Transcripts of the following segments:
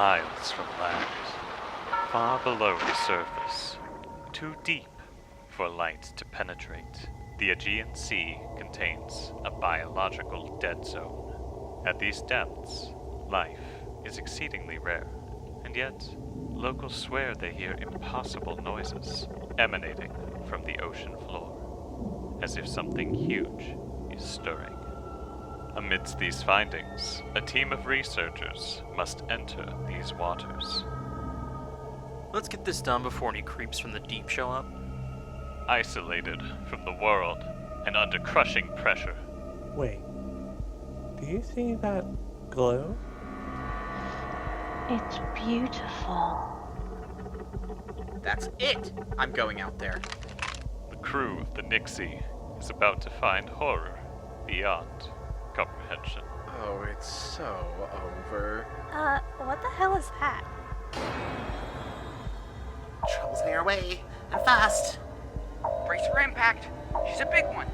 miles from land, far below the surface, too deep for light to penetrate. The Aegean Sea contains a biological dead zone. At these depths, life is exceedingly rare, and yet locals swear they hear impossible noises emanating from the ocean floor, as if something huge is stirring. Amidst these findings, a team of researchers must enter these waters. Let's get this done before any creeps from the deep show up. Isolated from the world and under crushing pressure. Wait, do you see that glow? It's beautiful. That's it! I'm going out there. The crew of the Nixie is about to find horror beyond comprehension. Oh, it's so over. What the hell is that? Trouble's near our way, and fast. Brace for impact. She's a big one.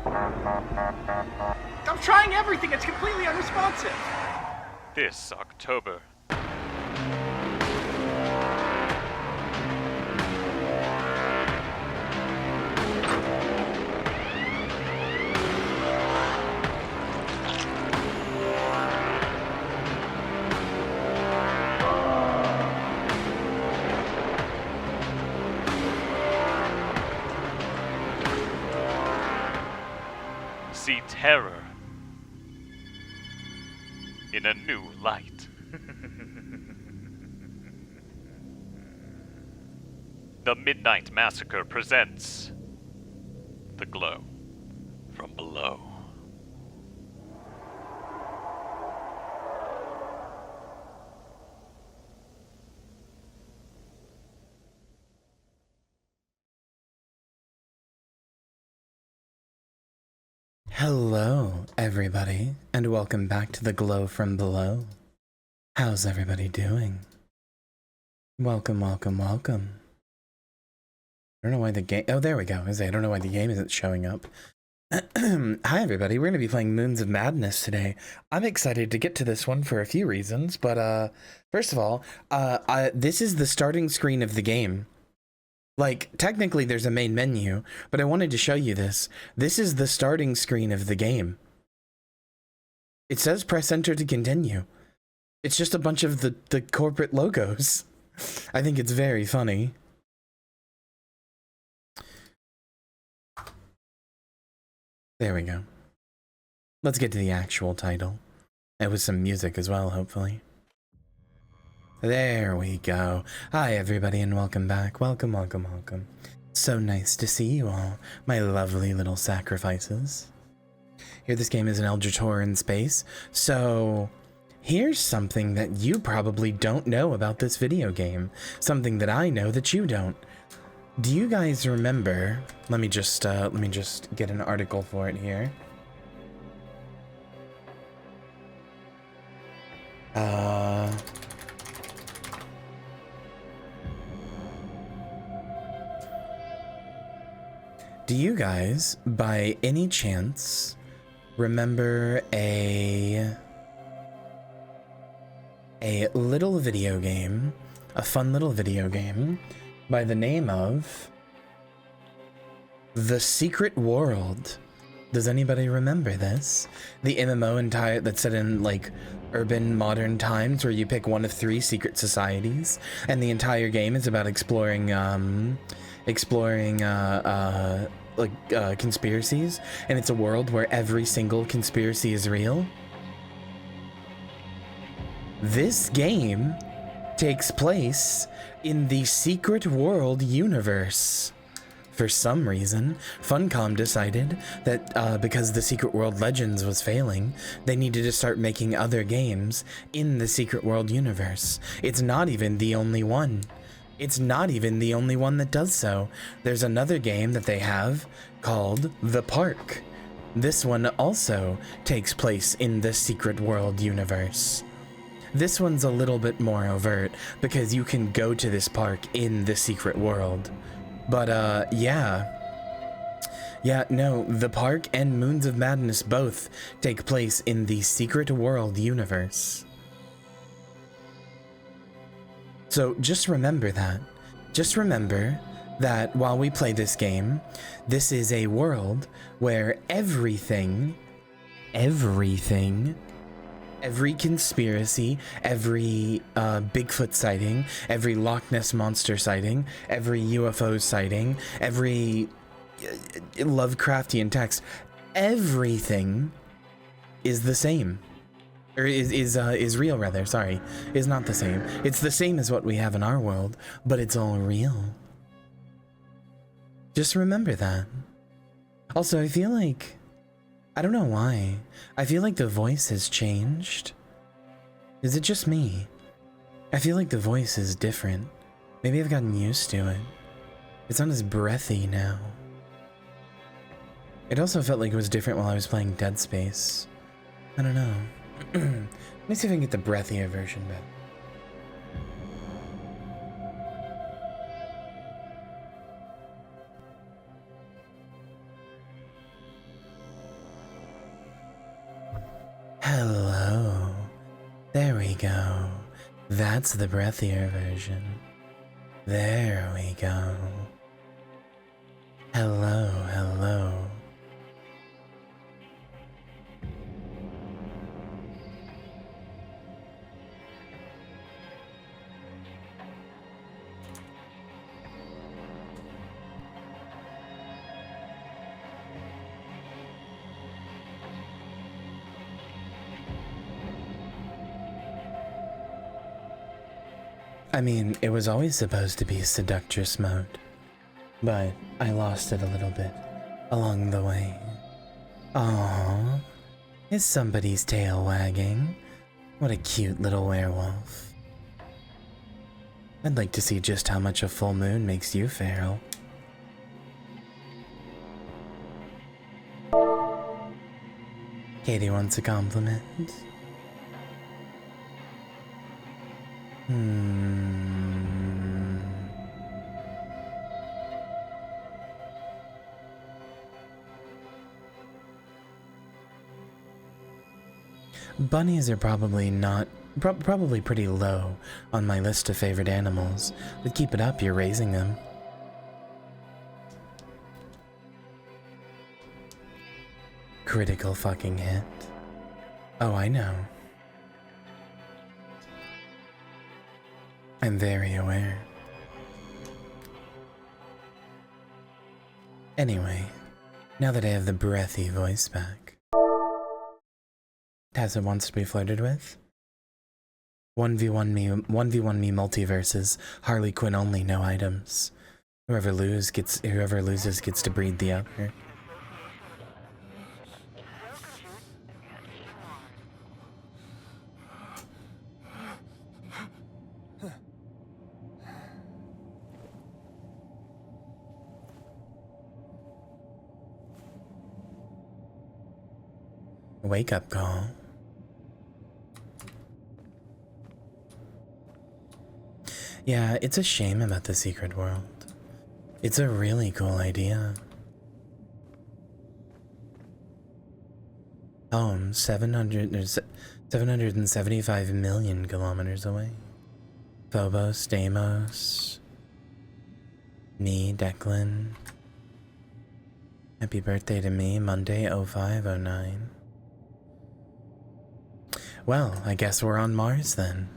I'm trying everything, it's completely unresponsive. This October. See terror in a new light. The Midnight Massacre presents The Glow from Below. Hello, everybody, and welcome back to The Glow from Below. How's everybody doing? Welcome, welcome, welcome. I don't know why the game... Oh, there we go. I don't know why the game isn't showing up. Hi, everybody. We're going to be playing Moons of Madness today. I'm excited to get to this one for a few reasons, but first of all, this is the starting screen of the game. Like, technically there's a main menu, but I wanted to show you this. This is the starting screen of the game. It says press enter to continue. It's just a bunch of the corporate logos. I think it's very funny. There we go. Let's get to the actual title. And with some music as well, hopefully. There we go. Hi, everybody, and welcome back. Welcome, welcome, welcome. So nice to see you all, my lovely little sacrifices. Here, this game is an Eldritch Horror in space, so here's something that you probably don't know about this video game. Something that I know that you don't. Do you guys remember... Let me just get an article for it here. Do you guys, by any chance, remember a little video game, a fun little video game, by the name of The Secret World? Does anybody remember this? The MMO that's set in, like, urban modern times where you pick one of 3 secret societies, and the entire game is about exploring conspiracies, and it's a world where every single conspiracy is real. This game takes place in the Secret World universe. For some reason, Funcom decided that because the Secret World Legends was failing, they needed to start making other games in the Secret World universe. It's not even the only one. It's not even the only one that does so. There's another game that they have called The Park. This one also takes place in the Secret World universe. This one's a little bit more overt because you can go to this park in the Secret World. But yeah, no, The Park and Moons of Madness both take place in the Secret World universe. So just remember that. Just remember that while we play this game, this is a world where every conspiracy, every Bigfoot sighting, every Loch Ness Monster sighting, every UFO sighting, every Lovecraftian text, everything is the same. Or is real, rather, sorry. Is not the same. It's the same as what we have in our world, but it's all real. Just remember that. Also, I feel like... I don't know why. I feel like the voice has changed. Is it just me? I feel like the voice is different. Maybe I've gotten used to it. It's not as breathy now. It also felt like it was different while I was playing Dead Space. I don't know. Let me see if I can get the breathier version back. Hello. There we go. That's the breathier version. There we go. Hello, hello. I mean, it was always supposed to be seductress mode, but I lost it a little bit along the way. Aww, is somebody's tail wagging? What a cute little werewolf. I'd like to see just how much a full moon makes you feral. Katie wants a compliment. Bunnies are probably not, probably pretty low on my list of favorite animals, but keep it up, you're raising them. Critical fucking hit. Oh, I know. I'm very aware. Anyway, now that I have the breathy voice back. Tessa wants to be flirted with? 1v1 me multiverses, Harley Quinn only, no items. Whoever loses gets to breed the other. Wake up call. Yeah, it's a shame about the secret world. It's a really cool idea. Home, 775 million kilometers away. Phobos, Deimos. Me, Declan. Happy birthday to me, Monday 0509. Well, I guess we're on Mars then.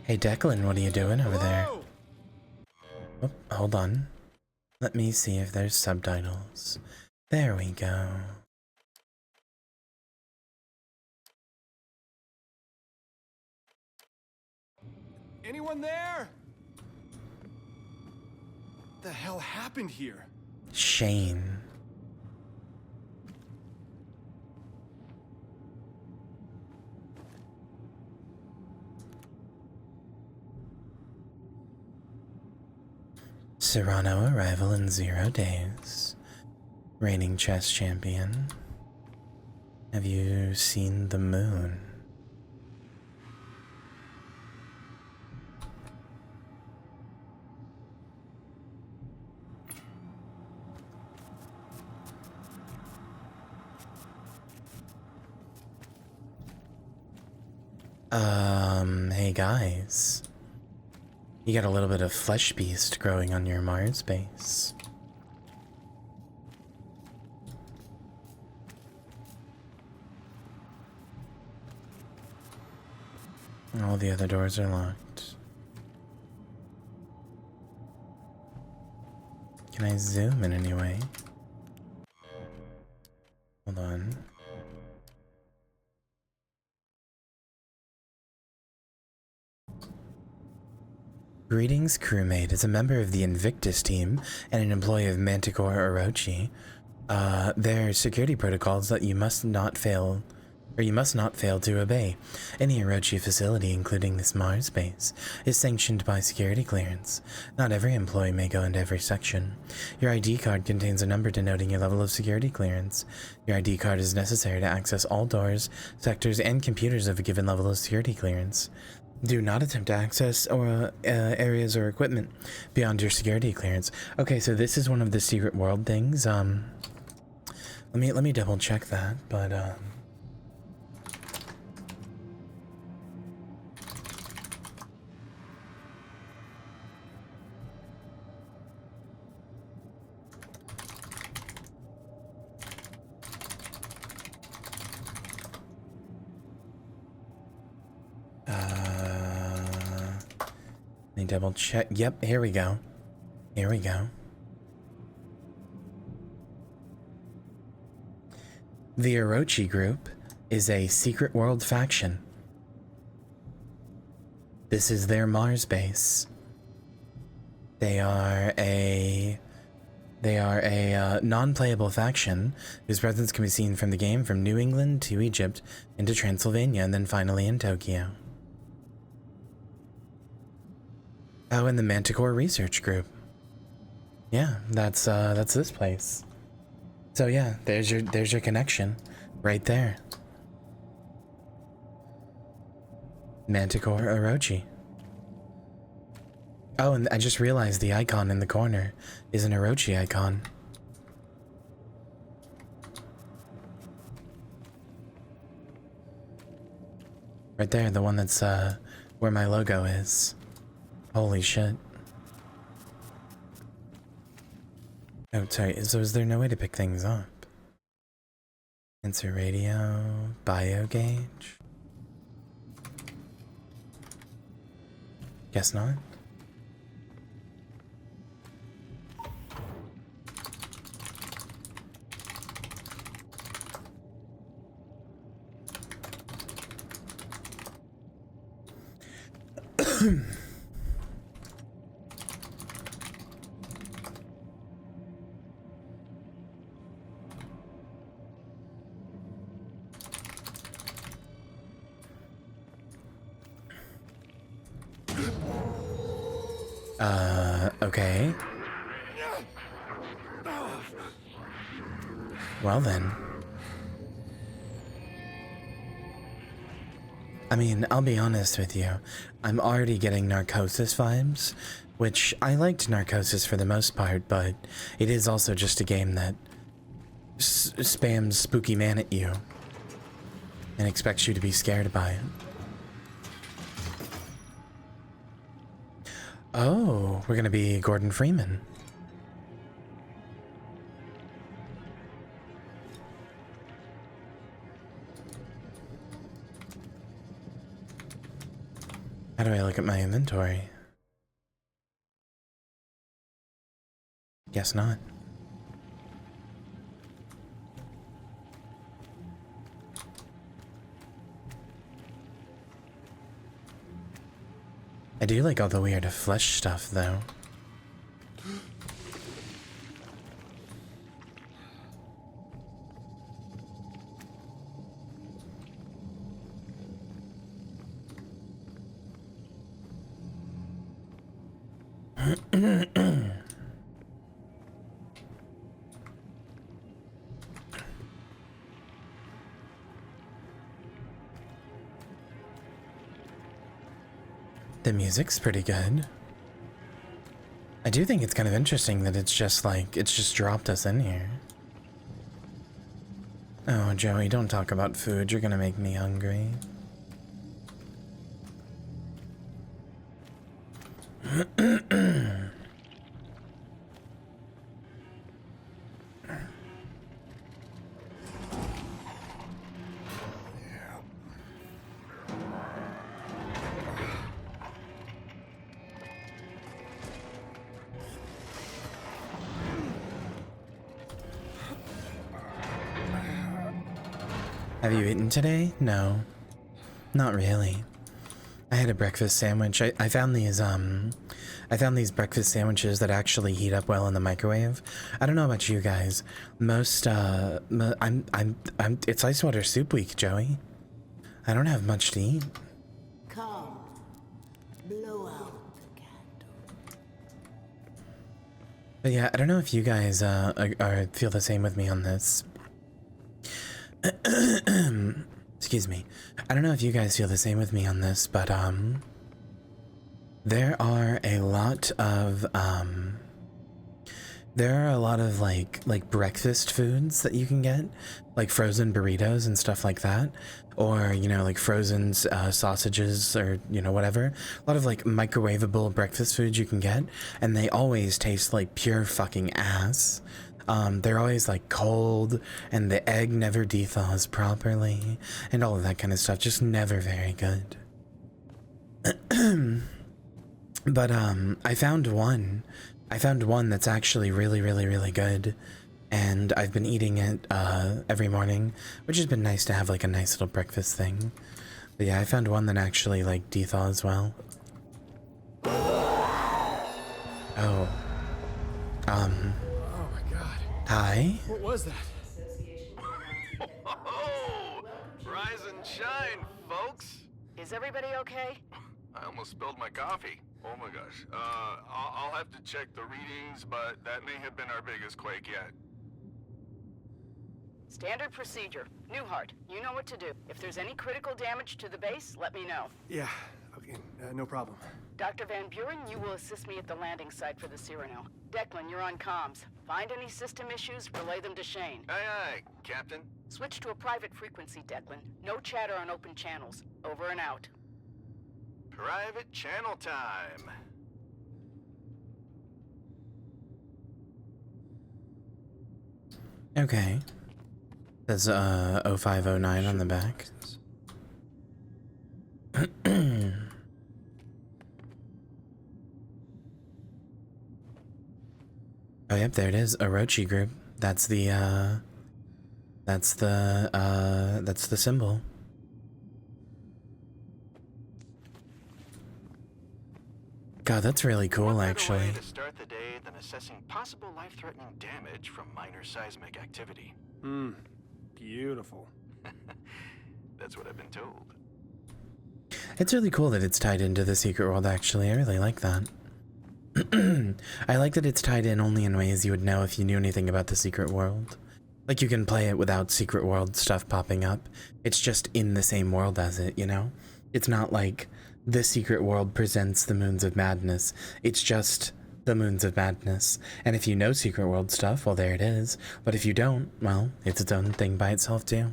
Hey Declan, what are you doing over there? Oh, hold on. Let me see if there's subtitles. There we go. Anyone there? What the hell happened here? Shane. Serrano arrival in 0 days. Reigning chess champion. Have you seen the moon? Hey guys. You got a little bit of flesh beast growing on your Mars base. All the other doors are locked. Can I zoom in any way? Hold on. Greetings, crewmate. As a member of the Invictus team and an employee of Manticore Orochi, there are security protocols that you must not fail to obey. Any Orochi facility, including this Mars base, is sanctioned by security clearance. Not every employee may go into every section. Your ID card contains a number denoting your level of security clearance. Your ID card is necessary to access all doors, sectors, and computers of a given level of security clearance. Do not attempt to access areas or equipment beyond your security clearance. Okay, so this is one of the secret world things. Let me double check that, but let me double check. Yep, here we go. Here we go. The Orochi group is a secret world faction. This is their Mars base. They are a non-playable faction whose presence can be seen from the game from New England to Egypt into Transylvania and then finally in Tokyo. Oh, and the Manticore Research Group. Yeah, that's this place. So yeah, there's your connection, right there. Manticore Orochi. Oh, and I just realized the icon in the corner is an Orochi icon. Right there, the one that's where my logo is. Holy shit. Oh, sorry, so is there no way to pick things up? Sensor radio, bio gauge? Guess not. Okay. Well then. I mean, I'll be honest with you. I'm already getting Narcosis vibes, which I liked Narcosis for the most part, but it is also just a game that spams Spooky Man at you and expects you to be scared by it. Oh, we're gonna be Gordon Freeman. How do I look at my inventory? Guess not. I do like all the weird flesh stuff, though. The music's pretty good. I do think it's kind of interesting that it's just dropped us in here. Oh, Joey, don't talk about food. You're gonna make me hungry. Have you eaten today? No, not really. I had a breakfast sandwich. I found these breakfast sandwiches that actually heat up well in the microwave. I don't know about you guys. Most it's ice water soup week, Joey. I don't have much to eat. Come, blow out the candle. But yeah, I don't know if you guys feel the same with me on this. Excuse me. I don't know if you guys feel the same with me on this, but there are a lot of like breakfast foods that you can get, like frozen burritos and stuff like that, or you know, like frozen sausages, or you know, whatever. A lot of like microwavable breakfast foods you can get, and they always taste like pure fucking ass. They're always like cold, and the egg never dethaws properly, and all of that kind of stuff. Just never very good. But I found one that's actually really, really, really good, and I've been eating it every morning, which has been nice to have like a nice little breakfast thing. But yeah, I found one that actually like dethaws well. Oh. Oh my god. Hi. What was that? Oh, rise and shine, folks. Is everybody okay? I almost spilled my coffee. Oh my gosh. I'll have to check the readings, but that may have been our biggest quake yet. Standard procedure. Newhart, you know what to do. If there's any critical damage to the base, let me know. Yeah, okay, no problem. Dr. Van Buren, you will assist me at the landing site for the Cyrano. Declan, you're on comms. Find any system issues, relay them to Shane. Aye, aye, Captain. Switch to a private frequency, Declan. No chatter on open channels. Over and out. Private channel time. Okay. There's 0509 on the back. Oh yep, there it is. Orochi group. That's the symbol. God, that's really cool, actually. What better way to start the day than assessing possible life-threatening damage from minor seismic activity? Beautiful. That's what I've been told. It's really cool that it's tied into the secret world, actually. I really like that. I like that it's tied in only in ways you would know if you knew anything about the secret world. Like, you can play it without secret world stuff popping up. It's just in the same world as it, you know? It's not like the secret world presents the Moons of Madness. It's just the Moons of Madness. And if you know secret world stuff, well, there it is. But if you don't, well, it's its own thing by itself, too.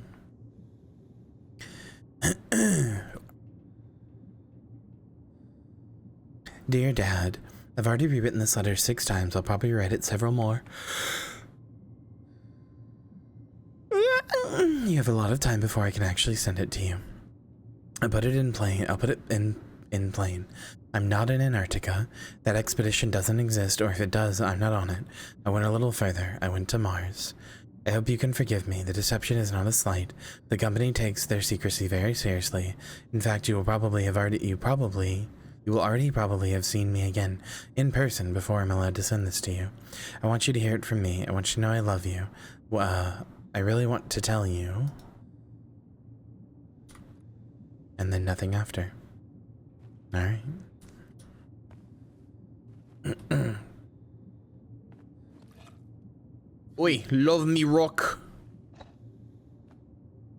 Dear Dad, I've already rewritten this letter 6 times. I'll probably write it several more. You have a lot of time before I can actually send it to you. I'll put it in plain. I'm not in Antarctica. That expedition doesn't exist, or if it does, I'm not on it. I went a little further. I went to Mars. I hope you can forgive me. The deception is not a slight. The company takes their secrecy very seriously. In fact, you will already probably have seen me again in person before I'm allowed to send this to you. I want you to hear it from me. I want you to know I love you. I really want to tell you. And then nothing after. Alright. Oi, love me rock.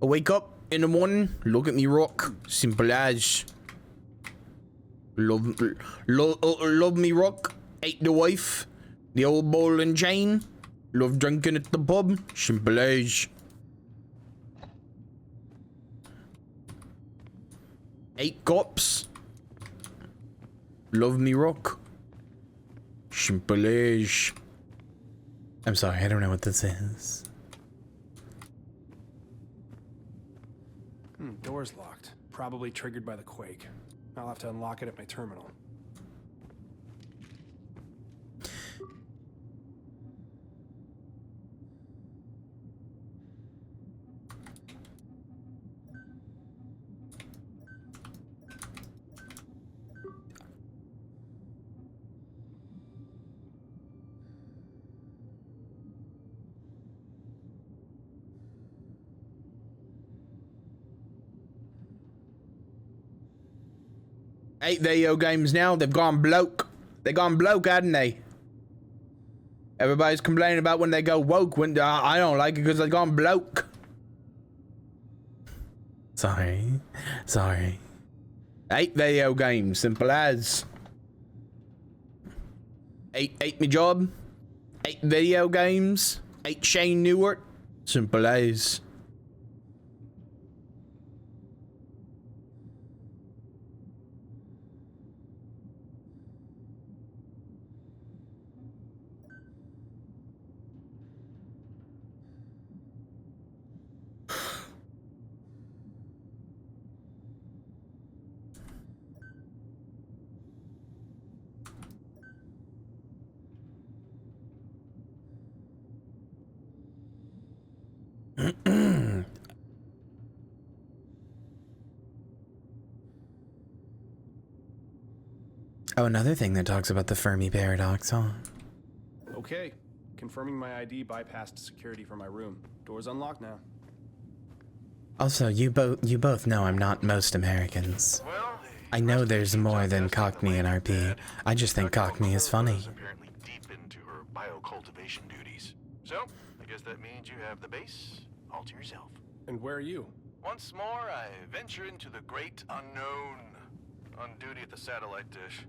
I wake up in the morning, look at me rock. Simple as. Love me rock. Ate the wife. The old ball and chain. Love drinking at the pub. Simple as. Eight cops. Love me rock. Simple as. I'm sorry, I don't know what this is. Door's locked. Probably triggered by the quake. I'll have to unlock it at my terminal. Eight video games now, they've gone bloke. They gone bloke, hadn't they? Everybody's complaining about when they go woke. When I don't like it because they gone bloke. Sorry. 8 video games, simple as. 8 me job. 8 video games. 8 Shane Newart. Simple as. Oh, another thing that talks about the Fermi paradox, huh? Okay. Confirming my ID bypassed security for my room. Door's unlocked now. Also, you both know I'm not most Americans. I know there's more than Cockney in RP. I just think Cockney is funny. Apparently deep into her biocultivation duties. So, I guess that means you have the base all to yourself. And where are you? Once more, I venture into the great unknown. On duty at the satellite dish.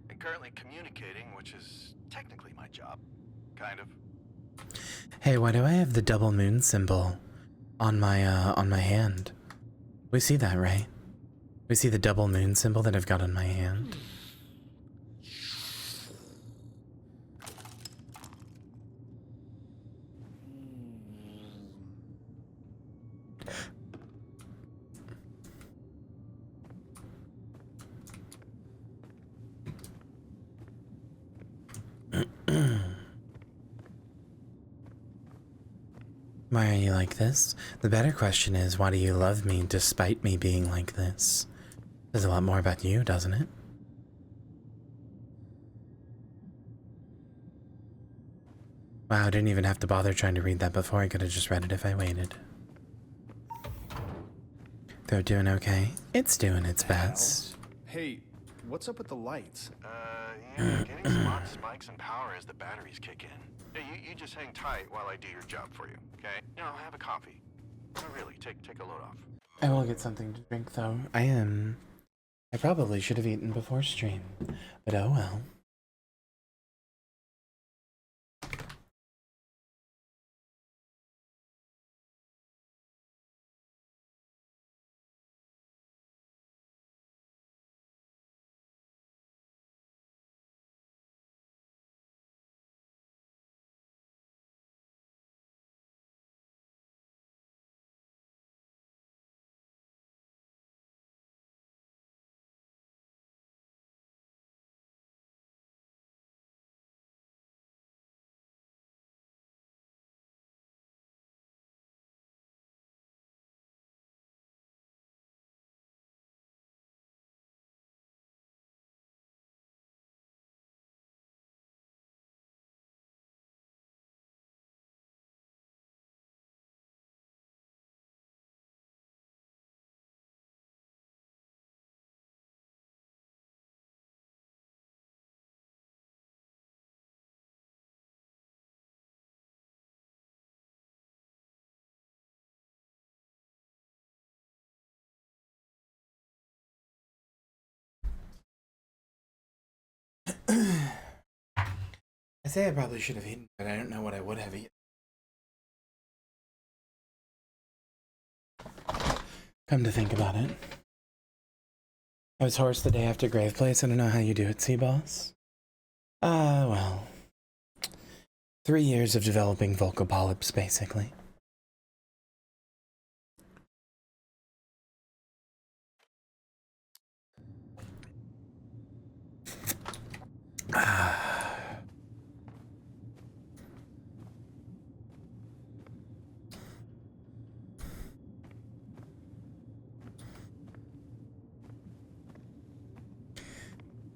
And currently communicating, which is technically my job. Kind of. Hey, why do I have the double moon symbol on my hand? We see that, right? We see the double moon symbol that I've got on my hand. Why are you like this? The better question is, why do you love me despite me being like this? Says a lot more about you, doesn't it? Wow, I didn't even have to bother trying to read that before. I could have just read it if I waited. They're doing okay. It's doing its best. Hey, what's up with the lights? Yeah, getting some odd spikes in power as the batteries kick in. Hey, you just hang tight while I do your job for you, okay? You know, have a coffee. No, really, take a load off. I will get something to drink, though. I probably should have eaten before stream, but oh well. I say I probably should have eaten, but I don't know what I would have eaten. Come to think about it. I was hoarse the day after Grave Place. I don't know how you do it, Sea Boss. Well. 3 years of developing vocal polyps, basically.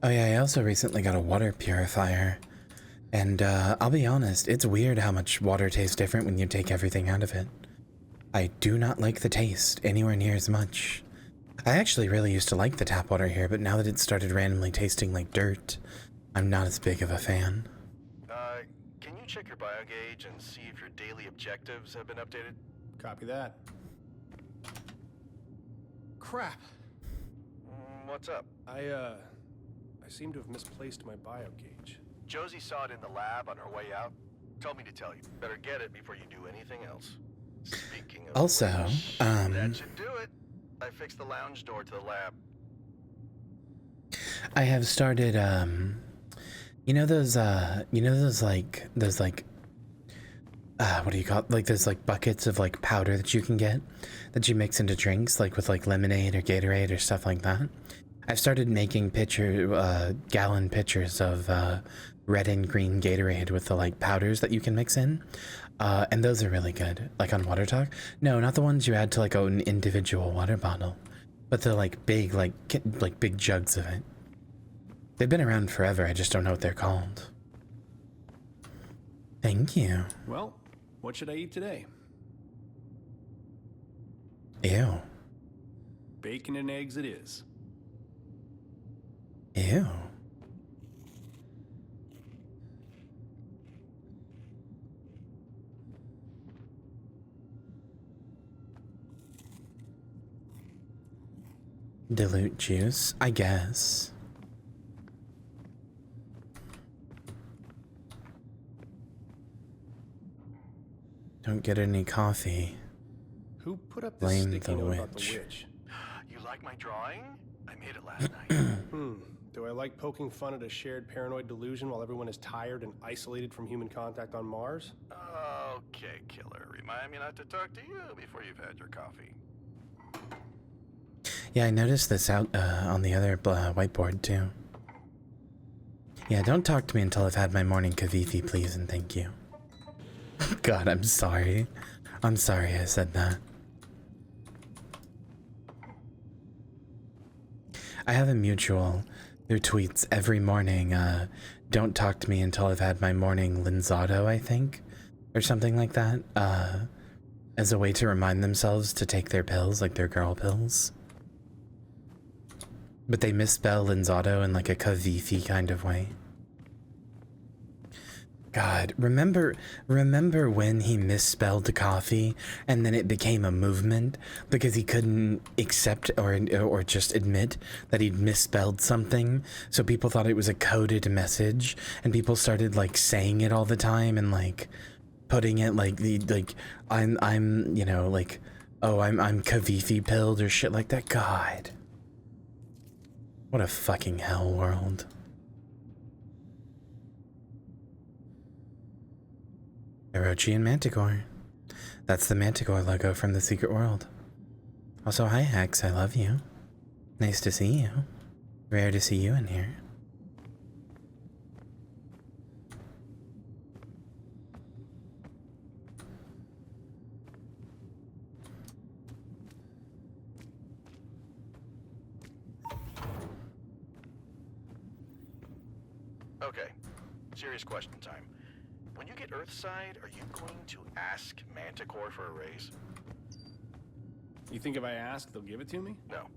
Oh yeah, I also recently got a water purifier. And I'll be honest, it's weird how much water tastes different when you take everything out of it. I do not like the taste anywhere near as much. I actually really used to like the tap water here, but now that it started randomly tasting like dirt, I'm not as big of a fan. Can you check your biogauge and see if your daily objectives have been updated? Copy that. Crap. What's up? I seem to have misplaced my biogauge. Josie saw it in the lab on her way out. Told me to tell you. Better get it before you do anything else. Speaking of Also, which, that should do it. I fixed the lounge door to the lab. I have started, you know those what do you call it? Like those like buckets of like powder that you can get, that you mix into drinks, like with like lemonade or Gatorade or stuff like that. I've started making gallon pitchers of red and green Gatorade with the like powders that you can mix in. And those are really good, like on Water Talk. No, not the ones you add to like an individual water bottle, but the like big, like big jugs of it. They've been around forever, I just don't know what they're called. Thank you. Well, what should I eat today? Ew. Bacon and eggs it is. Ew. Dilute juice, I guess. Don't get any coffee. Who put up this Blame sticky the note about the witch. witch? You like my drawing? I made it last night. Do I like poking fun at a shared paranoid delusion while everyone is tired and isolated from human contact on Mars? Okay, killer. Remind me not to talk to you before you've had your coffee. Yeah, I noticed this out on the other whiteboard too. Yeah, don't talk to me until I've had my morning kavifi, please and thank you. God, I'm sorry. I'm sorry I said that. I have a mutual who tweets every morning, don't talk to me until I've had my morning Linzado, I think, or something like that, as a way to remind themselves to take their pills, like their girl pills. But they misspell Linzado in like a kavifi kind of way. God, remember when he misspelled the coffee and then it became a movement because he couldn't accept or just admit that he'd misspelled something, so people thought it was a coded message and people started like saying it all the time and like putting it like I'm you know like, oh, I'm kavifi pilled or shit like that. God, what a fucking hell world. Orochi and Manticore. That's the Manticore logo from the Secret World. Also, hi Hex, I love you. Nice to see you. Rare to see you in here. Okay, serious question time. When you get Earthside, are you going to ask Manticore for a raise? You think if I ask, they'll give it to me? No.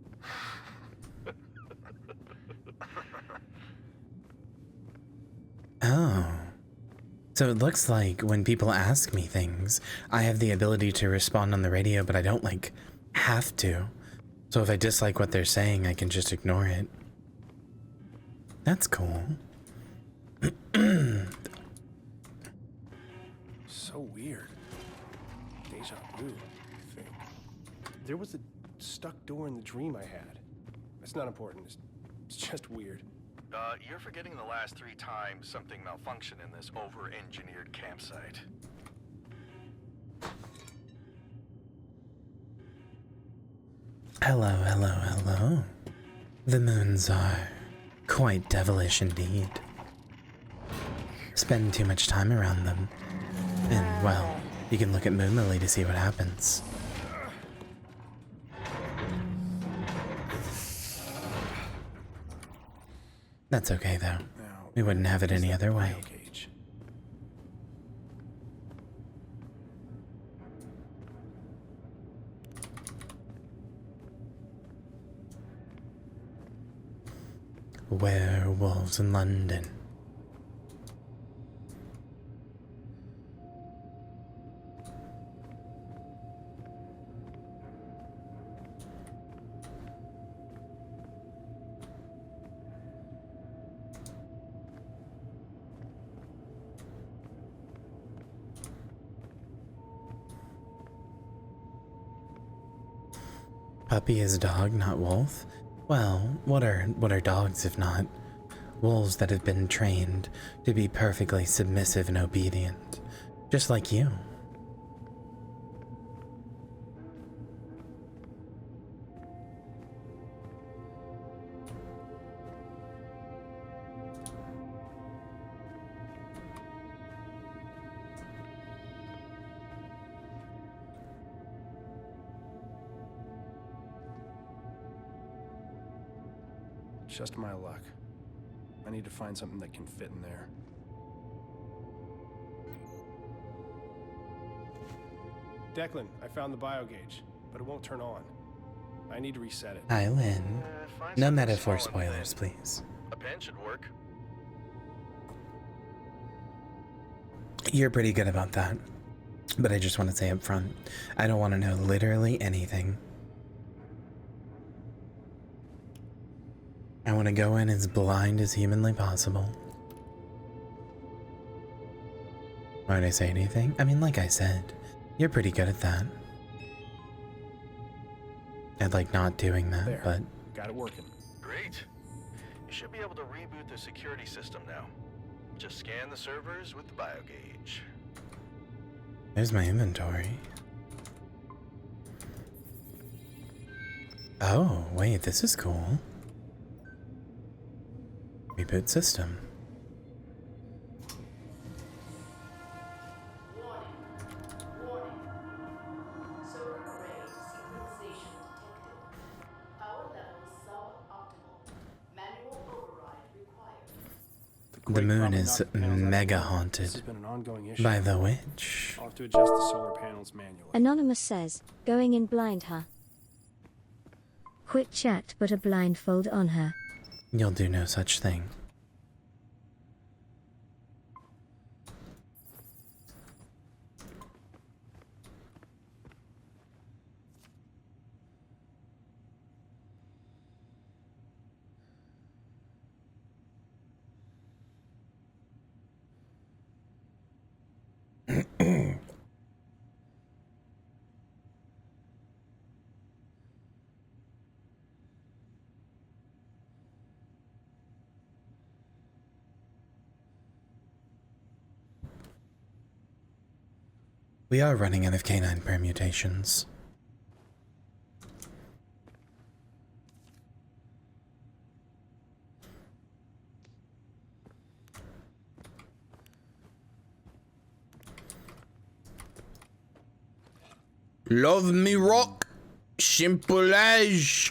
Oh. So it looks like when people ask me things, I have the ability to respond on the radio, but I don't, like, have to. So if I dislike what they're saying, I can just ignore it. That's cool. So weird. Deja vu, I think. There was a stuck door in the dream I had. It's not important. It's just weird. You're forgetting the last 3 times something malfunctioned in this over-engineered campsite. Hello, hello, hello. The moons are quite devilish indeed. Spend too much time around them, and, well, you can look at Moon Lily to see what happens. That's okay, though. We wouldn't have it any other way. Werewolves in London. Puppy is dog, not wolf? Well, what are dogs if not wolves that have been trained to be perfectly submissive and obedient, just like you? Just my luck. I need to find something that can fit in there. Declan, I found the biogauge, but it won't turn on. I need to reset it. Hi, Lynn. Find No something metaphor small and spoilers, thin. please. A pen should work. You're pretty good about that. But I just want to say up front, I don't want to know literally anything. I want to go in as blind as humanly possible. Why did I say anything? I mean, like I said, you're pretty good at that. I'd like not doing that, There. but... Got it working. Great. You should be able to reboot the security system now. Just scan the servers with the biogauge. There's my inventory. Oh, wait, this is cool. Reboot system. Warning. Solar array synchronization detected. Power level suboptimal. Manual override required. The moon is Knocked the panels out of mega the wall. This haunted has been an ongoing issue. by the witch. I'll have to adjust the solar panels manually. Anonymous says, going in blind, huh? Quick chat, put a blindfold on her. You'll do no such thing. We are running out of canine permutations. Love me rock, simple as.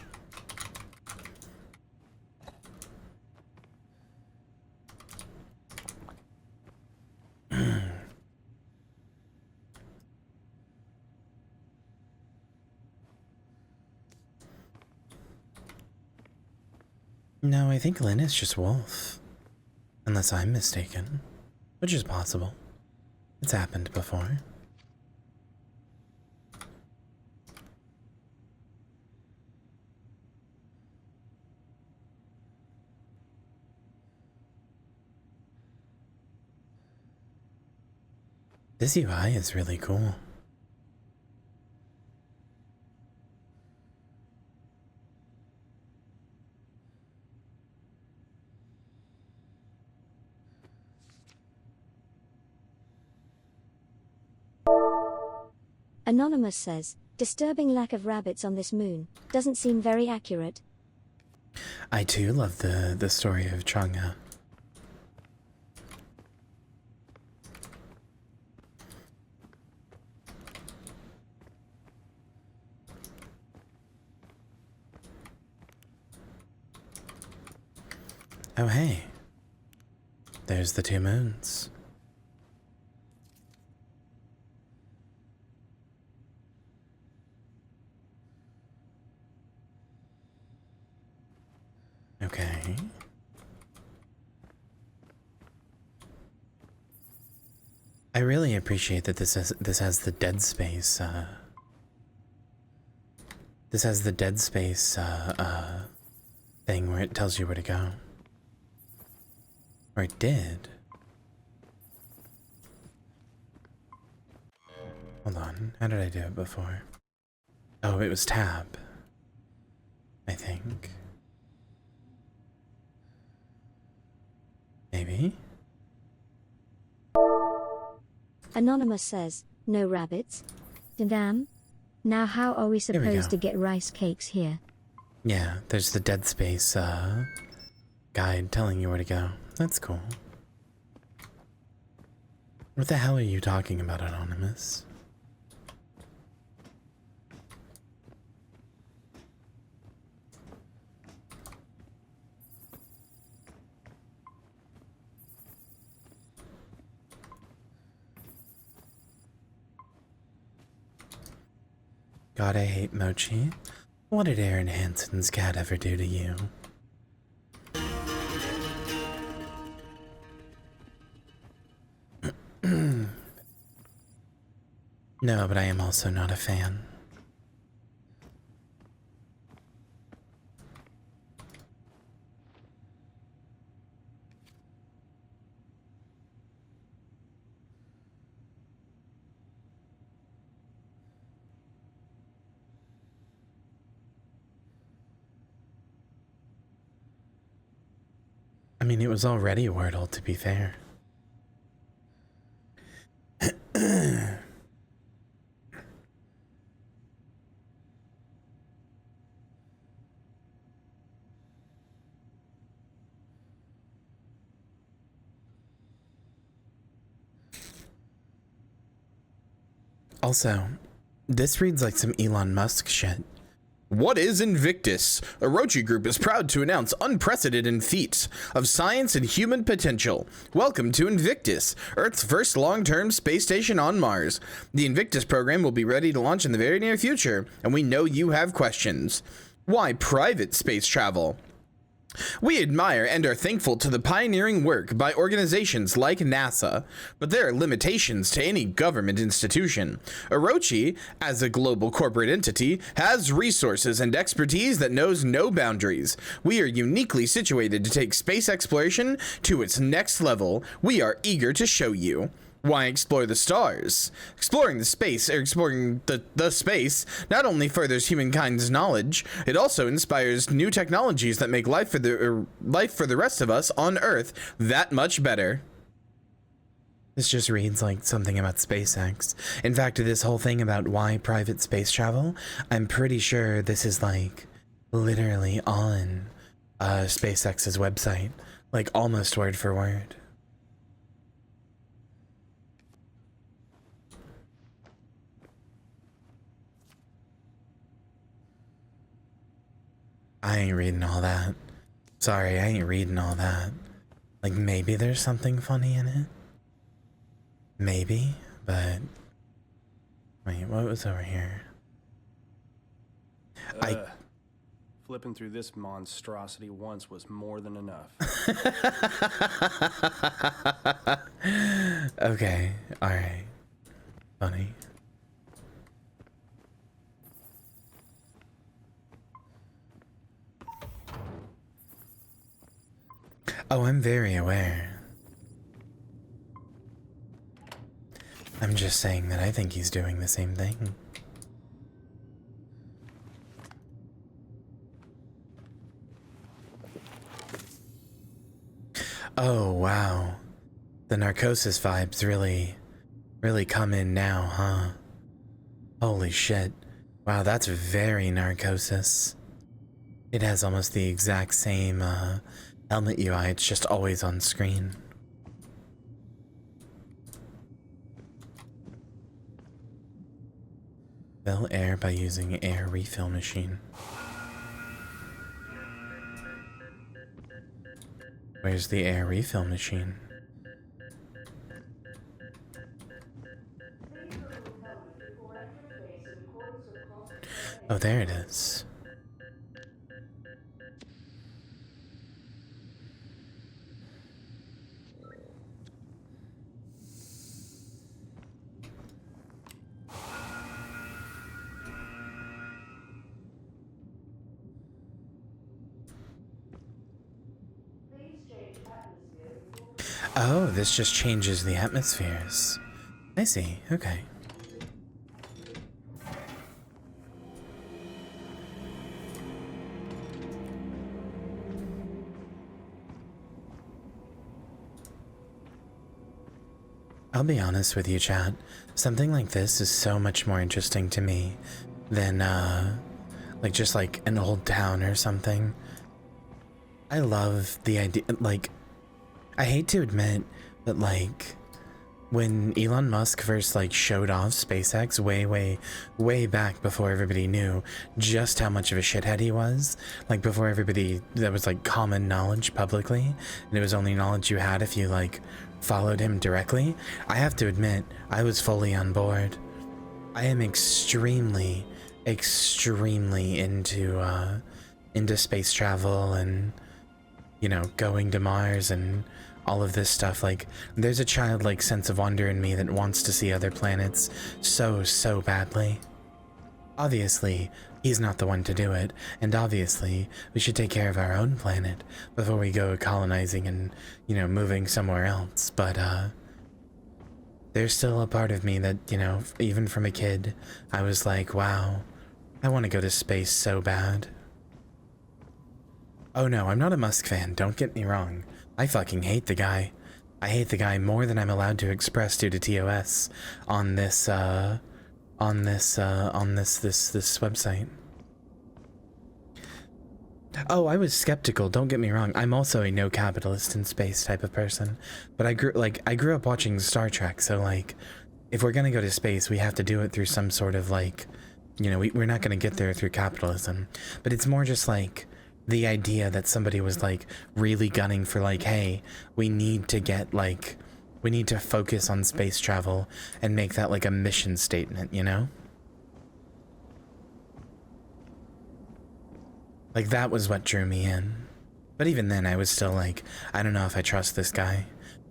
No, I think Lynn is just Wolf. Unless I'm mistaken. Which is possible. It's happened before. This UI is really cool. Anonymous says, disturbing lack of rabbits on this moon. Doesn't seem very accurate. I too love the story of Chang'e. Oh hey, there's the two moons. Okay. I really appreciate that this has the dead space this has the dead space thing where it tells you where to go. Or it did. Hold on, how did I do it before? Oh, it was tab, I think. Maybe? Anonymous says, no rabbits? Damn. Now how are we Here we supposed go. to get rice cakes here? Yeah, there's the dead space guide telling you where to go. That's cool. What the hell are you talking about, Anonymous? God, I hate Mochi. What did Aaron Hansen's cat ever do to you? No, but I am also not a fan. I mean, it was already Wordle, to be fair. Also, this reads like some Elon Musk shit. What is Invictus? Orochi Group is proud to announce unprecedented feats of science and human potential. Welcome to Invictus, Earth's first long-term space station on Mars. The Invictus program will be ready to launch in the very near future, and we know you have questions. Why private space travel? We admire and are thankful to the pioneering work by organizations like NASA, but there are limitations to any government institution. Orochi, as a global corporate entity, has resources and expertise that knows no boundaries. We are uniquely situated to take space exploration to its next level. We are eager to show you. Why explore the stars? Exploring the space, or exploring the space, not only furthers humankind's knowledge, it also inspires new technologies that make life for the rest of us on Earth that much better. This just reads like something about SpaceX. In fact, this whole thing about why private space travel, I'm pretty sure this is like literally on SpaceX's website, like almost word for word. I ain't reading all that. Sorry, I ain't reading all that. Like, maybe there's something funny in it. Maybe, but... Wait, what was over here? Flipping through this monstrosity once was more than enough. Okay, alright. Funny. Oh, I'm very aware. I'm just saying that I think he's doing the same thing. Oh, wow. The narcosis vibes really come in now, huh? Holy shit. Wow, that's very Narcosis. It has almost the exact same helmet UI, it's just always on screen. Fill air by using air refill machine. Where's the air refill machine? Oh, there it is. Oh, this just changes the atmospheres. I see, okay. I'll be honest with you, chat. Something like this is so much more interesting to me than, like, just like an old town or something. I love the idea, like, I hate to admit that, like, when Elon Musk first, like, showed off SpaceX way back before everybody knew just how much of a shithead he was, like, before everybody, that was, like, common knowledge publicly, and it was only knowledge you had if you, like, followed him directly, I have to admit, I was fully on board. I am extremely into space travel and, you know, going to Mars and all of this stuff. Like, there's a childlike sense of wonder in me that wants to see other planets so badly. Obviously, he's not the one to do it, and obviously, we should take care of our own planet before we go colonizing and, you know, moving somewhere else, but, there's still a part of me that, you know, even from a kid, I was like, wow, I want to go to space so bad. Oh no, I'm not a Musk fan, don't get me wrong. I fucking hate the guy. I hate the guy more than I'm allowed to express due to TOS on this website. Oh, I was skeptical, don't get me wrong. I'm also a no capitalist in space type of person. But I grew up watching Star Trek, so, like, if we're gonna go to space, we have to do it through some sort of, like, you know, we're not gonna get there through capitalism. But it's more just like the idea that somebody was, like, really gunning for, like, hey, we need to get, like, we need to focus on space travel and make that, like, a mission statement, you know? Like, that was what drew me in. But even then, I was still like, I don't know if I trust this guy.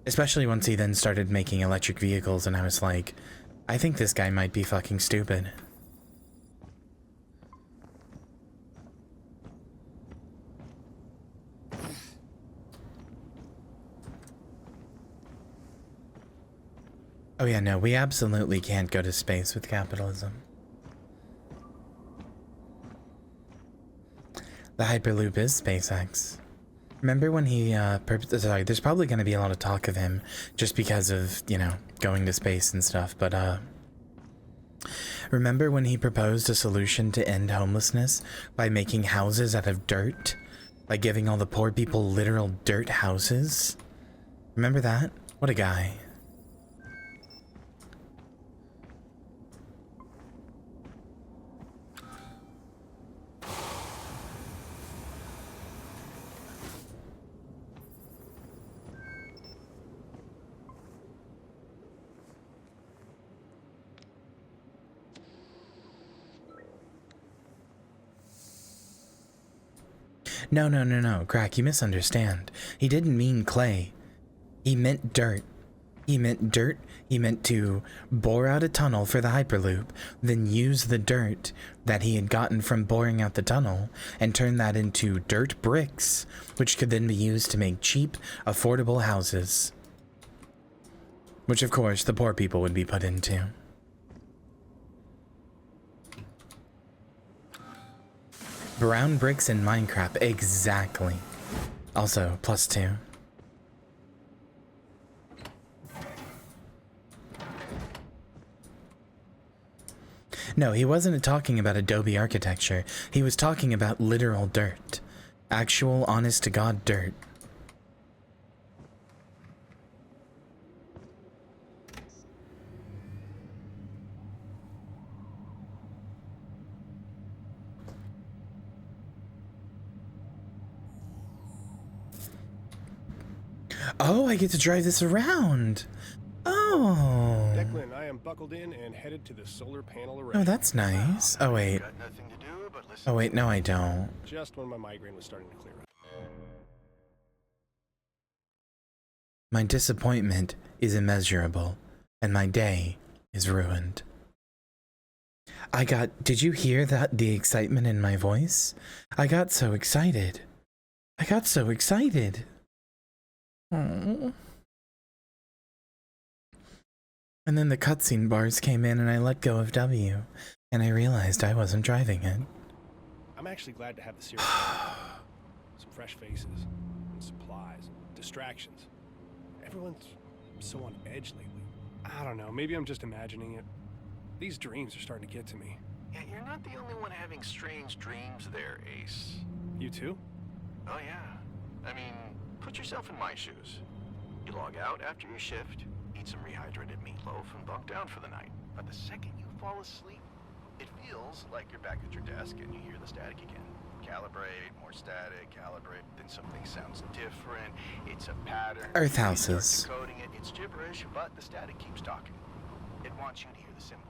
Especially once he then started making electric vehicles, and I was like, I think this guy might be fucking stupid. Oh yeah, no, we absolutely can't go to space with capitalism. The Hyperloop is SpaceX. Remember when he, sorry, there's probably going to be a lot of talk of him just because of, you know, going to space and stuff, but, remember when he proposed a solution to end homelessness by making houses out of dirt? By giving all the poor people literal dirt houses? Remember that? What a guy. No, Crack, you misunderstand. He didn't mean clay. He meant dirt. He meant dirt. He meant to bore out a tunnel for the Hyperloop, then use the dirt that he had gotten from boring out the tunnel and turn that into dirt bricks, which could then be used to make cheap, affordable houses. Which, of course, the poor people would be put into. Brown bricks in Minecraft, exactly. Also, +2. No, he wasn't talking about Adobe architecture. He was talking about literal dirt. Actual, honest-to-God dirt. Oh, I get to drive this around. Oh. Declan, I am buckled in and headed to the solar panel array. Oh, that's nice. Oh, wait. Got nothing to do but listen. Oh, wait, no, I don't. Just when my migraine was starting to clear up. My disappointment is immeasurable, and my day is ruined. Did you hear that, the excitement in my voice? I got so excited. I got so excited. Aww. And then the cutscene bars came in and I let go of W, and I realized I wasn't driving it. I'm actually glad to have the series. Some fresh faces, and supplies, distractions. Everyone's so on edge lately. I don't know, maybe I'm just imagining it. These dreams are starting to get to me. Yeah, you're not the only one having strange dreams there, Ace. You too? Oh yeah. I mean, put yourself in my shoes. You log out after your shift, eat some rehydrated meatloaf, and bunk down for the night. But the second you fall asleep, it feels like you're back at your desk and you hear the static again. Calibrate, more static, calibrate, then something sounds different. It's a pattern. Earth You houses. start decoding it. It's gibberish, but the static keeps talking. It wants you to hear the symbols.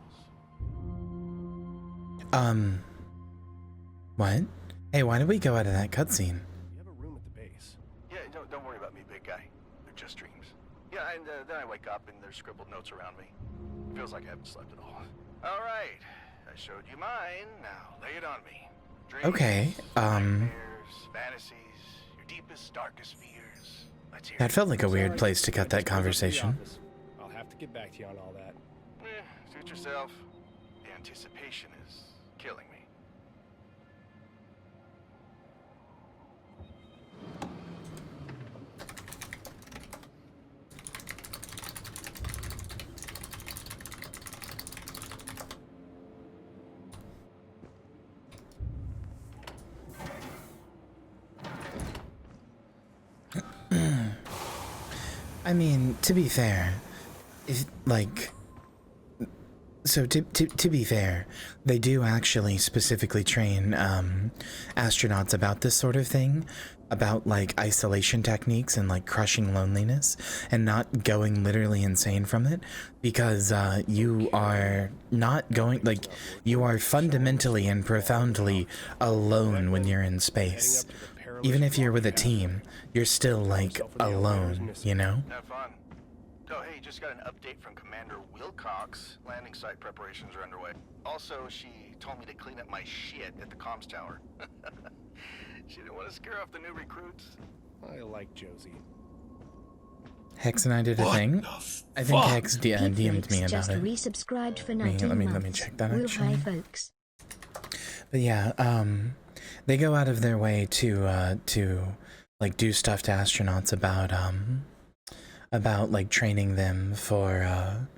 What? Hey, why did we go out of that cutscene? You have a room at the base. Yeah, don't worry about me, big guy. They're just dreams. Yeah, and then I wake up and there's scribbled notes around me. Feels like I haven't slept at all. All right, I showed you mine. Now lay it on me. Dreams, Okay, nightmares, fantasies, your deepest, darkest fears. Let's hear That it. felt like a weird Sorry, place to cut that just pulled up to the conversation. office. I'll have to get back to you on all that. Suit yourself. The anticipation is killing me. I mean, to be fair, to be fair, they do actually specifically train astronauts about this sort of thing, about like isolation techniques and like crushing loneliness and not going literally insane from it, because you are not going, like, you are fundamentally and profoundly alone when you're in space. Even if you're with a team, you're still like alone, you know? Have fun. Oh, hey, just got an update from Commander Wilcox. Landing site preparations are underway. Also, she told me to clean up my shit at the comms tower. She didn't want to scare off the new recruits. I like Josie. Hex and I did a thing. I think Hex DM'd me about just it. resubscribed for 19 Let me months. check that Real actually. high, folks. But yeah, they go out of their way to like do stuff to astronauts about like training them for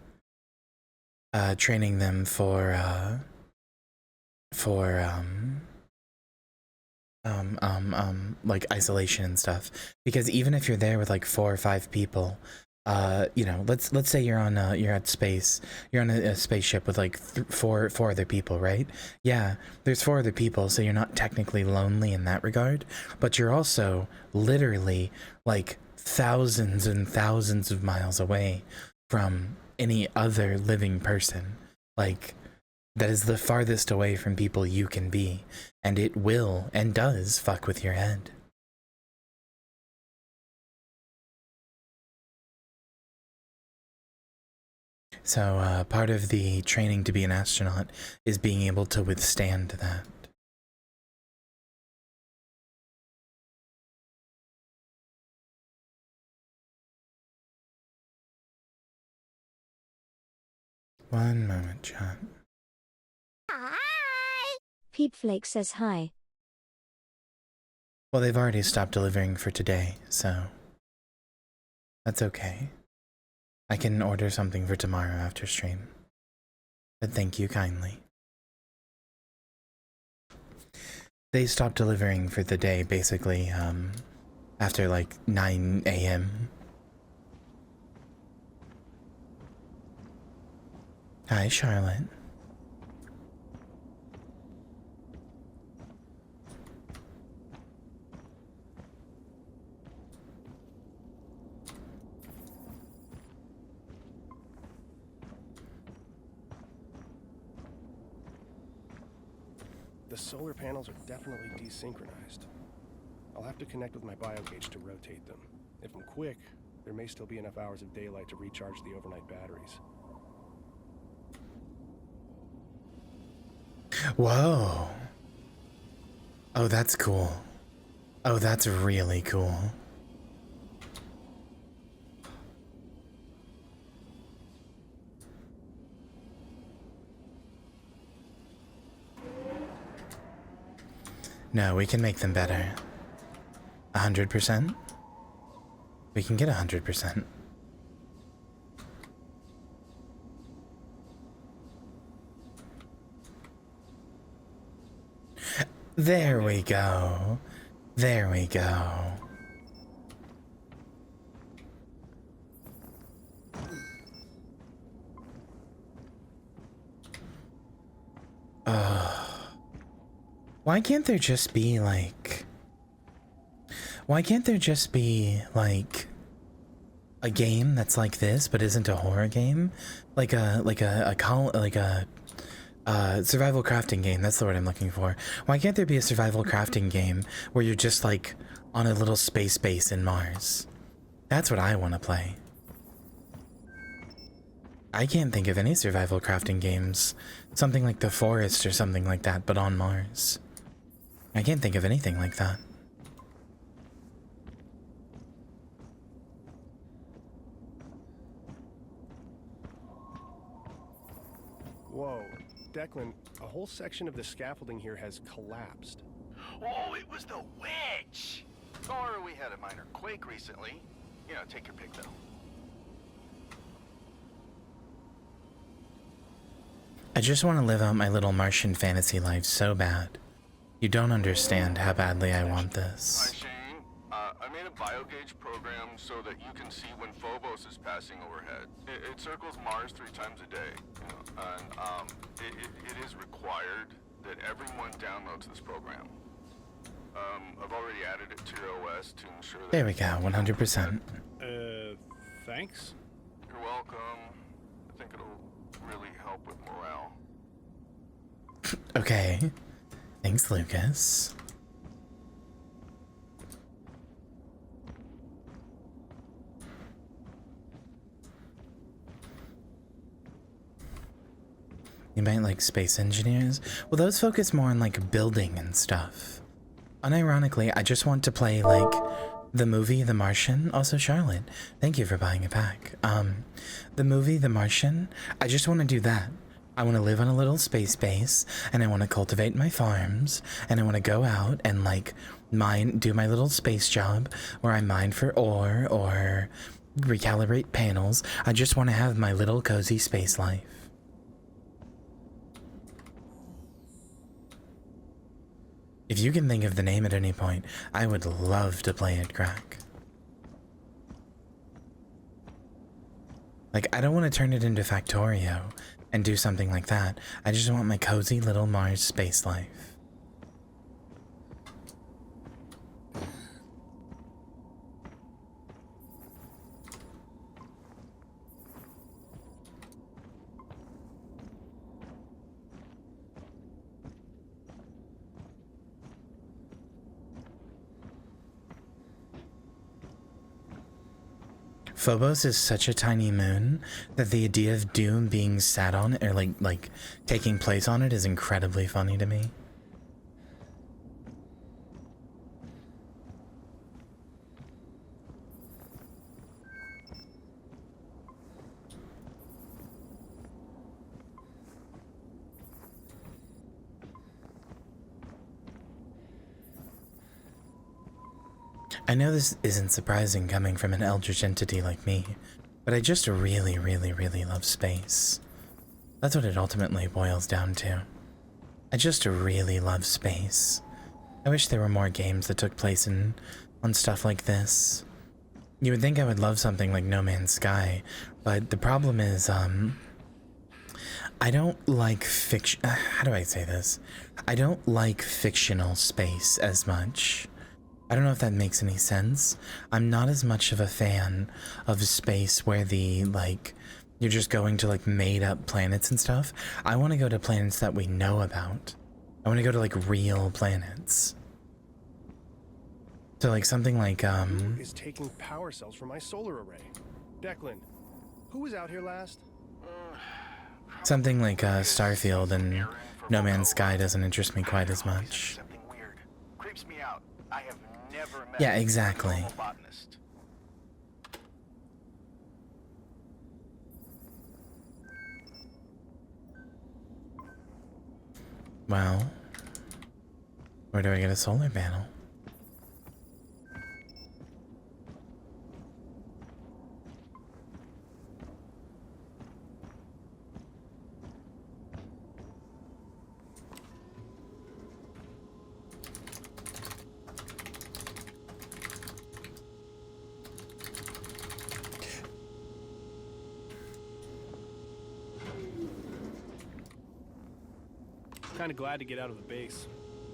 like isolation and stuff, because even if you're there with like 4 or 5 people, you know, let's say you're on you're at space, you're on a spaceship with like four other people, right? Yeah, there's 4 other people, so you're not technically lonely in that regard, but you're also literally like thousands and thousands of miles away from any other living person. Like, that is the farthest away from people you can be, and it will and does fuck with your head. So part of the training to be an astronaut is being able to withstand that. One moment, chat. Peepflake says hi. Well, they've already stopped delivering for today, so that's okay. I can order something for tomorrow after stream. But thank you kindly. They stopped delivering for the day, basically, after like 9 a.m. Hi, Charlotte. The solar panels are definitely desynchronized. I'll have to connect with my biogauge to rotate them. If I'm quick, there may still be enough hours of daylight to recharge the overnight batteries. Whoa. Oh, that's cool. Oh, that's really cool. No, we can make them better. 100%? We can get 100%. There we go. There we go. Why can't there just be like... Why can't there just be like a game that's like this but isn't a horror game? Like a survival crafting game, that's the word I'm looking for. Why can't there be a survival crafting game where you're just like on a little space base in Mars? That's what I want to play. I can't think of any survival crafting games. Something like The Forest or something like that, but on Mars. I can't think of anything like that. Whoa, Declan, a whole section of the scaffolding here has collapsed. Oh, it was the witch! Or we had a minor quake recently. You know, take your pick though. I just want to live out my little Martian fantasy life so bad. You don't understand how badly I want this. Hi, Shane. I made a biogauge program so that you can see when Phobos is passing overhead. It circles Mars 3 times a day. You know, and it is required that everyone downloads this program. I've already added it to your OS to ensure that... There we go, 100%. Thanks? You're welcome. I think it'll really help with morale. Okay. Thanks, Lucas. You might like space engineers? Well, those focus more on like building and stuff. Unironically, I just want to play like the movie The Martian. Also, Charlotte, thank you for buying a pack. The movie The Martian, I just want to do that. I want to live on a little space base, and I want to cultivate my farms, and I want to go out and like do my little space job where I mine for ore or recalibrate panels. I just want to have my little cozy space life. If you can think of the name at any point, I would love to play it, Crack. Like, I don't want to turn it into Factorio and do something like that. I just want my cozy little Mars space life. Phobos is such a tiny moon that the idea of Doom being sat on it, or like taking place on it, is incredibly funny to me. I know this isn't surprising coming from an eldritch entity like me, but I just really, really, really love space. That's what it ultimately boils down to. I just really love space. I wish there were more games that took place on stuff like this. You would think I would love something like No Man's Sky, but the problem is, I don't like fiction. How do I say this? I don't like fictional space as much. I don't know if that makes any sense. I'm not as much of a fan of space where you're just going to like made up planets and stuff. I want to go to planets that we know about. I want to go to like real planets. So like something like Who is taking power cells from my solar array? Declan, who was out here last? something like Starfield and No Man's Sky doesn't interest me quite as much. Creeps me out. I have never met Yeah, exactly. a botanist. Well, where do I get a solar panel? Kind of glad to get out of the base,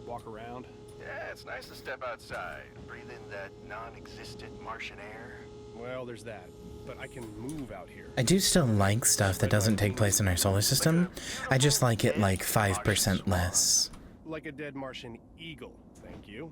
walk around. Yeah, it's nice to step outside, breathe in that non-existent Martian air. Well, there's that, but I can move out here. I do still like stuff that doesn't take place in our solar system. I just like it like 5% less. Like a dead Martian eagle, thank you.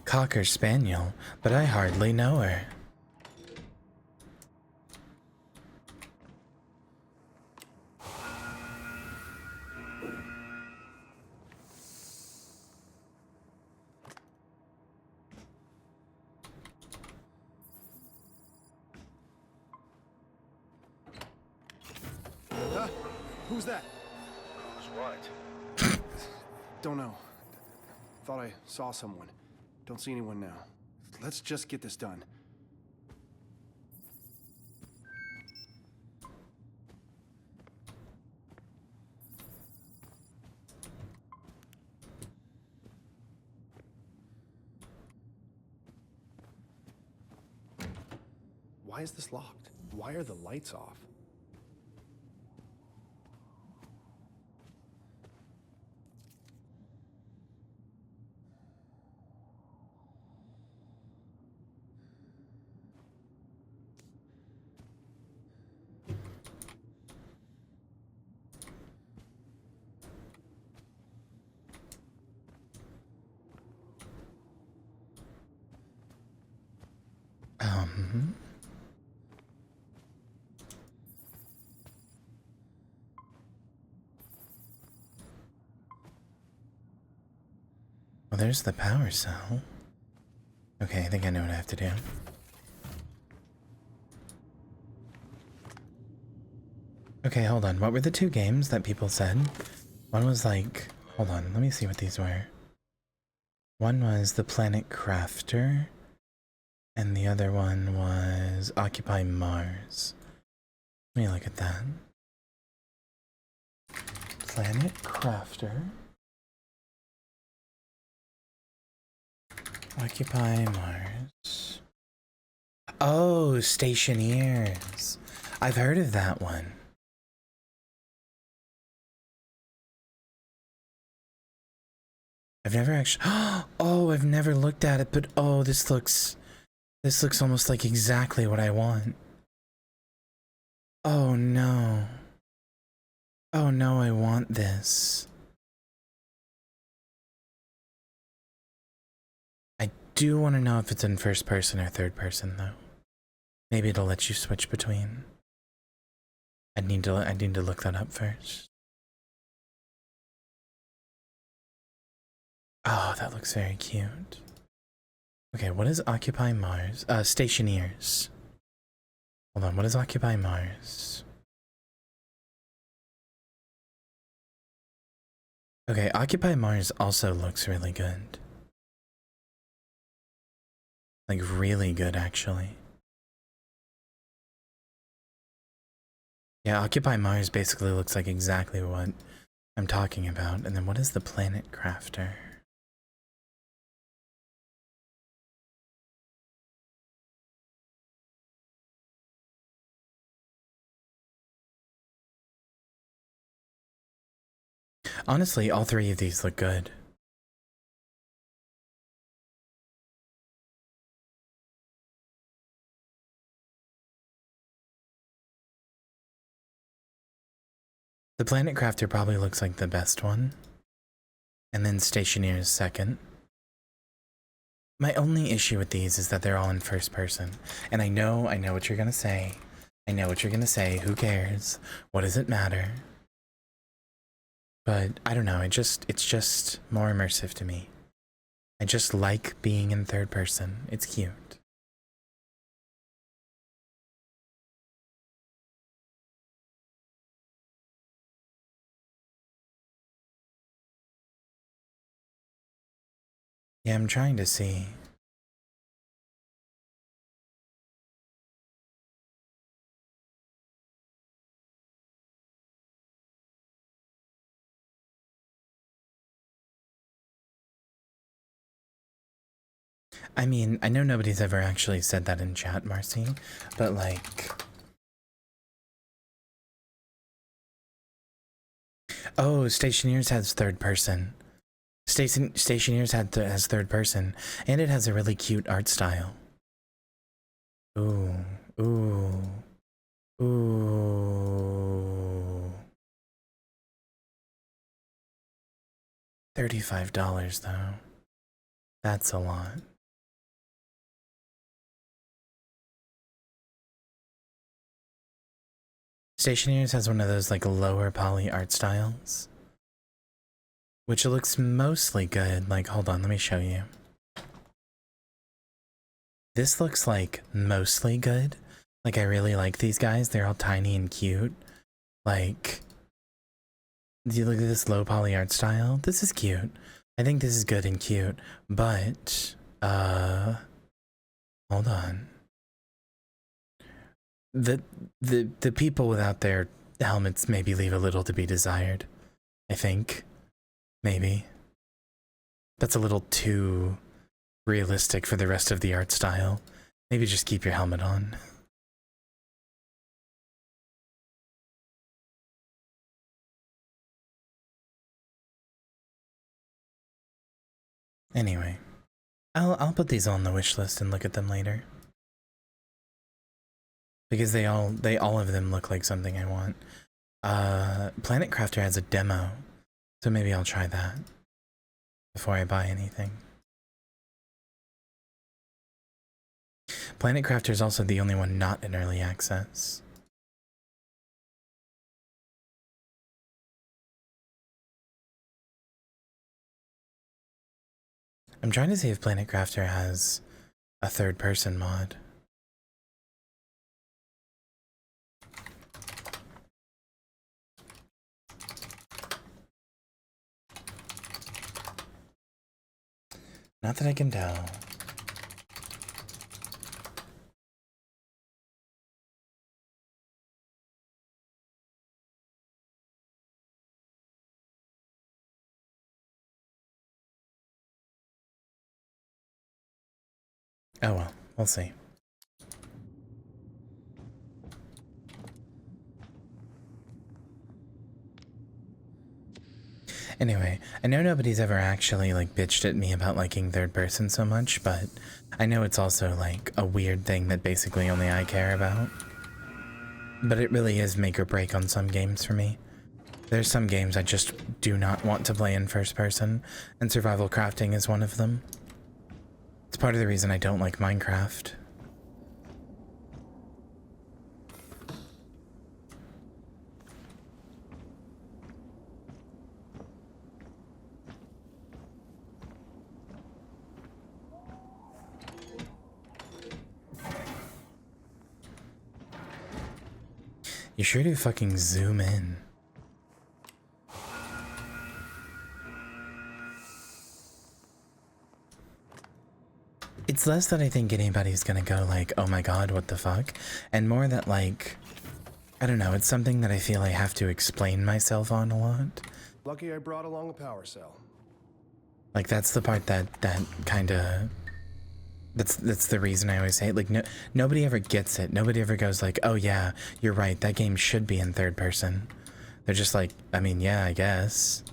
Cocker Spaniel, but I hardly know her. Huh? Who's that? Who's what? Don't know. Thought I saw someone. Don't see anyone now. Let's just get this done. Why is this locked? Why are the lights off? Well, there's the power cell. Okay, I think I know what I have to do. Okay, hold on. What were the two games that people said? One was like... Hold on, let me see what these were. One was The Planet Crafter, and the other one was Occupy Mars. Let me look at that. Planet Crafter. Occupy Mars. Oh, Stationeers. I've heard of that one. I've never actually... Oh, I've never looked at it, but oh, this looks almost like exactly what I want. Oh no. Oh no, I want this. I do want to know if it's in first person or third person though. Maybe it'll let you switch between. I need to look that up first. Oh, that looks very cute. Okay, what is Occupy Mars? Stationeers. Hold on, what is Occupy Mars? Okay, Occupy Mars also looks really good. Like, really good, actually. Yeah, Occupy Mars basically looks like exactly what I'm talking about. And then what is the Planet Crafter? Honestly, all three of these look good. The Planet Crafter probably looks like the best one. And then Stationeer is second. My only issue with these is that they're all in first person. And I know what you're gonna say. I know what you're gonna say. Who cares? What does it matter? But I don't know, it's just more immersive to me. I just like being in third person. It's cute. Yeah, I'm trying to see. I mean, I know nobody's ever actually said that in chat, Marcy, but like... Oh, Stationeers has third person. Stationeers has third person, and it has a really cute art style. Ooh, ooh, ooh. $35 though. That's a lot. Stationeers has one of those like lower poly art styles, which looks mostly good. Like, hold on, let me show you. This looks like mostly good. Like, I really like these guys. They're all tiny and cute. Like, do you look at this low poly art style? This is cute. I think this is good and cute, but, hold on. The people without their helmets maybe leave a little to be desired. I think. Maybe. That's a little too realistic for the rest of the art style. Maybe just keep your helmet on. Anyway, I'll put these on the wish list and look at them later. Because they all of them look like something I want. Planet Crafter has a demo, so maybe I'll try that before I buy anything. Planet Crafter is also the only one not in early access. I'm trying to see if Planet Crafter has a third person mod. Not that I can tell. Oh well, we'll see. Anyway, I know nobody's ever actually like bitched at me about liking third person so much, but I know it's also like a weird thing that basically only I care about. But it really is make or break on some games for me. There's some games I just do not want to play in first person, and survival crafting is one of them. It's part of the reason I don't like Minecraft. You sure do fucking zoom in. It's less that I think anybody's gonna go like, oh my god, what the fuck? And more that like, I don't know, it's something that I feel I have to explain myself on a lot. Lucky I brought along a power cell. Like that's the part that kinda, that's the reason I always say it. Like nobody ever gets it. Nobody ever goes like, oh yeah, you're right, that game should be in third person. They're just like, I mean, yeah, I guess.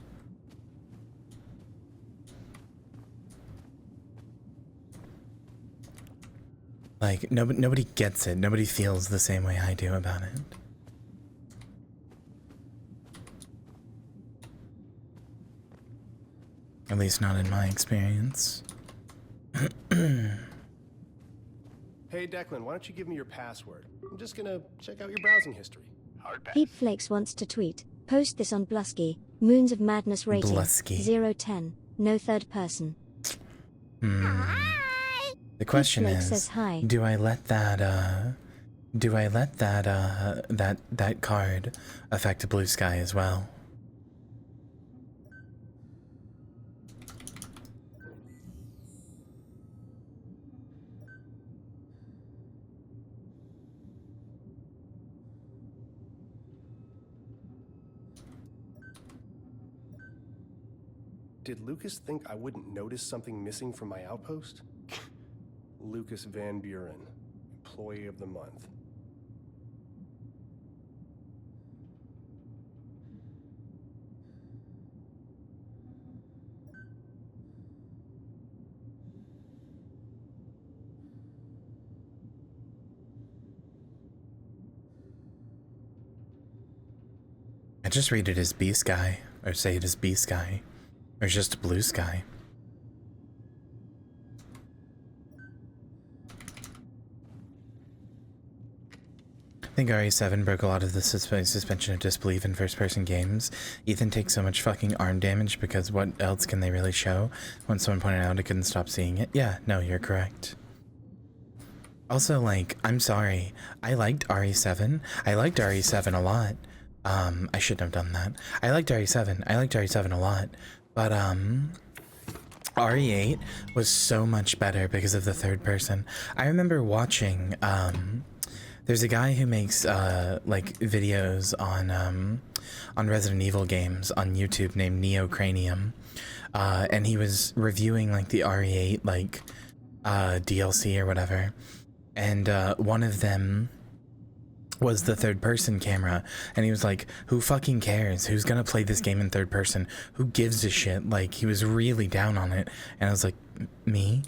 Like, nobody gets it. Nobody feels the same way I do about it. At least not in my experience. Hey, Declan, why don't you give me your password? I'm just gonna check out your browsing history. Hard pass. Heap Flakes wants to tweet. Post this on Blusky. Moons of Madness rating. Blusky. 0-10. No third person. The question Flake is, says hi. do I let that that card affect Blue Sky as well? Did Lucas think I wouldn't notice something missing from my outpost? Lucas Van Buren, Employee of the Month. I just read it as B Sky, or say it as B Sky, or just Blue Sky. I think RE7 broke a lot of the suspension of disbelief in first-person games. Ethan takes so much fucking arm damage because what else can they really show? When someone pointed out I couldn't stop seeing it. Yeah, no, you're correct. Also, like, I'm sorry. I liked RE7. I liked RE7 a lot. I shouldn't have done that. I liked RE7. I liked RE7 a lot. But, RE8 was so much better because of the third person. I remember watching, there's a guy who makes like videos on Resident Evil games on YouTube named Neocranium, and he was reviewing like the RE8 like DLC or whatever, and one of them was the third person camera, and he was like, who fucking cares? Who's gonna play this game in third person? Who gives a shit? Like, he was really down on it, and I was like, me?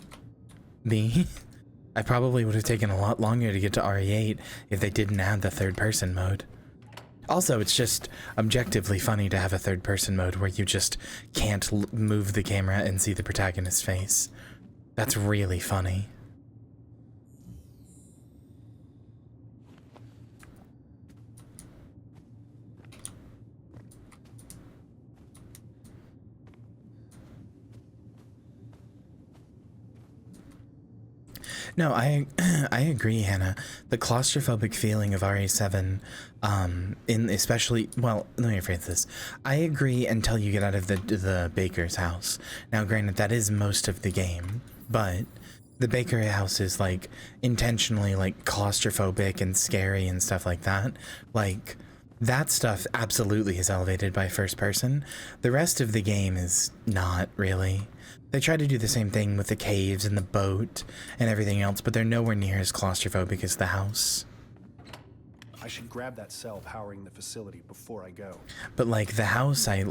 I probably would have taken a lot longer to get to RE8 if they didn't add the third person mode. Also, it's just objectively funny to have a third person mode where you just can't move the camera and see the protagonist's face. That's really funny. No, I agree, Hannah. The claustrophobic feeling of RE7, in especially, well, let me rephrase this. I agree until you get out of the baker's house. Now, granted, that is most of the game, but the baker house is like intentionally like claustrophobic and scary and stuff like that. Like, that stuff absolutely is elevated by first person. The rest of the game is not really. They try to do the same thing with the caves and the boat and everything else, but they're nowhere near as claustrophobic as the house. I should grab that cell powering the facility before I go. But like the house, I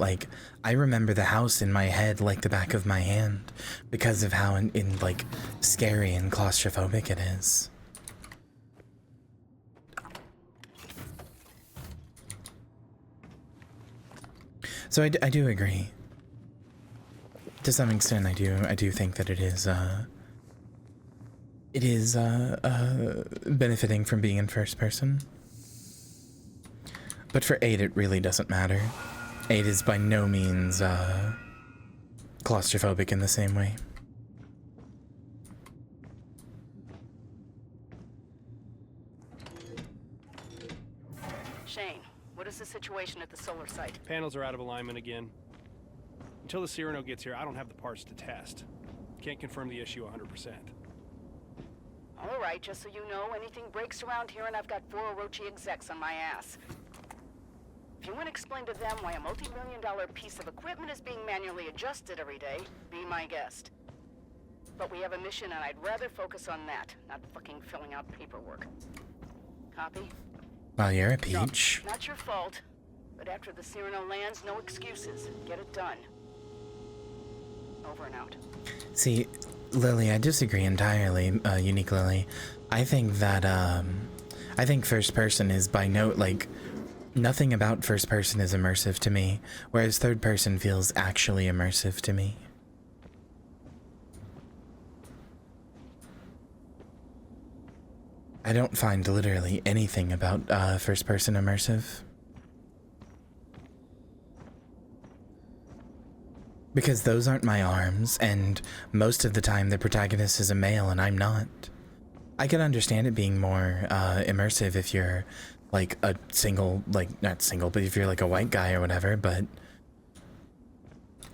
remember the house in my head like the back of my hand because of how in like scary and claustrophobic it is. So I do agree. To some extent, I do think that it is benefiting from being in first person. But for 8, it really doesn't matter. 8 is by no means claustrophobic in the same way. Shane, what is the situation at the solar site? Panels are out of alignment again. Until the Cyrano gets here, I don't have the parts to test. Can't confirm the issue 100%. All right, just so you know, anything breaks around here and I've got 4 Orochi execs on my ass. If you want to explain to them why a multi-million-dollar piece of equipment is being manually adjusted every day, be my guest. But we have a mission and I'd rather focus on that, not fucking filling out paperwork. Copy? Well, you're a peach. No, not your fault. But after the Cyrano lands, no excuses. Get it done. Over and out. See, Lily, I disagree entirely, Unique Lily. I think that, I think first person is by nothing about first person is immersive to me, whereas third person feels actually immersive to me. I don't find literally anything about first person immersive. Because those aren't my arms, and most of the time the protagonist is a male and I'm not. I can understand it being more immersive if you're like a single, not single, but if you're like a white guy or whatever, but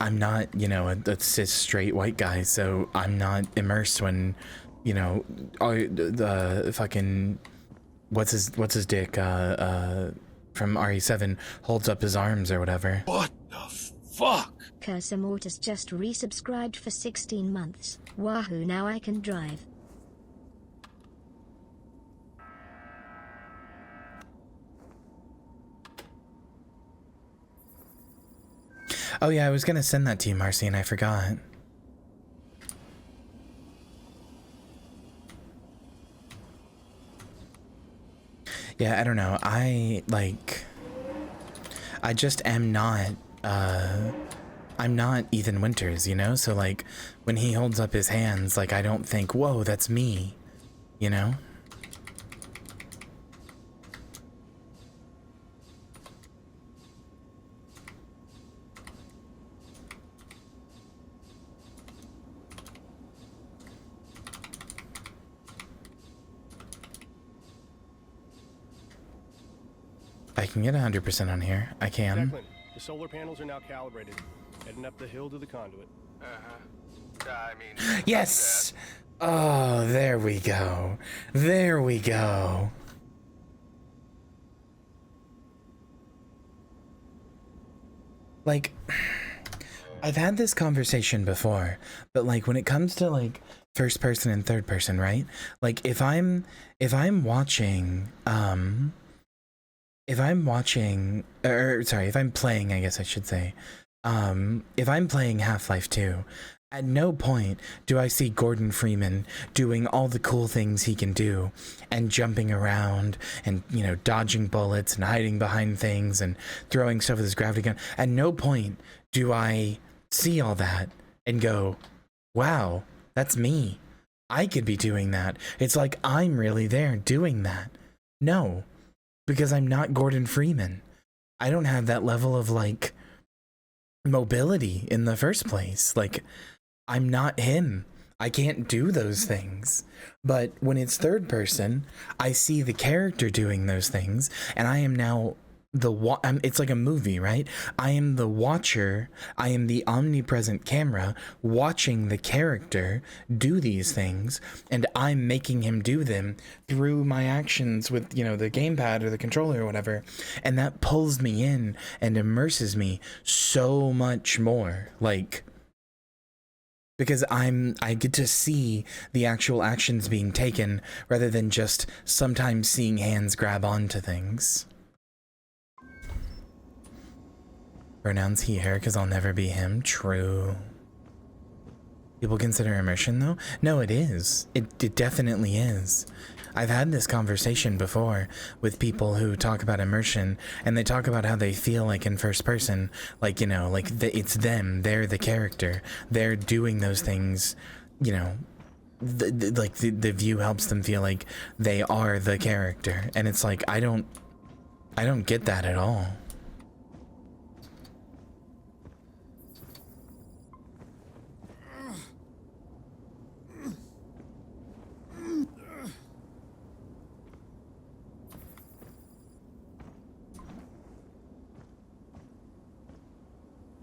I'm not, you know, a cis straight white guy, so I'm not immersed when, you know, the fucking, what's his dick, from RE7 holds up his arms or whatever. What the fuck? Curse Immortus just resubscribed for 16 months. Wahoo, now I can drive. Oh yeah, I was gonna send that to you, Marcy, and I forgot. Yeah, I don't know. I just am not, I'm not Ethan Winters, you know? So, like, when he holds up his hands, like, I don't think, whoa, that's me, you know? I can get 100% on here. I can. Declan, the solar panels are now calibrated. Heading up the hill to the conduit. I mean... Yes! Oh, there we go. There we go. Like, I've had this conversation before, but like when it comes to like first person and third person, right? Like if I'm watching, if I'm playing, I guess I should say, if I'm playing Half-Life 2, at no point do I see Gordon Freeman doing all the cool things he can do and jumping around and, you know, dodging bullets and hiding behind things and throwing stuff with his gravity gun. At no point do I see all that and go, wow, that's me. I could be doing that. It's like I'm really there doing that. No, because I'm not Gordon Freeman. I don't have that level of like mobility in the first place. Like, I'm not him. I can't do those things. But when it's third person, I see the character doing those things, and I am now it's like a movie, right? I am the watcher. I am the omnipresent camera watching the character do these things, and I'm making him do them through my actions with, you know, the gamepad or the controller or whatever. And that pulls me in and immerses me so much more. Like, because I get to see the actual actions being taken rather than just sometimes seeing hands grab onto things. Pronouns he, her, because I'll never be him. True. People consider immersion, though? No, it is. It definitely is. I've had this conversation before with people who talk about immersion, and they talk about how they feel like in first person, like, you know, like it's them, they're the character, they're doing those things, you know, the view helps them feel like they are the character, and it's like, I don't get that at all.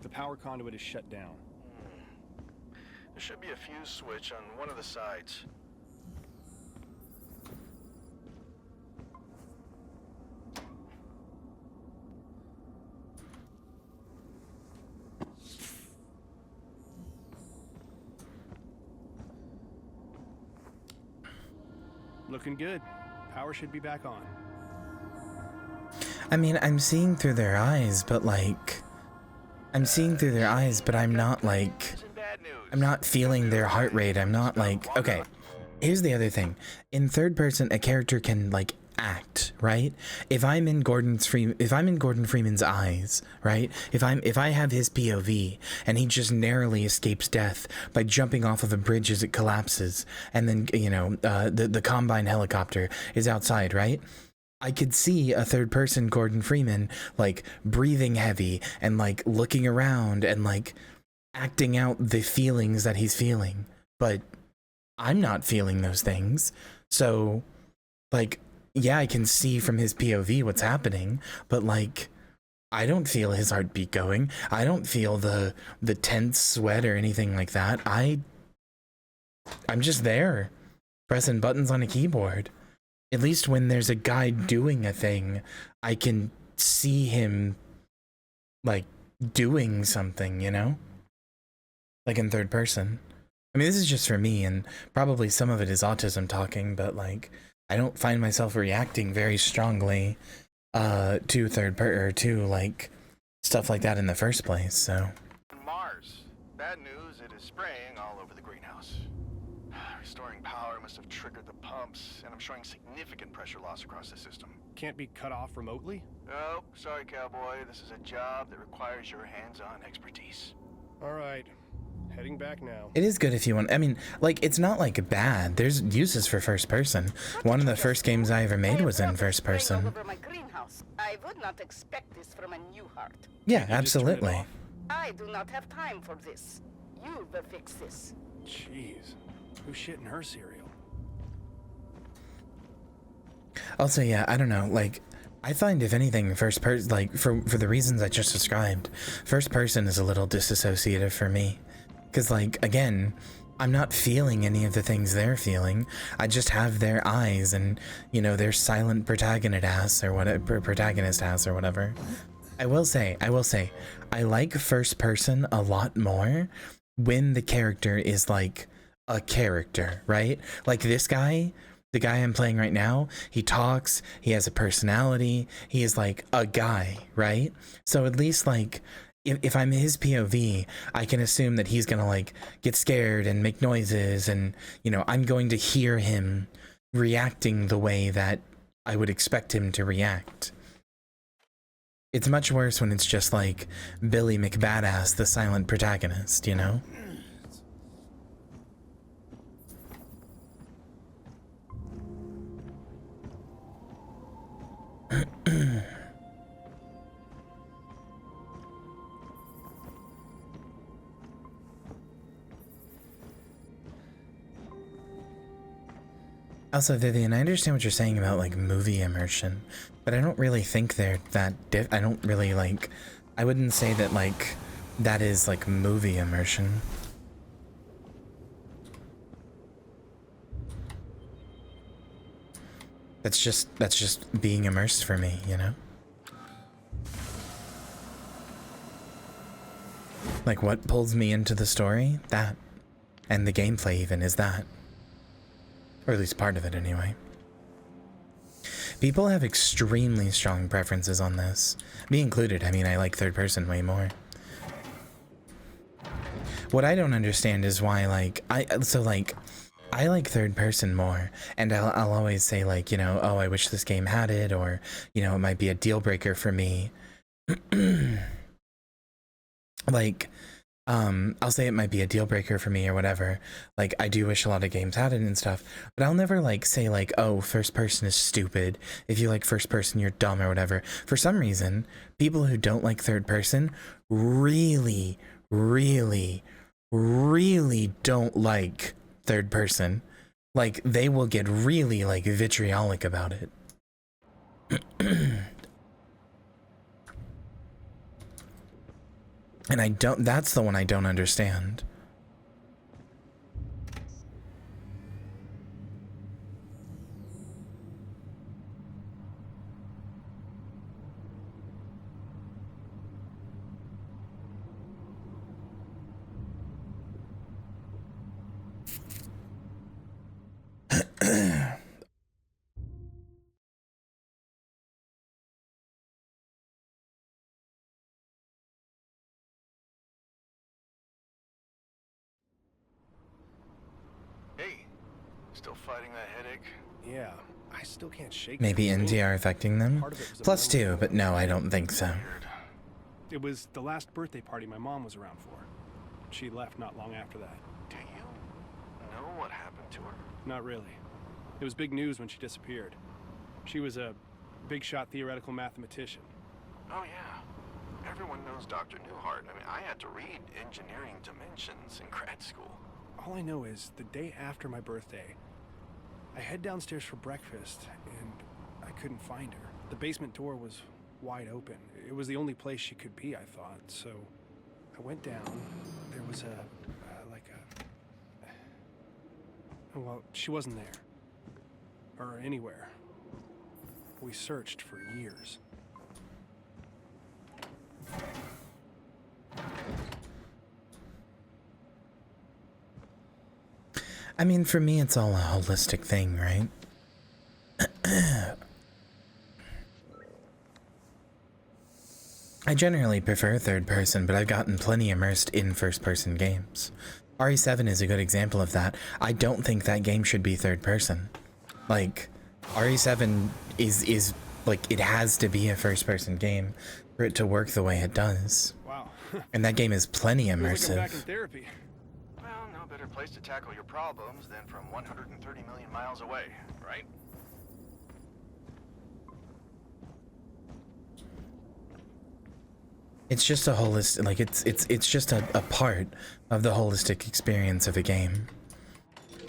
The power conduit is shut down. There should be a fuse switch on one of the sides. Looking good. Power should be back on. I mean, I'm seeing through their eyes, but like... I'm seeing through their eyes, but I'm not like... I'm not feeling their heart rate. I'm not like... Okay, here's the other thing. In third person, a character can like act, right? If I'm in Gordon Freeman's eyes, right? If I have his POV and he just narrowly escapes death by jumping off of a bridge as it collapses, and then, you know, the Combine helicopter is outside, right? I could see a third person Gordon Freeman like breathing heavy and like looking around and like acting out the feelings that he's feeling, but I'm not feeling those things. So like, yeah, I can see from his POV what's happening, but like, I don't feel his heartbeat going. I don't feel the tense sweat or anything like that. I'm just there pressing buttons on a keyboard. At least when there's a guy doing a thing, I can see him like doing something, you know? Like in third person. I mean, this is just for me, and probably some of it is autism talking, but like, I don't find myself reacting very strongly to like stuff like that in the first place, so. Mars. Bad news, it is spraying all over the greenhouse. Restoring power must have triggered the pumps, and I'm showing significant pressure loss across the system. Can't be cut off remotely? Oh, sorry, cowboy. This is a job that requires your hands-on expertise. All right. Heading back now. It is good if you want. I mean, like, it's not like bad. There's uses for first person. One of the first games I ever made was in first person. I would not expect this from a new heart. Yeah, absolutely. I do not have time for this. You will fix this. Jeez. Who's shitting her cereal? Also, yeah, I don't know, like, I find if anything, first person, like, for the reasons I just described, first person is a little disassociative for me. Because, like, again, I'm not feeling any of the things they're feeling. I just have their eyes and, you know, their silent protagonist ass or whatever. I will say, I like first person a lot more when the character is, like, a character, right? Like this guy, the guy I'm playing right now, he talks, he has a personality, he is like a guy, right? So at least like if I'm his POV, I can assume that he's gonna like get scared and make noises, and you know, I'm going to hear him reacting the way that I would expect him to react. It's much worse when it's just like Billy McBadass, the silent protagonist, you know? Also, Vivian, I understand what you're saying about like movie immersion, but I don't really think they're that I don't really like, I wouldn't say that like that is like movie immersion. That's just being immersed for me, you know? Like what pulls me into the story? That. And the gameplay even is that. Or at least part of it anyway. People have extremely strong preferences on this. Me included. I mean, I like third person way more. What I don't understand is why like I like third person more, and I'll always say like, you know, oh, I wish this game had it, or, you know, it might be a deal breaker for me. Like, I'll say it might be a deal breaker for me or whatever. Like, I do wish a lot of games had it and stuff, but I'll never like say like, oh, first person is stupid. If you like first person, you're dumb or whatever. For some reason, people who don't like third person really, really, really don't like third person. Like, they will get really like vitriolic about it. And I don't, that's the one I don't understand. Still fighting that headache? Yeah, I still can't shake Maybe it. NDR affecting them? Part of it was a Plus memory. 2, but no, I don't think so. It was the last birthday party my mom was around for. She left not long after that. Do you know what happened to her? Not really. It was big news when she disappeared. She was a big shot theoretical mathematician. Oh yeah. Everyone knows Dr. Newhart. I mean, I had to read Engineering Dimensions in grad school. All I know is the day after my birthday, I head downstairs for breakfast and I couldn't find her. The basement door was wide open. It was the only place she could be, I thought. So I went down. There was well, she wasn't there. Or anywhere. We searched for years. I mean, for me, it's all a holistic thing, right? I generally prefer third person, but I've gotten plenty immersed in first person games. RE7 is a good example of that. I don't think that game should be third person. Like, RE7 is like, it has to be a first person game for it to work the way it does. Wow. And that game is plenty Feels like I'm immersive. back in therapy. Well, no better place to tackle your problems than from 130 million miles away, right? It's just a holistic, like, it's just a part of the holistic experience of a game.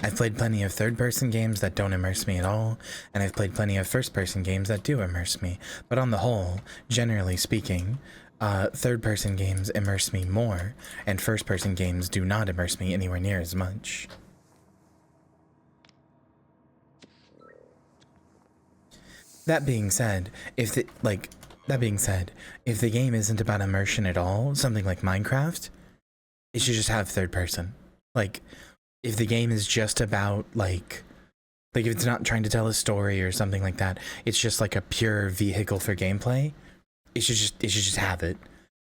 I've played plenty of third-person games that don't immerse me at all, and I've played plenty of first-person games that do immerse me. But on the whole, generally speaking, third-person games immerse me more, and first-person games do not immerse me anywhere near as much. That being said, if the game isn't about immersion at all, something like Minecraft, it should just have third person. Like, if the game is just about, like if it's not trying to tell a story or something like that, it's just like a pure vehicle for gameplay, it should just have it.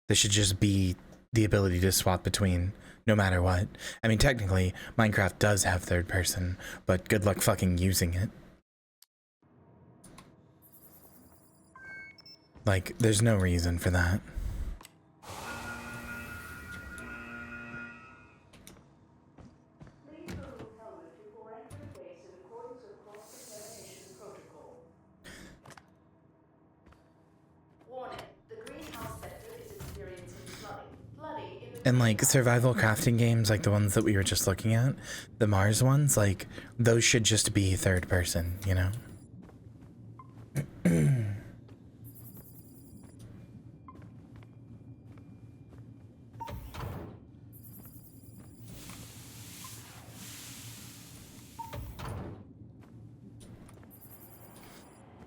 There should just be the ability to swap between no matter what. I mean, technically, Minecraft does have third person, but good luck fucking using it. Like, there's no reason for that. And like survival crafting games like the ones that we were just looking at, the Mars ones, like those should just be third person, you know?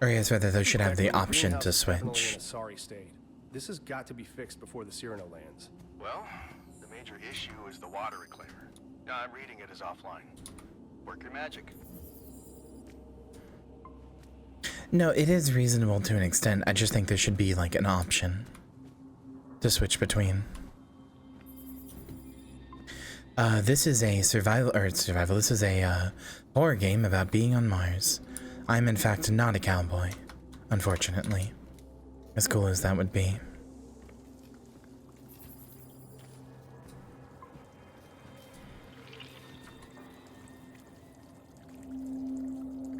Or yes, rather those should have the option to switch. Sorry state. This has got to be fixed before the Cyrano lands. Well, the major issue is the water reclaimer. I'm reading it as offline. Work your magic. No, it is reasonable to an extent. I just think there should be like an option to switch between. This is a this is a horror game about being on Mars. I'm in fact not a cowboy, unfortunately. As cool as that would be.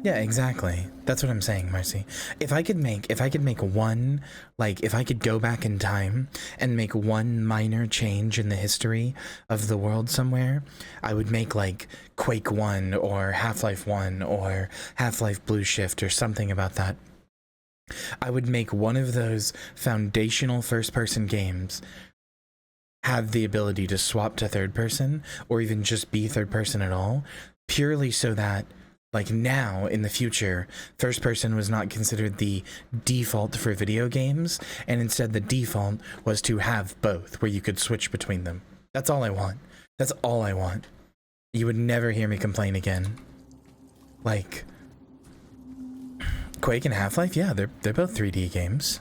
Yeah, exactly. That's what I'm saying, Marcy. If I could make one, like, if I could go back in time and make one minor change in the history of the world somewhere, I would make, like, Quake 1 or Half-Life 1 or Half-Life Blue Shift or something about that. I would make one of those foundational first-person games have the ability to swap to third-person or even just be third-person at all, purely so that like now, in the future, first person was not considered the default for video games, and instead the default was to have both, where you could switch between them. That's all I want. That's all I want. You would never hear me complain again. Like, Quake and Half-Life, yeah, they're both 3D games.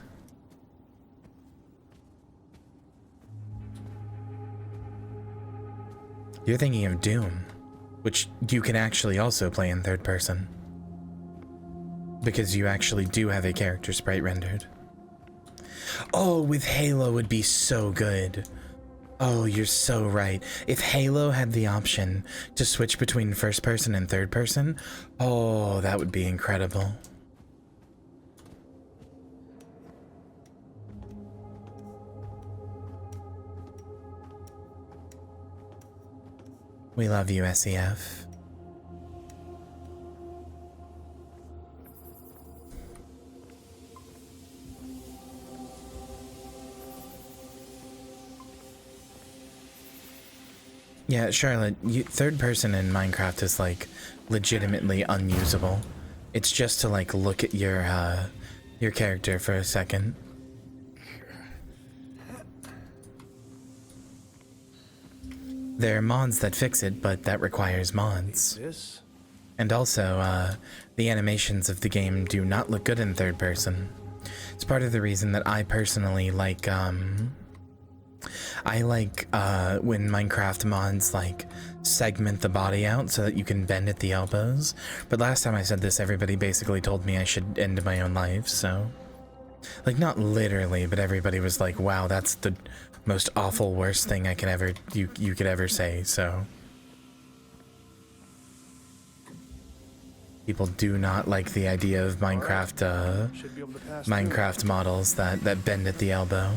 You're thinking of Doom. which you can actually also play in third person. Because you actually do have a character sprite rendered. Oh, with Halo would be so good. Oh, you're so right. If Halo had the option to switch between first person and third person, oh, that would be incredible. We love you, SEF. Yeah, Charlotte, third person in Minecraft is like legitimately unusable. It's just to like look at your character for a second. There are mods that fix it, but that requires mods. And also, the animations of the game do not look good in third person. It's part of the reason that I personally like, when Minecraft mods like segment the body out so that you can bend at the elbows. But last time I said this, everybody basically told me I should end my own life, so. Like, not literally, but everybody was like, wow, that's the most awful, worst thing I can ever, you could ever say, so. People do not like the idea of Minecraft, Minecraft models that bend at the elbow.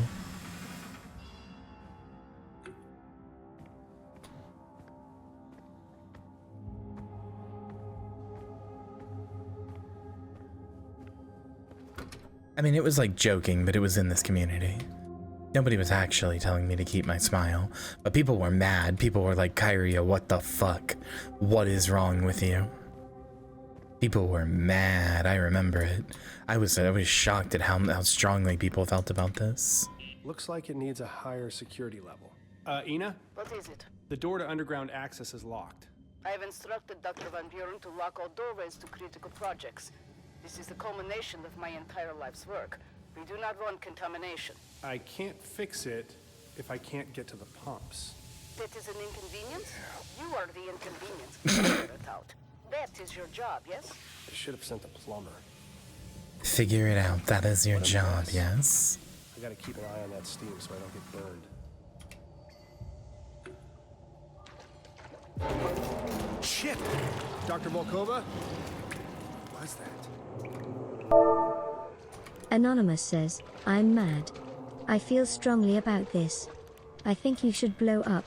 I mean, it was like joking, but it was in this community. Nobody was actually telling me to keep my smile, but people were mad. People were like, Kyria, what the fuck? What is wrong with you? People were mad. I remember it. I was shocked at how strongly people felt about this. Looks like it needs a higher security level. Ina? What is it? The door to underground access is locked. I have instructed Dr. Van Buren to lock all doorways to critical projects. This is the culmination of my entire life's work. We do not want contamination. I can't fix it if I can't get to the pumps. That is an inconvenience? You are the inconvenience. Figure it out. That is your job, yes? I should have sent a plumber. Figure it out. That is your job, yes? I gotta keep an eye on that steam so I don't get burned. Shit! Dr. Volkova? What was that? Anonymous says, I'm mad. I feel strongly about this. I think you should blow up.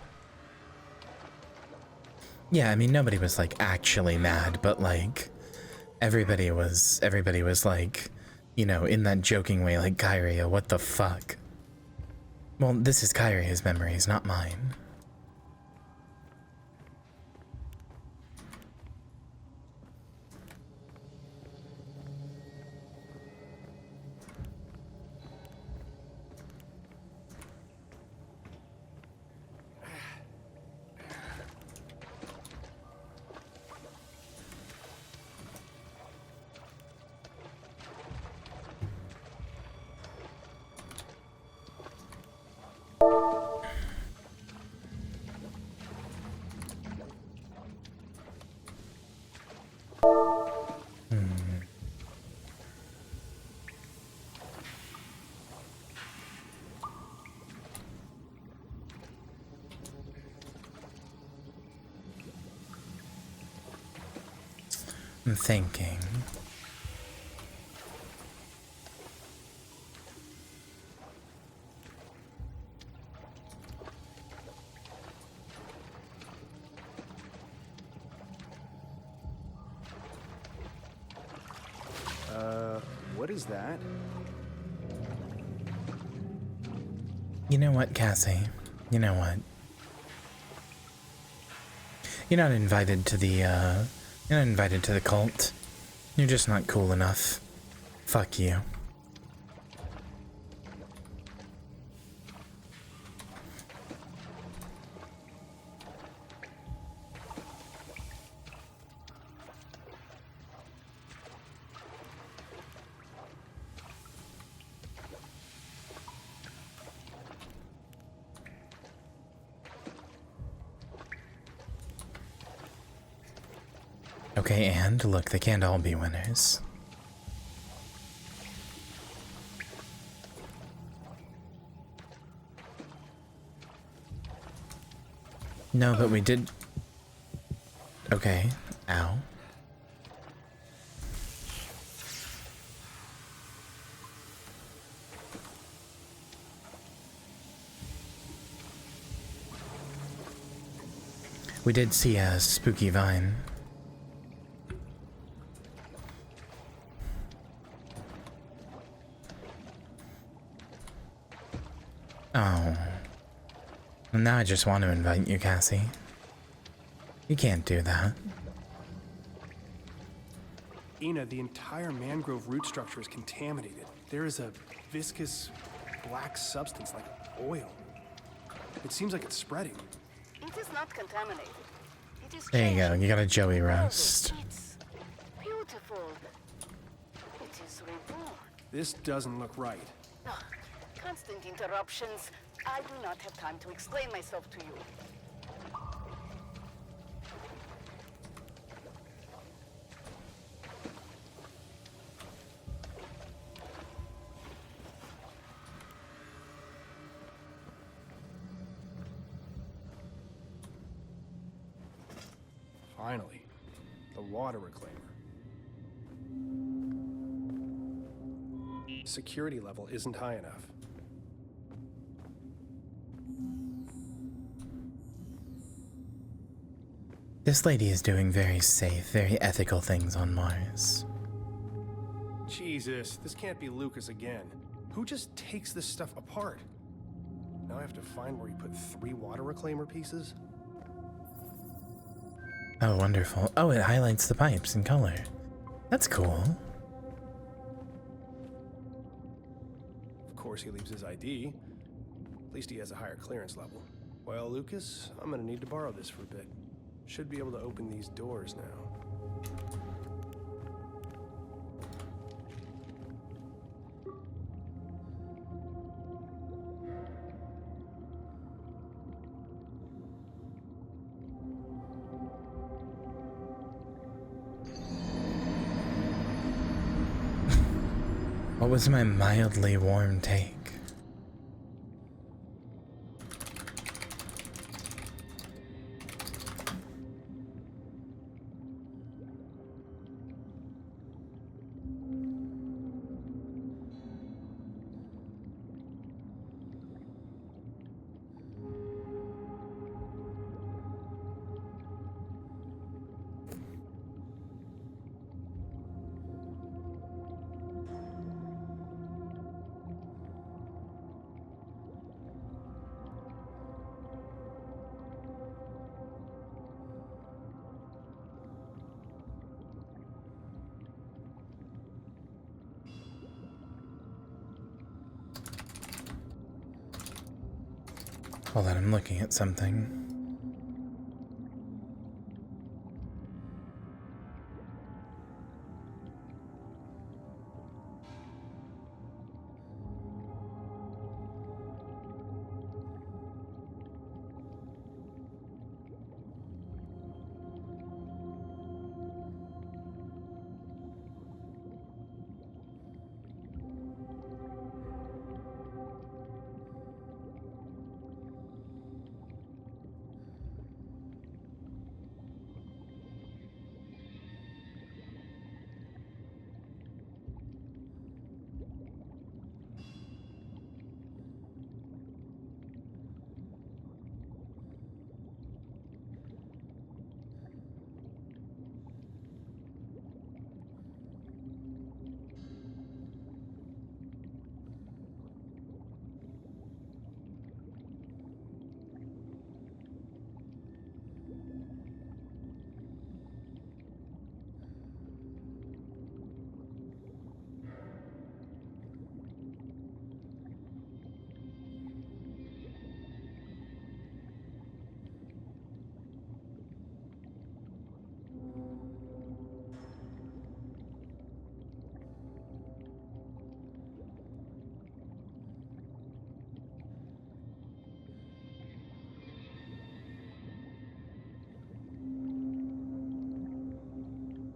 Yeah, I mean, nobody was like actually mad, but like everybody was like, you know, in that joking way, like, Kyria, what the fuck? Well, this is Kyria's memories, not mine. I'm thinking. What is that? You know what, Cassie? You know what? You're not invited to the cult. You're just not cool enough. Fuck you. Okay, and look, they can't all be winners. No, but we did... Okay. Ow. We did see a spooky vine. Oh. And now I just want to invite you, Cassie. You can't do that. Ina, the entire mangrove root structure is contaminated. There is a viscous black substance like oil. It seems like it's spreading. It is not contaminated. It is There you go, changing. you got a Joey roast. It's beautiful. It is reborn. This doesn't look right. Ah, constant interruptions. I do not have time to explain myself to you. Finally, the water reclaimer. Security level isn't high enough. This lady is doing very safe, very ethical things on Mars. Jesus, this can't be Lucas again. Who just takes this stuff apart? Now I have to find where he put 3 water reclaimer pieces? Oh, wonderful. Oh, it highlights the pipes in color. That's cool. Of course he leaves his ID. At least he has a higher clearance level. Well, Lucas, I'm gonna need to borrow this for a bit. Should be able to open these doors now. What was my mildly warm take? Hold on, I'm looking at something.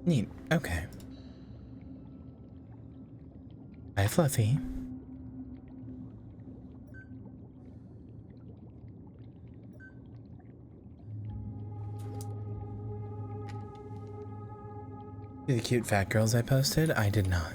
Neat. Okay. Hi, Fluffy. See the cute fat girls I posted? I did not.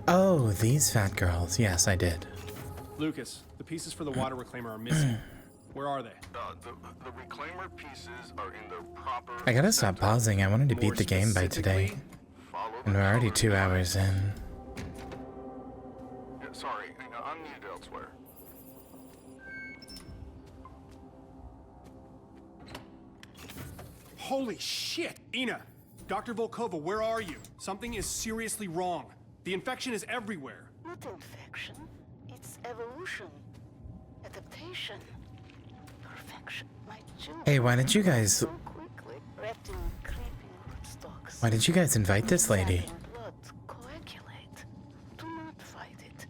Oh, these fat girls. Yes, I did. Lucas, the pieces for the water reclaimer are missing. Where are they? The reclaimer pieces are in their proper... I gotta stop pausing. I wanted to beat the game by today. And we're already 2 hours in. Yeah, sorry, I'm needed elsewhere. Holy shit! Ina! Dr. Volkova, where are you? Something is seriously wrong. The infection is everywhere. Not infection. It's evolution. Adaptation. Perfection. My children. Hey, why did you guys... So quickly, wrapped in creeping rootstocks. Why did you guys invite this lady? Blood coagulate. Do not fight it.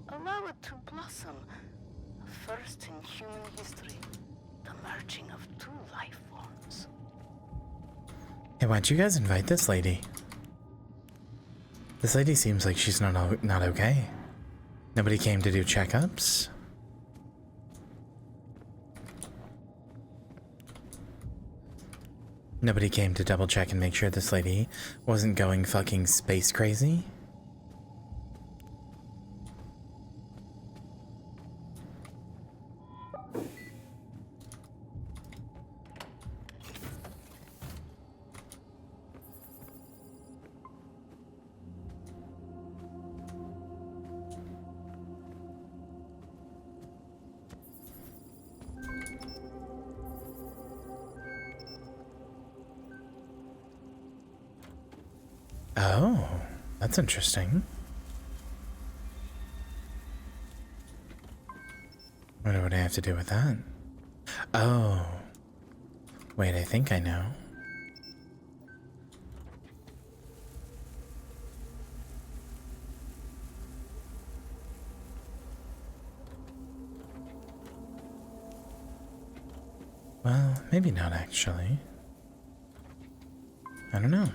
Allow it to blossom. First in human history. The merging of 2 life forms. Hey, why'd you guys invite this lady? This lady seems like she's not okay. Nobody came to do checkups? Nobody came to double check and make sure this lady wasn't going fucking space crazy? Oh, that's interesting. Wonder what I have to do with that. Oh. Wait, I think I know. Well, maybe not actually. I don't know.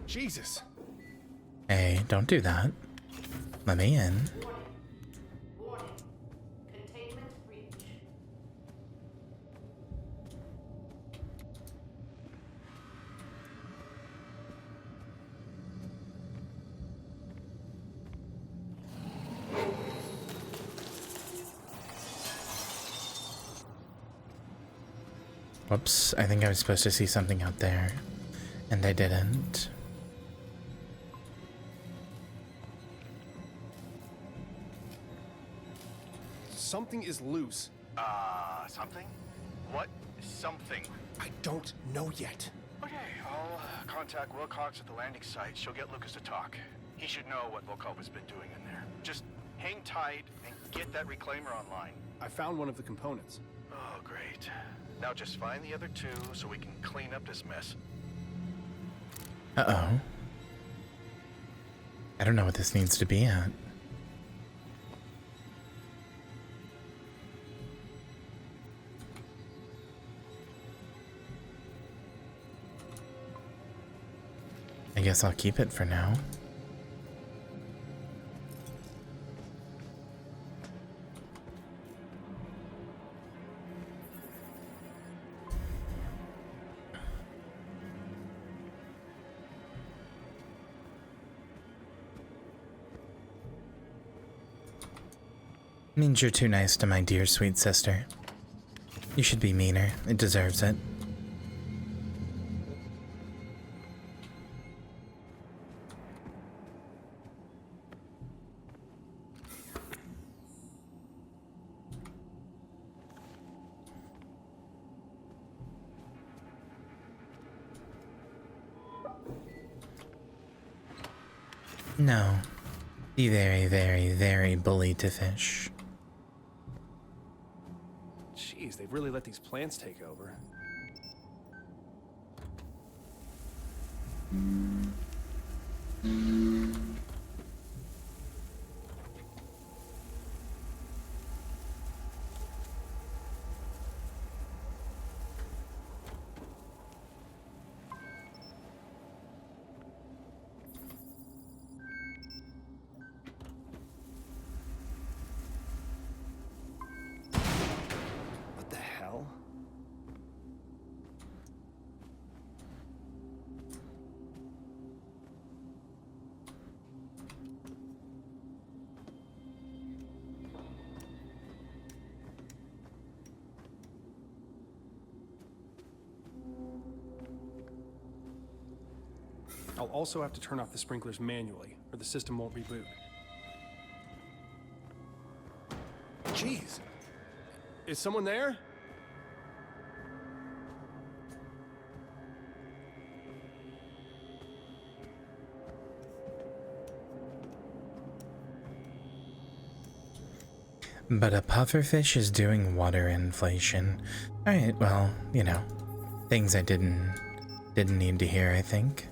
Jesus. Hey, don't do that. Let me in. Warning. Containment breach. Whoops, I think I was supposed to see something out there, and I didn't. Something is loose. Something? What? Something? I don't know yet. Okay, I'll contact Wilcox at the landing site. She'll get Lucas to talk. He should know what Volkova's been doing in there. Just hang tight and get that reclaimer online. I found one of the components. Oh, great. Now just find the other 2 so we can clean up this mess. Uh-oh. I don't know what this needs to be at. I guess I'll keep it for now. Means you're too nice to my dear sweet sister. You should be meaner. It deserves it. No. Be very, very, very bully to fish. Jeez, they've really let these plants take over. What the hell? I'll also have to turn off the sprinklers manually, or the system won't reboot. Jeez! Is someone there? But a pufferfish is doing water inflation. Alright, well, you know, things I didn't need to hear, I think.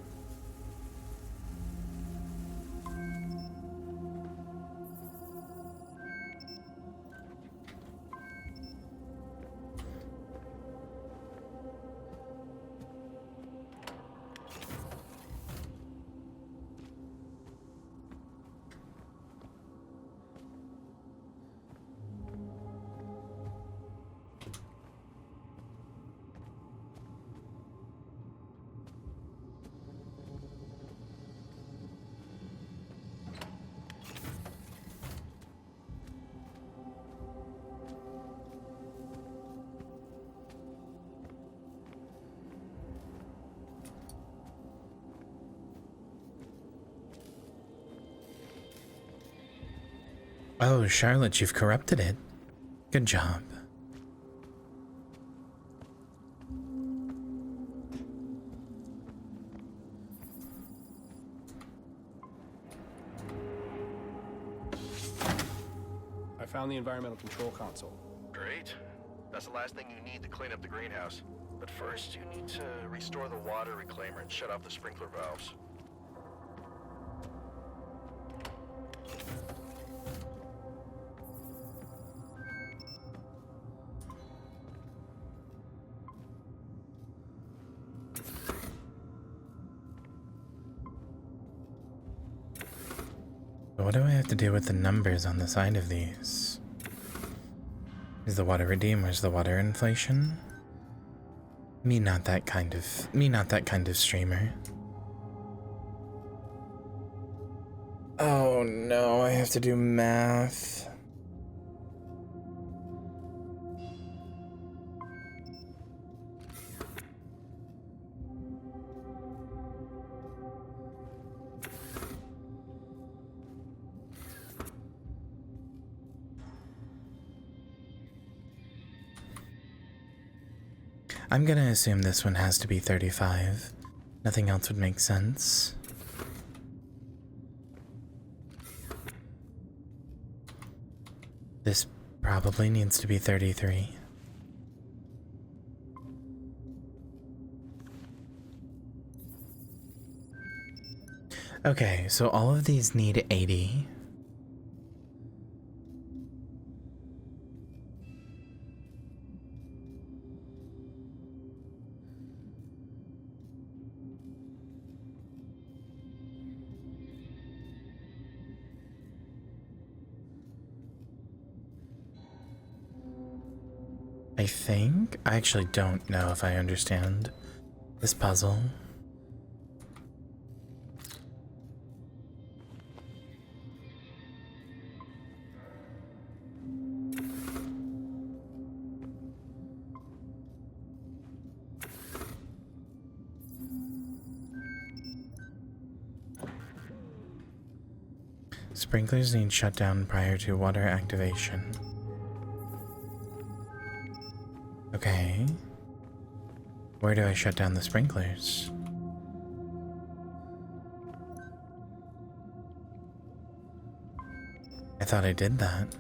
Oh, Charlotte, you've corrupted it. Good job. I found the environmental control console. Great. That's the last thing you need to clean up the greenhouse. But first, you need to restore the water reclaimer and shut off the sprinkler valves. What do I have to do with the numbers on the side of these? Is the water redeem? Where's the water inflation? Me not that kind of streamer. Oh no, I have to do math. I'm gonna assume this one has to be 35. Nothing else would make sense. This probably needs to be 33. Okay, so all of these need 80. I think? I actually don't know if I understand this puzzle. Sprinklers need shut down prior to water activation. Okay. Where do I shut down the sprinklers? I thought I did that.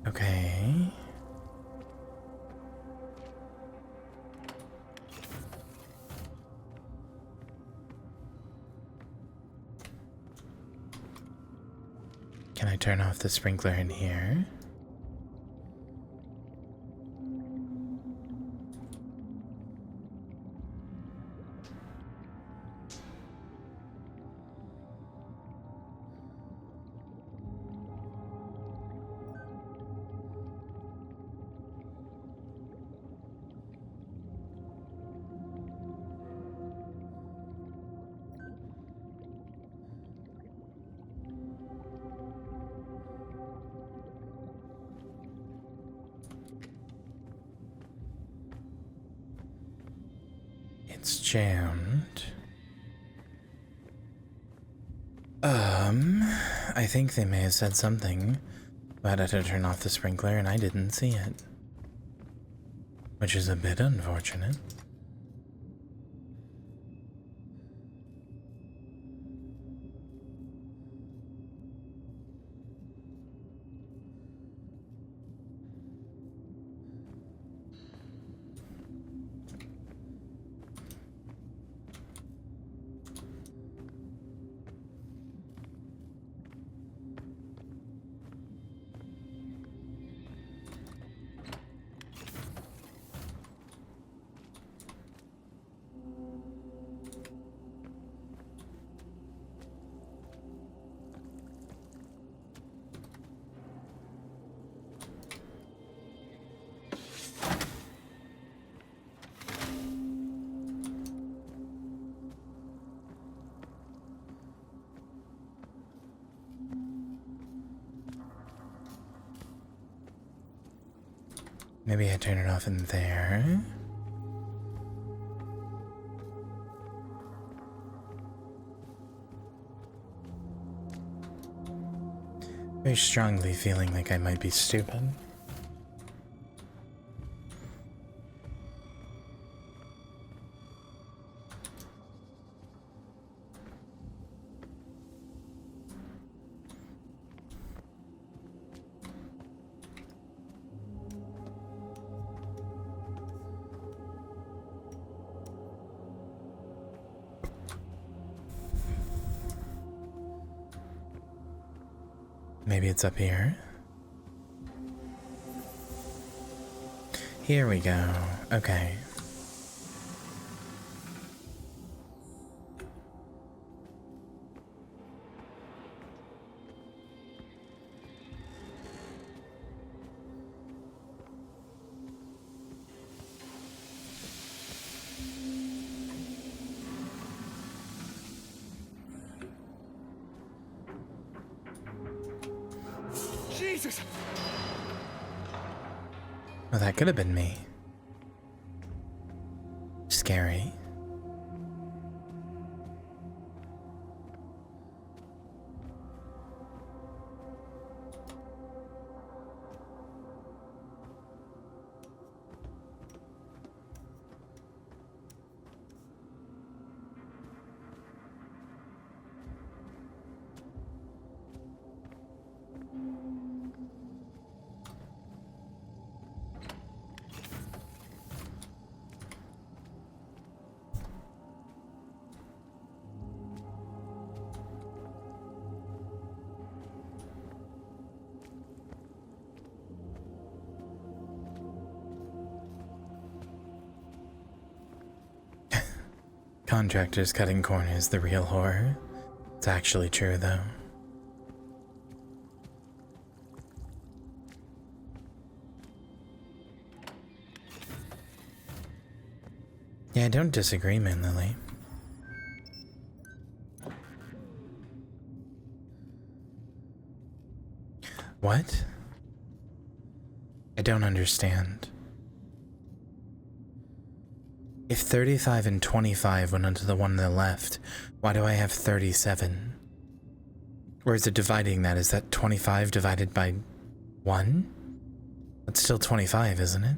Okay. Can I turn off the sprinkler in here? It's jammed. I think they may have said something about how to turn off the sprinkler and I didn't see it. Which is a bit unfortunate. Maybe I turn it off in there. Very strongly feeling like I might be stupid. Maybe it's up here. Here we go. Okay. Jesus! Well, that could have been me. Scary. Contractors cutting corners, the real horror. It's actually true, though. Yeah, I don't disagree, man, Lily. What? I don't understand. If 35 and 25 went onto the one on the left, why do I have 37? Or is it dividing that? Is that 25 divided by 1? That's still 25, isn't it?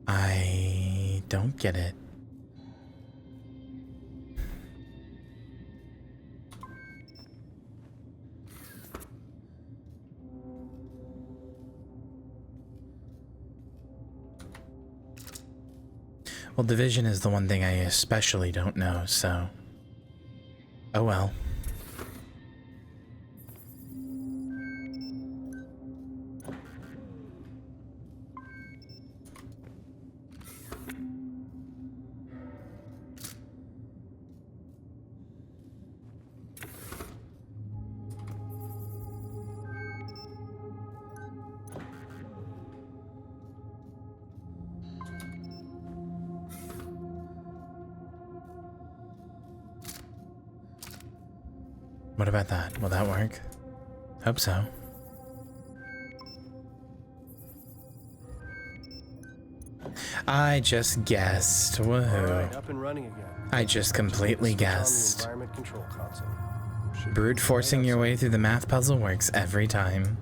I don't get it. Well, division is the one thing I especially don't know, so... Oh well. What about that? Will that work? Hope so. I just guessed. Woohoo. Alright, up and running again. I just completely guessed. Environment control console. Brute forcing your way through the math puzzle works every time.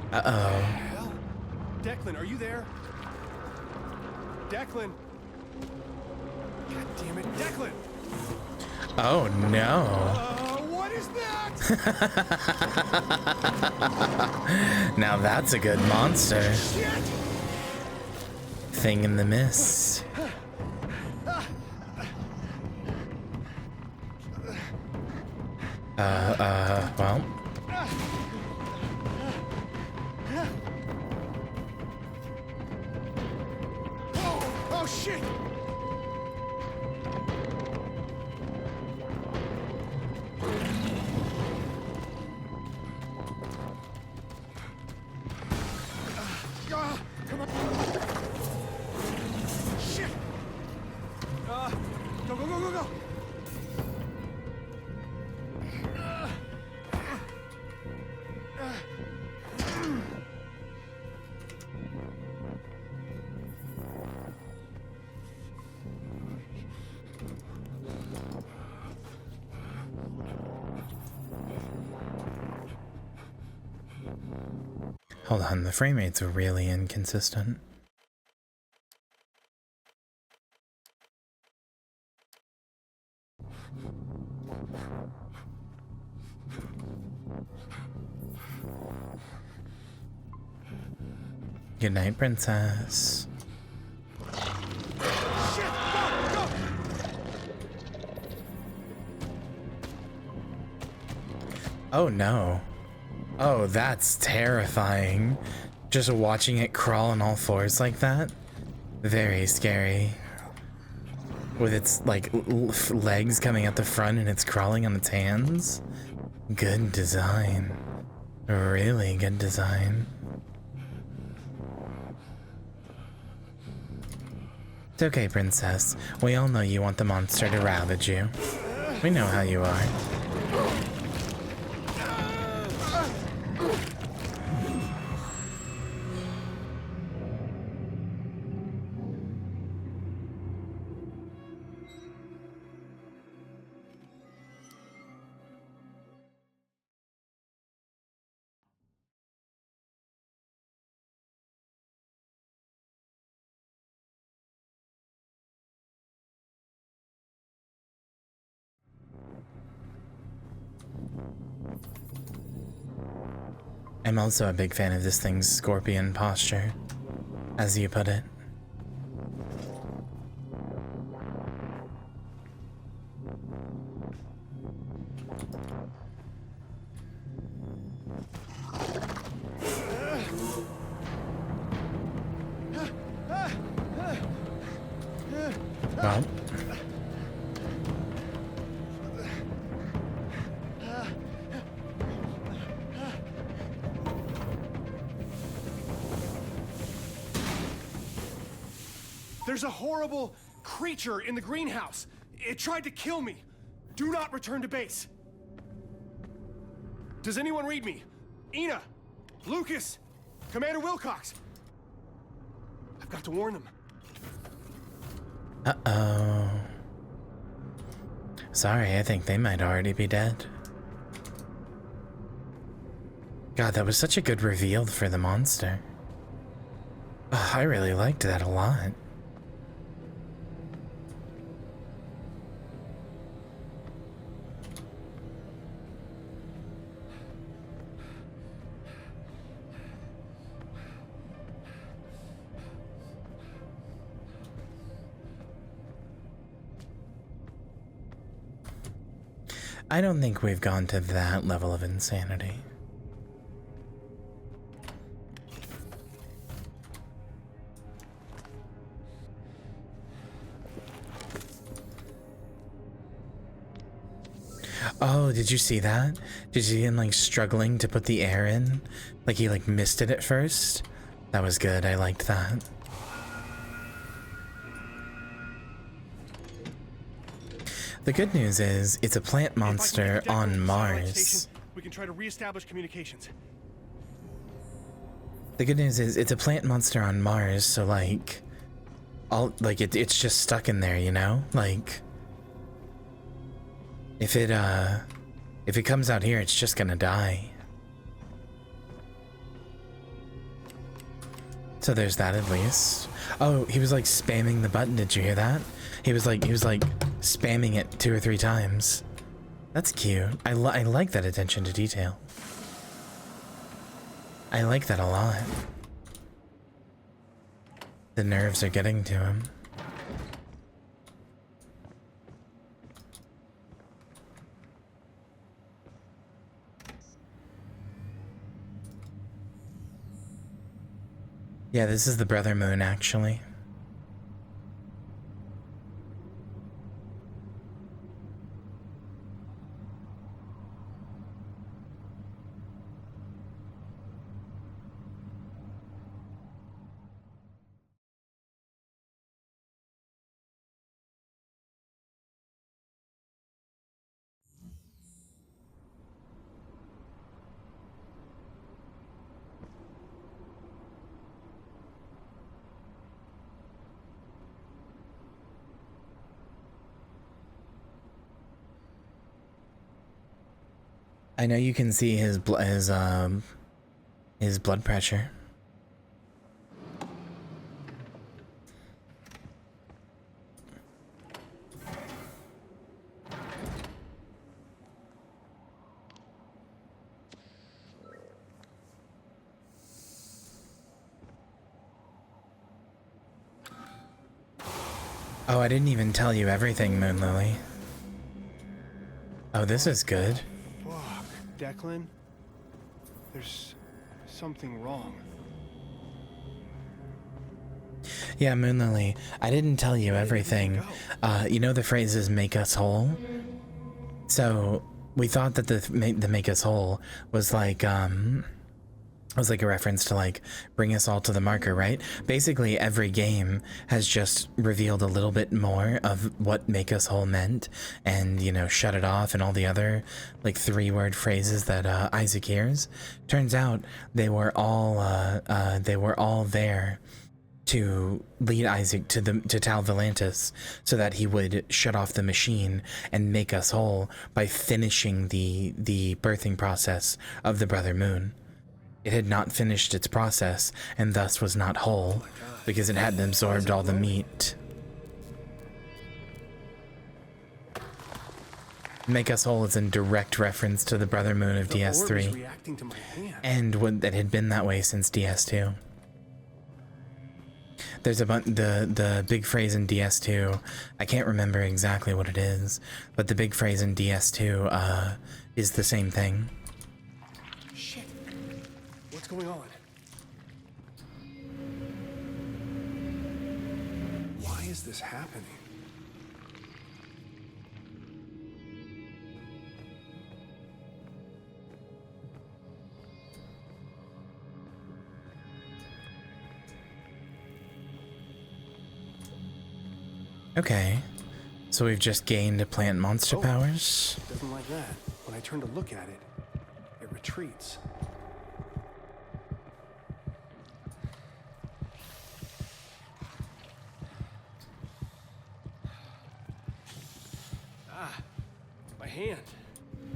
Uh-oh. Declan, are you there? Declan! God damn it, Declan! Oh no. What is that? Now that's a good monster. Shit! Thing in the mist. Well. Oh shit! Come on! Shit! Go, go, go, go, go! Hold on, the frame rates are really inconsistent. Good night, princess. Shit! Go! Go! Oh no. Oh, that's terrifying. Just watching it crawl on all fours like that. Very scary. With its, like, legs coming out the front and it's crawling on its hands. Good design. Really good design. It's okay, princess. We all know you want the monster to ravage you. We know how you are. I'm also a big fan of this thing's scorpion posture, as you put it. Well, there's a horrible creature in the greenhouse. It tried to kill me. Do not return to base. Does anyone read me? Ina, Lucas, Commander Wilcox. I've got to warn them. uh-oh. Sorry, I think they might already be dead. God, that was such a good reveal for the monster. Oh, I really liked that a lot. I don't think we've gone to that level of insanity. Oh, did you see that? Did you see him like struggling to put the air in? Like he like missed it at first? That was good, I liked that. The good news is, it's a plant monster on Mars. We can try to reestablish communications. The good news is, it's a plant monster on Mars, so like, it's just stuck in there, you know? Like, if it comes out here, it's just gonna die. So there's that at least. Oh, he was like spamming the button, did you hear that? He was like spamming it 2 or 3 times. That's cute. I like that attention to detail. I like that a lot. The nerves are getting to him. Yeah, this is the brother moon, actually. I know you can see his blood pressure. Oh, I didn't even tell you everything, Moon Lily. Oh, this is good. Fuck, Declan. There's something wrong. Yeah, Moon Lily, I didn't tell you everything. You know the phrases "make us whole"? So we thought that the "make us whole" was like a reference to like bring us all to the marker, right? Basically, every game has just revealed a little bit more of what "make us whole" meant, and you know, "shut it off" and all the other like 3-word phrases that Isaac hears. Turns out they were all there to lead Isaac to Tal Volantis so that he would shut off the machine and make us whole by finishing the birthing process of the Brother Moon. It had not finished its process and thus was not whole because it hadn't absorbed all the meat. Make Us Whole is in direct reference to the brother moon of The orb is DS3, reacting to my hand. and that had been that way since DS2. There's the big phrase in DS2. I can't remember exactly what it is, but the big phrase in DS2 is the same thing. Shit. What's going on? Why is this happening? Okay, so we've just gained plant monster powers. It doesn't like that. When I turn to look at it, it retreats. Ah, my hand.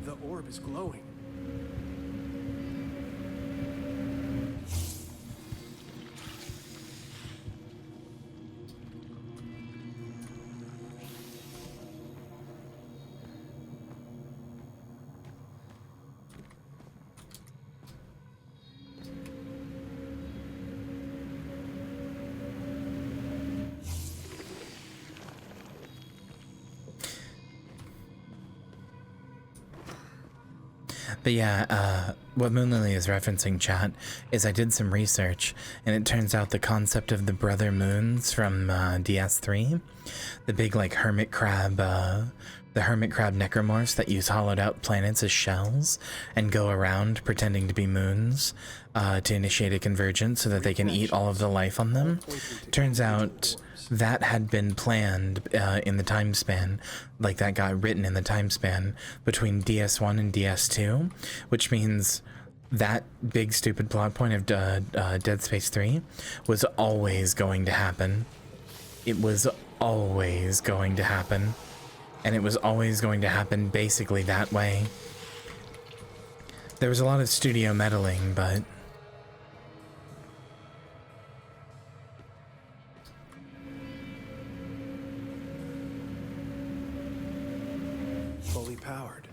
The orb is glowing. But yeah, what Moonlily is referencing, chat, is I did some research, and it turns out the concept of the brother moons from DS3, the big like hermit crab necromorphs that use hollowed out planets as shells and go around pretending to be moons to initiate a convergence so that they can eat all of the life on them. Turns out that had been planned in the time span, like that got written in the time span between DS1 and DS2, which means that big stupid plot point of Dead Space 3 was always going to happen. It was always going to happen. And it was always going to happen basically that way. There was a lot of studio meddling, but Fully powered.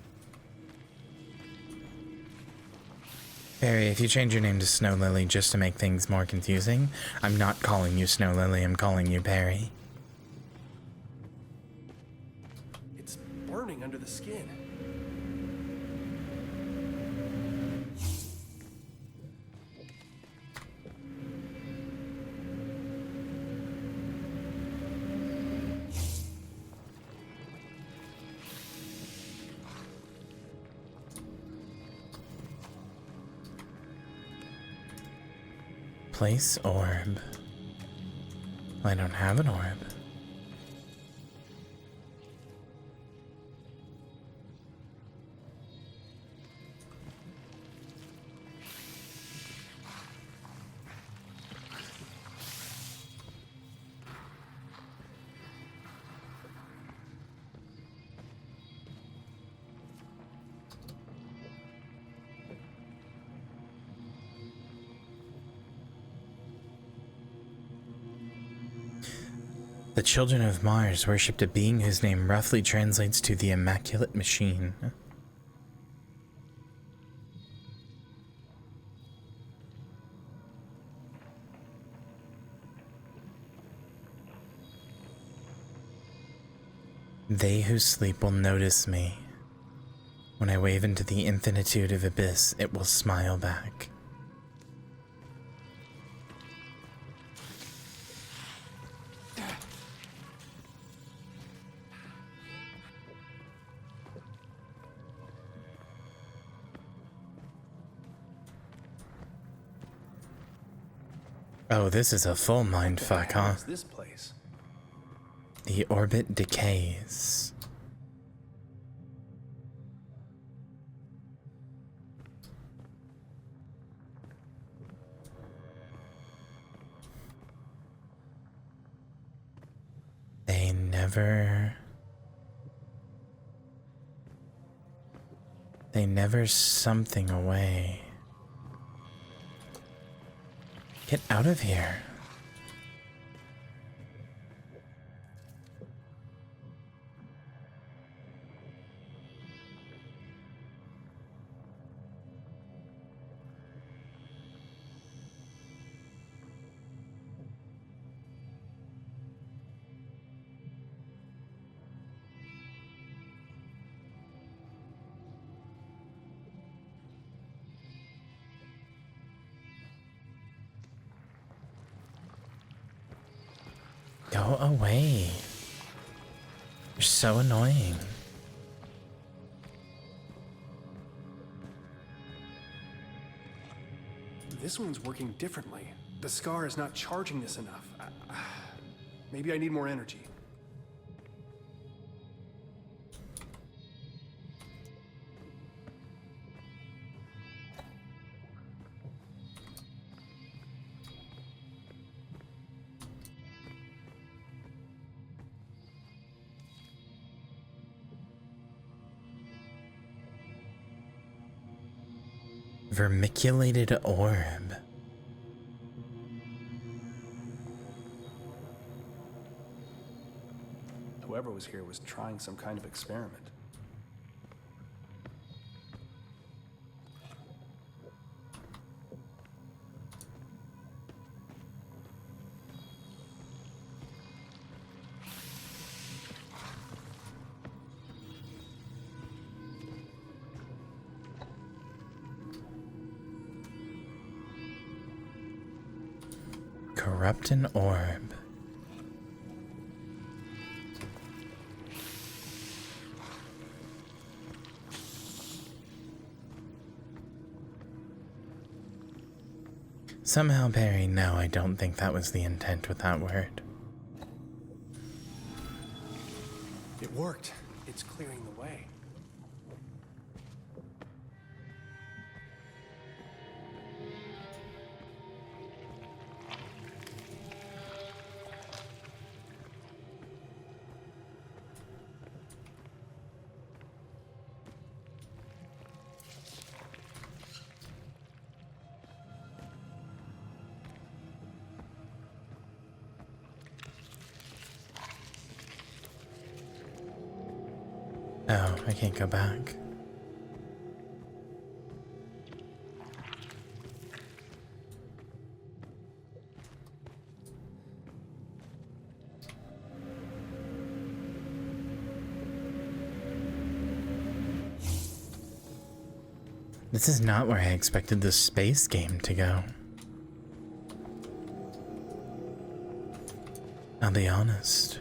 Barry, if you change your name to Snow Lily just to make things more confusing, I'm not calling you Snow Lily, I'm calling you Barry. It's burning under the skin. Place orb. I don't have an orb. The children of Mars worshipped a being whose name roughly translates to the Immaculate Machine. They who sleep will notice me. When I wave into the infinitude of abyss, it will smile back. Oh, this is a full mindfuck, huh? What's this place? The orbit decays. They never something away. Get out of here. Go away. You're so annoying. This one's working differently. The scar is not charging this enough. Maybe I need more energy. Vermiculated orb. Whoever was here was trying some kind of experiment. Corrupt an orb. Somehow, Perry, no, I don't think that was the intent with that word. It worked. It's clearing the way. Oh, I can't go back. This is not where I expected the space game to go. I'll be honest.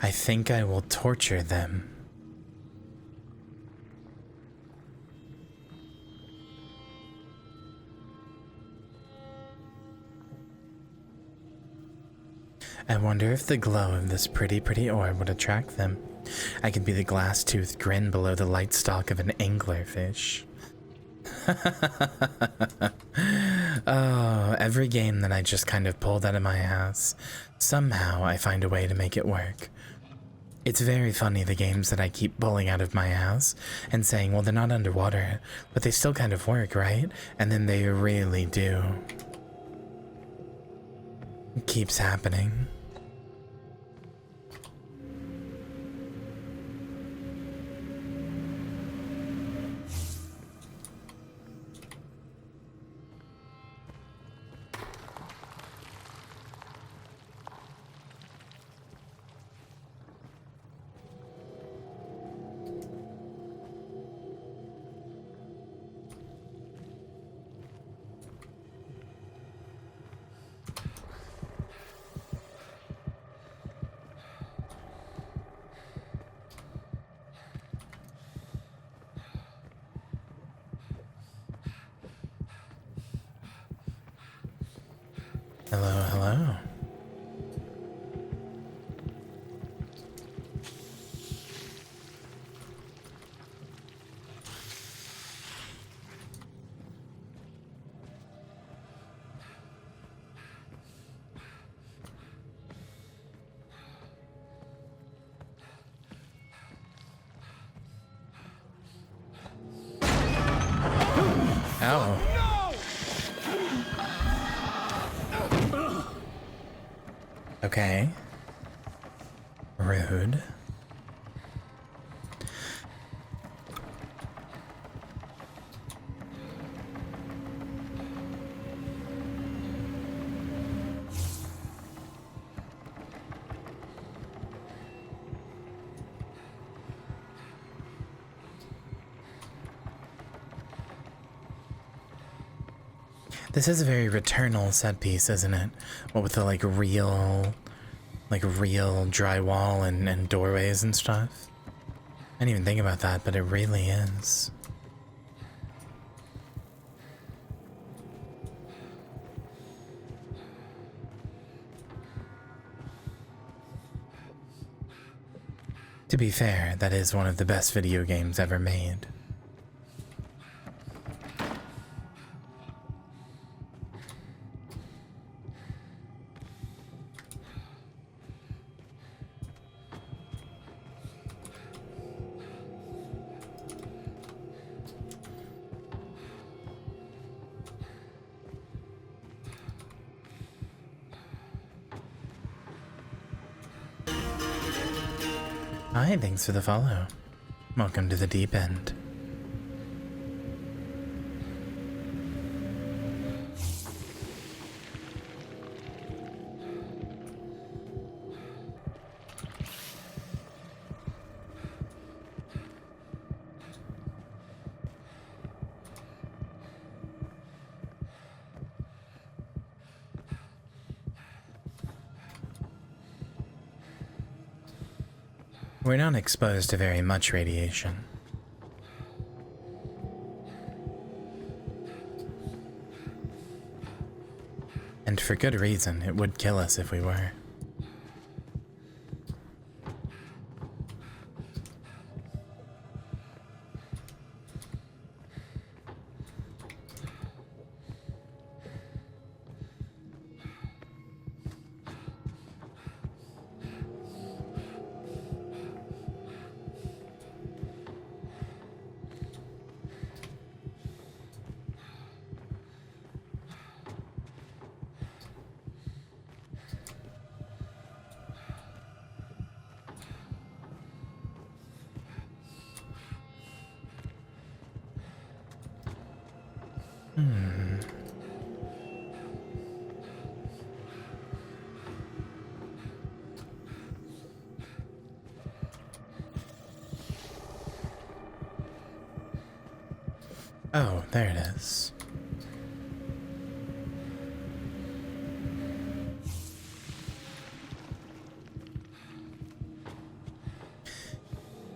I think I will torture them. I wonder if the glow of this pretty orb would attract them. I could be the glass-toothed grin below the light stalk of an anglerfish. Oh, every game that I just kind of pulled out of my ass, somehow I find a way to make it work. It's very funny, the games that I keep pulling out of my ass and saying, well, they're not underwater, but they still kind of work, right? And then they really do. It keeps happening. Hello, hello. Ow. Okay. Rude. This is a very Returnal set piece, isn't it? What with the real drywall and doorways and stuff. I didn't even think about that, but it really is. To be fair, that is one of the best video games ever made. Hi, thanks for the follow. Welcome to the deep end. We're not exposed to very much radiation. And for good reason, it would kill us if we were. Oh, there it is.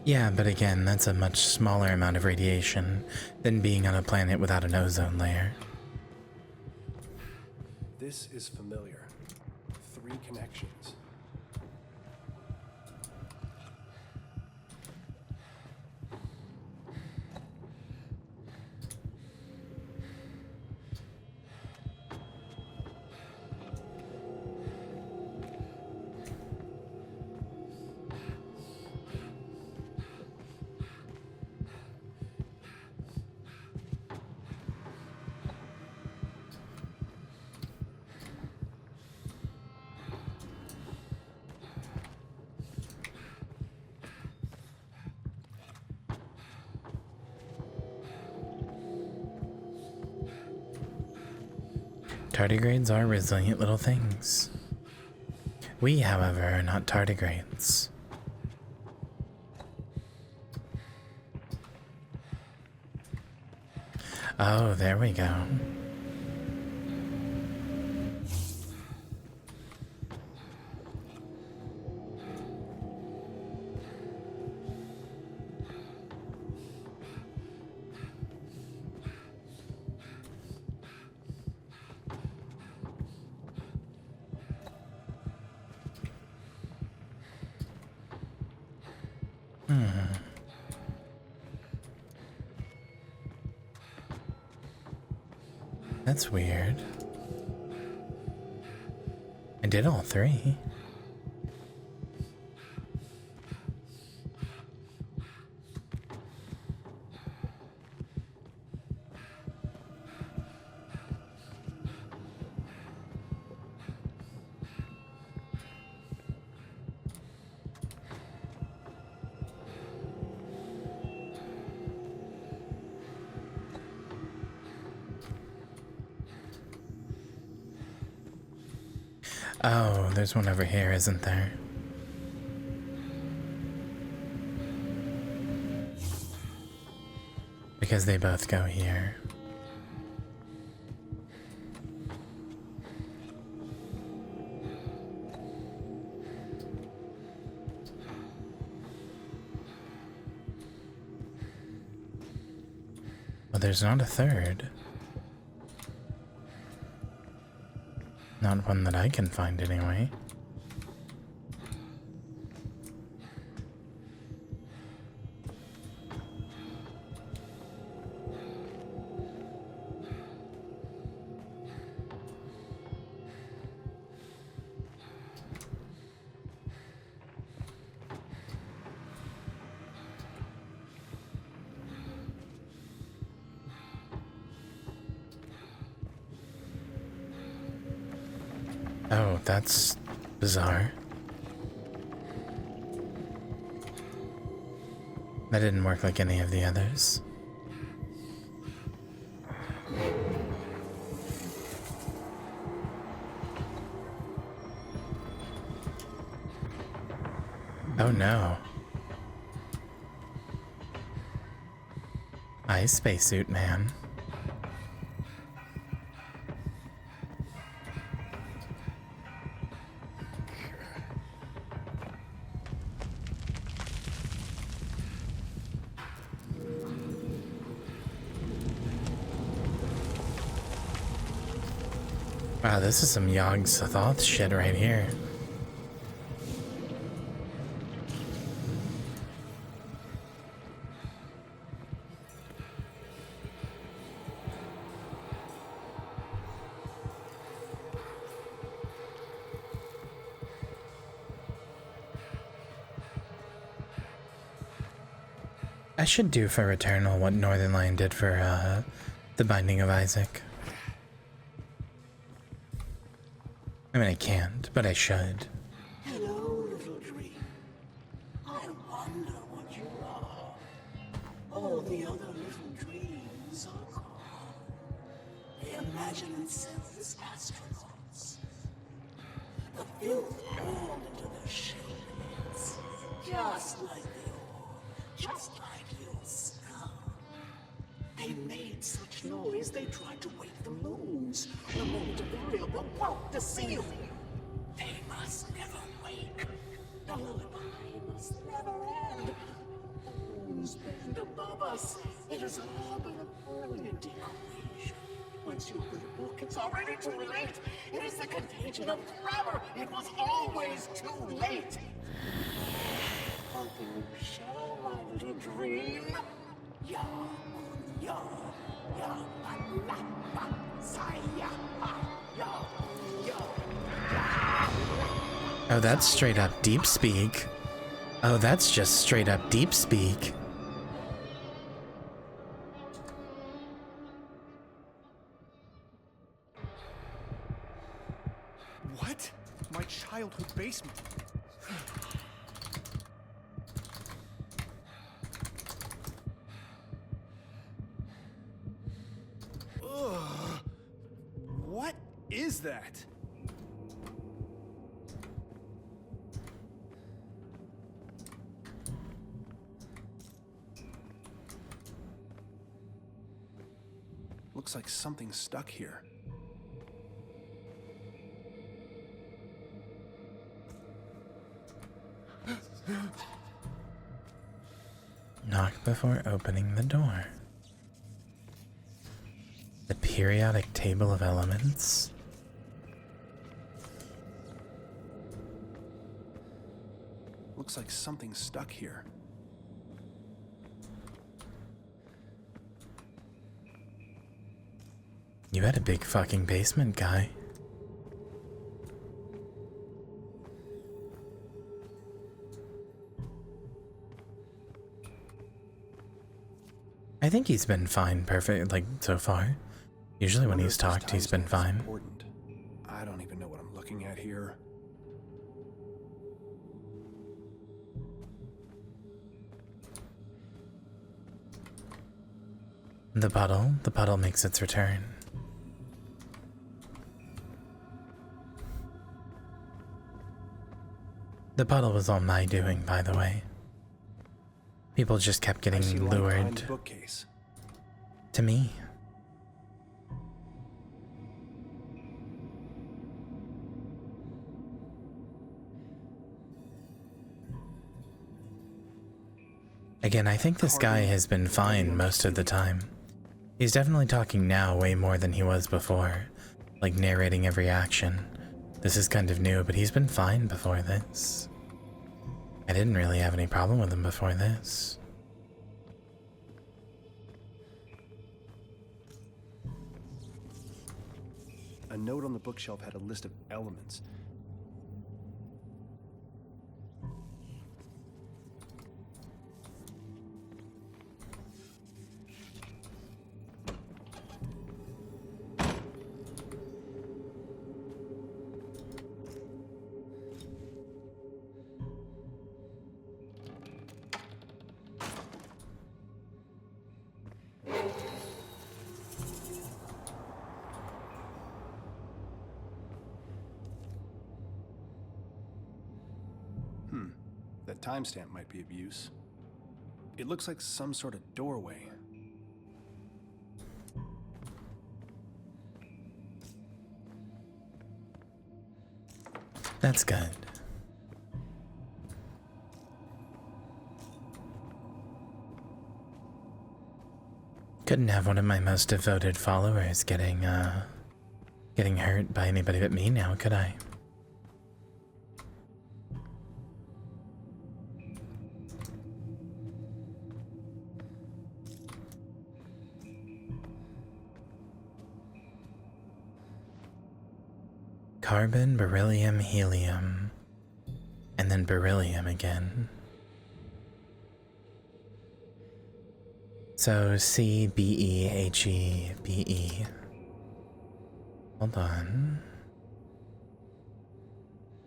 Yeah, but again, that's a much smaller amount of radiation than being on a planet without an ozone layer. This is familiar. 3 connections. Tardigrades are resilient little things. We, however, are not tardigrades. Oh, there we go. That's weird. I did all 3. Oh, there's one over here, isn't there? Because they both go here. Well, there's not a third. Not one that I can find anyway. Oh, that's bizarre. That didn't work like any of the others. Oh no. Hi, spacesuit man. Wow, this is some Yogg Sothoth shit right here. I should do for Returnal what Northern Lion did for The Binding of Isaac. I mean, I can't, but I should. Hello, little dream. I wonder what you are. All the other little dreams are gone. They imagine themselves as astronauts. The filth poured into their shells, just like the ore, just like your skull. They made such noise they tried to wake the moons. The moment of the variable woke the seal. They must never wake. The lullaby must never end. Moons bend above us. It has all been a brilliant equation. Once you open the book, it's already too late. It is the contagion of grammar. It was always too late. Open your shell, my little dream. Ya, ya, ya, la, la, saya, ya, ya. Oh, that's straight up deep speak. Oh, that's just straight up deep speak. What? My childhood basement. Ugh. What is that? Looks like something's stuck here. Knock before opening the door. The periodic table of elements. Looks like something's stuck here. You had a big fucking basement, guy. I think he's been fine, perfect, like, so far. Usually when he's talked, he's been fine. Important. I don't even know what I'm looking at here. The puddle makes its return. The puddle was all my doing, by the way. People just kept I see getting light behind lured the bookcase. to me. Again, I think this guy has been fine most of the time. He's definitely talking now way more than he was before, like narrating every action. This is kind of new, but he's been fine before this. I didn't really have any problem with him before this. A note on the bookshelf had a list of elements. That timestamp might be of use. It looks like some sort of doorway. That's good. Couldn't have one of my most devoted followers getting hurt by anybody but me now, could I? Carbon, beryllium, helium, and then beryllium again. So C, B, E, H, E, B, E. Hold on.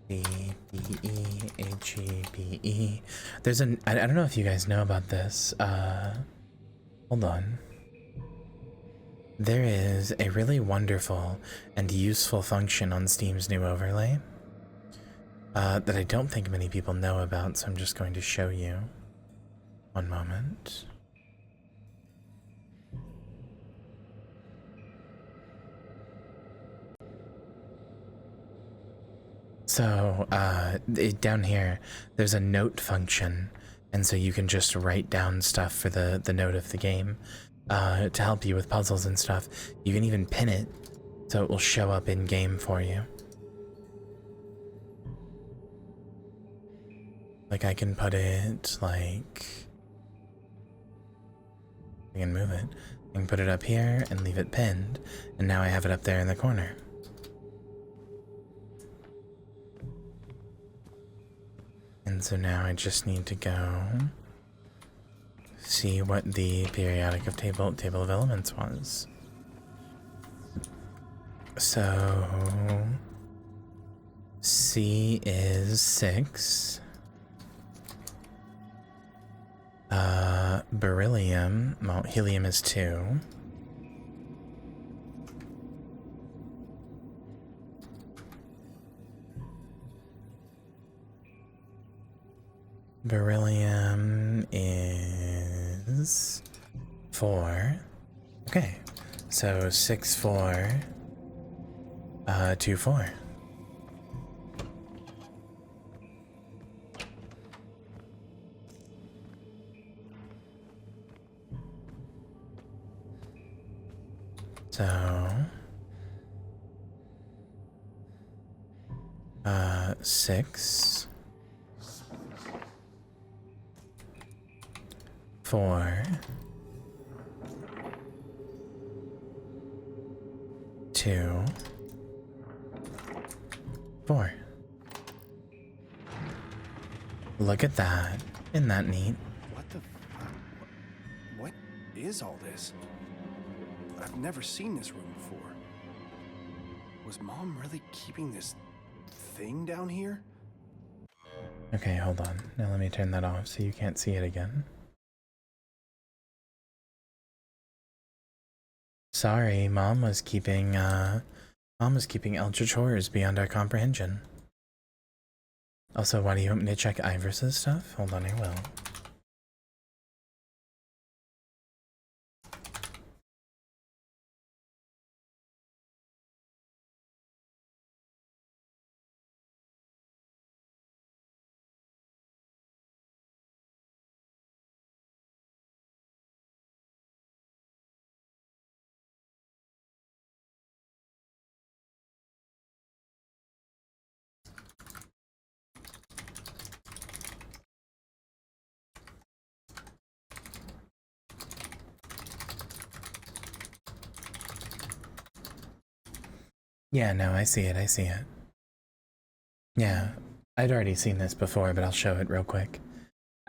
C, B, E, H, E, B, E. There's an, I don't know if you guys know about this. Hold on. There is a really wonderful and useful function on Steam's new overlay that I don't think many people know about, so I'm just going to show you. One moment. So, down here, there's a note function, and so you can just write down stuff for the note of the game. To help you with puzzles and stuff. You can even pin it so it will show up in game for you. Like I can put it like, I can move it. I can put it up here and leave it pinned, and now I have it up there in the corner. And so now I just need to go see what the periodic of table of elements was. So C is 6. Beryllium, well, helium is 2. Beryllium is 4. Okay, so 6, 4, 2, 4. So 6, 4, 2, 4. Look at that. Isn't that neat? What the what is all this? I've never seen this room before. Was Mom really keeping this thing down here? Okay, hold on. Now let me turn that off so you can't see it again. Sorry, Mom was keeping Eldritch horrors beyond our comprehension. Also, why do you want me to check Ivers's stuff? Hold on, I will. Yeah, no, I see it, I see it. Yeah, I'd already seen this before, but I'll show it real quick.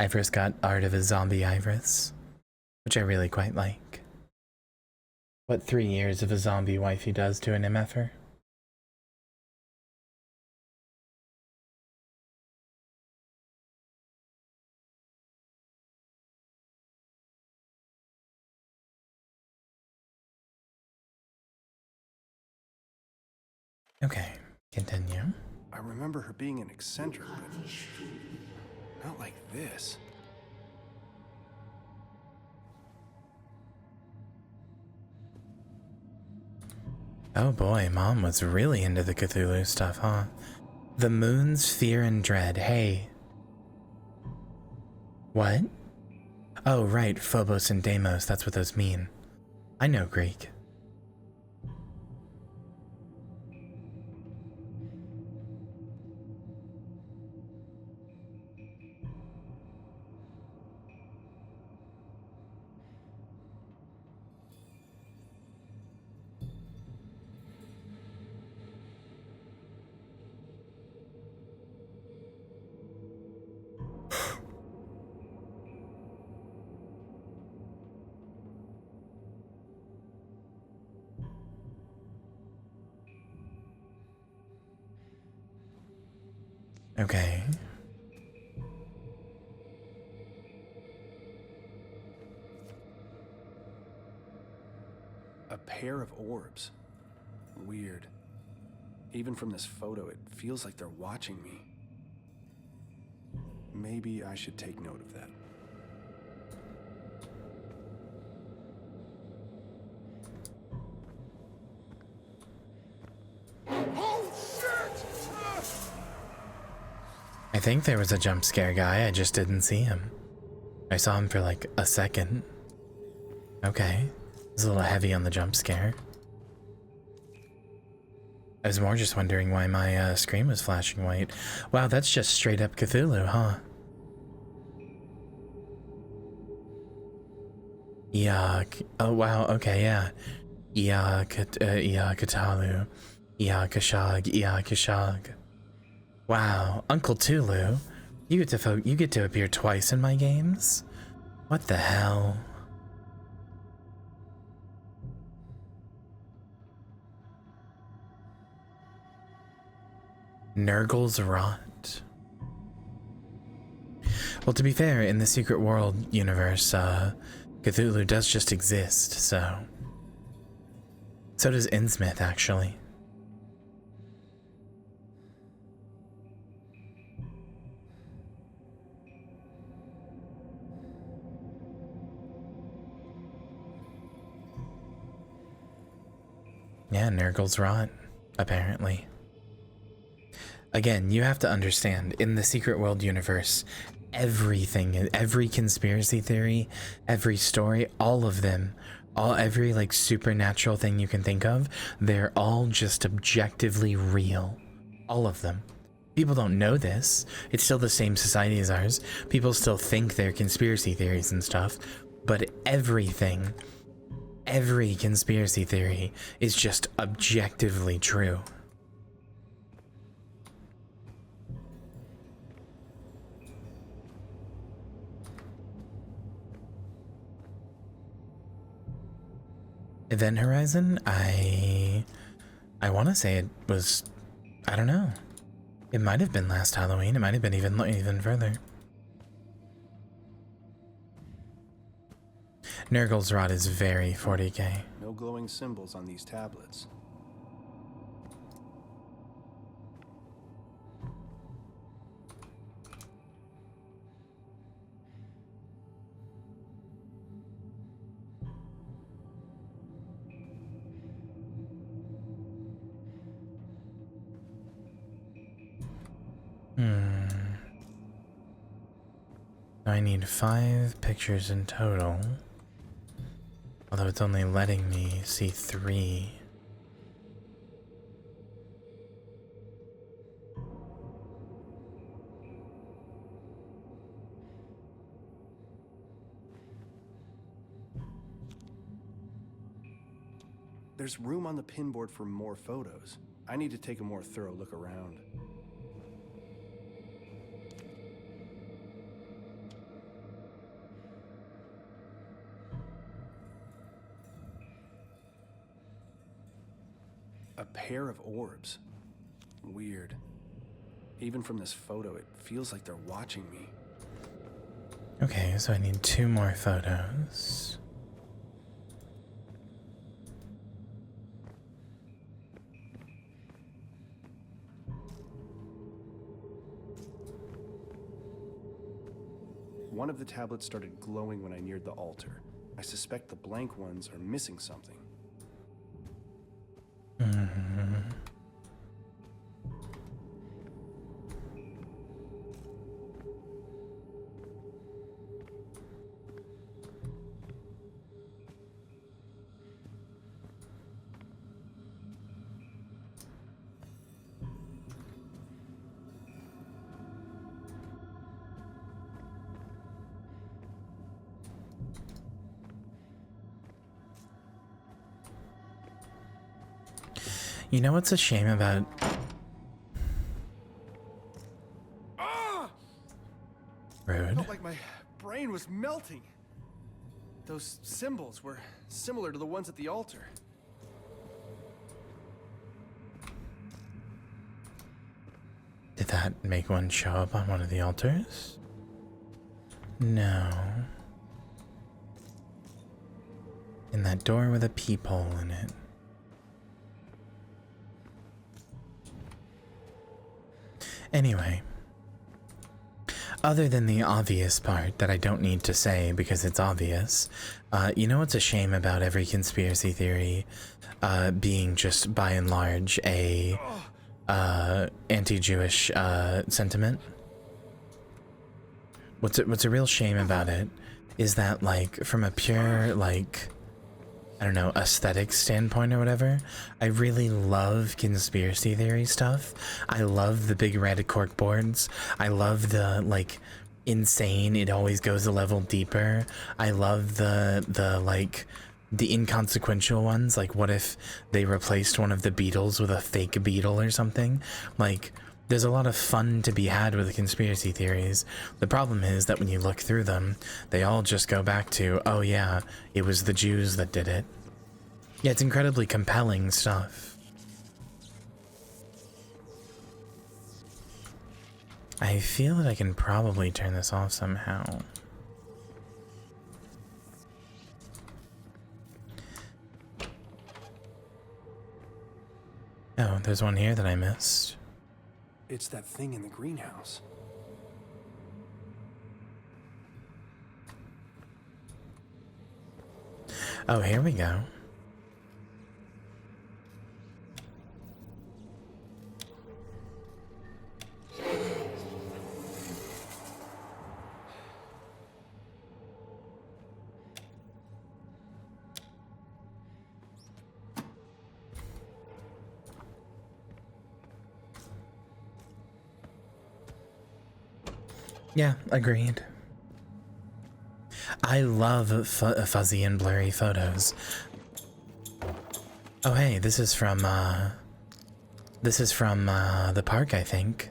Ivers got Art of a Zombie Ivers, which I really quite like. What 3 years of a zombie wifey does to an MFer? Okay, continue. I remember her being an eccentric, but not like this. Oh boy, Mom was really into the Cthulhu stuff, huh? The Moon's Fear and Dread. Hey. What? Oh, right, Phobos and Deimos, that's what those mean. I know Greek. Okay. A pair of orbs. Weird. Even from this photo, it feels like they're watching me. Maybe I should take note of that. I think there was a jump scare guy, I just didn't see him. I saw him for like a second. Okay. It was a little heavy on the jump scare. I was more just wondering why my screen was flashing white. Wow, that's just straight up Cthulhu, huh? Yuck. Oh wow, okay, yeah. Katalu. Kashag. Wow, Uncle Tulu. You get to appear twice in my games? What the hell? Nurgle's Rot. Well, to be fair, in the Secret World universe, Cthulhu does just exist, so... So does Innsmouth, actually. Yeah, Nurgle's Rot, apparently. Again, you have to understand, in the Secret World universe, everything, every conspiracy theory, every story, all of them, every like supernatural thing you can think of, they're all just objectively real. All of them. People don't know this. It's still the same society as ours. People still think they're conspiracy theories and stuff, but everything, every conspiracy theory is just objectively true. Event Horizon, I want to say it was, I don't know. It might have been last Halloween. It might have been even further. Nurgle's Rot is very 40k. No glowing symbols on these tablets. I need 5 pictures in total. Although it's only letting me see 3. There's room on the pinboard for more photos. I need to take a more thorough look around. A pair of orbs. Weird. Even from this photo, it feels like they're watching me. Okay, so I need 2 more photos. One of the tablets started glowing when I neared the altar. I suspect the blank ones are missing something. You know what's a shame about... Rude. Felt like my brain was melting. Those symbols were similar to the ones at the altar. Did that make one show up on one of the altars? No. In that door with a peephole in it. Anyway, other than the obvious part that I don't need to say because it's obvious, you know what's a shame about every conspiracy theory being just by and large a anti-Jewish sentiment? What's a real shame about it is that, like, from a pure, like, I don't know, aesthetic standpoint or whatever, I really love conspiracy theory stuff. I love the big red cork boards. I love the, like, insane, it always goes a level deeper. I love the like, the inconsequential ones, like what if they replaced one of the Beatles with a fake Beatle or something? Like, there's a lot of fun to be had with the conspiracy theories. The problem is that when you look through them, they all just go back to, oh yeah, it was the Jews that did it. Yeah, it's incredibly compelling stuff. I feel that I can probably turn this off somehow. Oh, there's one here that I missed. It's that thing in the greenhouse. Oh, here we go. Yeah, agreed. I love fuzzy and blurry photos. Oh hey, this is from the park, I think.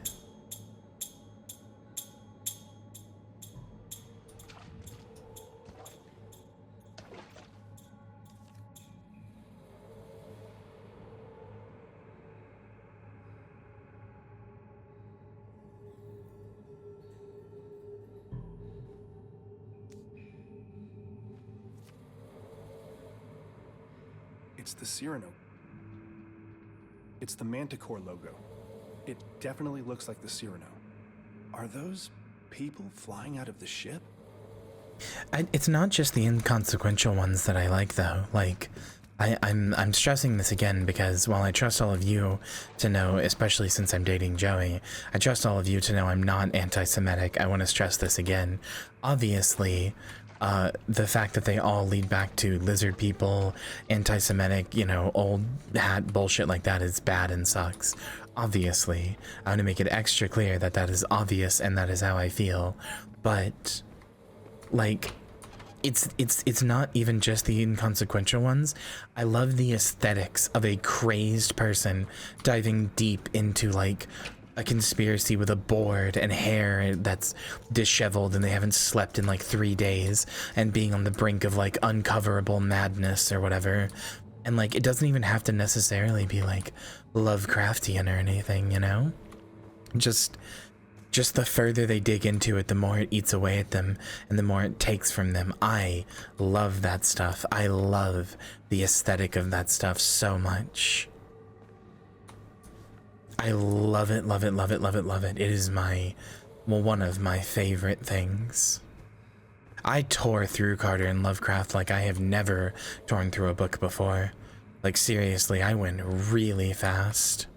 It's the Cyrano. It's the Manticore logo. It definitely looks like the Cyrano. Are those people flying out of the ship? It's not just the inconsequential ones that I like, though. Like, I'm stressing this again because while I trust all of you to know, especially since I'm dating Joey, I trust all of you to know I'm not anti-Semitic. I want to stress this again. Obviously, the fact that they all lead back to lizard people, anti-Semitic, you know, old hat bullshit like that is bad and sucks. Obviously, I want to make it extra clear that that is obvious and that is how I feel. But, like, it's not even just the inconsequential ones. I love the aesthetics of a crazed person diving deep into like a conspiracy with a board and hair that's disheveled and they haven't slept in like 3 days and being on the brink of like uncoverable madness or whatever. And like it doesn't even have to necessarily be like Lovecraftian or anything, you know? Just the further they dig into it, the more it eats away at them and the more it takes from them. I love that stuff. I love the aesthetic of that stuff so much. I love it, love it, love it, love it, love it. It is one of my favorite things. I tore through Carter and Lovecraft like I have never torn through a book before. Like seriously, I went really fast.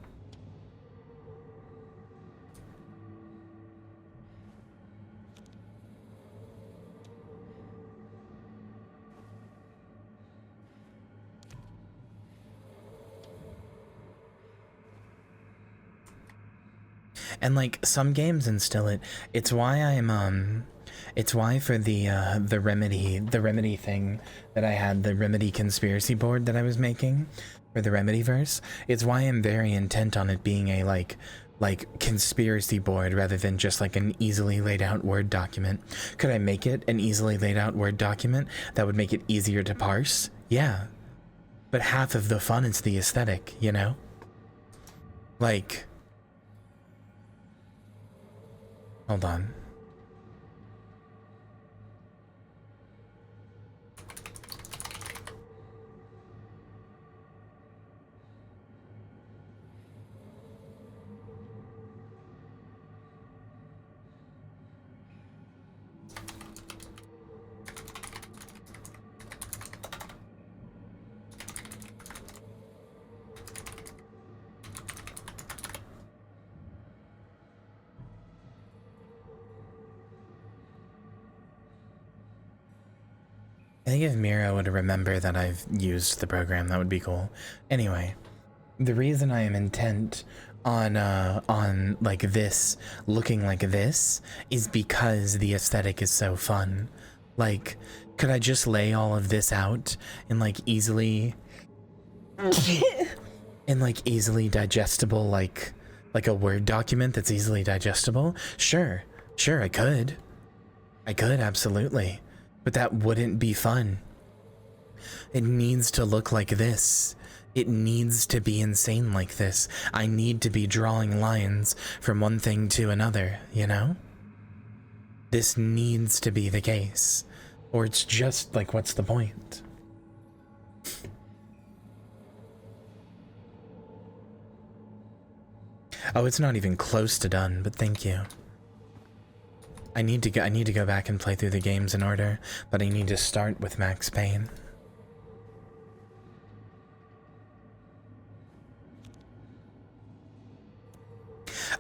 And like some games instill it. It's why it's why for the remedy thing that I had, the remedy conspiracy board that I was making for the Remedyverse, it's why I'm very intent on it being a like conspiracy board rather than just like an easily laid out Word document. Could I make it an easily laid out Word document that would make it easier to parse? Yeah. But half of the fun is the aesthetic, you know? Like, hold on. I think if Mira would remember that I've used the program, that would be cool. Anyway, the reason I am intent on like this, looking like this, is because the aesthetic is so fun. Like, could I just lay all of this out in like easily, in like easily digestible, like a Word document that's easily digestible? Sure, I could, absolutely. But that wouldn't be fun. It needs to look like this. It needs to be insane like this. I need to be drawing lines from one thing to another, you know? This needs to be the case. Or it's just like, what's the point? Oh, it's not even close to done, but thank you. I need to go back and play through the games in order, but I need to start with Max Payne.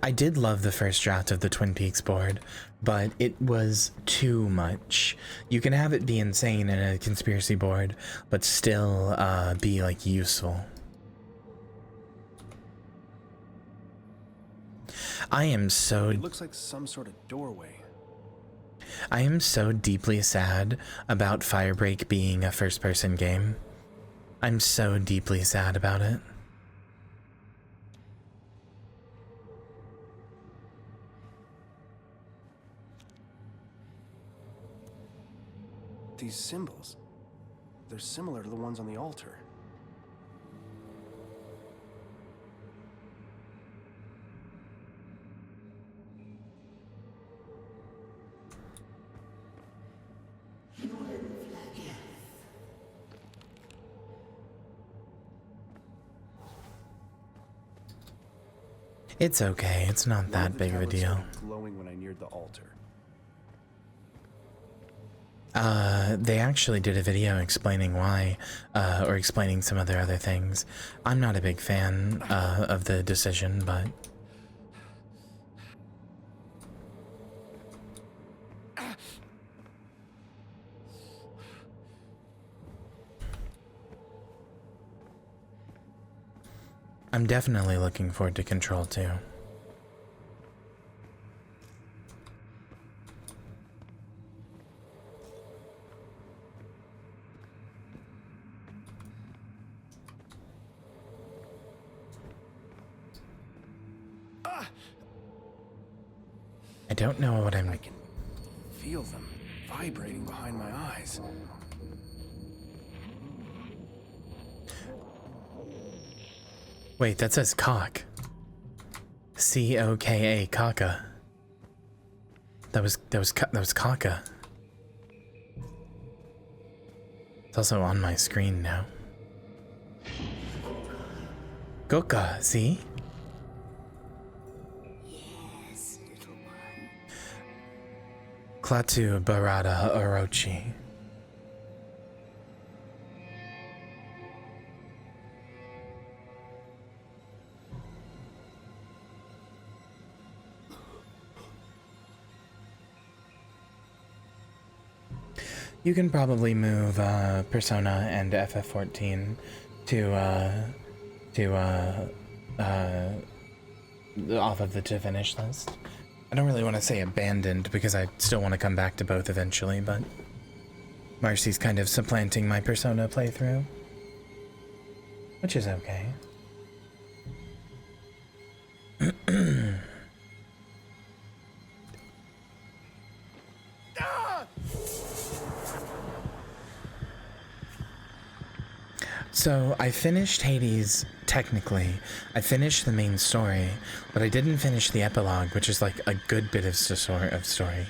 I did love the first draft of the Twin Peaks board, but it was too much. You can have it be insane in a conspiracy board, but still be like useful. It looks like some sort of doorway. I am so deeply sad about Firebreak being a first-person game. I'm so deeply sad about it. These symbols, they're similar to the ones on the altar. It's okay, it's not that big of a deal. Glowing when I neared the altar. They actually did a video explaining why, or explaining some of their other things. I'm not a big fan of the decision, but I'm definitely looking forward to Control 2. I don't know what I can feel them vibrating behind my eyes. Wait, that says cock. C-O-K-A, Kaka. That was Kaka. It's also on my screen now. Goka, see? Yes, little one. Klaatu Barada Orochi. You can probably move Persona and FF14 off of the to finish list. I don't really want to say abandoned because I still want to come back to both eventually, but Marcy's kind of supplanting my Persona playthrough, which is okay. So, I finished Hades, technically. I finished the main story, but I didn't finish the epilogue, which is like a good bit of story.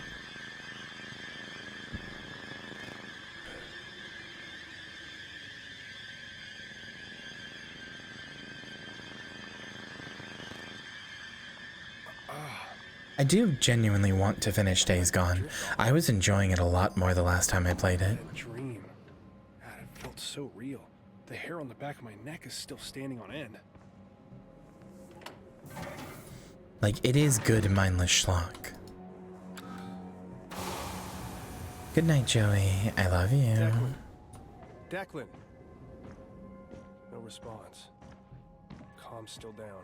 I do genuinely want to finish Days Gone. I was enjoying it a lot more the last time I played it. Dream. God, it felt so real. The hair on the back of my neck is still standing on end. Like, it is good mindless schlock. Good night, Joey. I love you. Declan. No response. Calm's still down.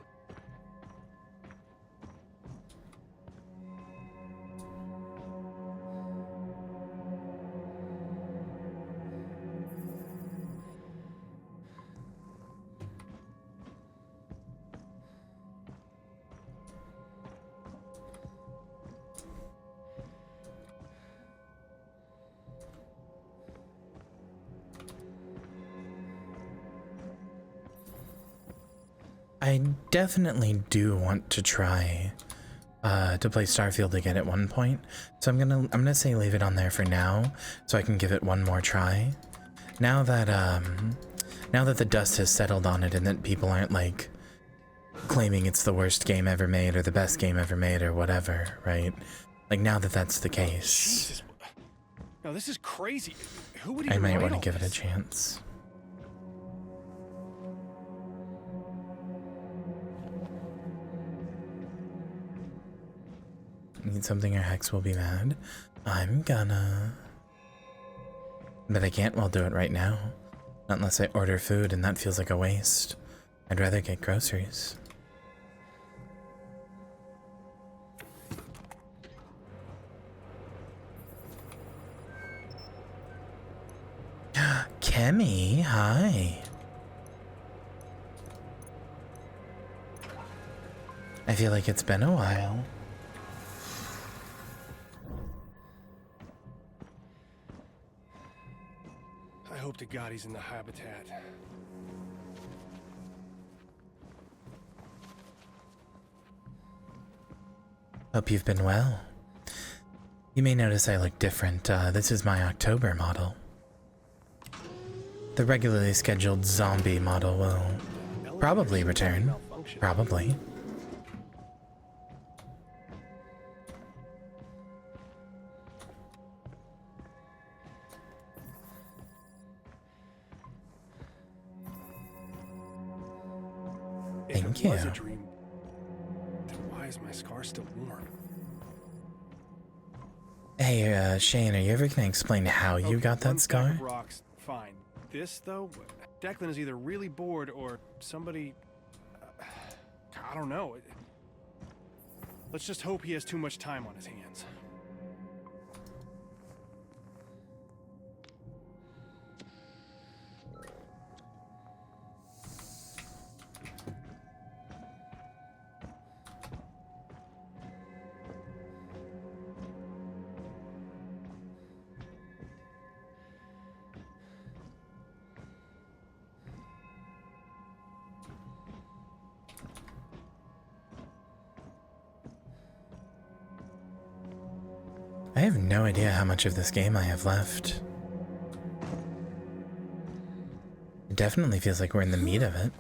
I definitely do want to try to play Starfield again at one point, so I'm gonna say leave it on there for now, so I can give it one more try. Now that the dust has settled on it and that people aren't like claiming it's the worst game ever made or the best game ever made or whatever, right? Like now that that's the case, Jesus. No, this is crazy. Who would I even might write want to all give it a this? chance. Need something or Hex will be mad. I'm gonna. But I can't do it right now. Not unless I order food, and that feels like a waste. I'd rather get groceries. Kemi, hi. I feel like it's been a while. I hope to God he's in the habitat. Hope you've been well. You may notice I look different. This is my October model. The regularly scheduled zombie model will probably return. Probably. Thank you. Was a dream, then why is my scar still warm? Hey, Shane, are you ever gonna explain how you got that scar? Rocks, fine. This though, Declan is either really bored or somebody. I don't know. Let's just hope he has too much time on his hands. I have no idea how much of this game I have left. It definitely feels like we're in the meat of it.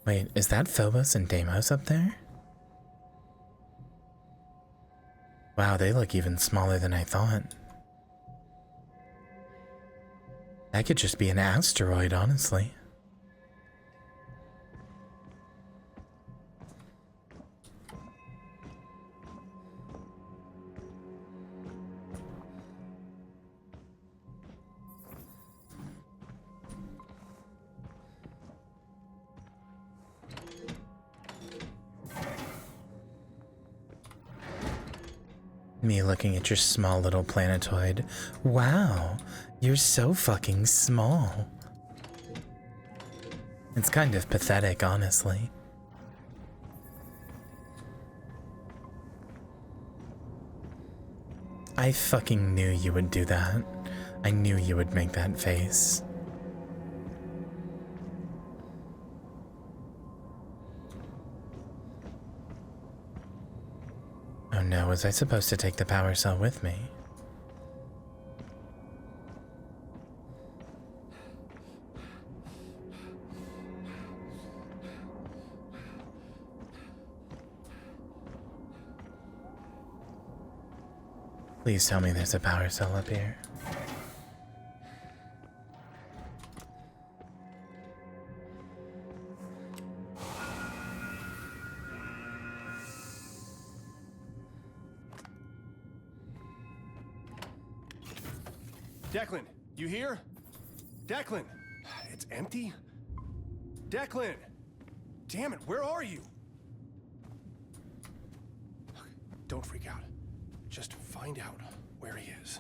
Wait, is that Phobos and Deimos up there? Wow, they look even smaller than I thought. That could just be an asteroid, honestly. Me looking at your small little planetoid. Wow, you're so fucking small. It's kind of pathetic, honestly. I fucking knew you would do that. I knew you would make that face. Oh no, was I supposed to take the power cell with me? Please tell me there's a power cell up here. Declan, you here? Declan! It's empty? Declan! Damn it, where are you? Don't freak out. Just find out where he is.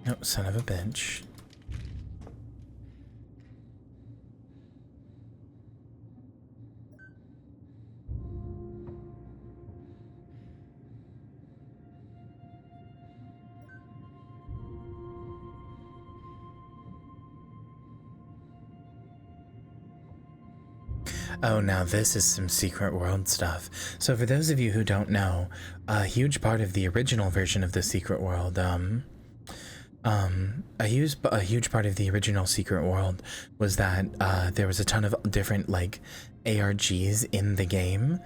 Oh, son of a bitch. Oh, now this is some secret world stuff. So for those of you who don't know, a huge part of the original version of the secret world, a huge part of the original secret world was that there was a ton of different like ARGs in the game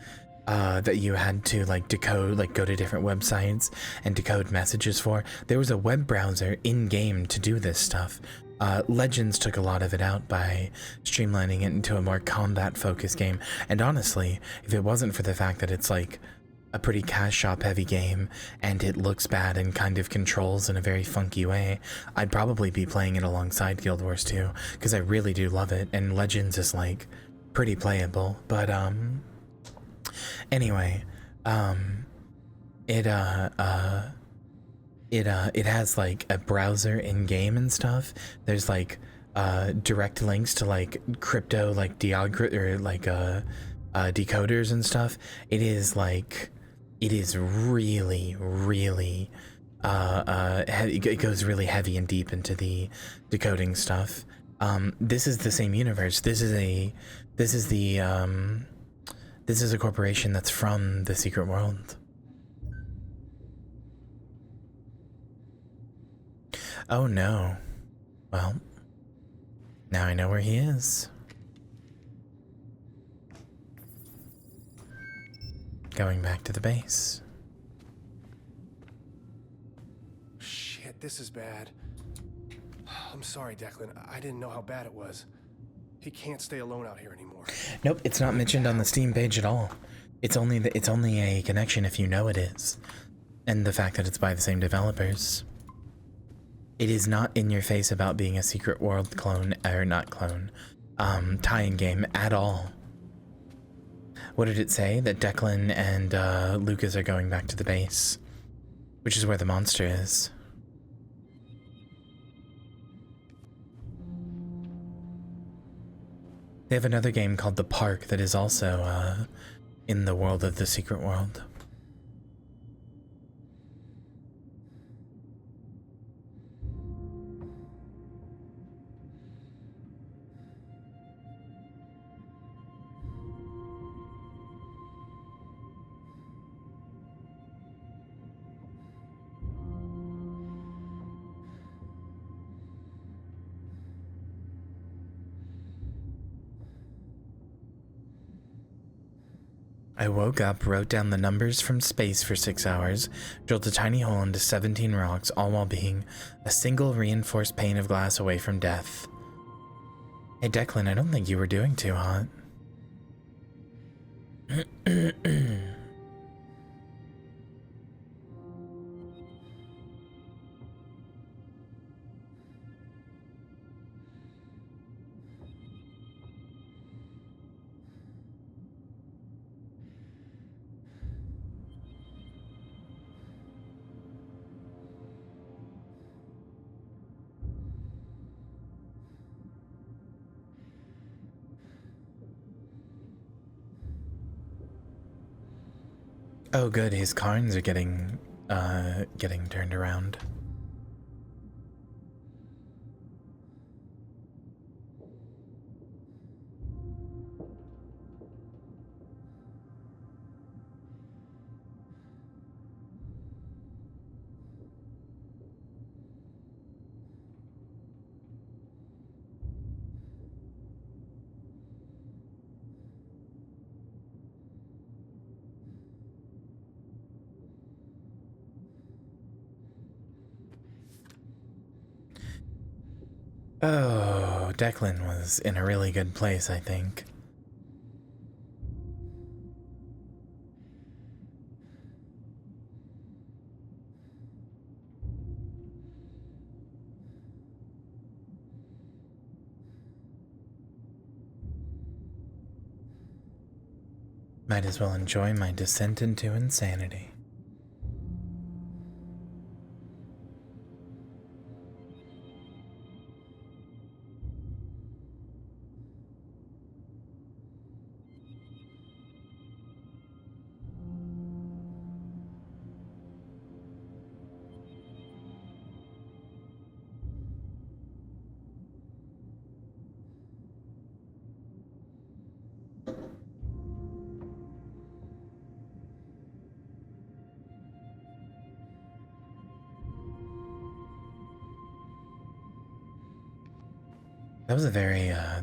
that you had to like decode, like go to different websites and decode messages for. There was a web browser in game to do this stuff. Legends took a lot of it out by streamlining it into a more combat-focused game, and honestly, if it wasn't for the fact that it's like a pretty cash shop heavy game and it looks bad and kind of controls in a very funky way, I'd probably be playing it alongside Guild Wars 2, because I really do love it, and Legends is like pretty playable. But anyway, it has like a browser in game and stuff. There's like direct links to like crypto like decoders and stuff. It is really heavy. It goes really heavy and deep into the decoding stuff. This is the same universe. This is a corporation that's from the secret world. Oh no. Well, now I know where he is. Going back to the base. Shit, this is bad. I'm sorry, Declan. I didn't know how bad it was. He can't stay alone out here anymore. Nope, it's not mentioned on the Steam page at all. It's only a connection if you know it is, and the fact that it's by the same developers. It is not in your face about being a Secret World clone, or not clone, tie-in game at all. What did it say? That Declan and Lucas are going back to the base, which is where the monster is. They have another game called The Park that is also in the world of the Secret World. I woke up, wrote down the numbers from space for 6 hours, drilled a tiny hole into 17 rocks, all while being a single reinforced pane of glass away from death. Hey Declan, I don't think you were doing too hot. Oh good, his carns are getting turned around. Oh, Declan was in a really good place, I think. Might as well enjoy my descent into insanity.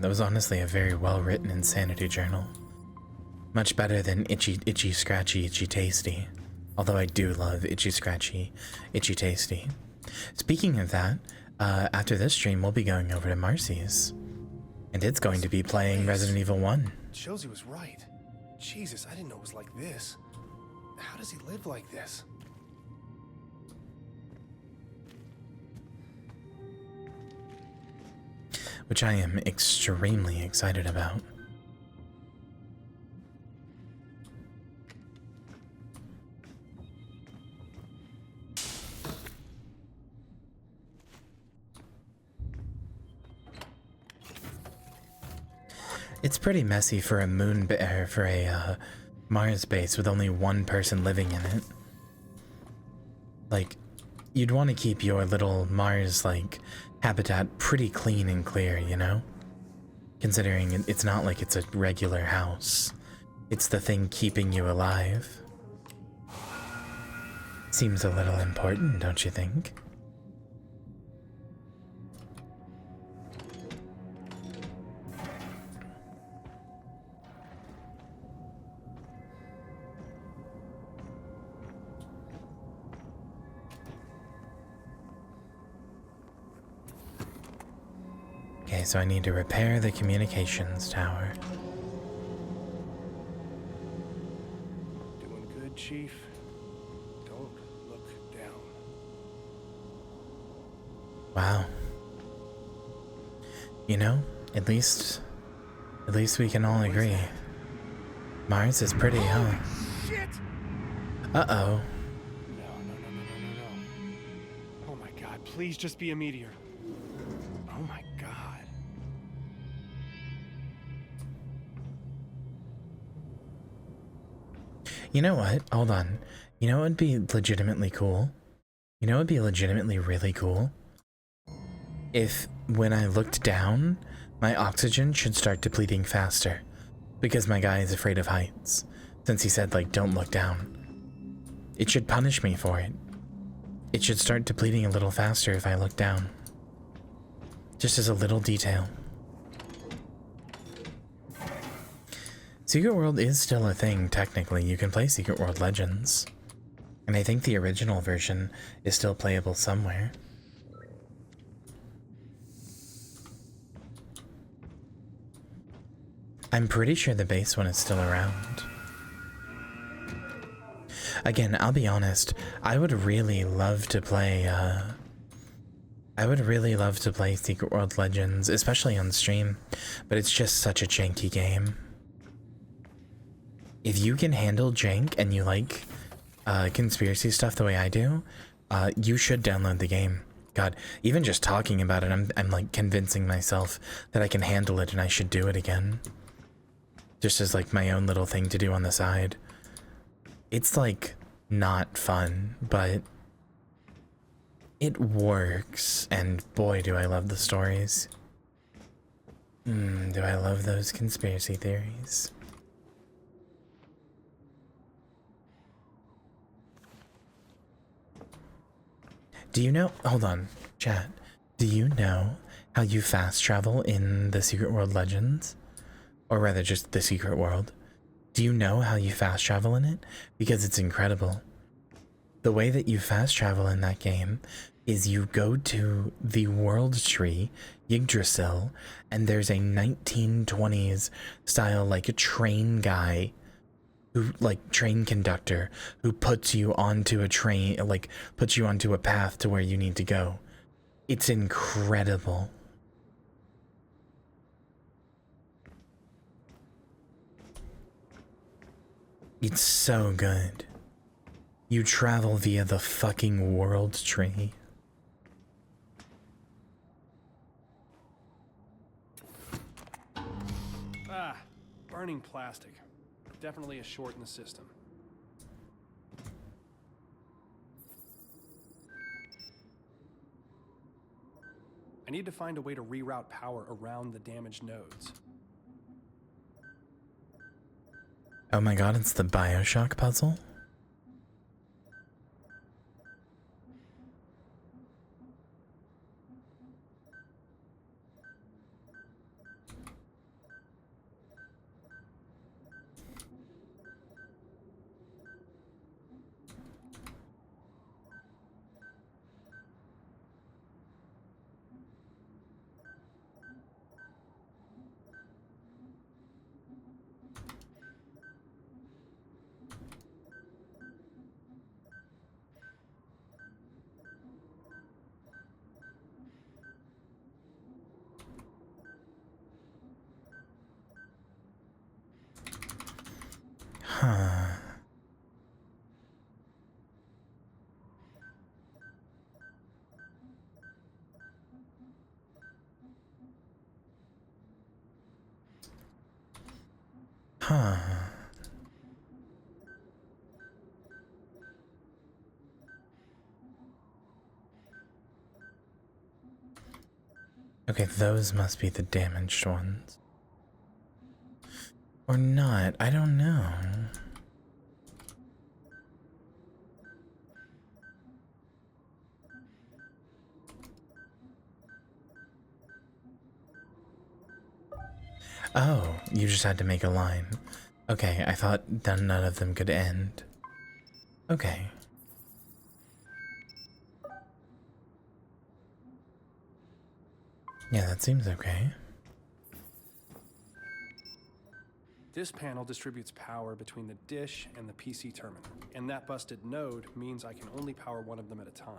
That was honestly a very well-written insanity journal. Much better than itchy, scratchy, itchy, tasty. Although I do love itchy, scratchy, itchy, tasty. Speaking of that, after this stream, we'll be going over to Marcy's. And it's going to be playing Resident Evil 1. Josie was right. Jesus, I didn't know it was like this. How does he live like this? Which I am extremely excited about. It's pretty messy for a Mars base with only one person living in it. Like, you'd want to keep your little Mars, like, habitat pretty clean and clear, you know? Considering it's not like it's a regular house. It's the thing keeping you alive. Seems a little important, don't you think? Okay, so I need to repair the communications tower. Doing good, Chief. Don't look down. Wow. You know, at least we can all agree. Mars is pretty, huh? Shit! Uh-oh. No. Oh my god, please just be a meteor. Oh my god. You know what? Hold on. You know what would be legitimately cool? You know what would be legitimately really cool? If, when I looked down, my oxygen should start depleting faster. Because my guy is afraid of heights. Since he said, like, don't look down. It should punish me for it. It should start depleting a little faster if I look down. Just as a little detail. Secret World is still a thing, technically. You can play Secret World Legends. And I think the original version is still playable somewhere. I'm pretty sure the base one is still around. Again, I'll be honest, I would really love to play, Secret World Legends, especially on stream, but it's just such a janky game. If you can handle jank and you like conspiracy stuff the way I do, you should download the game. God, even just talking about it, I'm like convincing myself that I can handle it and I should do it again. Just as like my own little thing to do on the side. It's like not fun, but it works, and boy do I love the stories. Do I love those conspiracy theories. Do you know, hold on, chat. Do you know how you fast travel in the Secret World Legends? Or rather just the Secret World. Do you know how you fast travel in it? Because it's incredible. The way that you fast travel in that game is you go to the world tree, Yggdrasil, and there's a 1920s style like a train guy who, like, train conductor, who puts you onto a train, like, puts you onto a path to where you need to go. It's incredible. It's so good. You travel via the fucking world tree. Ah, burning plastic. Definitely a short in the system. I need to find a way to reroute power around the damaged nodes. Oh my god, it's the BioShock puzzle? Huh. Huh. Okay, those must be the damaged ones. Or not, I don't know. Oh, you just had to make a line. Okay, I thought that none of them could end. Okay. Yeah, that seems okay. This panel distributes power between the dish and the PC terminal, and that busted node means I can only power one of them at a time.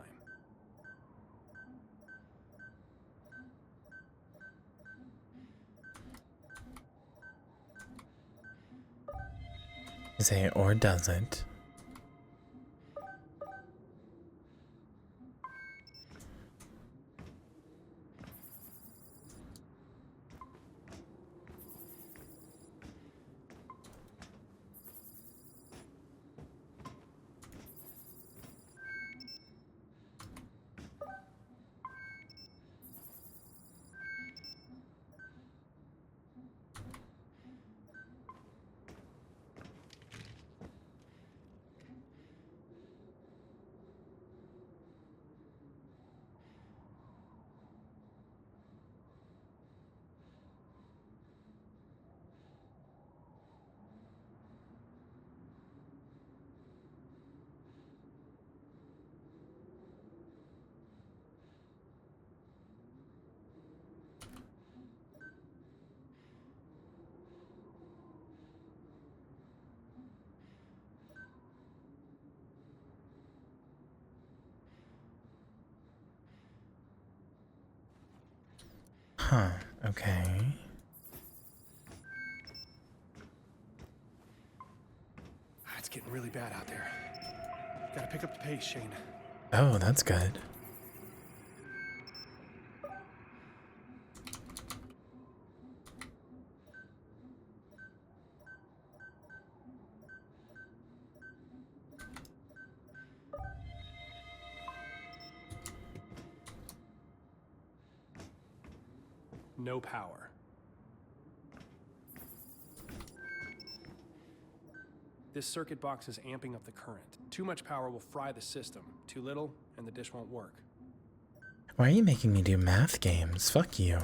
Say, or does it? Huh, okay. It's getting really bad out there. Gotta pick up the pace, Shane. Oh, that's good. No power. This circuit box is amping up the current. Too much power will fry the system. Too little, and the dish won't work. Why are you making me do math games? Fuck you.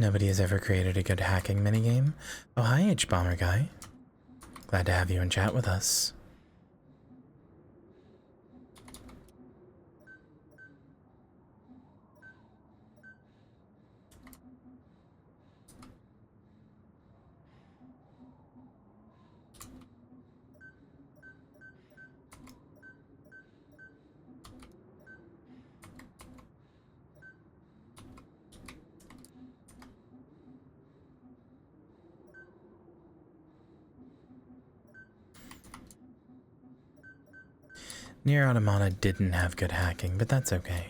Nobody has ever created a good hacking minigame. Oh, hi, H-Bomber guy. Glad to have you in chat with us. Nier Automata didn't have good hacking, but that's okay.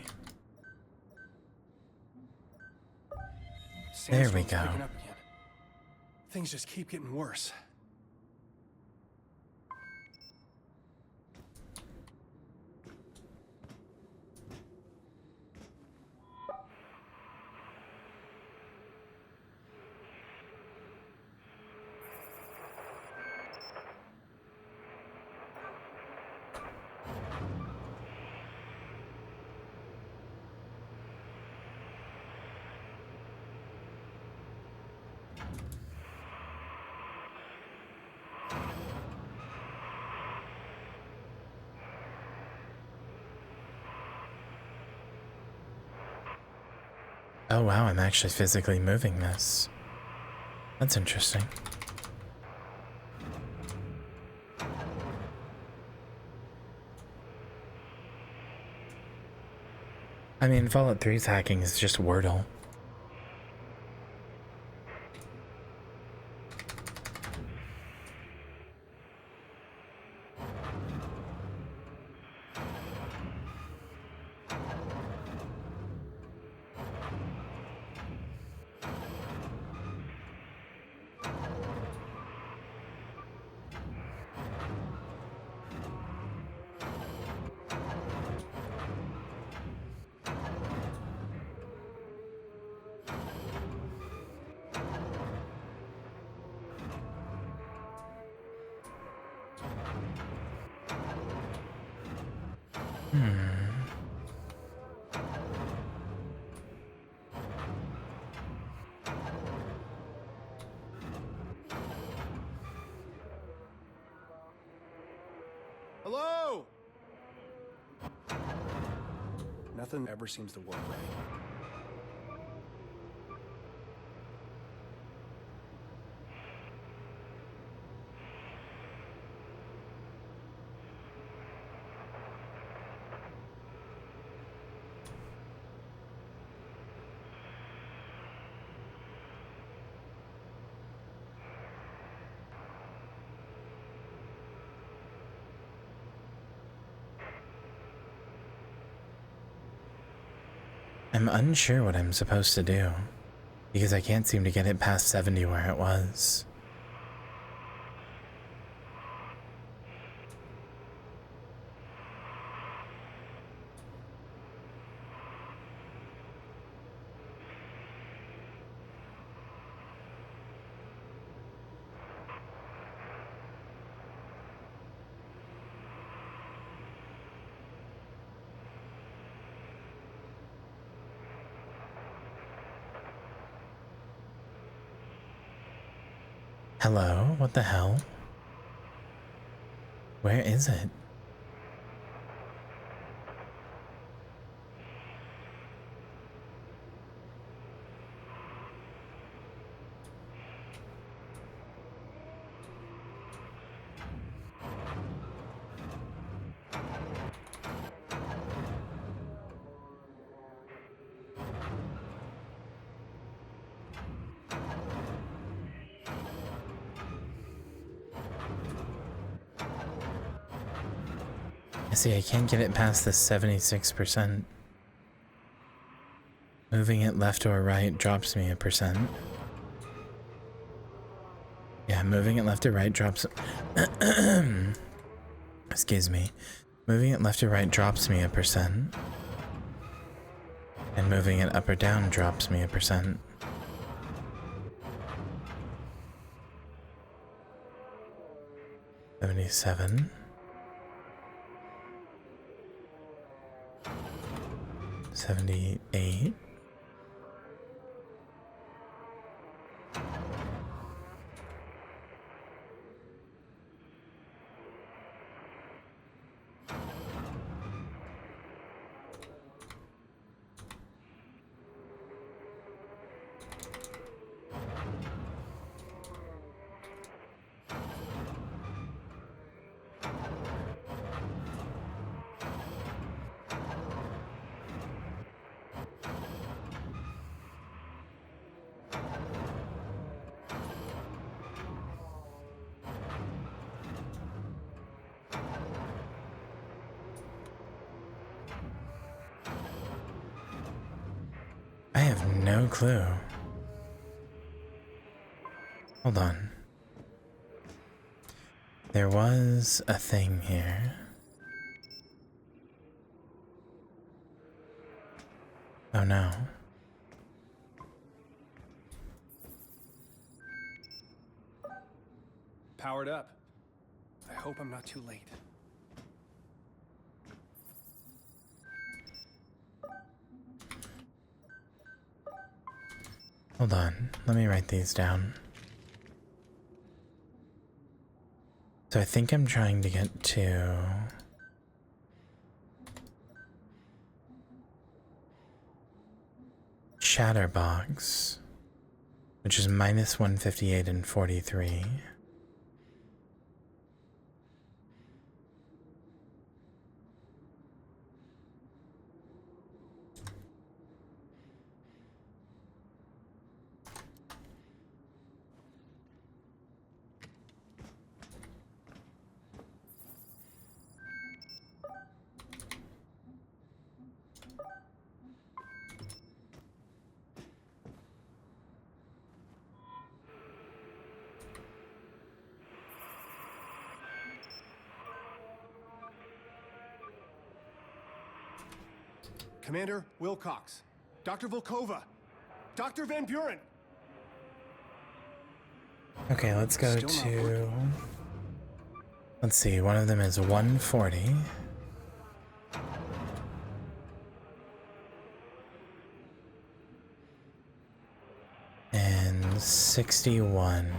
There we Sandstorm's go. picking up again. Things just keep getting worse. Oh wow, I'm actually physically moving this. That's interesting. I mean, Fallout 3's hacking is just Wordle. Hello? Nothing ever seems to work right. I'm unsure what I'm supposed to do, because I can't seem to get it past 70 where it was. Hello? What the hell? Where is it? See, I can't get it past the 76%. Moving it left or right drops me a percent. Yeah, moving it left or right drops... Excuse me. Moving it left or right drops me a percent. And moving it up or down drops me a percent. $77. 78. I have no clue. Hold on. There was a thing here. Oh no. Powered up. I hope I'm not too late. Hold on, let me write these down. So I think I'm trying to get to... Chatterbox, which is minus 158 and 43. Commander Wilcox, Dr. Volkova, Dr. Van Buren. Okay, let's go Still not to... working. Let's see, one of them is 140. And 61.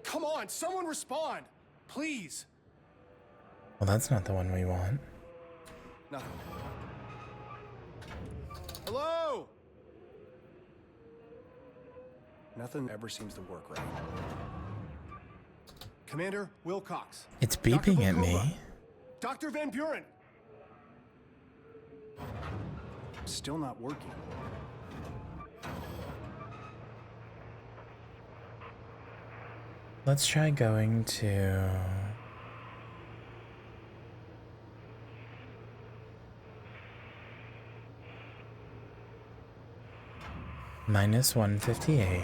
Come on, someone respond, please. Well, that's not the one we want. Nothing. Hello? Nothing ever seems to work right. Commander Wilcox. It's beeping Dr. at Volkova, me. Dr. Van Buren. Still not working. Let's try going to... minus 158.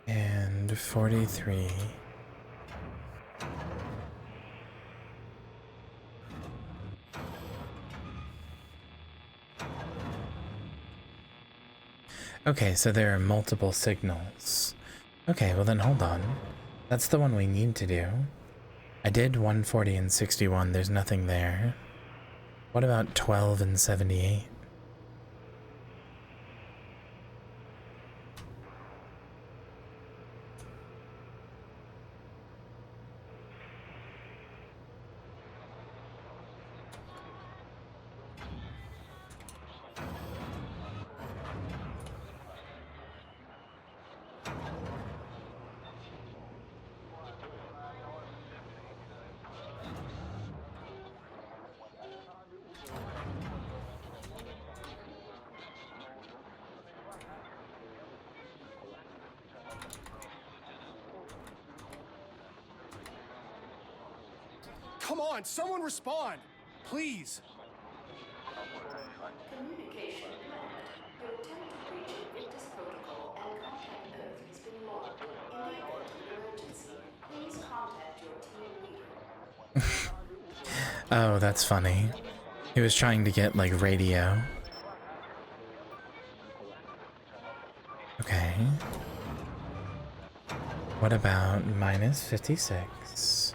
And 43. Okay, so there are multiple signals. Okay, well then hold on. That's the one we need to do. I did 140 and 61, there's nothing there. What about 12 and 78? Come on, someone respond, please. Communication blocked. Your attempt to breach Invictus Protocol and contact Earth has been logged. In the event of an emergency, please contact your team leader. Oh, that's funny. He was trying to get, like, radio. Okay. What about minus 56?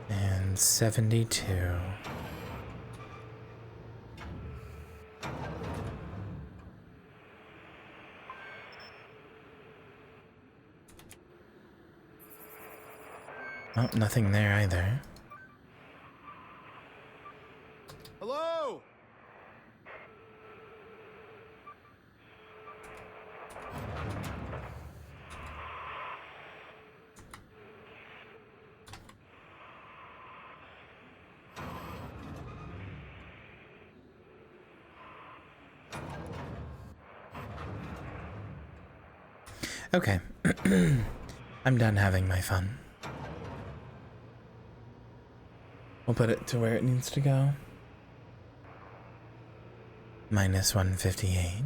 And 72. Oh, nothing there either. Hello? Okay. I'm done having my fun. We'll put it to where it needs to go. Minus 158.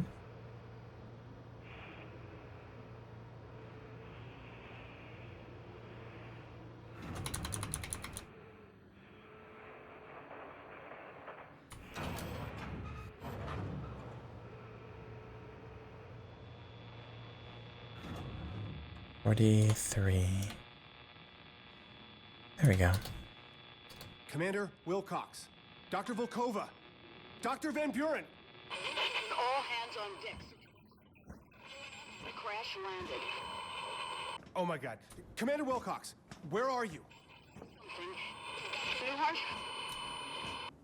43. There we go. Commander Wilcox. Dr. Volkova. Dr. Van Buren. All hands on deck. The crash landed. Oh my god. Commander Wilcox, where are you? Sweetheart?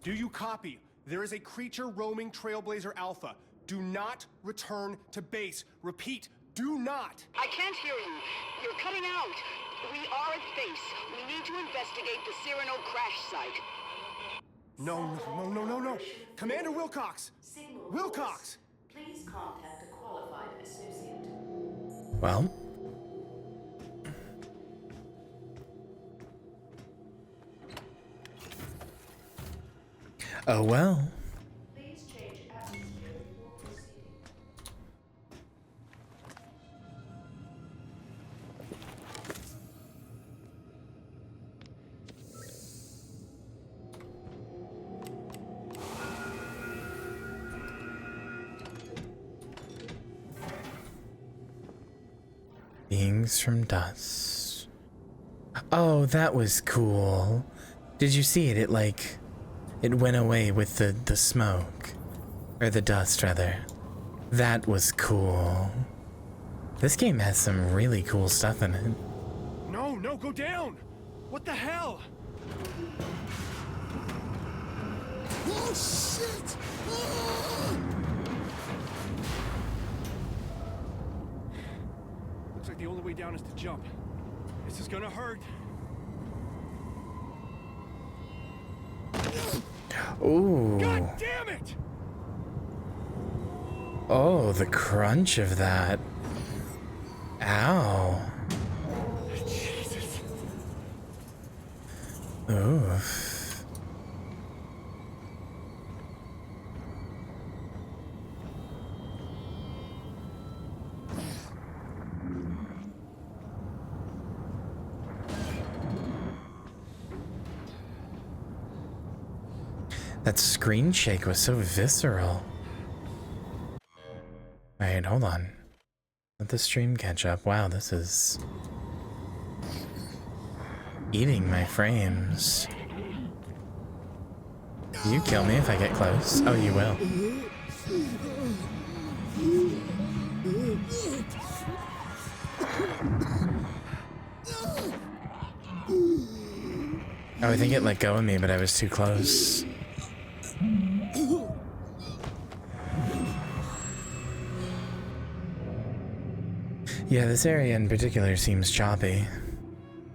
Do you copy? There is a creature roaming Trailblazer Alpha. Do not return to base. Repeat, do not! I can't hear you. You're cutting out. We are at base. We need to investigate the Cyrano crash site. No. Commander Wilcox! Wilcox! Please contact a qualified associate. Well. Oh well. Please change atmosphere before proceeding. Beings from dust. Oh, that was cool. Did you see it? It went away with the smoke. Or the dust, rather. That was cool. This game has some really cool stuff in it. No, go down! What the hell? Oh shit! Ah! Looks like the only way down is to jump. This is gonna hurt. Ooh. God damn it! Oh, the crunch of that. Ow. Jesus. Oof. That screen shake was so visceral. Alright, hold on. Let the stream catch up. Wow, this is eating my frames. You kill me if I get close. Oh, you will. Oh, I think it let go of me, but I was too close. Yeah, this area in particular seems choppy.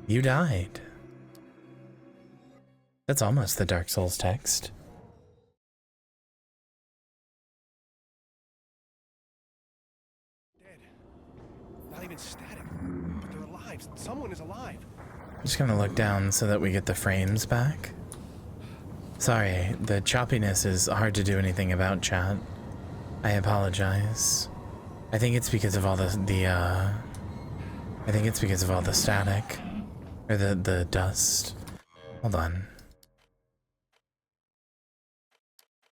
You died. That's almost the Dark Souls text. Dead. Not even static, but they're alive. Someone is alive. I'm just gonna look down so that we get the frames back. Sorry, the choppiness is hard to do anything about, chat. I apologize. I think it's because of all the static. Or the dust. Hold on.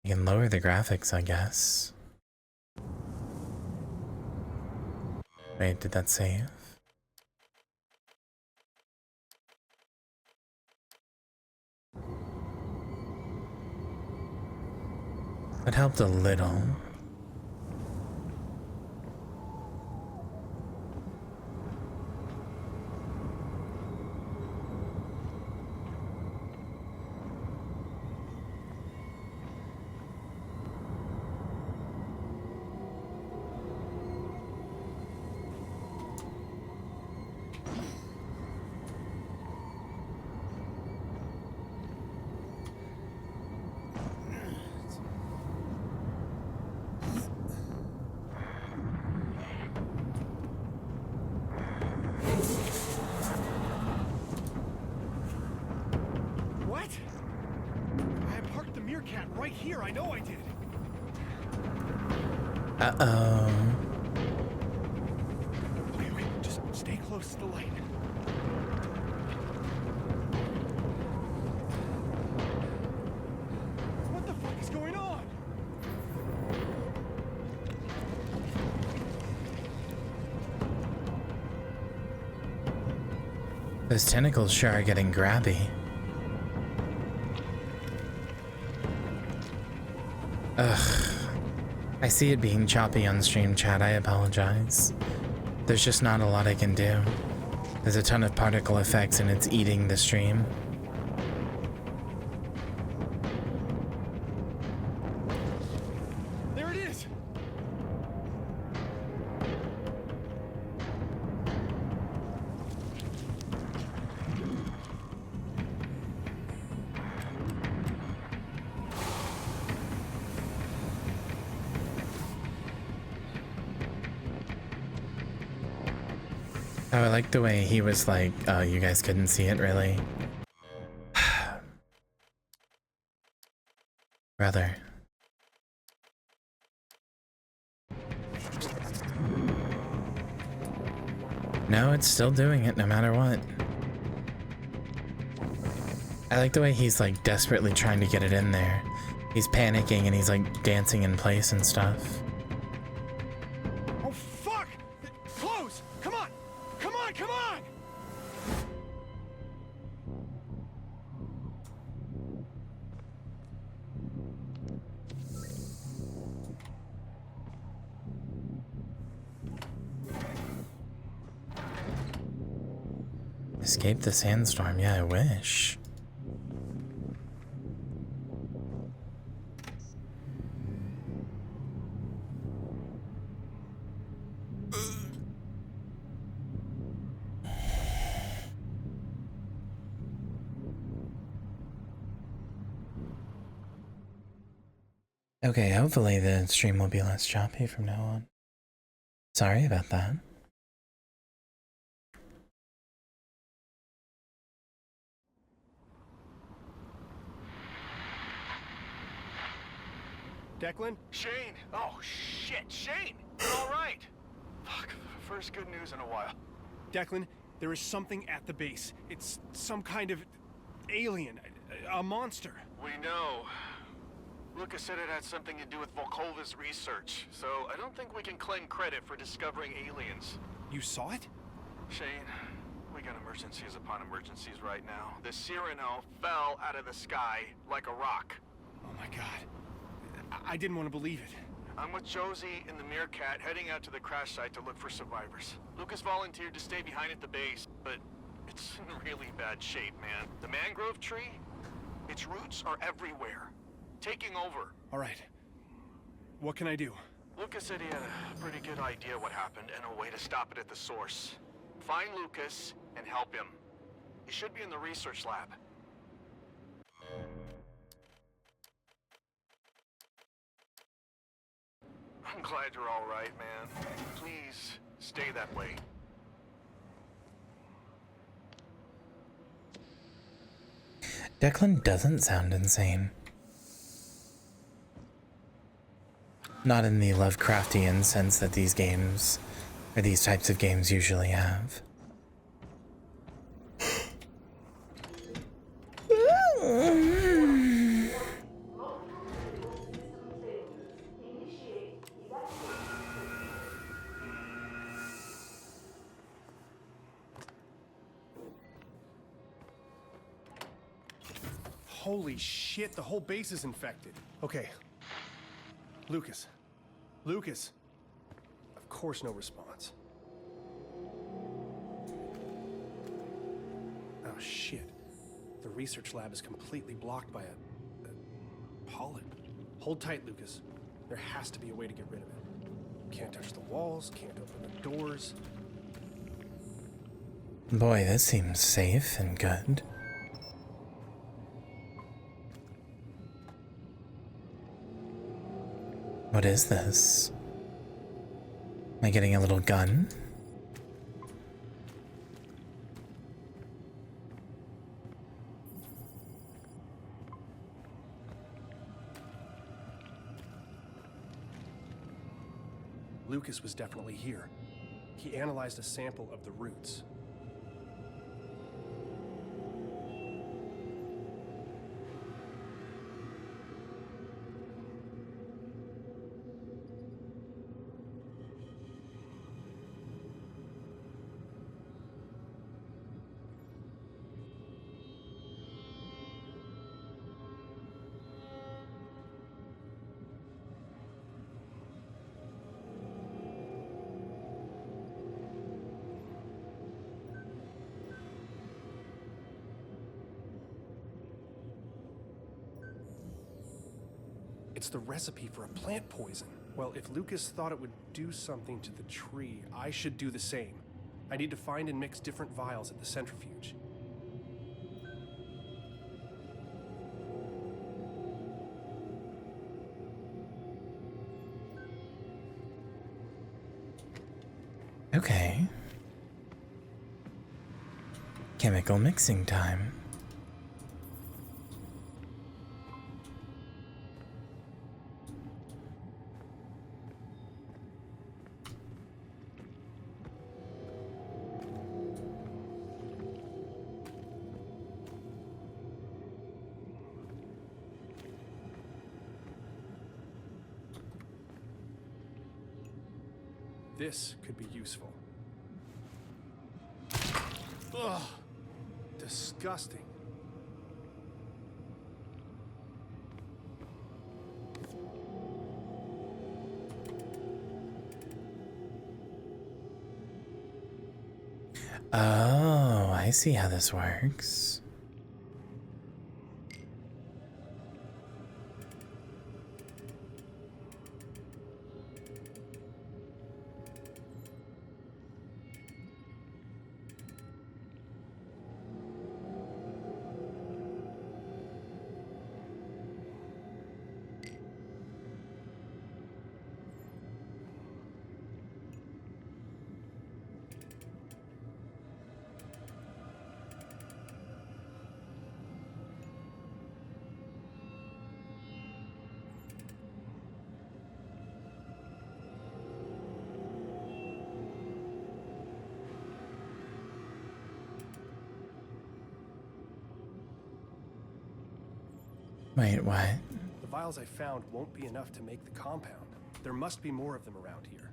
You can lower the graphics, I guess. Wait, did that save? That helped a little. What? I parked the Meerkat right here. I know I did. Uh-oh. Okay, just stay close to the light. What the fuck is going on? Those tentacles sure are getting grabby. Ugh. I see it being choppy on stream chat, I apologize. There's just not a lot I can do. There's a ton of particle effects and it's eating the stream. There it is! Oh, I like the way he was like, oh, you guys couldn't see it really. Brother. No, it's still doing it no matter what. I like the way he's like desperately trying to get it in there. He's panicking and he's like dancing in place and stuff. Oh, fuck! Close! Come on! Come on, come on! Escape the sandstorm, yeah, I wish. Okay, hopefully the stream will be less choppy from now on. Sorry about that. Declan? Shane! Oh, shit, Shane! You're all right! Fuck, first good news in a while. Declan, there is something at the base. It's some kind of alien, a monster. We know. Lucas said it had something to do with Volkova's research, so I don't think we can claim credit for discovering aliens. You saw it? Shane, we got emergencies upon emergencies right now. The Cyrano fell out of the sky like a rock. Oh my god. I didn't want to believe it. I'm with Josie and the Meerkat heading out to the crash site to look for survivors. Lucas volunteered to stay behind at the base, but it's in really bad shape, man. The mangrove tree, its roots are everywhere. Taking over. All right. What can I do? Lucas said he had a pretty good idea what happened and a way to stop it at the source. Find Lucas and help him. He should be in the research lab. I'm glad you're all right, man. Please stay that way. Declan doesn't sound insane. Not in the Lovecraftian sense that these games, or these types of games usually have. Holy shit, the whole base is infected. Okay. Lucas. Lucas. Of course, no response. Oh shit. The research lab is completely blocked by a polyp. Hold tight, Lucas. There has to be a way to get rid of it. Can't touch the walls, can't open the doors. Boy, this seems safe and good. What is this? Am I getting a little gun? Lucas was definitely here. He analyzed a sample of the roots. It's the recipe for a plant poison. Well, if Lucas thought it would do something to the tree, I should do the same. I need to find and mix different vials at the centrifuge. Okay. Chemical mixing time. This could be useful. Ugh! Disgusting. Oh, I see how this works. Wait, what? The vials I found won't be enough to make the compound. There must be more of them around here.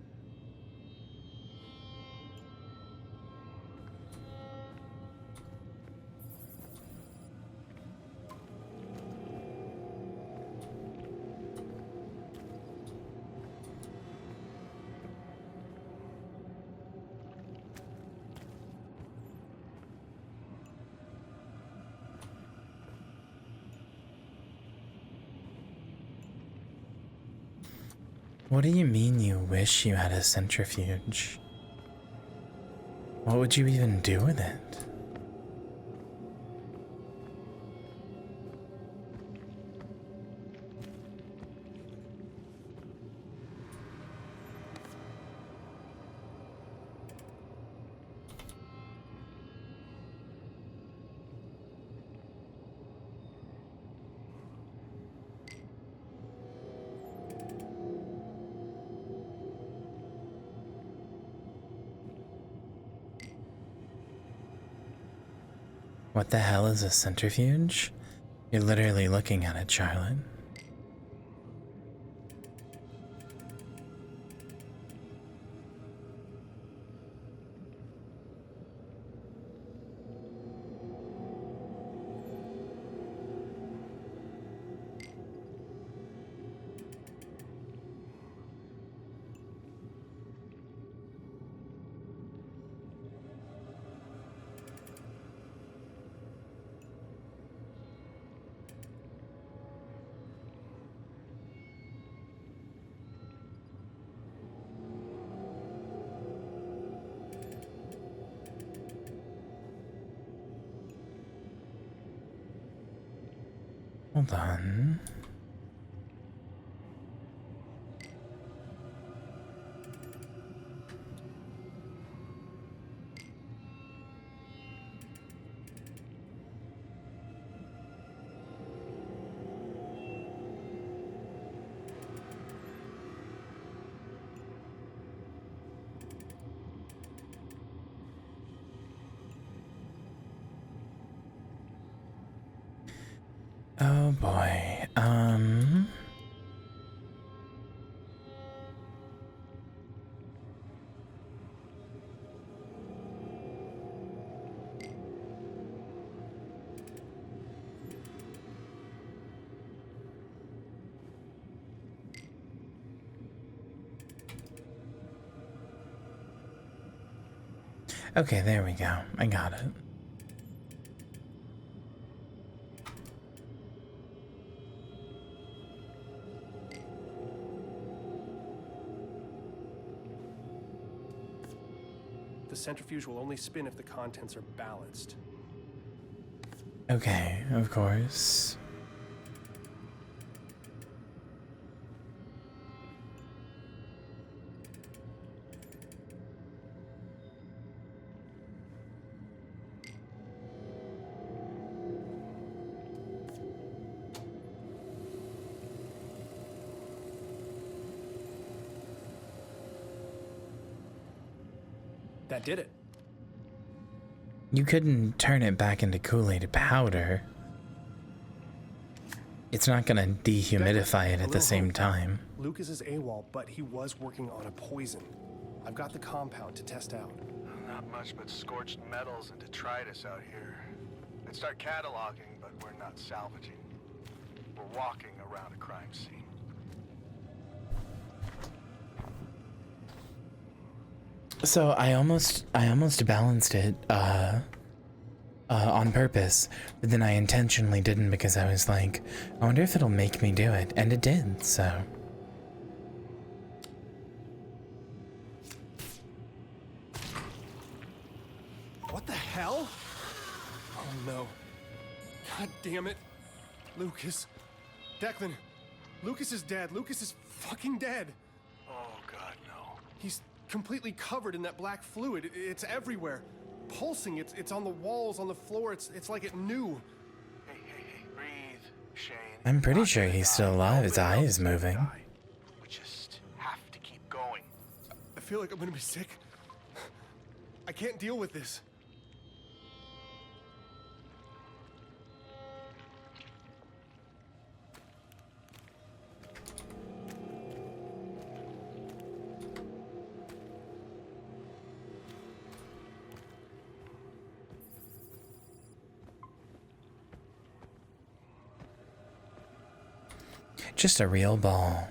What do you mean you wish you had a centrifuge? What would you even do with it? What the hell is a centrifuge? You're literally looking at it, Charlotte. Hold on. Oh boy, okay, there we go. I got it. centrifuge will only spin if the contents are balanced. Okay, of course. That did it. You couldn't turn it back into Kool-Aid powder. It's not gonna dehumidify it at the same time. Lucas is AWOL, but he was working on a poison. I've got the compound to test out. Not much but scorched metals and detritus out here. I'd start cataloging, but we're not salvaging. We're walking around a crime scene. So I almost balanced it on purpose, but then I intentionally didn't because I was like, I wonder if it'll make me do it, and it did. So what the hell? Oh no. God damn it. Lucas. Declan. Lucas is dead. Lucas is fucking dead. Oh god, no. He's completely covered in that black fluid. It's everywhere. Pulsing. It's on the walls, on the floor. It's like it knew. Hey, breathe, Shane. I'm pretty sure he's still alive. His eye is moving. We just have to keep going. I feel like I'm gonna be sick. I can't deal with this. Just a real ball.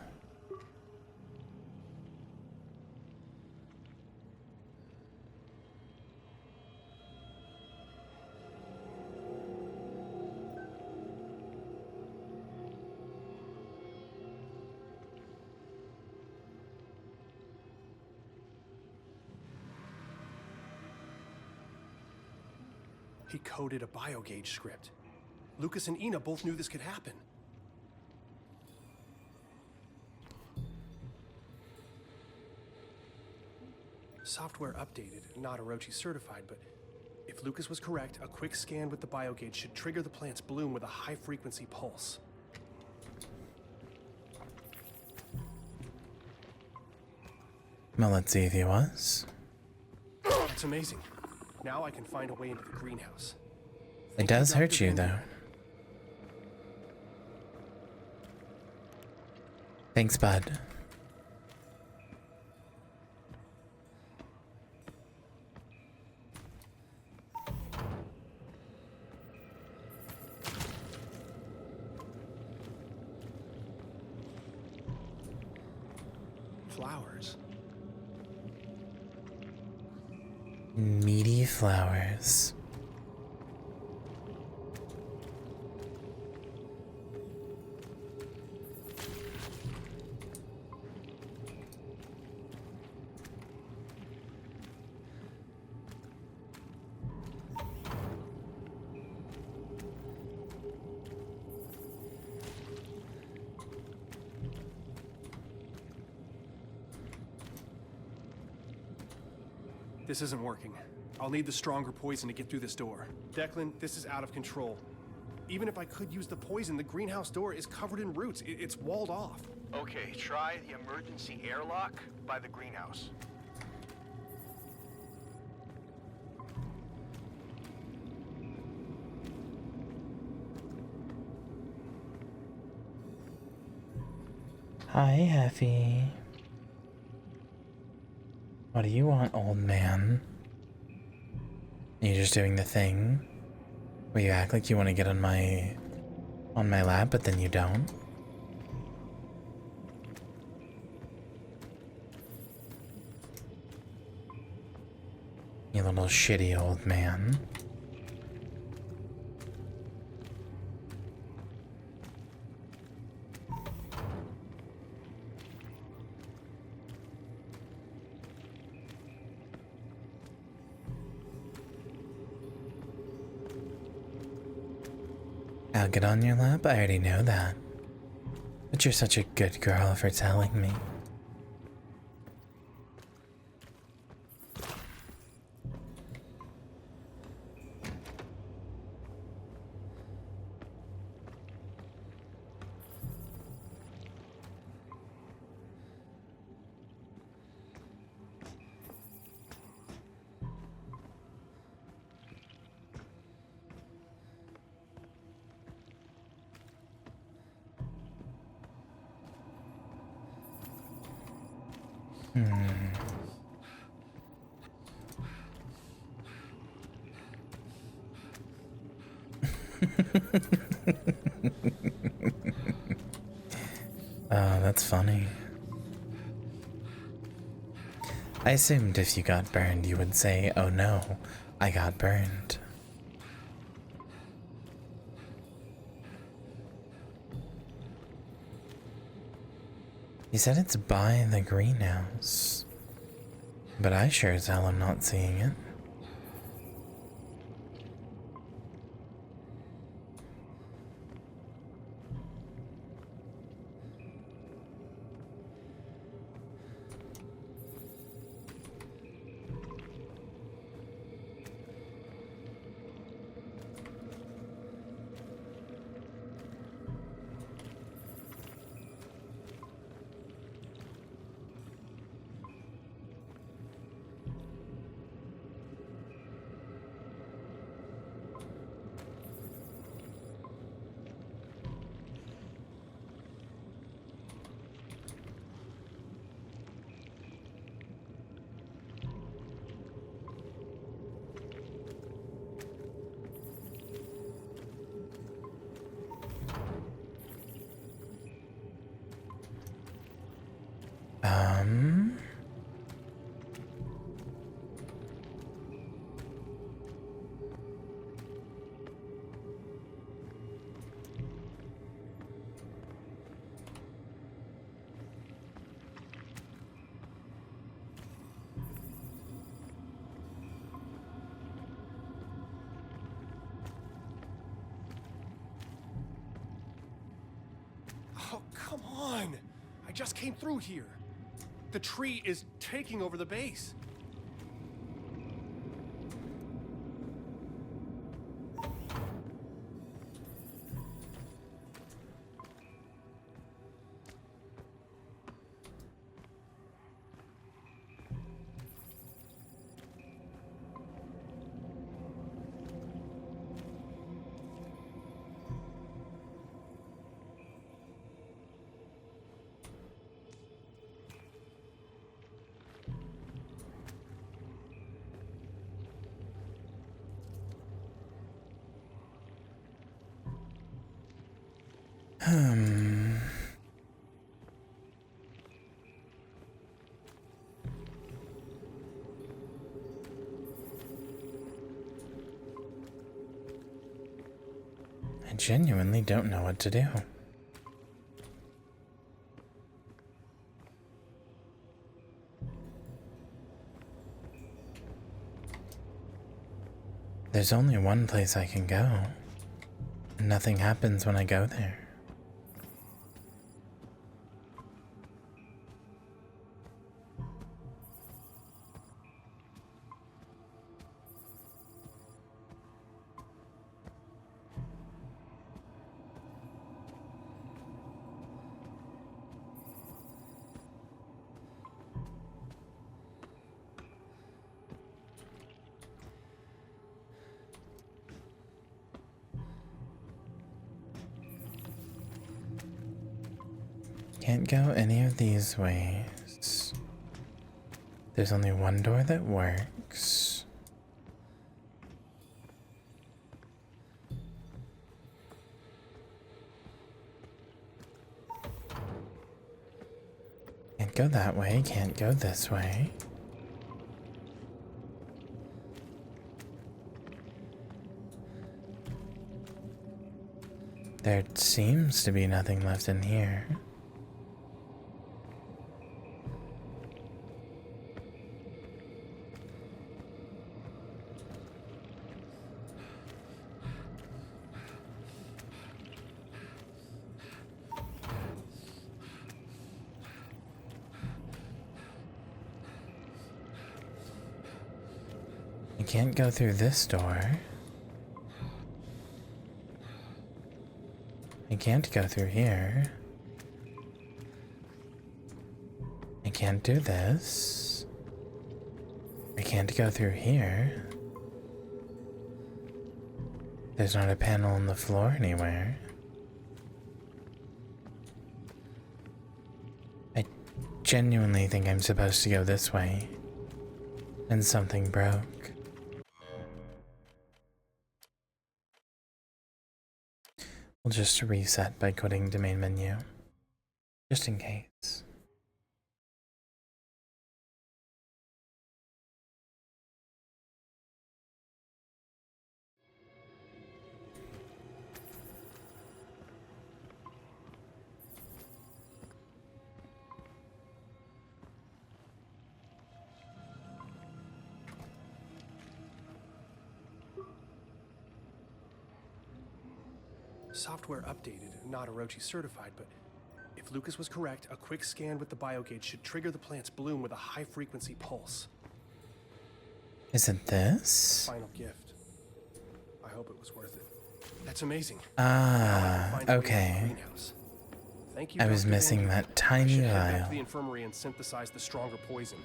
He coded a biogauge script. Lucas and Ina both knew this could happen. Software updated, not Orochi certified, but if Lucas was correct, a quick scan with the biogauge should trigger the plant's bloom with a high-frequency pulse. Well, let's see if he was. That's amazing. Now I can find a way into the greenhouse. It does hurt you, though. Thanks, bud. Flowers. Meaty flowers. This isn't working. I'll need the stronger poison to get through this door. Declan, this is out of control. Even if I could use the poison, the greenhouse door is covered in roots. It's walled off. Okay, try the emergency airlock by the greenhouse. Hi, Heffy. What do you want, old man? You just doing the thing where you act like you want to get on my lap, but then you don't? You little shitty old man. I'll get on your lap, I already know that. But you're such a good girl for telling me. Oh, that's funny. I assumed if you got burned, you would say, "Oh no, I got burned." You said it's by the greenhouse, but I sure as hell am not seeing it. Oh, come on! I just came through here. The tree is taking over the base. I genuinely don't know what to do. There's only one place I can go, and nothing happens when I go there. Can't go any of these ways. There's only one door that works. Can't go that way, can't go this way. There seems to be nothing left in here. can't go through this door. I can't go through here. I can't do this. I can't go through here. There's not a panel on the floor anywhere. I genuinely think I'm supposed to go this way. And something broke. We'll just reset by quitting the main menu. Just in case. Software updated, not Orochi certified, but if Lucas was correct, a quick scan with the biogauge should trigger the plant's bloom with a high-frequency pulse. Is it this? Final gift. I hope it was worth it. That's amazing. Ah, okay. Thank you, I was Dr. missing Danger. that tiny I should head back vial. to the infirmary and synthesize the stronger poison.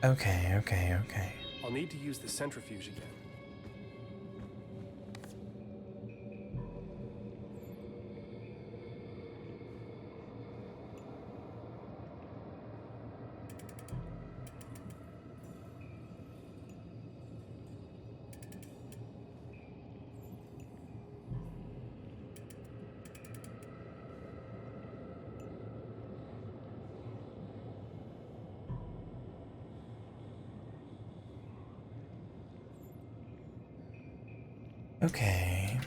Okay. I'll need to use the centrifuge again. Okay.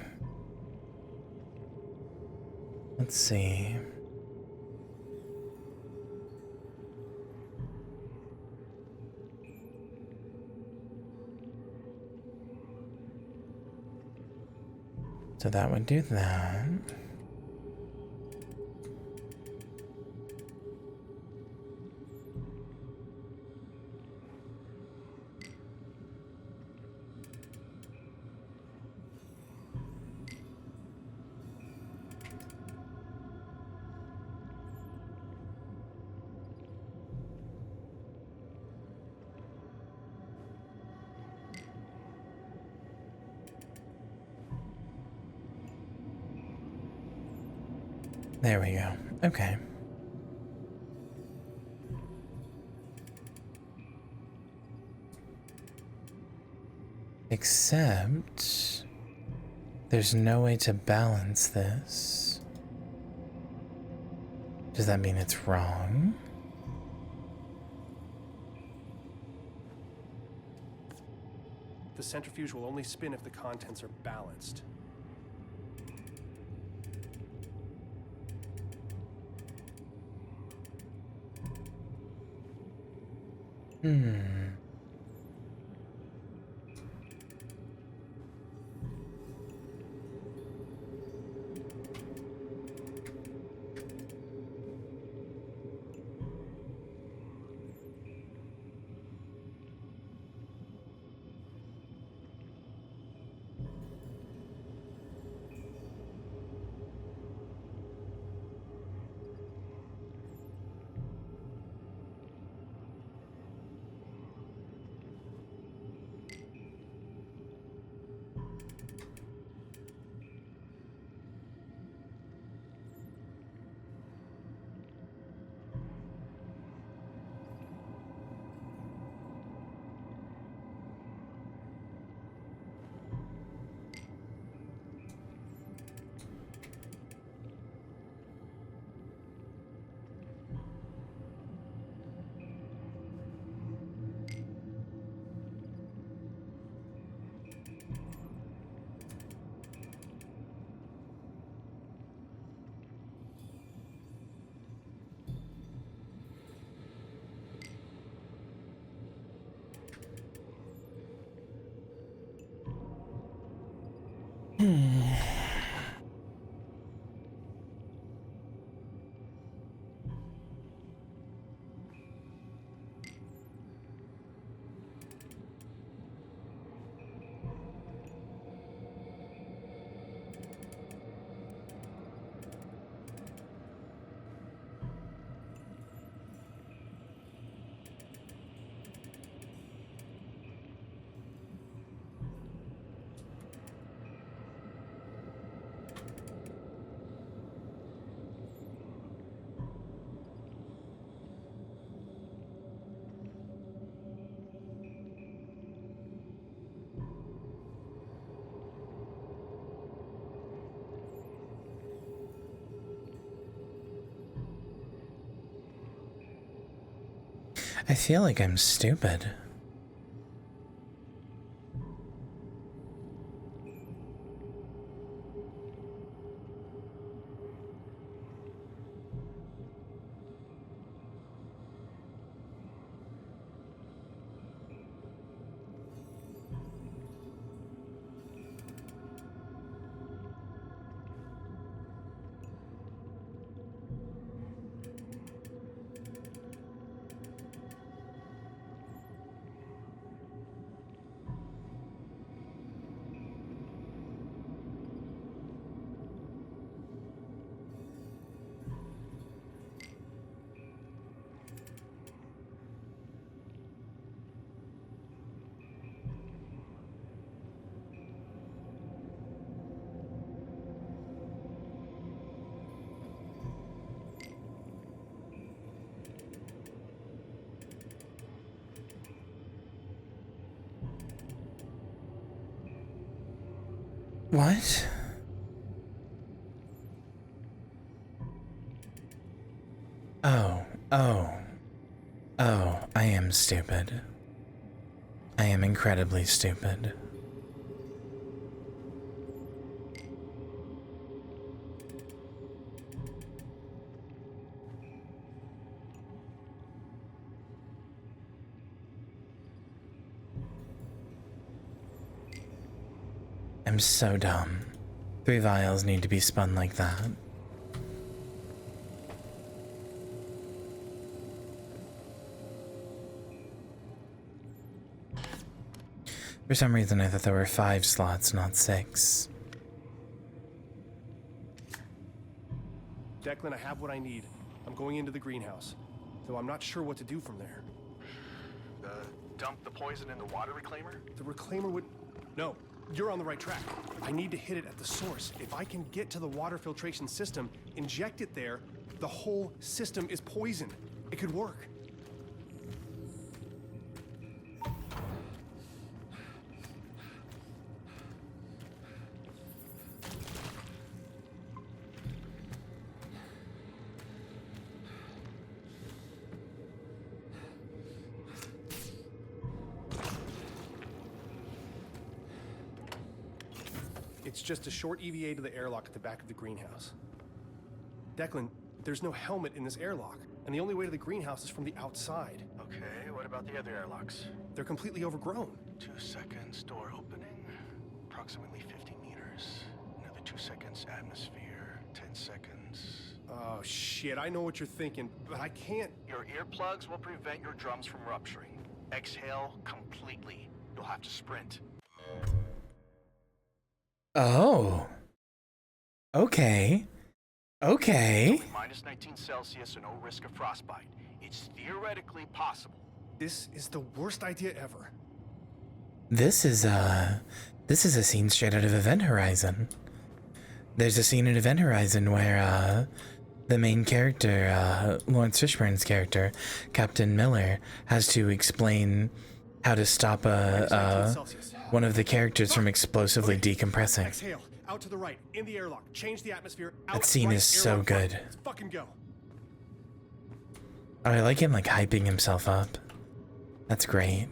Let's see. So that would do that. There we go. Okay. Except there's no way to balance this. Does that mean it's wrong? The centrifuge will only spin if the contents are balanced. I feel like I'm stupid. What? Oh, I am stupid. I am incredibly stupid. I'm so dumb. 3 vials need to be spun like that. For some reason I thought there were 5 slots, not 6. Declan, I have what I need. I'm going into the greenhouse, though I'm not sure what to do from there. Dump the poison in the water reclaimer? The reclaimer would... No, you're on the right track. I need to hit it at the source. If I can get to the water filtration system, inject it there, the whole system is poison. It could work. It's just a short EVA to the airlock at the back of the greenhouse. Declan, there's no helmet in this airlock, and the only way to the greenhouse is from the outside. Okay, what about the other airlocks? They're completely overgrown. 2 seconds, door opening. Approximately 50 meters. Another 2 seconds, atmosphere. 10 seconds. Oh, shit, I know what you're thinking, but I can't... Your earplugs will prevent your drums from rupturing. Exhale completely. You'll have to sprint. Oh. Okay. Okay. Minus 19 Celsius and no risk of frostbite. It's theoretically possible. This is the worst idea ever. This is a scene straight out of Event Horizon. There's a scene in Event Horizon where the main character, Lawrence Fishburne's character, Captain Miller, has to explain how to stop one of the characters from explosively decompressing. Exhale, out to the right, in the airlock, change the atmosphere, out That scene right, is so airlock good. Let's fucking go. Oh, I like him like hyping himself up. That's great.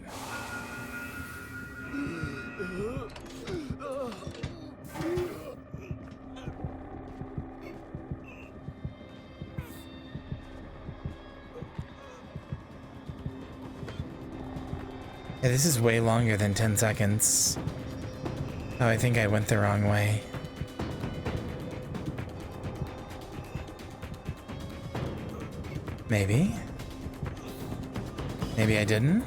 Yeah, this is way longer than 10 seconds. Oh, I think I went the wrong way. Maybe? Maybe I didn't?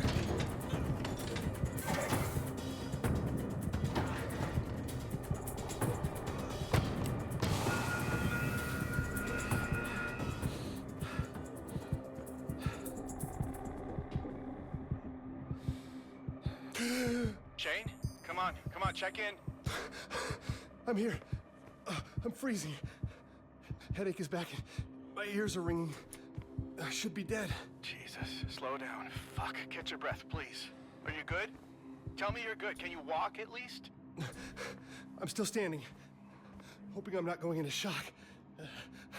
Shane, come on, check in. I'm here. I'm freezing. Headache is back. My ears are ringing. I should be dead. Jesus, slow down. Fuck, catch your breath, please. Are you good? Tell me you're good. Can you walk at least? I'm still standing. Hoping I'm not going into shock.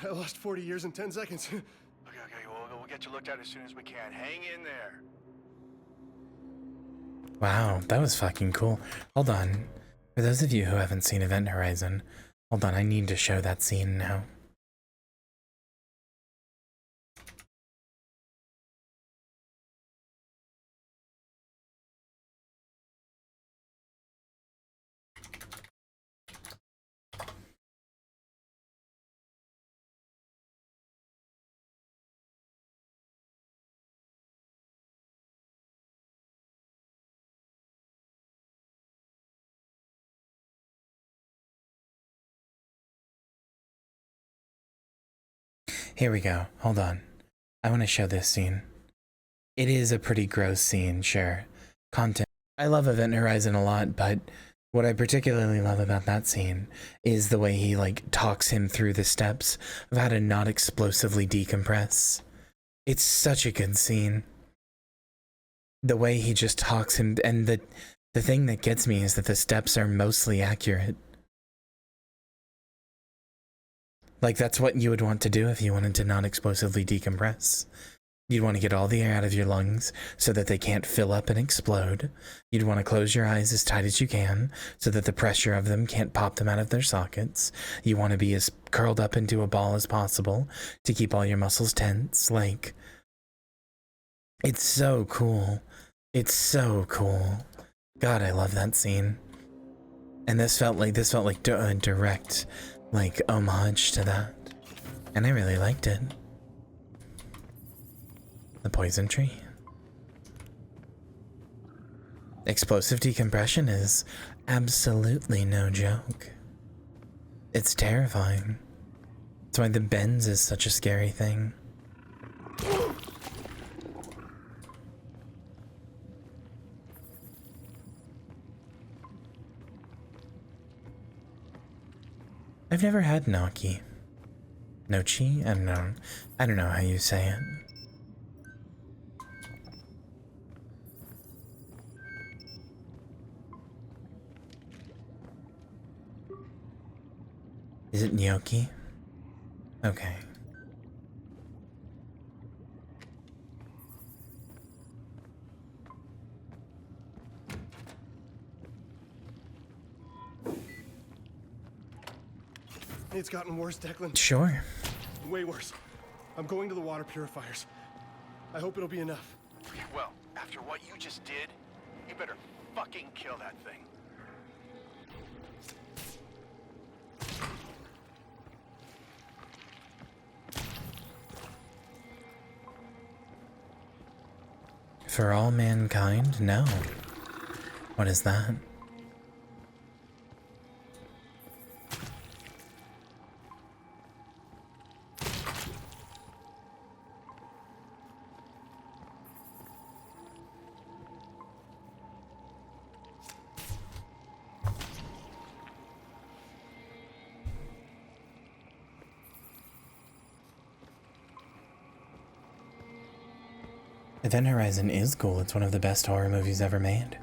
I lost 40 years in 10 seconds. Okay, we'll get you looked at as soon as we can. Hang in there. Wow, that was fucking cool. Hold on. For those of you who haven't seen Event Horizon, hold on, I need to show that scene now. Here we go. Hold on. I want to show this scene. It is a pretty gross scene, sure. Content. I love Event Horizon a lot, but what I particularly love about that scene is the way he, like, talks him through the steps of how to not explosively decompress. It's such a good scene. The way he just talks him, and the thing that gets me is that the steps are mostly accurate. Like, that's what you would want to do if you wanted to non-explosively decompress. You'd want to get all the air out of your lungs so that they can't fill up and explode. You'd want to close your eyes as tight as you can so that the pressure of them can't pop them out of their sockets. You want to be as curled up into a ball as possible to keep all your muscles tense. Like, it's so cool. It's so cool. God, I love that scene. And this felt like a direct, like, homage to that. And I really liked it. The poison tree. Explosive decompression is absolutely no joke. It's terrifying. That's why the bends is such a scary thing. I've never had gnocchi. Nochi? I don't know. I don't know how you say it. Is it gnocchi? Okay. It's gotten worse, Declan. Sure. Way worse. I'm going to the water purifiers. I hope it'll be enough. Well, after what you just did, you better fucking kill that thing. For all mankind? No. What is that? Event Horizon is cool. It's one of the best horror movies ever made.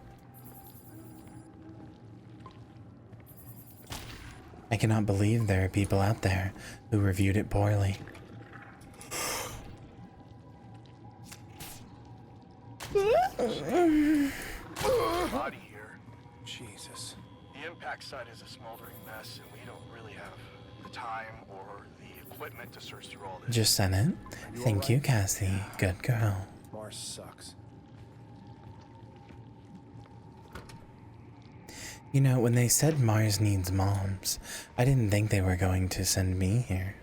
I cannot believe there are people out there who reviewed it poorly. Body here. Jesus. The impact site is a smoldering mess, and we don't really have the time or the equipment to search through all this. Just sent it. Thank you, Cassie. Good girl. Mars sucks. You know, when they said Mars needs moms, I didn't think they were going to send me here.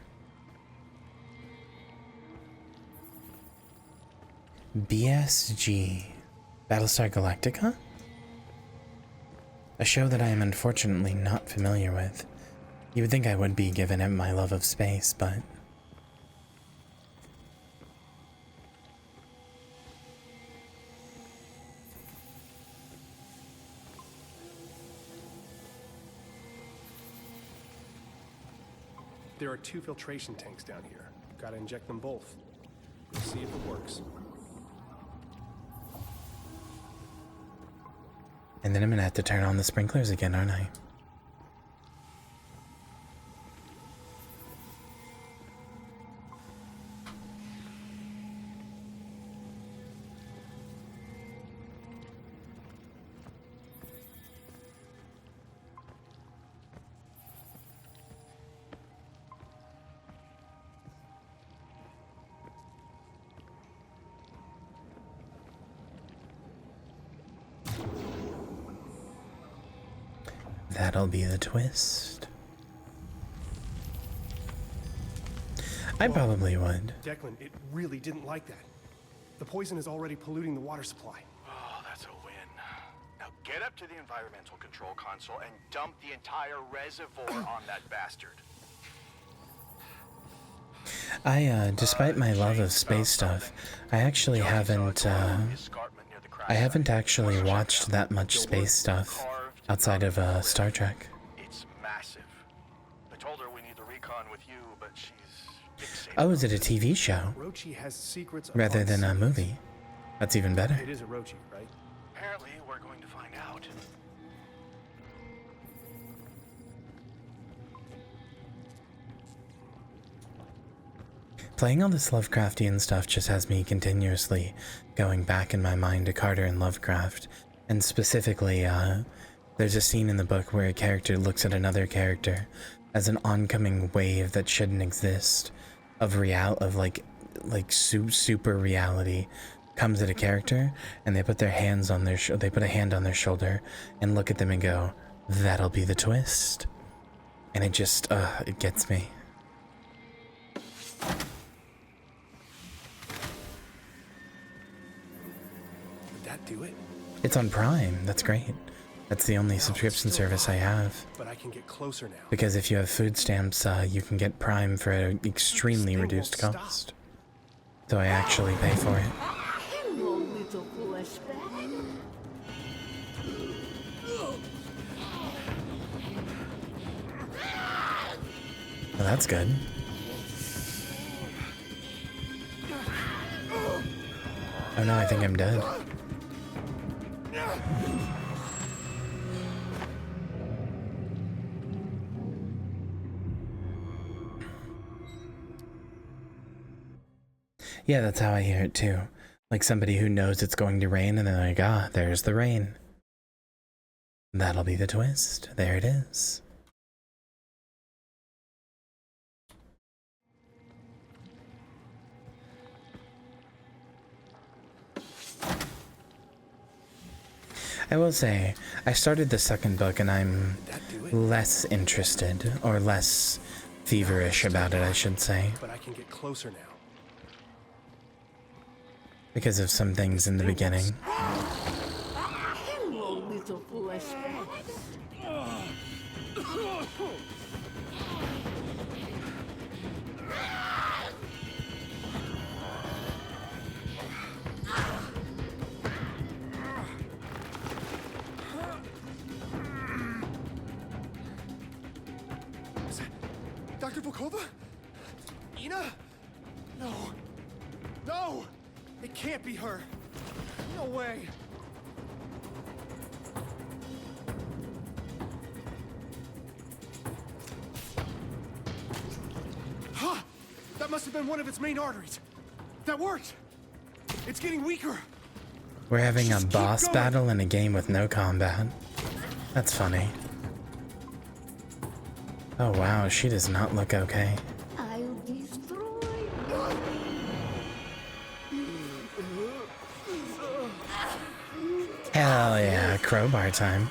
BSG. Battlestar Galactica? A show that I am unfortunately not familiar with. You would think I would be given it my love of space, but... There are 2 filtration tanks down here. Gotta inject them both. We'll see if it works. And then I'm gonna have to turn on the sprinklers again, aren't I? That'll be the twist. I probably would. Declan, it really didn't like that. The poison is already polluting the water supply. Oh, that's a win. Now get up to the environmental control console and dump the entire reservoir on that bastard. Despite my love of space stuff, I actually haven't actually watched that much space stuff outside of Star Trek. It's massive. I told her we need the recon with you, but she's fixated. Oh, is it a TV show Rochi has secrets rather than a movie? That's even better. It is a Rochi, right? Apparently, we're going to find out. Playing all this Lovecraftian stuff just has me continuously going back in my mind to Carter and Lovecraft. And specifically, there's a scene in the book where a character looks at another character as an oncoming wave that shouldn't exist of super reality comes at a character, and they put their hands on their they put a hand on their shoulder and look at them and go, "That'll be the twist." And it just it gets me. Do it. It's on Prime. That's great. That's the only subscription service I have. But I can get closer now. Because if you have food stamps, you can get Prime for an extremely reduced cost. So I actually pay for it. Hello, little fleshbag. Well, that's good. Oh no, I think I'm dead. Yeah, that's how I hear it too. Like somebody who knows it's going to rain and they're like, ah, there's the rain. That'll be the twist. There it is. I will say, I started the second book and I'm less interested, or less feverish about it, I should say. But I can get closer now. Because of some things in the beginning. Hello, little fleshbag. Dr. Volkova? Ina? No. No! It can't be her. No way. Huh! That must have been one of its main arteries. That worked! It's getting weaker. We're having a boss battle in a game with no combat. That's funny. Oh wow, she does not look okay. I'll destroy Hell yeah, crowbar time.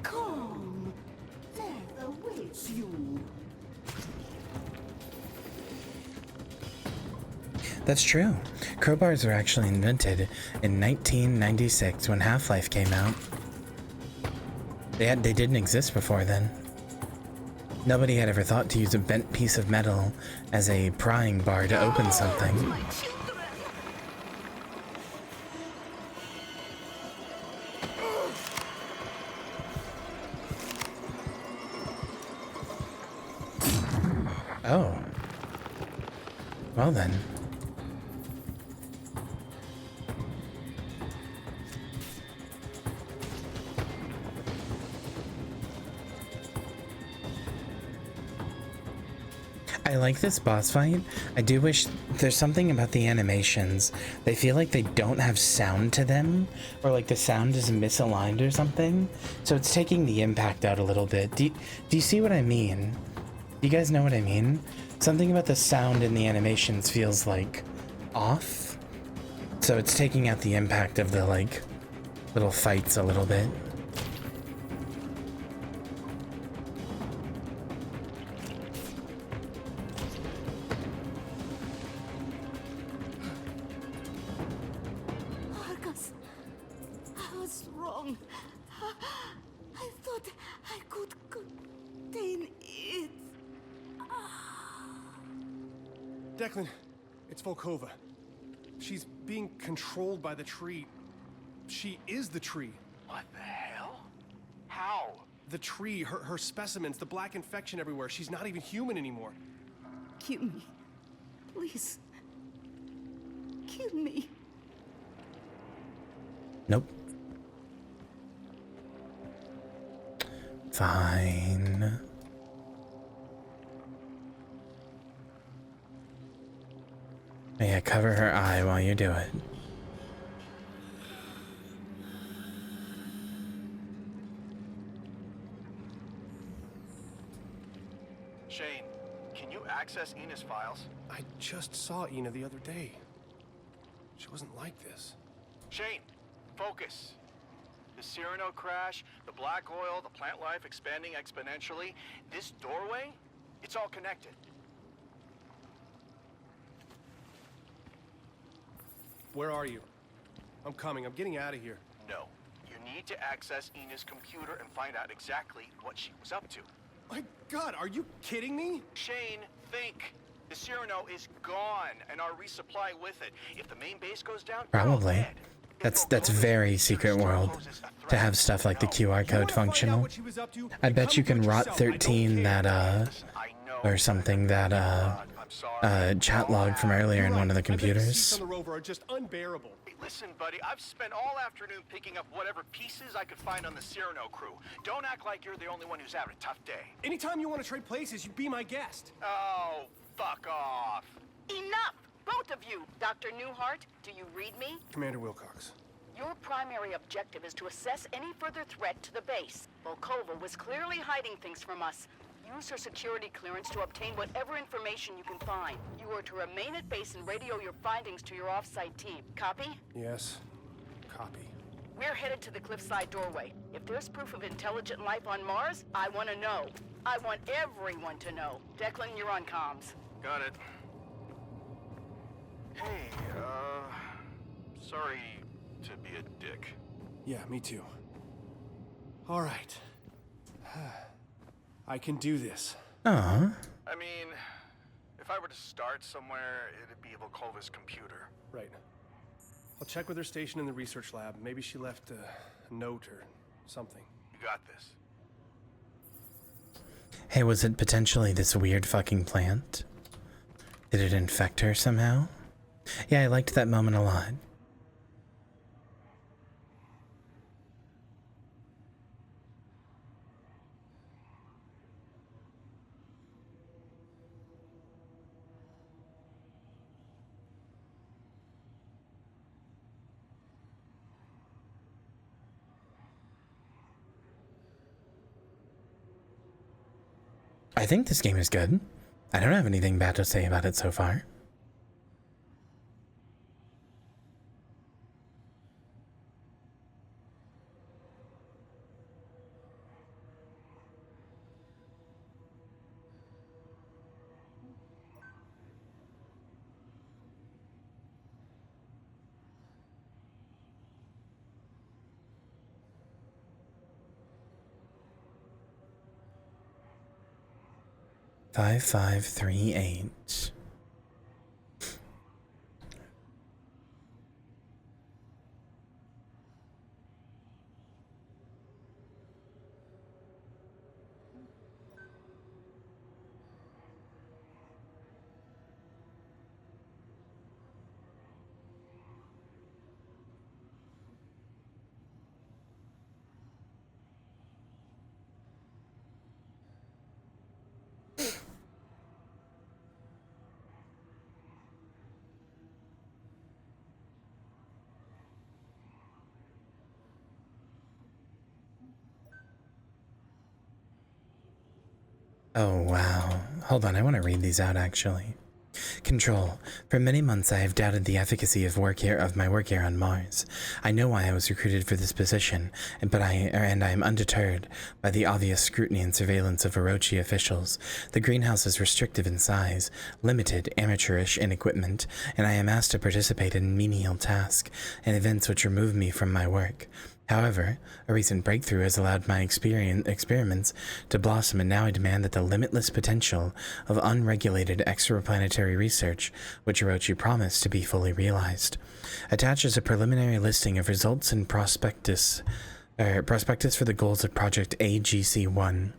Come. Death awaits you. That's true. Crowbars were actually invented in 1996 when Half-Life came out. They didn't exist before then. Nobody had ever thought to use a bent piece of metal as a prying bar to open something. Oh. Well then. I like this boss fight. I do wish there's something about the animations. They feel like they don't have sound to them, or like the sound is misaligned or something. So it's taking the impact out a little bit. Do you see what I mean? Do you guys know what I mean? Something about the sound in the animations feels like off. So it's taking out the impact of the like little fights a little bit. Marcus, I was wrong. I thought I could contain it. Declan, it's Volkova. She's being controlled by the tree. She is the tree. What the hell? How? The tree, her specimens, the black infection everywhere. She's not even human anymore. Kill me. Please. Kill me. Nope. Fine. Yeah, cover her eye while you do it. Shane, can you access Ina's files? I just saw Ina the other day. She wasn't like this. Shane, focus. The Cyrano crash, the black oil, the plant life expanding exponentially. This doorway, it's all connected. Where are you? I'm coming. I'm getting out of here. No. You need to access Ina's computer and find out exactly what she was up to. My God, are you kidding me? Shane, think. The Cyrano is gone, and our resupply with it. If the main base goes down, Probably. That's very Secret World to have stuff like the QR code functional. I bet you can rot 13 that or something that chat log from earlier in one of the computers. Hey, listen, buddy, I've spent all afternoon picking up whatever pieces I could find on the Cyrano crew. Don't act like you're the only one who's having a tough day. Anytime you want to trade places, you be my guest. Oh, fuck off. Enough! Both of you! Dr. Newhart, do you read me? Commander Wilcox. Your primary objective is to assess any further threat to the base. Volkova was clearly hiding things from us. Use her security clearance to obtain whatever information you can find. You are to remain at base and radio your findings to your off-site team. Copy? Yes. Copy. We're headed to the cliffside doorway. If there's proof of intelligent life on Mars, I want to know. I want everyone to know. Declan, you're on comms. Got it. Hey, sorry to be a dick. Yeah, me too. All right. I can do this. Aw. I mean, if I were to start somewhere, it'd be Volkova's computer. Right. I'll check with her station in the research lab. Maybe she left a note or something. You got this. Hey, was it potentially this weird fucking plant? Did it infect her somehow? Yeah, I liked that moment a lot. I think this game is good. I don't have anything bad to say about it so far. Five, 538. Oh, wow. Hold on, I want to read these out, actually. Control. For many months I have doubted the efficacy of my work here on Mars. I know why I was recruited for this position, but I am undeterred by the obvious scrutiny and surveillance of Orochi officials. The greenhouse is restrictive in size, limited, amateurish in equipment, and I am asked to participate in menial tasks and events which remove me from my work. However, a recent breakthrough has allowed my experiments to blossom, and now I demand that the limitless potential of unregulated extraplanetary research, which Orochi promised, to be fully realized. Attached is a preliminary listing of results and prospectus for the goals of Project AGC-1.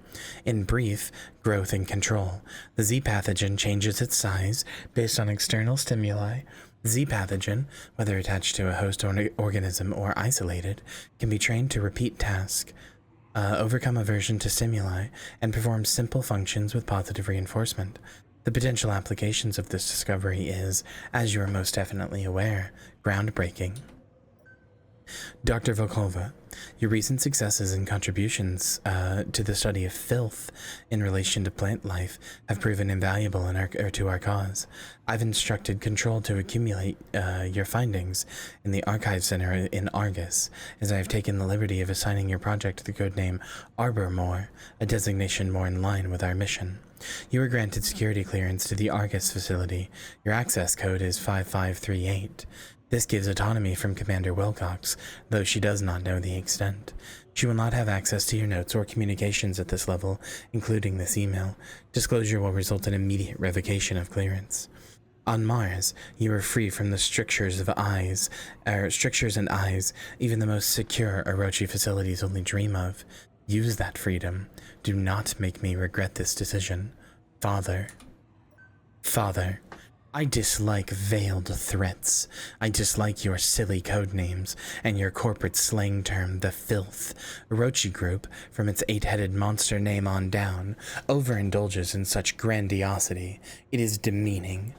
In brief, growth and control. The Z pathogen changes its size based on external stimuli. Z pathogen, whether attached to a host organism or isolated, can be trained to repeat tasks, overcome aversion to stimuli, and perform simple functions with positive reinforcement. The potential applications of this discovery is, as you are most definitely aware, groundbreaking. Dr. Volkova, your recent successes and contributions to the study of filth in relation to plant life have proven invaluable to our cause. I've instructed Control to accumulate your findings in the Archive Center in Argus, as I have taken the liberty of assigning your project the codename Arbormore, a designation more in line with our mission. You were granted security clearance to the Argus facility. Your access code is 5538. This gives autonomy from Commander Wilcox, though she does not know the extent. She will not have access to your notes or communications at this level, including this email. Disclosure will result in immediate revocation of clearance. On Mars, you are free from the strictures and eyes, even the most secure Orochi facilities only dream of. Use that freedom. Do not make me regret this decision. Father. Father. I dislike veiled threats. I dislike your silly codenames and your corporate slang term, the filth. Orochi Group, from its 8-headed monster name on down, overindulges in such grandiosity. It is demeaning.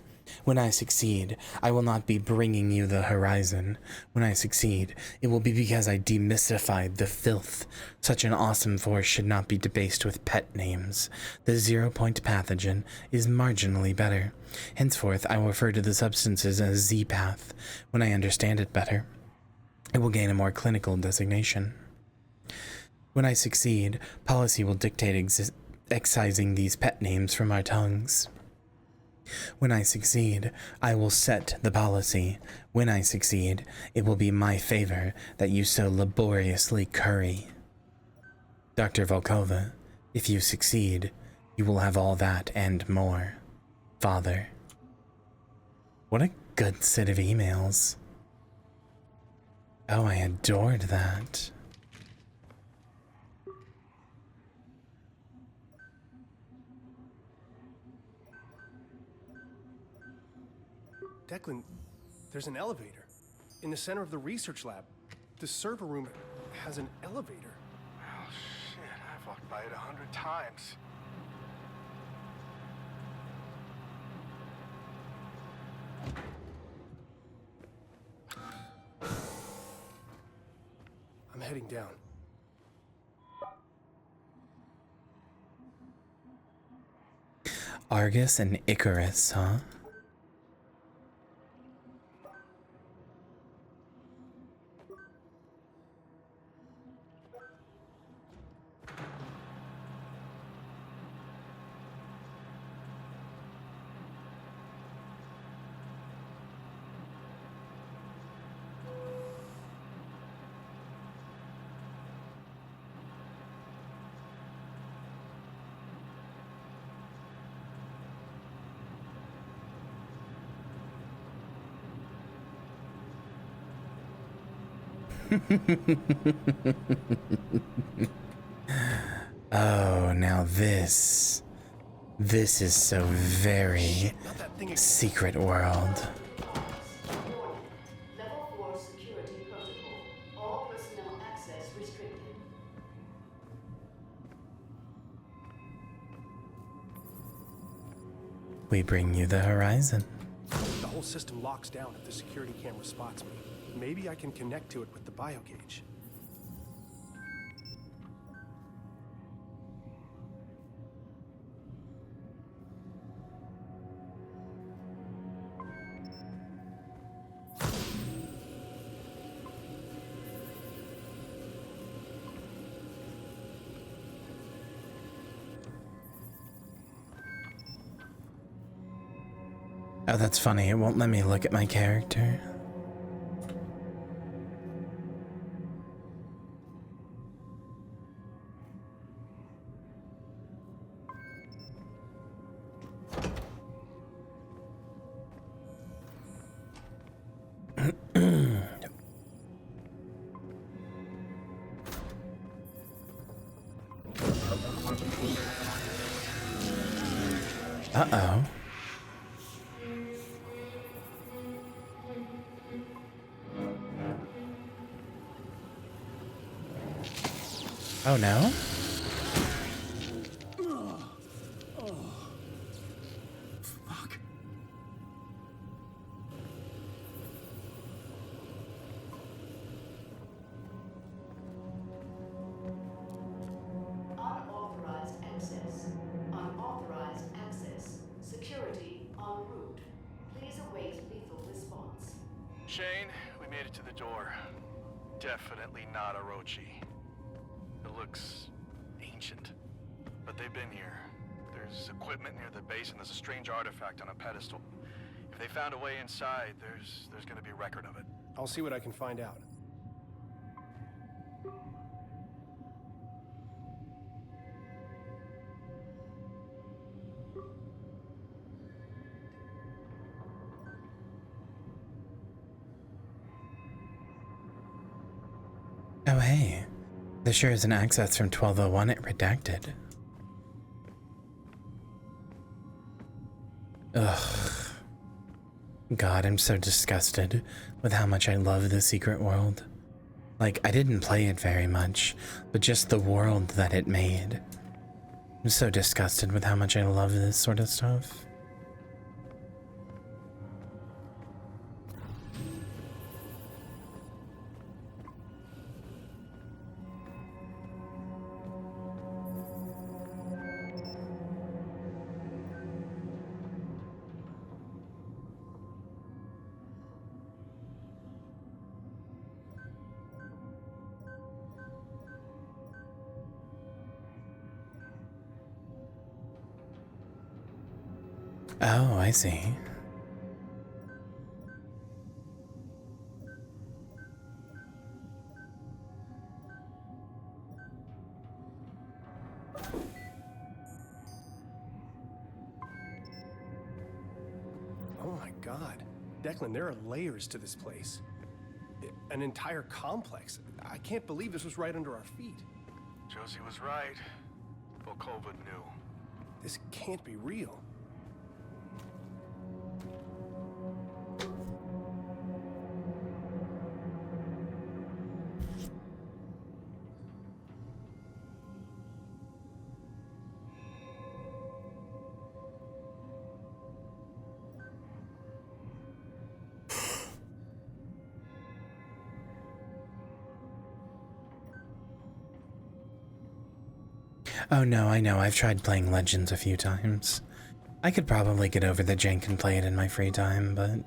When I succeed, I will not be bringing you the horizon. When I succeed, it will be because I demystified the filth. Such an awesome force should not be debased with pet names. The 0-point pathogen is marginally better. Henceforth, I will refer to the substances as Z-Path. When I understand it better, it will gain a more clinical designation. When I succeed, policy will dictate excising these pet names from our tongues. When I succeed, I will set the policy. When I succeed, it will be my favor that you so laboriously curry. Dr. Volkova, if you succeed, you will have all that and more. Father. What a good set of emails. Oh, I adored that. Declan, there's an elevator in the center of the research lab. The server room has an elevator. Oh, shit. I've walked by it 100 times. I'm heading down. Argus and Icarus, huh? Oh, now this is so very secret world. Level 4 security protocol. All personnel access restricted. We bring you the horizon. The whole system locks down if the security camera spots me. Maybe I can connect to it with the biogauge. Oh, that's funny. It won't let me look at my character. Uh-oh. Oh no? Fuck. Unauthorized access. Unauthorized access. Security en route. Please await lethal response. Shane, we made it to the door. Definitely not Orochi. It looks ancient, but they've been here. There's equipment near the base, and there's a strange artifact on a pedestal. If they found a way inside, there's gonna be record of it. I'll see what I can find out. Oh hey. There sure is an access from 1201 it redacted. Ugh. God, I'm so disgusted with how much I love the secret world. Like, I didn't play it very much, but just the world that it made. I'm so disgusted with how much I love this sort of stuff. Oh, I see. Oh my god. Declan, there are layers to this place. An entire complex. I can't believe this was right under our feet. Josie was right. Volkova knew. This can't be real. Oh no, I know, I've tried playing Legends a few times. I could probably get over the jank and play it in my free time, but...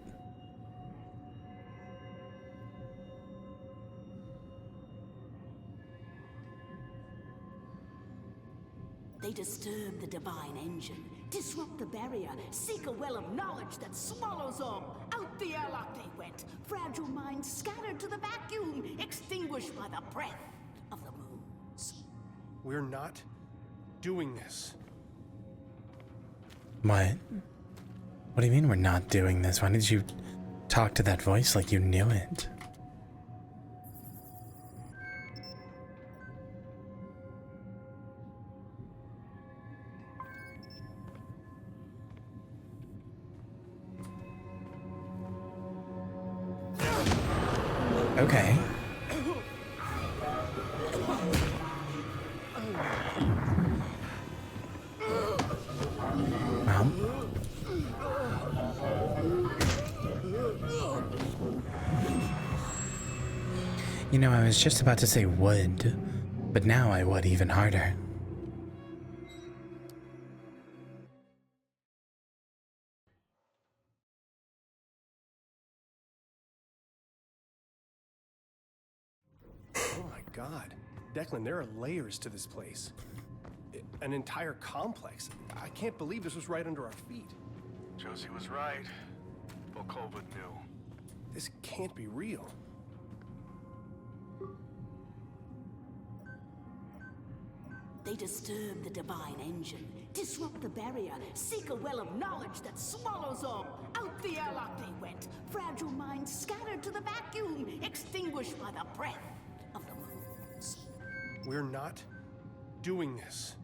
They disturb the divine engine, disrupt the barrier, seek a well of knowledge that swallows all. Out the airlock they went, fragile minds scattered to the vacuum, extinguished by the breath of the moons. We're not doing this. What? What do you mean we're not doing this? Why did you talk to that voice like you knew it? Okay. Well. You know, I was just about to say would, but now I would even harder. Oh my god. Declan, there are layers to this place. An entire complex. I can't believe this was right under our feet. Josie was right. Local culvert knew. This can't be real. They disturb the divine engine, disrupt the barrier, seek a well of knowledge that swallows all. Out the airlock they went, fragile minds scattered to the vacuum, extinguished by the breath of the moons. We're not doing this.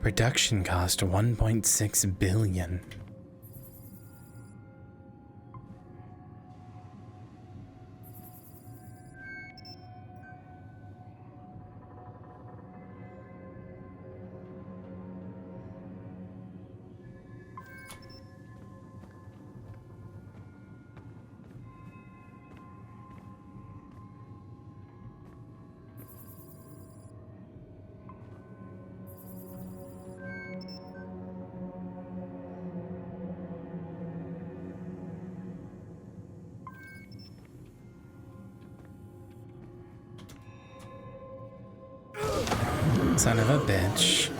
Production cost 1.6 billion. Son of a bitch.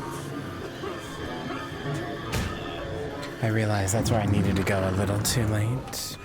I realized that's where I needed to go a little too late.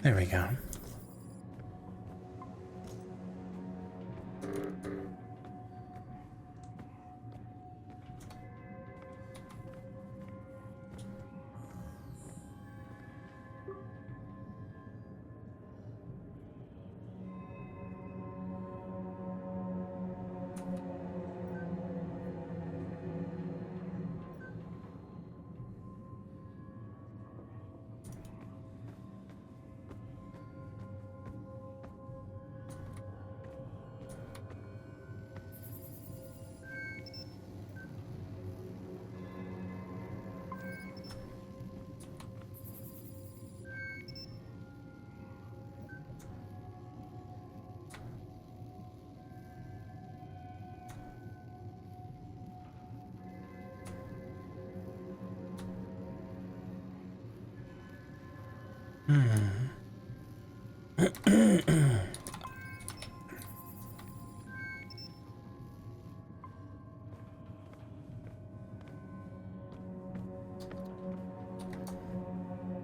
There we go.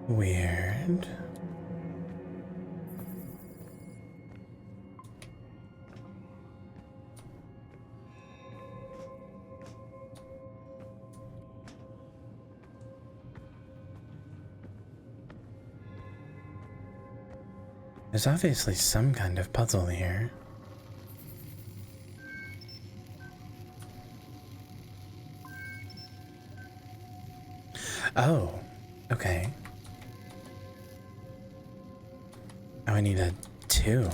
Weird. There's obviously some kind of puzzle here. Oh, okay. Oh, I need a 2.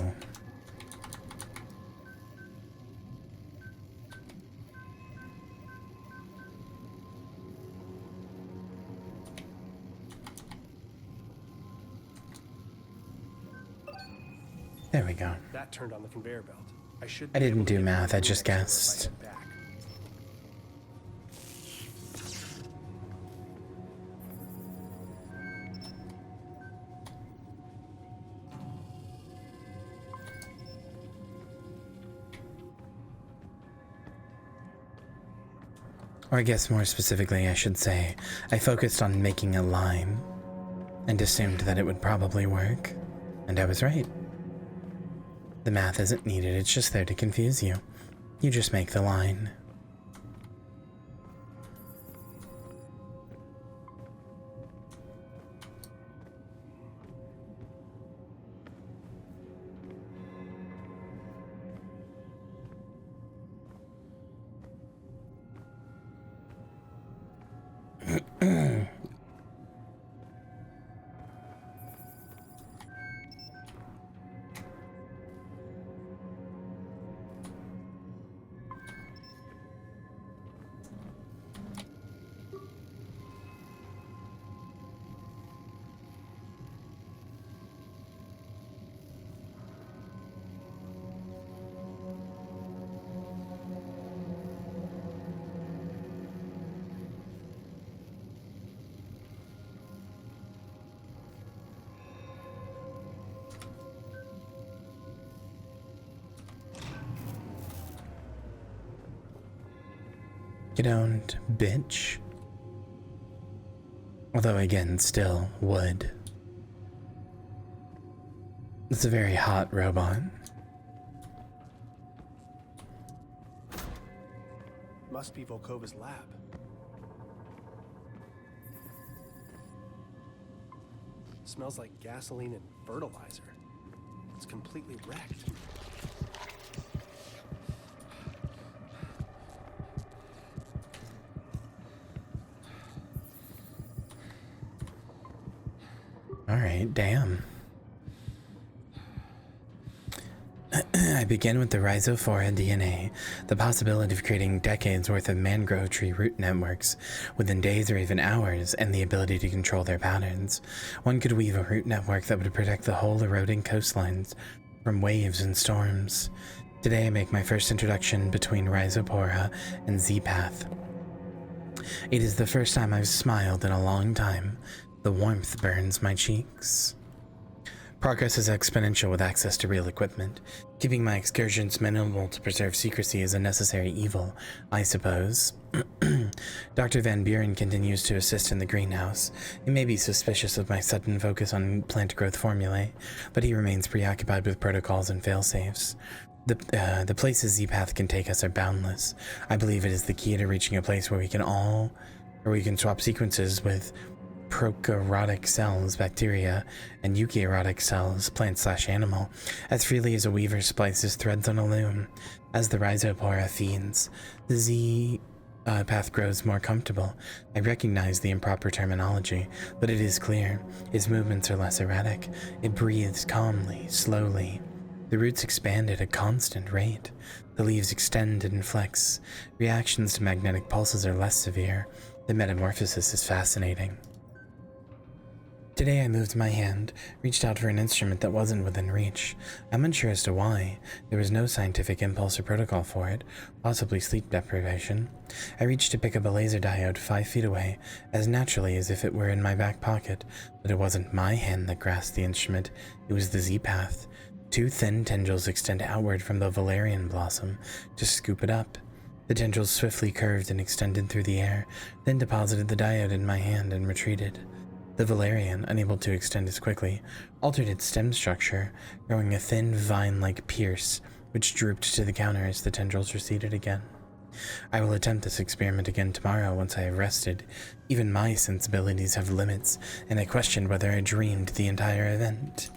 There we go. That turned on the conveyor belt. I didn't do math, I just guessed. Or I guess more specifically, I should say, I focused on making a line and assumed that it would probably work. And I was right. The math isn't needed, it's just there to confuse you. You just make the line. You don't, bitch. Although again, still would. It's a very hot robot. Must be Volkova's lab. Smells like gasoline and fertilizer. It's completely wrecked. Alright, damn. I begin with the Rhizophora DNA, the possibility of creating decades worth of mangrove tree root networks within days or even hours, and the ability to control their patterns. One could weave a root network that would protect the whole eroding coastlines from waves and storms. Today I make my first introduction between Rhizophora and Z-Path. It is the first time I've smiled in a long time. The warmth burns my cheeks. Progress is exponential with access to real equipment. Keeping my excursions minimal to preserve secrecy is a necessary evil, I suppose. Dr. Van Buren continues to assist in the greenhouse. He may be suspicious of my sudden focus on plant growth formulae, but he remains preoccupied with protocols and failsafes. The places Z-Path can take us are boundless. I believe it is the key to reaching a place where we can swap sequences with prokaryotic cells, bacteria, and eukaryotic cells, plant/animal, as freely as a weaver splices threads on a loom. As the Rhizophora feeds, the Z-Path grows more comfortable. I recognize the improper terminology, but it is clear. Its movements are less erratic. It breathes calmly, slowly. The roots expand at a constant rate. The leaves extend and flex. Reactions to magnetic pulses are less severe. The metamorphosis is fascinating. Today I moved my hand, reached out for an instrument that wasn't within reach. I'm unsure as to why. There was no scientific impulse or protocol for it, possibly sleep deprivation. I reached to pick up a laser diode 5 feet away, as naturally as if it were in my back pocket, but it wasn't my hand that grasped the instrument, it was the Z-Path. 2 thin tendrils extend outward from the valerian blossom to scoop it up. The tendrils swiftly curved and extended through the air, then deposited the diode in my hand and retreated. The valerian, unable to extend as quickly, altered its stem structure, growing a thin vine-like pierce, which drooped to the counter as the tendrils receded again. I will attempt this experiment again tomorrow once I have rested. Even my sensibilities have limits, and I questioned whether I dreamed the entire event.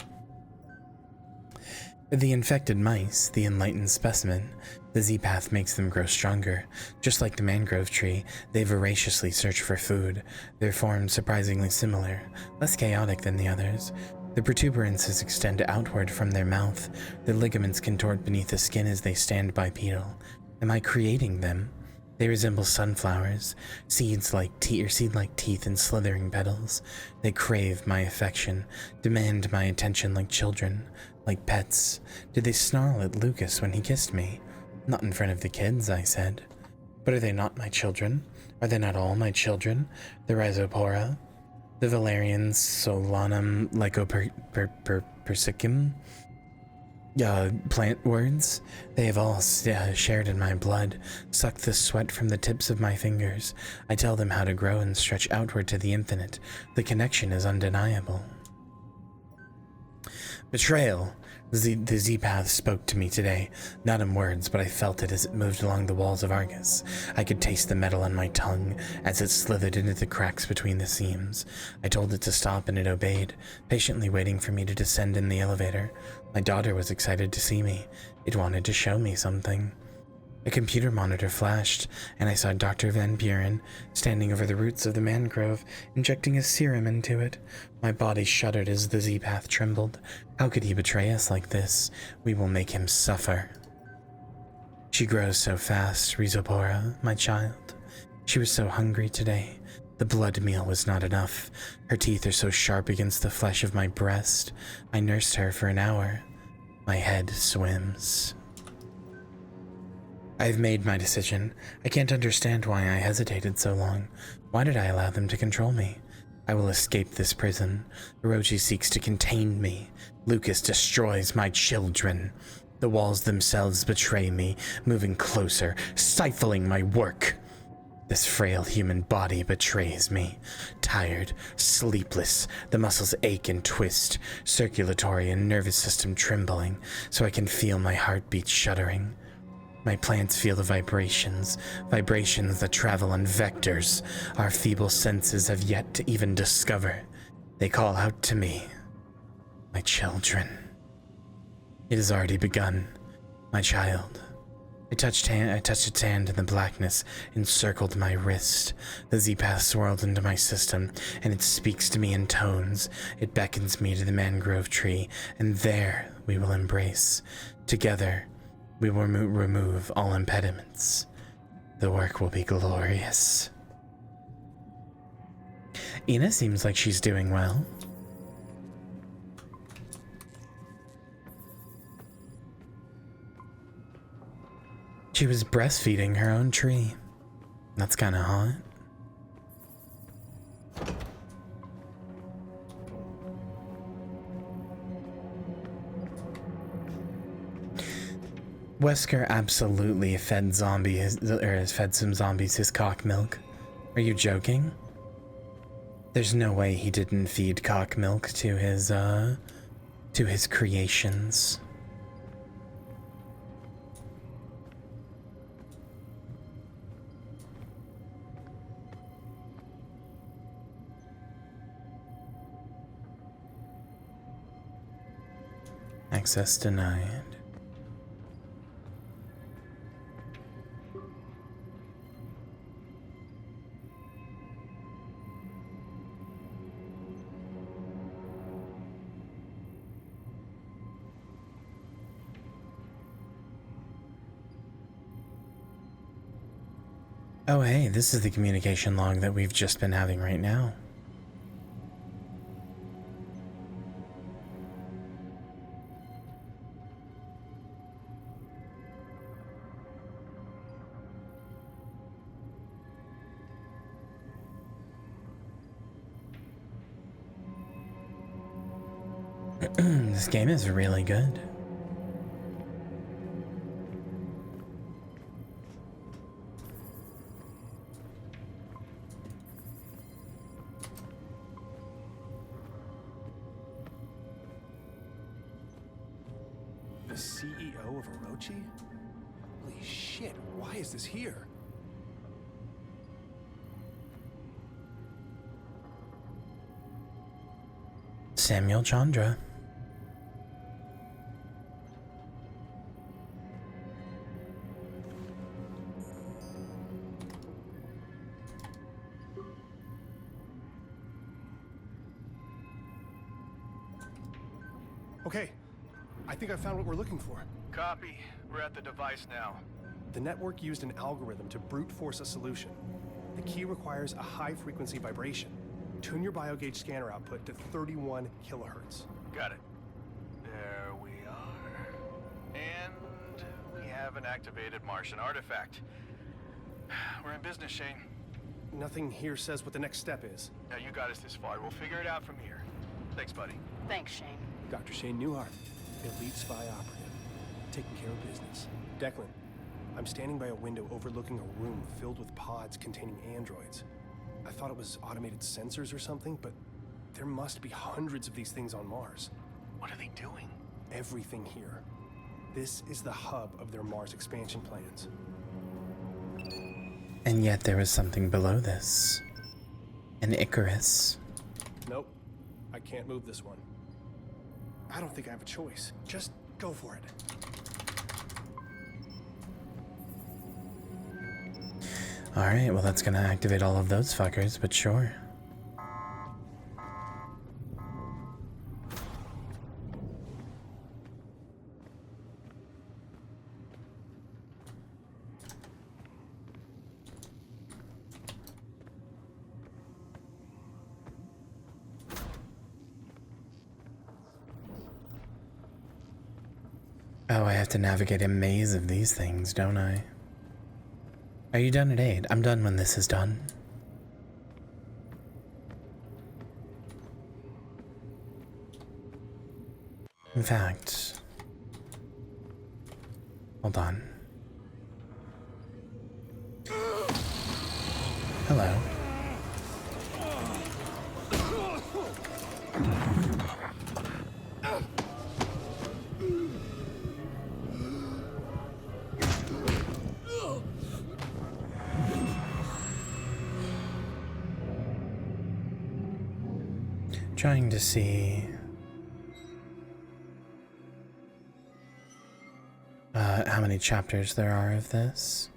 The infected mice, the enlightened specimen, the Z-Path makes them grow stronger. Just like the mangrove tree, they voraciously search for food, their forms surprisingly similar, less chaotic than the others. The protuberances extend outward from their mouth, their ligaments contort beneath the skin as they stand bipedal. Am I creating them? They resemble sunflowers, seed-like teeth and slithering petals. They crave my affection, demand my attention like children, like pets. Did they snarl at Lucas when he kissed me? Not in front of the kids, I said. But are they not my children? Are they not all my children? The Rhizophora? The Valerian Solanum Lycopersicum? plant words. They have all shared in my blood, sucked the sweat from the tips of my fingers. I tell them how to grow and stretch outward to the infinite. The connection is undeniable. Betrayal. The Z-Path spoke to me today, not in words, but I felt it as it moved along the walls of Argus. I could taste the metal on my tongue as it slithered into the cracks between the seams. I told it to stop and it obeyed, patiently waiting for me to descend in the elevator. My daughter was excited to see me. It wanted to show me something. A computer monitor flashed, and I saw Dr. Van Buren standing over the roots of the mangrove, injecting a serum into it. My body shuddered as the Z-Path trembled. How could he betray us like this? We will make him suffer. She grows so fast, Rizopora, my child. She was so hungry today. The blood meal was not enough. Her teeth are so sharp against the flesh of my breast. I nursed her for an hour. My head swims. I've made my decision. I can't understand why I hesitated so long. Why did I allow them to control me? I will escape this prison. Orochi seeks to contain me. Lucas destroys my children. The walls themselves betray me, moving closer, stifling my work. This frail human body betrays me. Tired, sleepless, the muscles ache and twist, circulatory and nervous system trembling, so I can feel my heartbeat shuddering. My plants feel the vibrations that travel on vectors our feeble senses have yet to even discover. They call out to me, my children. It has already begun, my child. I touched its hand in the blackness, encircled my wrist. The Z-Path swirled into my system, and it speaks to me in tones. It beckons me to the mangrove tree, and there we will embrace. Together, we will remove all impediments. The work will be glorious. Ina seems like she's doing well. She was breastfeeding her own tree. That's kind of hot. Wesker absolutely fed some zombies his cock milk. Are you joking? There's no way he didn't feed cock milk to his creations. Access denied. Oh hey, this is the communication log that we've just been having right now. This game is really good. The CEO of Orochi? Holy shit, why is this here? Samuel Chandra. Okay, I think I found what we're looking for. Copy. We're at the device now. The network used an algorithm to brute force a solution. The key requires a high-frequency vibration. Tune your biogauge scanner output to 31 kilohertz. Got it. There we are. And we have an activated Martian artifact. We're in business, Shane. Nothing here says what the next step is. Now you got us this far. We'll figure it out from here. Thanks, buddy. Thanks, Shane. Dr. Shane Newhart, elite spy operative. taking care of business. Declan, I'm standing by a window overlooking a room filled with pods containing androids. I thought it was automated sensors or something, but there must be hundreds of these things on Mars. What are they doing? Everything here. This is the hub of their Mars expansion plans. And yet there was something below this. An Icarus. Nope. I can't move this one. I don't think I have a choice. Just go for it. Alright, well that's gonna activate all of those fuckers, but sure. Oh, I have to navigate a maze of these things, don't I? Are you done at 8? I'm done when this is done. In fact... Hold on. Hello. Trying to see how many chapters there are of this.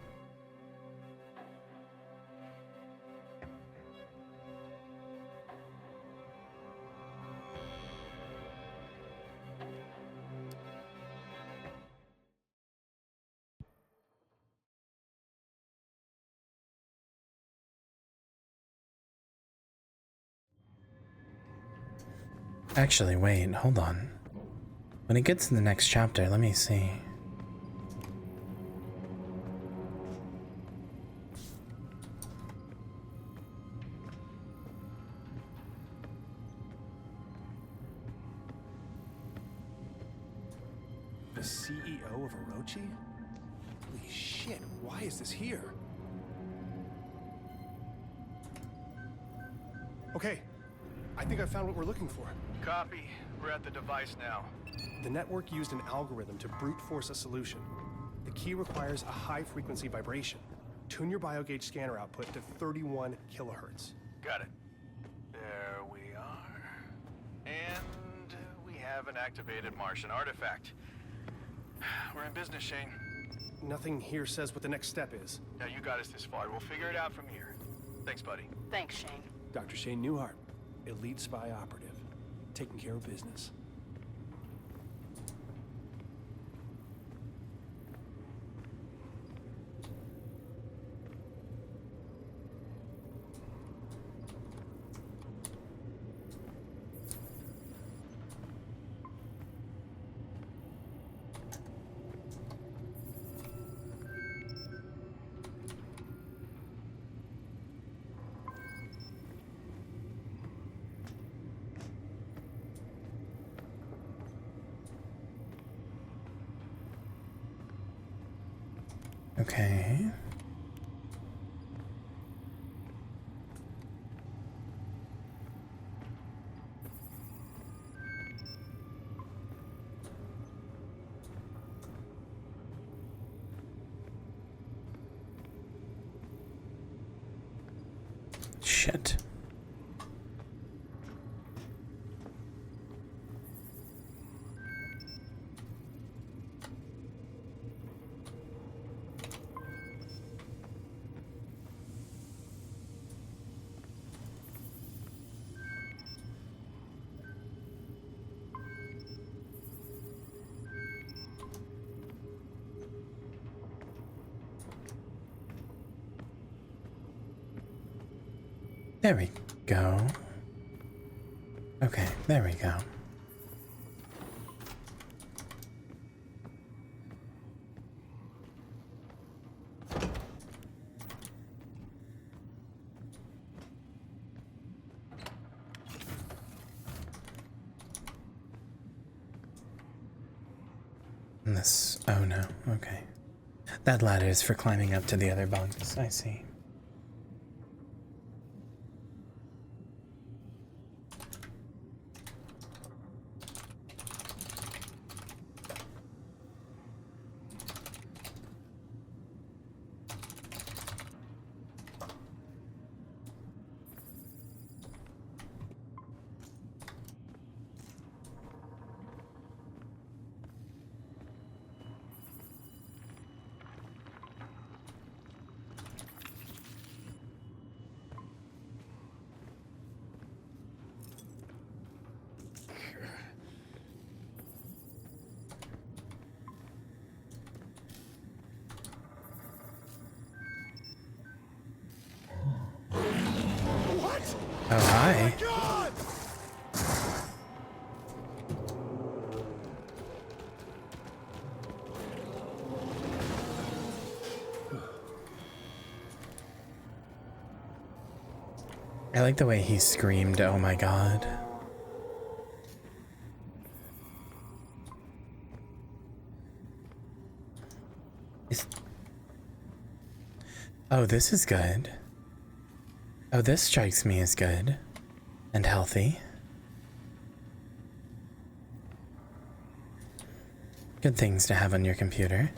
Actually, wait, hold on. When it gets to the next chapter, let me see. The CEO of Orochi? Holy shit, why is this here? Okay, I think I found what we're looking for. Copy. We're at the device now. The network used an algorithm to brute force a solution. The key requires a high-frequency vibration. Tune your biogauge scanner output to 31 kilohertz. Got it. There we are. And we have an activated Martian artifact. We're in business, Shane. Nothing here says what the next step is. Now you got us this far. We'll figure it out from here. Thanks, buddy. Thanks, Shane. Dr. Shane Newhart, elite spy operative, taking care of business. Okay. Shit. There we go. Okay, there we go. And this Oh no, okay. That ladder is for climbing up to the other bunks, I see. Oh, hi. I like the way he screamed, oh my god. Oh, this is good. Oh, this strikes me as good and healthy. Good things to have on your computer.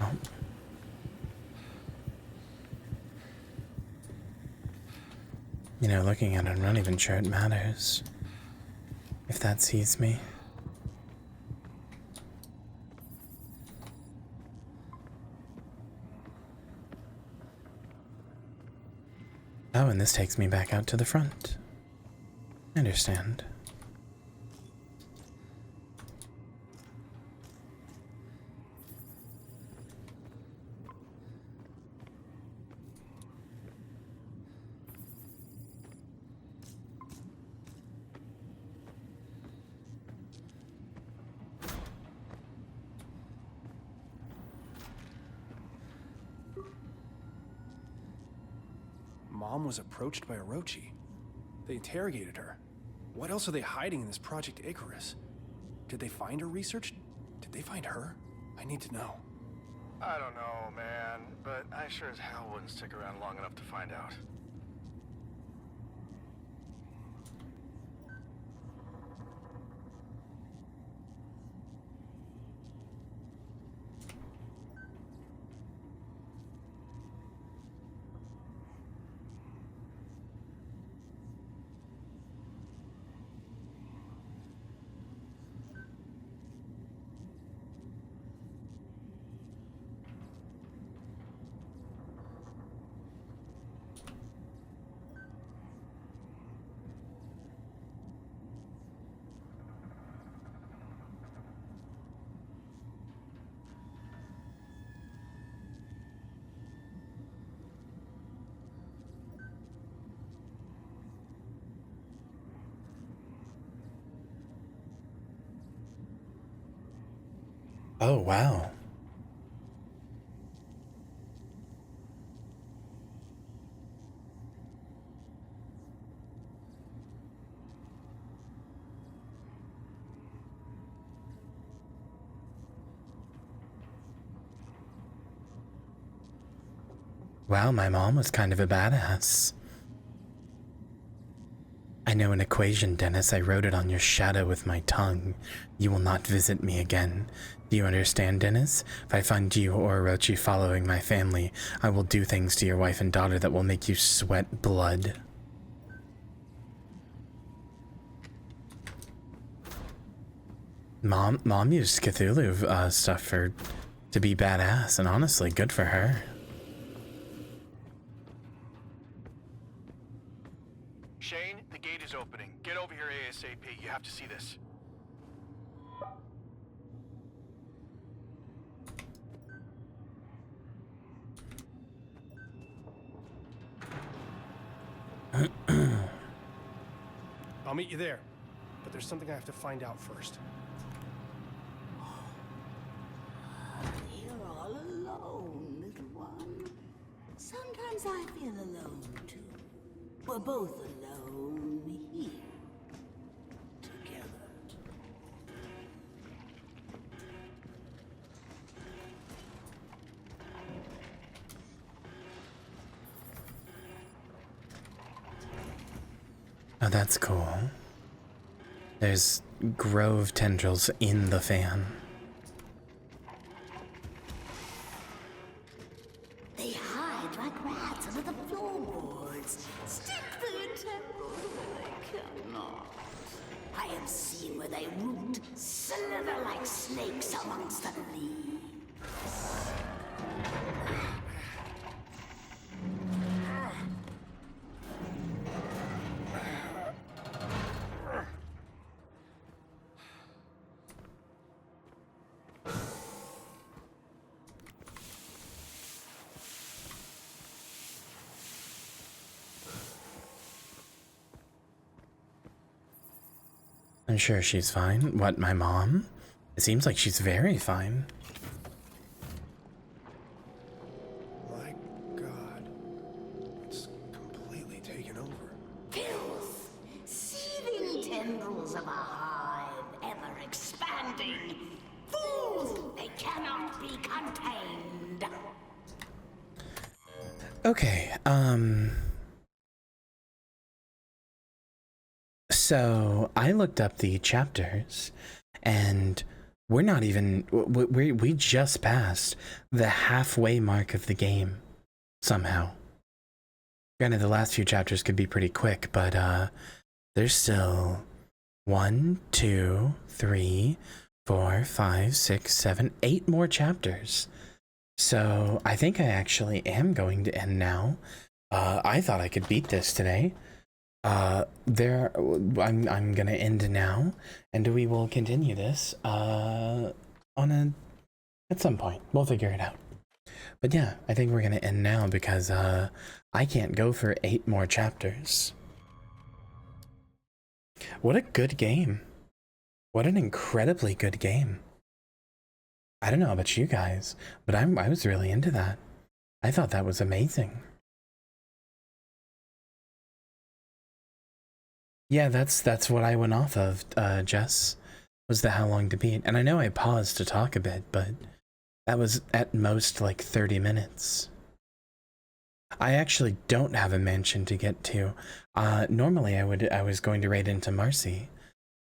Oh. You know, looking at it, I'm not even sure it matters if that sees me. Oh, and this takes me back out to the front. I understand. Mom was approached by Orochi. They interrogated her. What else are they hiding in this Project Icarus? Did they find her research? Did they find her? I need to know. I don't know, man, but I sure as hell wouldn't stick around long enough to find out. Oh, wow. Wow, my mom was kind of a badass. I know an equation, Dennis. I wrote it on your shadow with my tongue. You will not visit me again. Do you understand, Dennis? If I find you or Orochi following my family, I will do things to your wife and daughter that will make you sweat blood. Mom used Cthulhu stuff to be badass, and honestly, good for her. Shane, the gate is opening. Get over here ASAP. You have to see this. I'll meet you there, but there's something I have to find out first. Here We're both alone here. Together. Oh, that's cool. There's grove tendrils in the fan. They hide like rats under the floorboards. Stick their tendrils where they cannot. I have seen where they root, slither like snakes amongst the leaves. I'm sure she's fine. What, my mom? It seems like she's very fine. My God. It's completely taken over. Filth! Seething tendrils of a hive, ever expanding. Fools! They cannot be contained. Okay, so I looked up the chapters, and we're not even, we just passed the halfway mark of the game, somehow. Granted, the last few chapters could be pretty quick, but, there's still 1, 2, 3, 4, 5, 6, 7, 8 more chapters. So I think I actually am going to end now. I thought I could beat this today. I'm gonna end now, and we will continue this at some point. We'll figure it out. But yeah, I think we're gonna end now because I can't go for 8 more chapters. What a good game. What an incredibly good game. I don't know about you guys, but I was really into that. I thought that was amazing. Yeah, that's what I went off of, Jess, was the how long to beat. And I know I paused to talk a bit, but that was at most like 30 minutes. I actually don't have a mansion to get to. Normally I was going to raid into Marcy,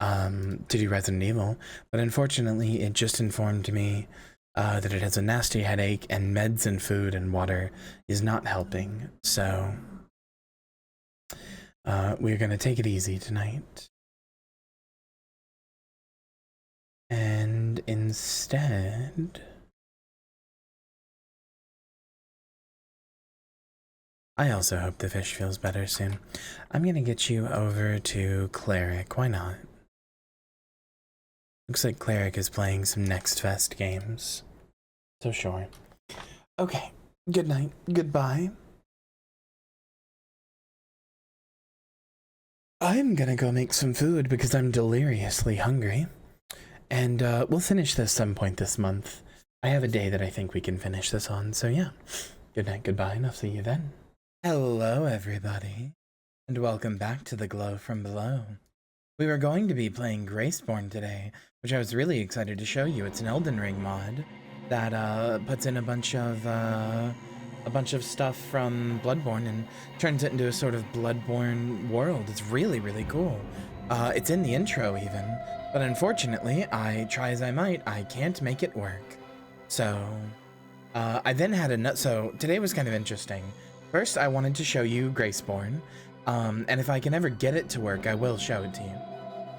to do Resident Evil, but unfortunately it just informed me that it has a nasty headache and meds and food and water is not helping, so we're gonna take it easy tonight. And instead, I also hope the fish feels better soon. I'm gonna get you over to Cleric, why not? Looks like Cleric is playing some Next Fest games. So sure. Okay, good night, goodbye. I'm gonna go make some food because I'm deliriously hungry. And we'll finish this some point this month. I have a day that I think we can finish this on, so yeah. Good night, goodbye, and I'll see you then. Hello, everybody, and welcome back to the Glow from Below. We were going to be playing Graceborn today, which I was really excited to show you. It's an Elden Ring mod that puts in a bunch of stuff from Bloodborne and turns it into a sort of Bloodborne world. It's really, really cool. It's in the intro even, but unfortunately, I try as I might, I can't make it work. So, I then had so today was kind of interesting. First, I wanted to show you Graceborn, and if I can ever get it to work, I will show it to you.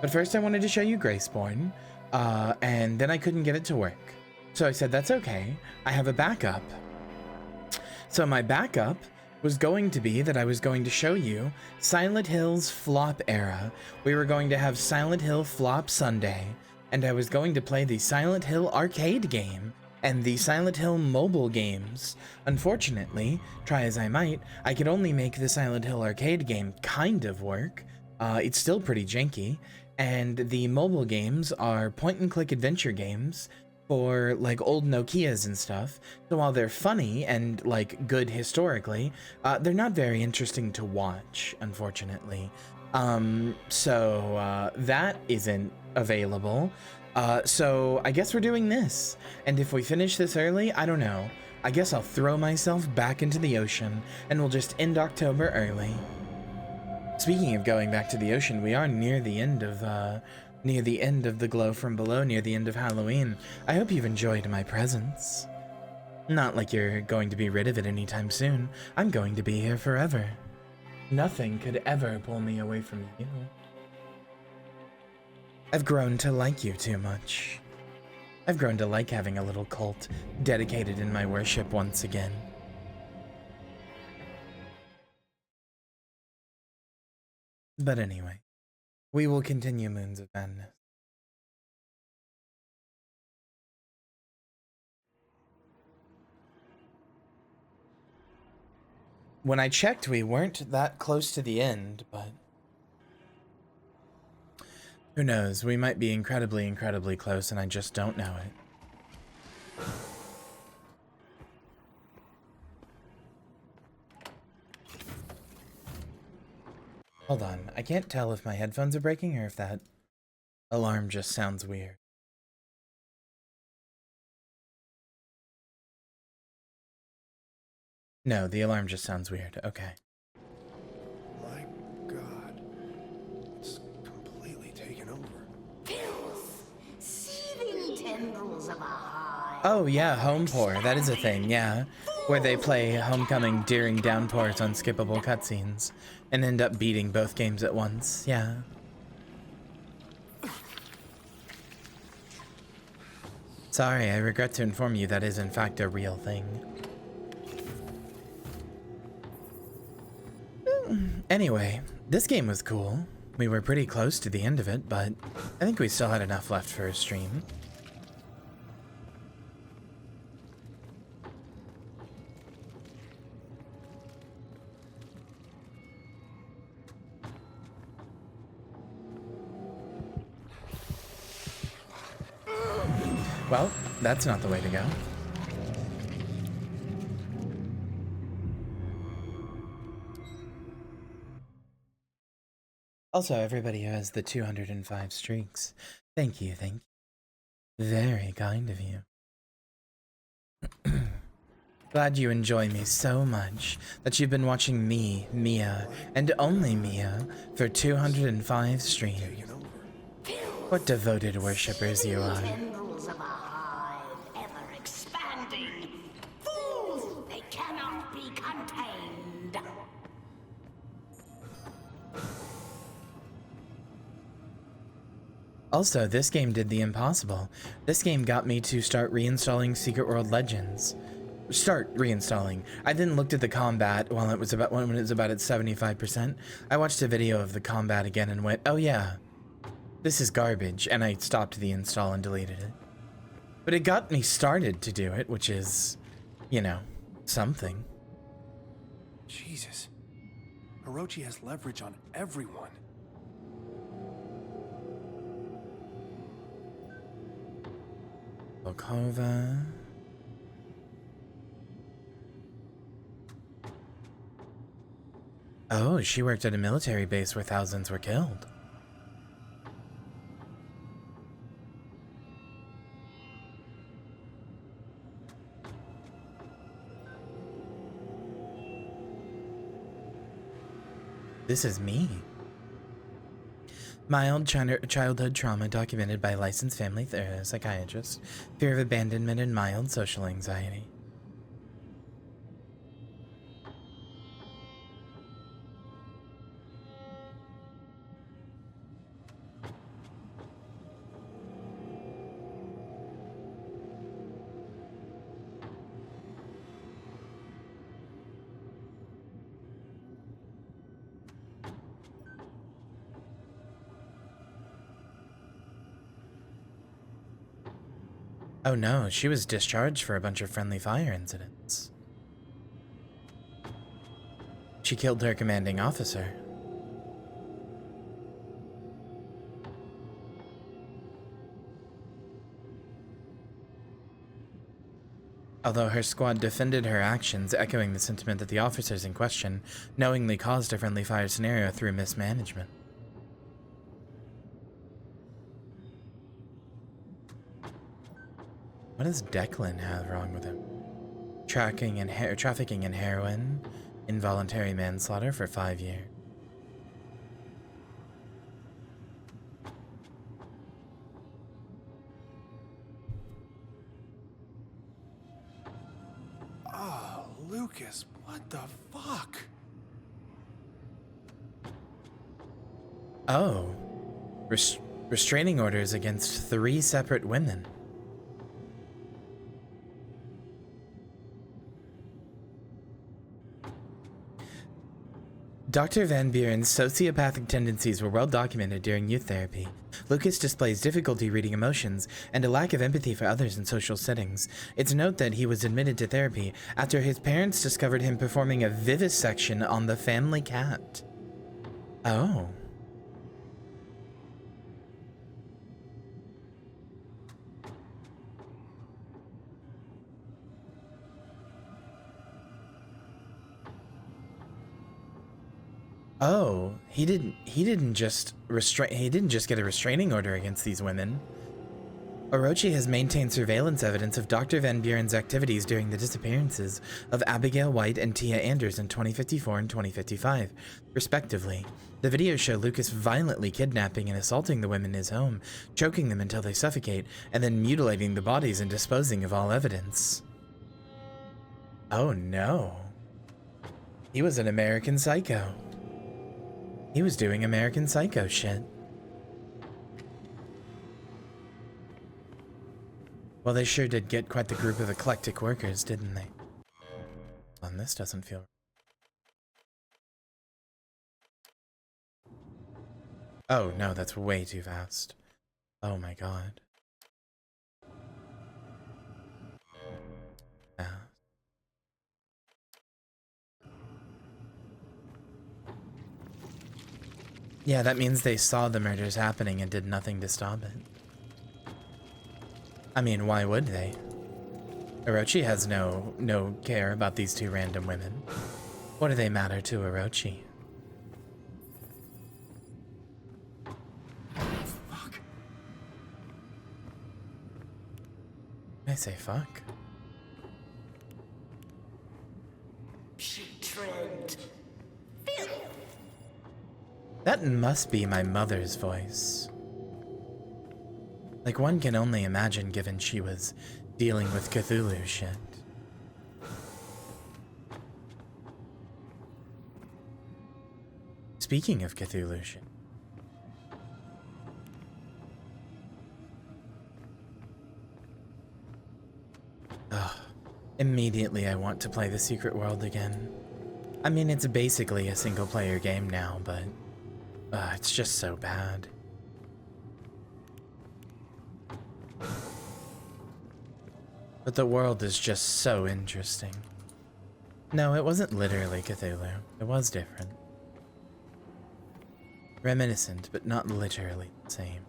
But first I wanted to show you Graceborn, and then I couldn't get it to work. So I said, that's okay, I have a backup. So my backup was going to be that I was going to show you Silent Hill's flop era. We were going to have Silent Hill Flop Sunday, and I was going to play the Silent Hill arcade game and the Silent Hill mobile games. Unfortunately, try as I might, I could only make the Silent Hill arcade game kind of work. It's still pretty janky, and the mobile games are point-and-click adventure games for like old Nokias and stuff. So while they're funny and like good historically, they're not very interesting to watch, unfortunately. So that isn't available. So I guess we're doing this. And if we finish this early, I don't know. I guess I'll throw myself back into the ocean and we'll just end October early. Speaking of going back to the ocean, we are near the end of the Glow from Below, near the end of Halloween. I hope you've enjoyed my presence. Not like you're going to be rid of it anytime soon. I'm going to be here forever. Nothing could ever pull me away from you. I've grown to like you too much. I've grown to like having a little cult dedicated in my worship once again. But anyway, we will continue Moons of Madness. When I checked, we weren't that close to the end, but who knows? We might be incredibly, incredibly close, and I just don't know it. Hold on, I can't tell if my headphones are breaking or if that alarm just sounds weird. No, the alarm just sounds weird. Okay. My God. It's completely taken over. Filth! Seething tendrils of a hive. Oh yeah, Homepour. That is a thing, yeah. Where they play Homecoming during downpours on skippable cutscenes and end up beating both games at once, yeah. Sorry, I regret to inform you that is in fact a real thing. Anyway, this game was cool. We were pretty close to the end of it, but I think we still had enough left for a stream. Well, that's not the way to go. Also, everybody who has the 205 streaks, thank you, thank you. Very kind of you. Glad you enjoy me so much that you've been watching me, Mia, and only Mia, for 205 streams. What devoted worshippers you are. Tendrils of a hive, ever expanding. Fools! They cannot be contained. Also, this game did the impossible. This game got me to start reinstalling Secret World Legends. Start reinstalling. I then looked at the combat when it was about at 75%. I watched a video of the combat again and went, oh yeah, this is garbage, and I stopped the install and deleted it. But it got me started to do it, which is, you know, something. Jesus. Orochi has leverage on everyone. Volkova. Oh, she worked at a military base where thousands were killed. This is me. Mild childhood trauma documented by licensed family psychiatrist. Fear of abandonment and mild social anxiety. Oh no, she was discharged for a bunch of friendly fire incidents. She killed her commanding officer. Although her squad defended her actions, echoing the sentiment that the officers in question knowingly caused a friendly fire scenario through mismanagement. What does Declan have wrong with him? Trafficking in heroin, involuntary manslaughter for 5 years. Oh, Lucas, what the fuck? Oh. Restraining orders against 3 separate women. Dr. Van Buren's sociopathic tendencies were well documented during youth therapy. Lucas displays difficulty reading emotions and a lack of empathy for others in social settings. It's note that he was admitted to therapy after his parents discovered him performing a vivisection on the family cat. Oh. Oh, he didn't just get a restraining order against these women. Orochi has maintained surveillance evidence of Dr. Van Buren's activities during the disappearances of Abigail White and Tia Anders in 2054 and 2055, respectively. The videos show Lucas violently kidnapping and assaulting the women in his home, choking them until they suffocate, and then mutilating the bodies and disposing of all evidence. Oh no. He was an American Psycho. He was doing American Psycho shit. Well, they sure did get quite the group of eclectic workers, didn't they? Well, this doesn't feel... Oh, no, that's way too fast. Oh my god. Yeah. Yeah, that means they saw the murders happening and did nothing to stop it. I mean, why would they? Orochi has no care about these 2 random women. What do they matter to Orochi? Fuck. I say fuck. Putrid. That must be my mother's voice. Like, one can only imagine given she was dealing with Cthulhu shit. Speaking of Cthulhu shit. Ugh. Immediately I want to play the Secret World again. I mean, it's basically a single-player game now, but... it's just so bad. But the world is just so interesting. No, it wasn't literally Cthulhu. It was different. Reminiscent, but not literally the same.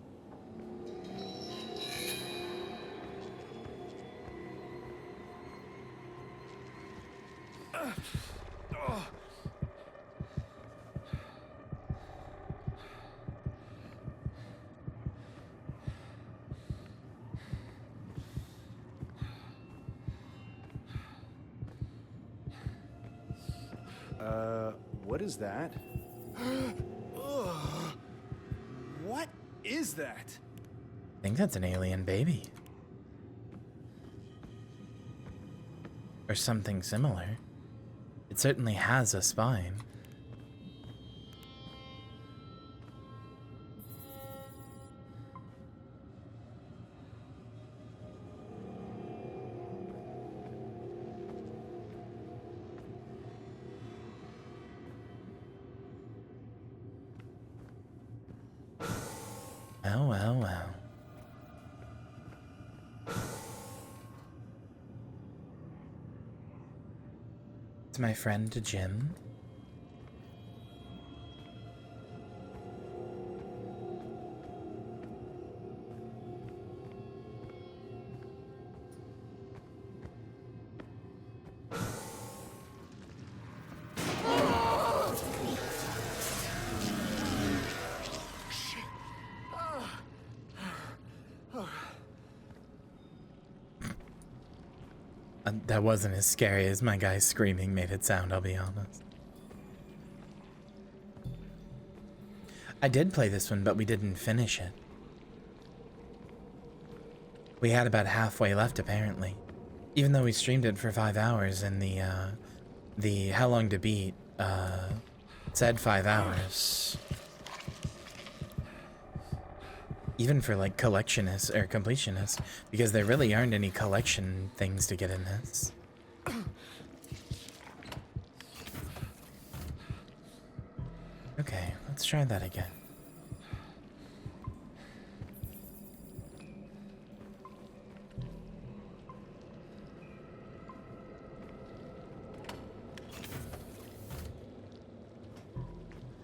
What is that? What is that? I think that's an alien baby. Or something similar. It certainly has a spine. Well, well, well. It's my friend Jim. that wasn't as scary as my guy screaming made it sound, I'll be honest. I did play this one, but we didn't finish it. We had about halfway left, apparently. Even though we streamed it for 5 hours and the how long to beat, said 5 hours. Even for like collectionists or completionists, because there really aren't any collection things to get in this. Okay, let's try that again.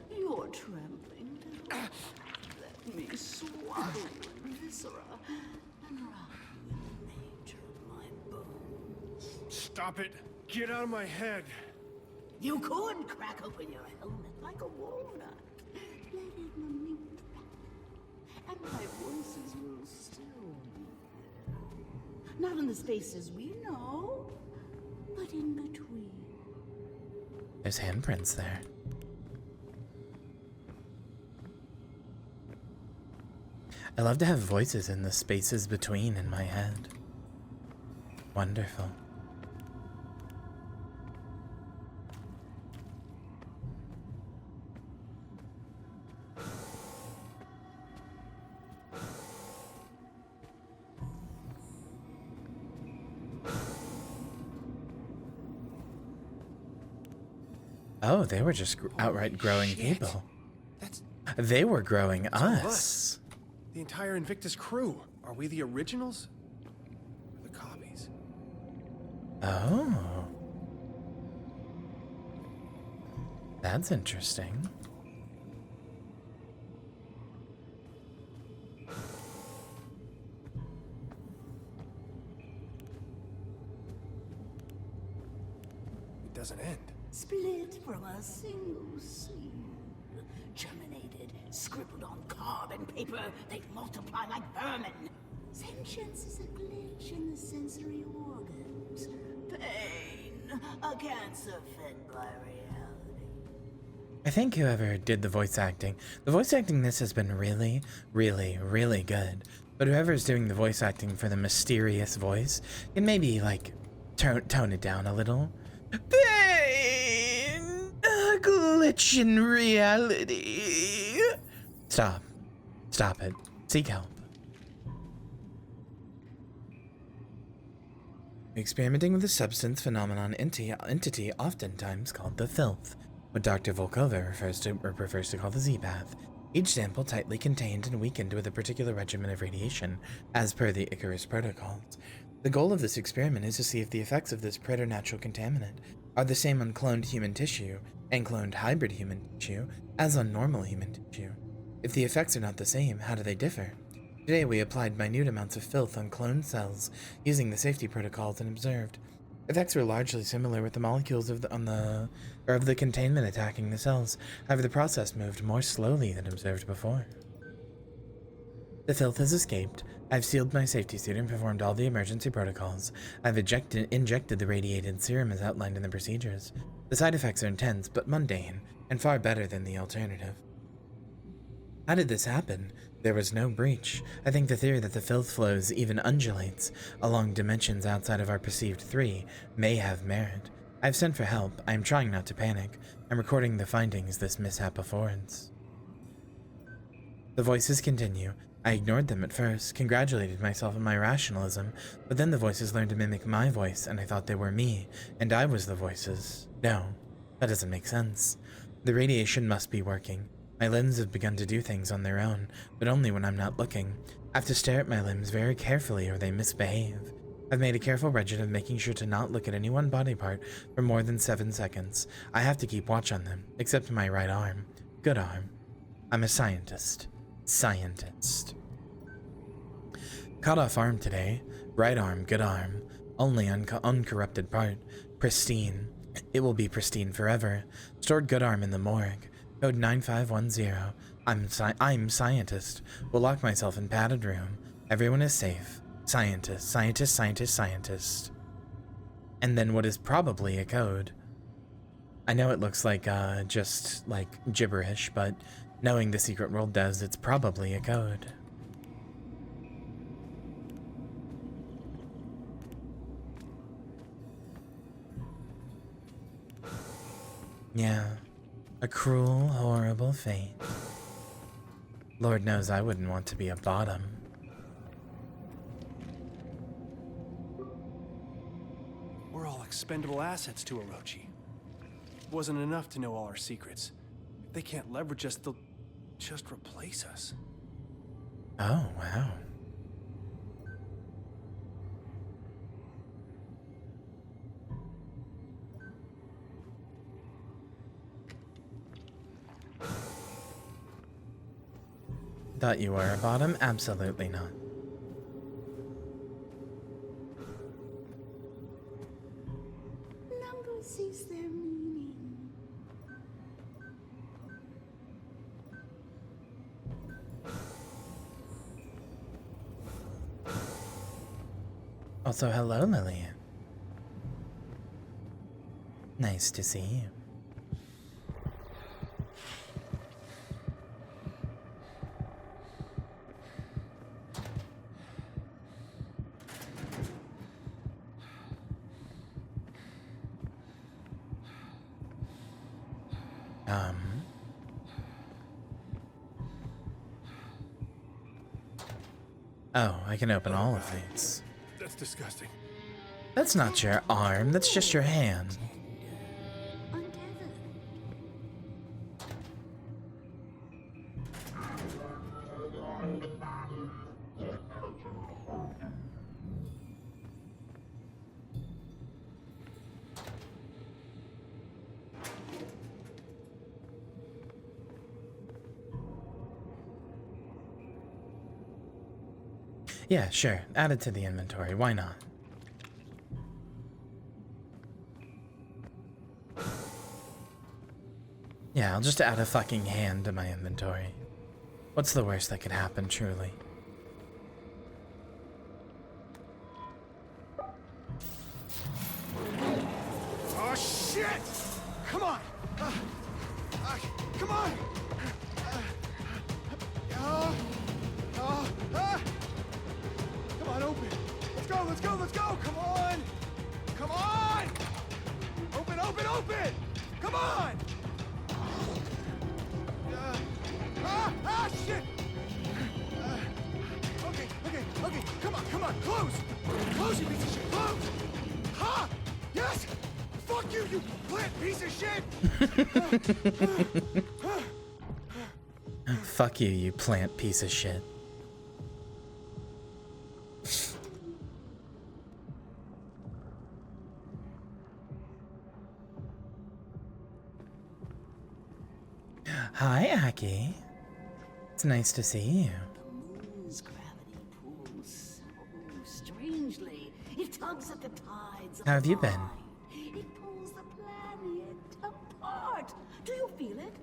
You're trembling. Let me swallow your viscera and wrap you in the nature of my bones. Stop it! Get out of my head! You could crack open your helmet like a walnut. Let it mute, and my voices will still be there. Not in the spaces we know, but in between. There's handprints there. I love to have voices in the spaces between in my head. Wonderful. Oh, they were just outright growing people. They were growing us. The entire Invictus crew. Are we the originals? Or the copies? Oh. That's interesting. It doesn't end. Split from a single seed. Germinated, scribbled on carbon paper, they multiply like vermin. Sentience is a glitch in the sensory organs. Pain, a cancer fed by reality. I think whoever did the voice acting in this has been really, really, really good. But whoever's doing the voice acting for the mysterious voice can maybe, like, tone it down a little. Pain! A glitch in reality. Stop. Stop it. Seek help. Experimenting with a substance, phenomenon, entity oftentimes called the filth, what Dr. Volkova prefers to call the Z-Path. Each sample tightly contained and weakened with a particular regimen of radiation, as per the Icarus protocols. The goal of this experiment is to see if the effects of this preternatural contaminant are the same on cloned human tissue and cloned hybrid human tissue as on normal human tissue. If the effects are not the same, how do they differ? Today we applied minute amounts of filth on cloned cells using the safety protocols and observed. Effects were largely similar with the molecules of the containment attacking the cells. However, the process moved more slowly than observed before. The filth has escaped. I've sealed my safety suit and performed all the emergency protocols. I've injected the radiated serum as outlined in the procedures. The side effects are intense, but mundane, and far better than the alternative. How did this happen? There was no breach. I think the theory that the filth flows, even undulates, along dimensions outside of our perceived 3 may have merit. I've sent for help. I am trying not to panic. I'm recording the findings this mishap affords. The voices continue. I ignored them at first, congratulated myself on my rationalism, but then the voices learned to mimic my voice, and I thought they were me, and I was the voices. No, that doesn't make sense. The radiation must be working. My limbs have begun to do things on their own, but only when I'm not looking. I have to stare at my limbs very carefully or they misbehave. I've made a careful regimen of making sure to not look at any one body part for more than 7 seconds. I have to keep watch on them, except my right arm. Good arm. I'm a scientist. Scientist. Cut off arm today. Right arm, good arm. Only uncorrupted part. Pristine. It will be pristine forever. Stored good arm in the morgue. Code 9510. I'm scientist. Will lock myself in padded room. Everyone is safe. Scientist, scientist, scientist, scientist. and then what is probably a code. I know it looks like just like gibberish, but knowing the secret world does, it's probably a code. Yeah, a cruel, horrible fate. Lord knows I wouldn't want to be a bottom. We're all expendable assets to Orochi. Wasn't enough to know all our secrets. If they can't leverage us, they'll just replace us. Oh, wow. Thought you were a bottom? Absolutely not. Numbers sees their meaning. Also, hello, Lillian. Nice to see you. Oh, I can open all of these. That's disgusting. That's not your arm, that's just your hand. Yeah, sure. Add it to the inventory. Why not? Yeah, I'll just add a fucking hand to my inventory. What's the worst that could happen, truly? Oh, shit! Come on! Come on! Come on, open! Let's go, let's go, let's go! Come on! Come on! Open, open, open! Come on! Shit! Okay, come on, close! Close, you piece of shit, close! Ha! Yes! Fuck you, you plant piece of shit! Fuck you, you plant piece of shit. Hi, Aki. It's nice to see you. The moon's gravity pulls so strangely. It tugs at the tides of How have you the been? line. It pulls the planet apart. Do you feel it?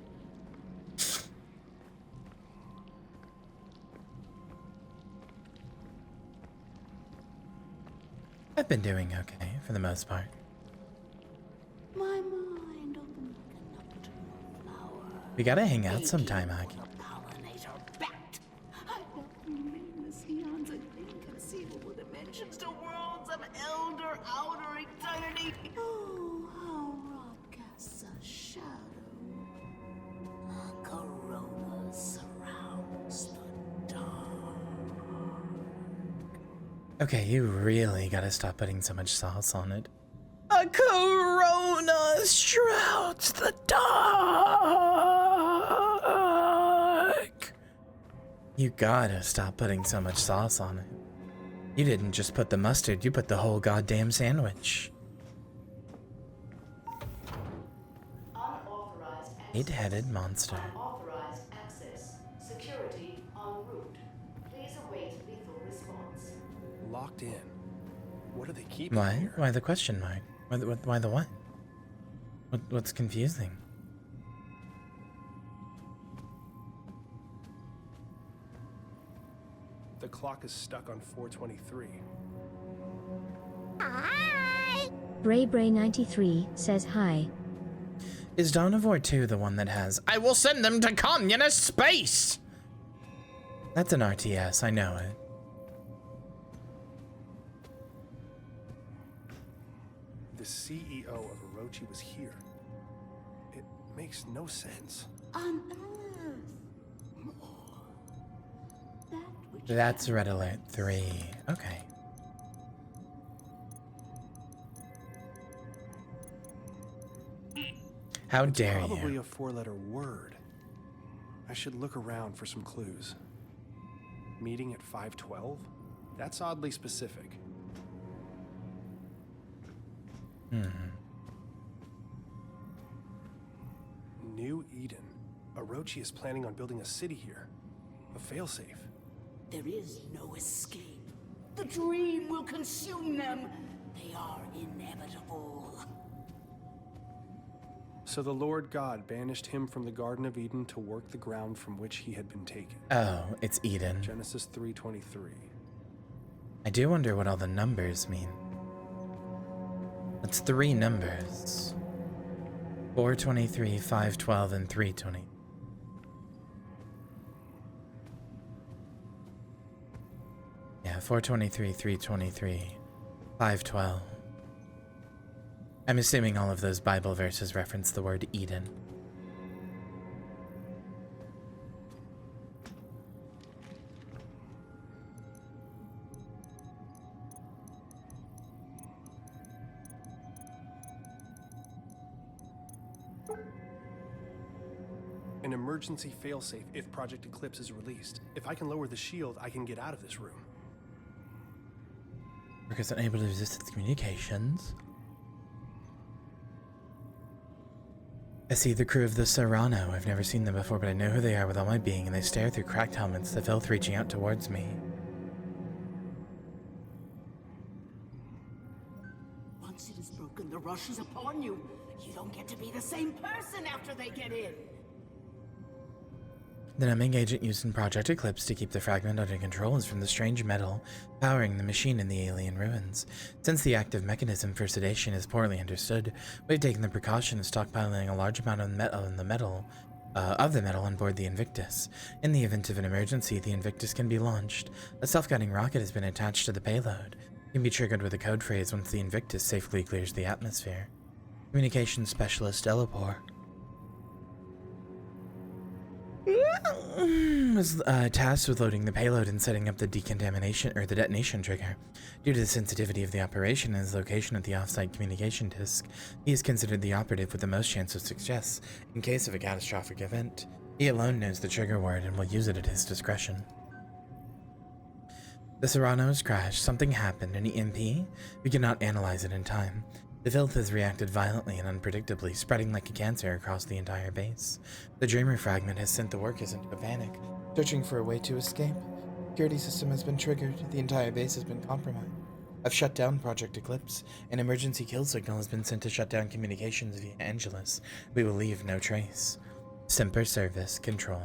I've been doing okay, for the most part. My mind opened like a nocturnal flower. We gotta hang out sometime, Aki. Pollinator bat. I felt nameless eons and inconceivable dimensions to worlds of elder outer eternity. Oh, how Rob casts a shadow. A corona surrounds the dark. Okay, you really gotta stop putting so much sauce on it. A corona shrouds the dark. You gotta stop putting so much sauce on it. You didn't just put the mustard, you put the whole goddamn sandwich. Unauthorized access. Eight-headed monster. Unauthorized access. Security en route. Please await lethal response. Locked in. What do they keep in Why? here? Why the question mark? Why the what? What's confusing? The clock is stuck on 4:23. Hi! Bray93 says hi. Is Dawn of War 2 the one that has, I will send them to communist space? That's an RTS, I know it. The CEO of Orochi was here. It makes no sense. On Earth. More. That which That's Red Alert 3. Okay. How dare Probably you? a four-letter word. I should look around for some clues. Meeting at 512? That's oddly specific. New Eden. Orochi is planning on building a city here. A failsafe. there is no escape. The dream will consume them. They are inevitable. So the Lord God banished him from the Garden of Eden to work the ground from which he had been taken. Oh, it's Eden. Genesis 3:23. I do wonder what all the numbers mean. That's 3 numbers. 423, 512, and 320. Yeah, 423, 323, 512. I'm assuming all of those Bible verses reference the word Eden. An emergency failsafe if Project Eclipse is released. If I can lower the shield, I can get out of this room. Workers unable to resist its communications. I see the crew of the Serrano. I've never seen them before, but I know who they are with all my being, and they stare through cracked helmets, the filth reaching out towards me. Once it is broken, the rush is upon you. You don't get to be the same person after they get in. The numbing agent used in Project Eclipse to keep the fragment under control is from the strange metal powering the machine in the alien ruins. Since the active mechanism for sedation is poorly understood, we've taken the precaution of stockpiling a large amount of the metal on board the Invictus. In the event of an emergency, the Invictus can be launched. A self-guiding rocket has been attached to the payload. It can be triggered with a code phrase once the Invictus safely clears the atmosphere. Communications Specialist Elipor was tasked with loading the payload and setting up the decontamination or the detonation trigger. Due to the sensitivity of the operation and his location at the off-site communication disk, he is considered the operative with the most chance of success in case of a catastrophic event. He alone knows the trigger word and will use it at his discretion. The Serrano's crashed. Something happened. Any MP? We cannot analyze it in time. The filth has reacted violently and unpredictably, spreading like a cancer across the entire base. The Dreamer fragment has sent the workers into a panic, searching for a way to escape. Security system has been triggered. The entire base has been compromised. I've shut down Project Eclipse. An emergency kill signal has been sent to shut down communications via Angelus. We will leave no trace. Semper Service Control.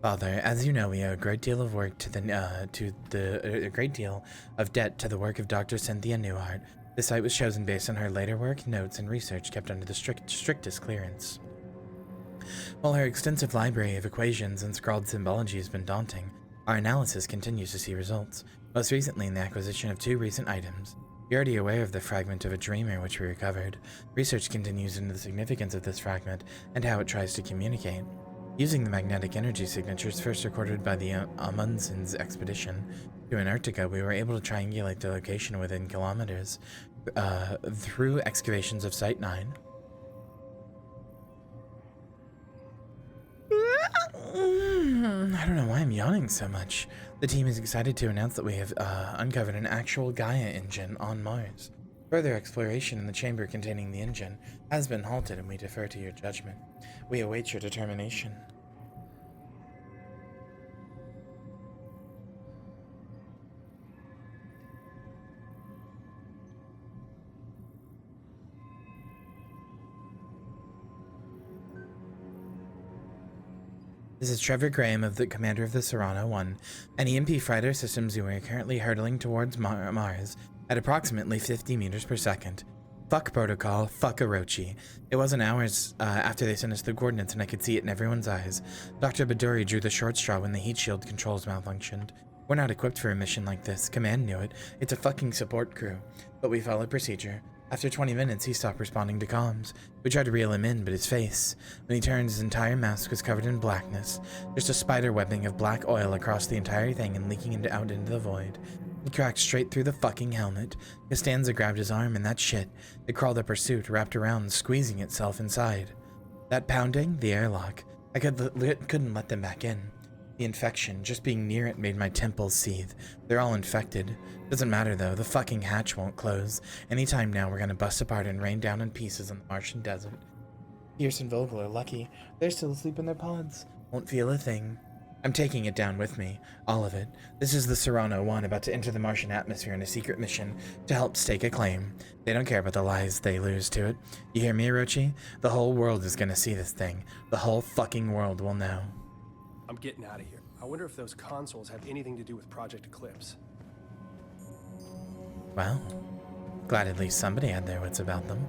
Father, as you know, we owe a great deal of work to a great deal of debt to the work of Dr. Cynthia Newhart. The site was chosen based on her later work, notes, and research kept under the strictest clearance. While her extensive library of equations and scrawled symbology has been daunting, our analysis continues to see results, most recently in the acquisition of 2 recent items. You're already aware of the fragment of a dreamer which we recovered. Research continues into the significance of this fragment and how it tries to communicate. Using the magnetic energy signatures first recorded by the Amundsen's expedition to Antarctica, we were able to triangulate the location within kilometers through excavations of Site 9. I don't know why I'm yawning so much. The team is excited to announce that we have uncovered an actual Gaia engine on Mars. Further exploration in the chamber containing the engine has been halted, and we defer to your judgment. We await your determination. This is Trevor Graham, of the commander of the Serrano 1, an EMP fighter systems. We are currently hurtling towards Mars at approximately 50 meters per second. Fuck protocol, fuck Orochi. It wasn't hours after they sent us the coordinates and I could see it in everyone's eyes. Dr. Baduri drew the short straw when the heat shield controls malfunctioned. We're not equipped for a mission like this. Command knew it. It's a fucking support crew. But we followed procedure. After 20 minutes, he stopped responding to comms. We tried to reel him in, but his face, when he turned, his entire mask was covered in blackness. Just a spider webbing of black oil across the entire thing and leaking out into the void. He cracked straight through the fucking helmet. Costanza grabbed his arm and that shit, it crawled up her suit, wrapped around, squeezing itself inside. That pounding, the airlock, I couldn't let them back in. The infection, just being near it, made my temples seethe. They're all infected. Doesn't matter though, the fucking hatch won't close. Anytime now we're gonna bust apart and rain down in pieces on the Martian desert. Pierce and Vogel are lucky. They're still asleep in their pods. Won't feel a thing. I'm taking it down with me. All of it. This is the Serrano 1 about to enter the Martian atmosphere in a secret mission to help stake a claim. They don't care about the lives they lose to it. You hear me, Orochi? The whole world is gonna see this thing. The whole fucking world will know. I'm getting out of here. I wonder if those consoles have anything to do with Project Eclipse. Well, glad at least somebody had their wits about them.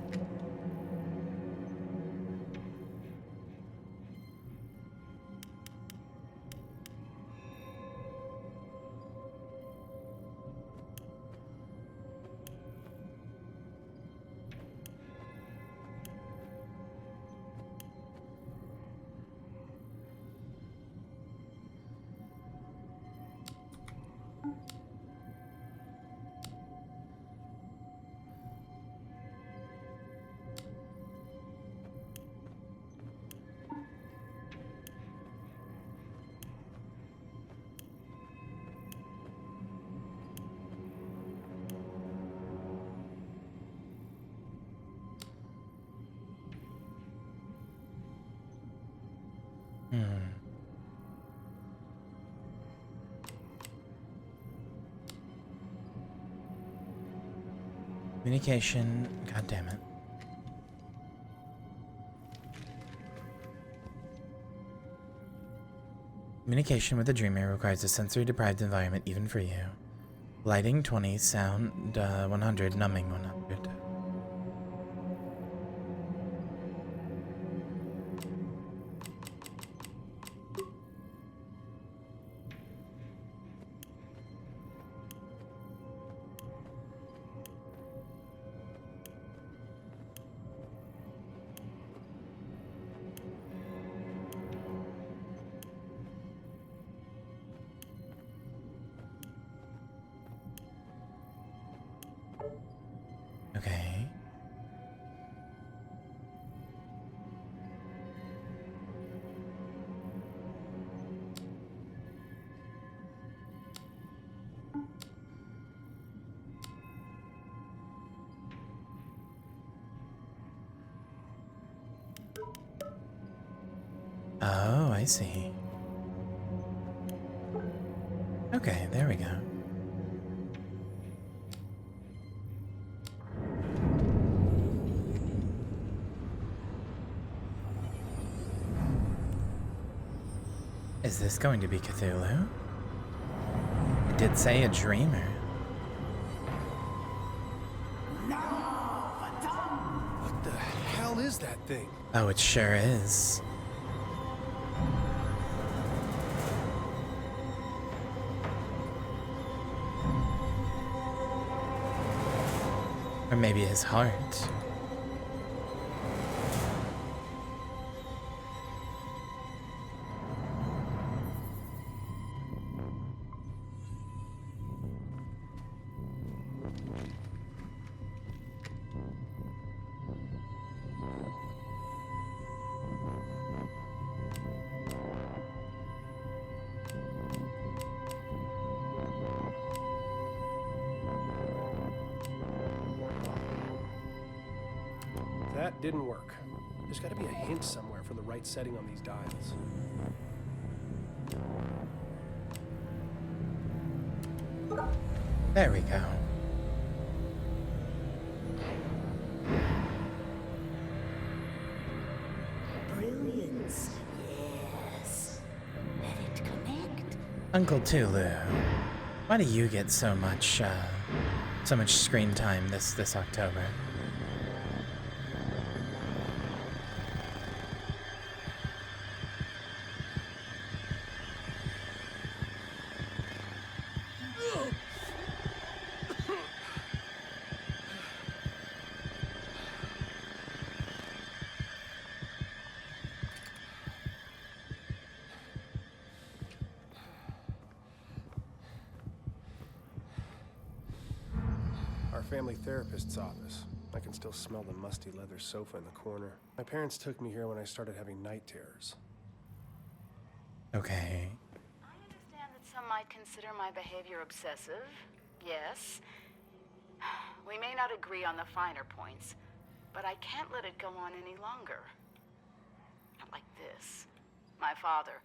Communication, god damn it. Communication with the dreamer requires a sensory-deprived environment even for you. Lighting 20, sound 100, numbing 100. Okay. Oh, I see. Okay, there we go. Is this going to be Cthulhu? It did say a dreamer. What the hell is that thing? Oh, it sure is. Or maybe his heart. That didn't work. There's got to be a hint somewhere for the right setting on these dials. There we go. Brilliance, yes. Uncle Tulu, why do you get so much screen time this October? Our family therapist's office. I can still smell the musty leather sofa in the corner. My parents took me here when I started having night terrors. Okay. I understand that some might consider my behavior obsessive. Yes. We may not agree on the finer points, but I can't let it go on any longer. Not like this. My father,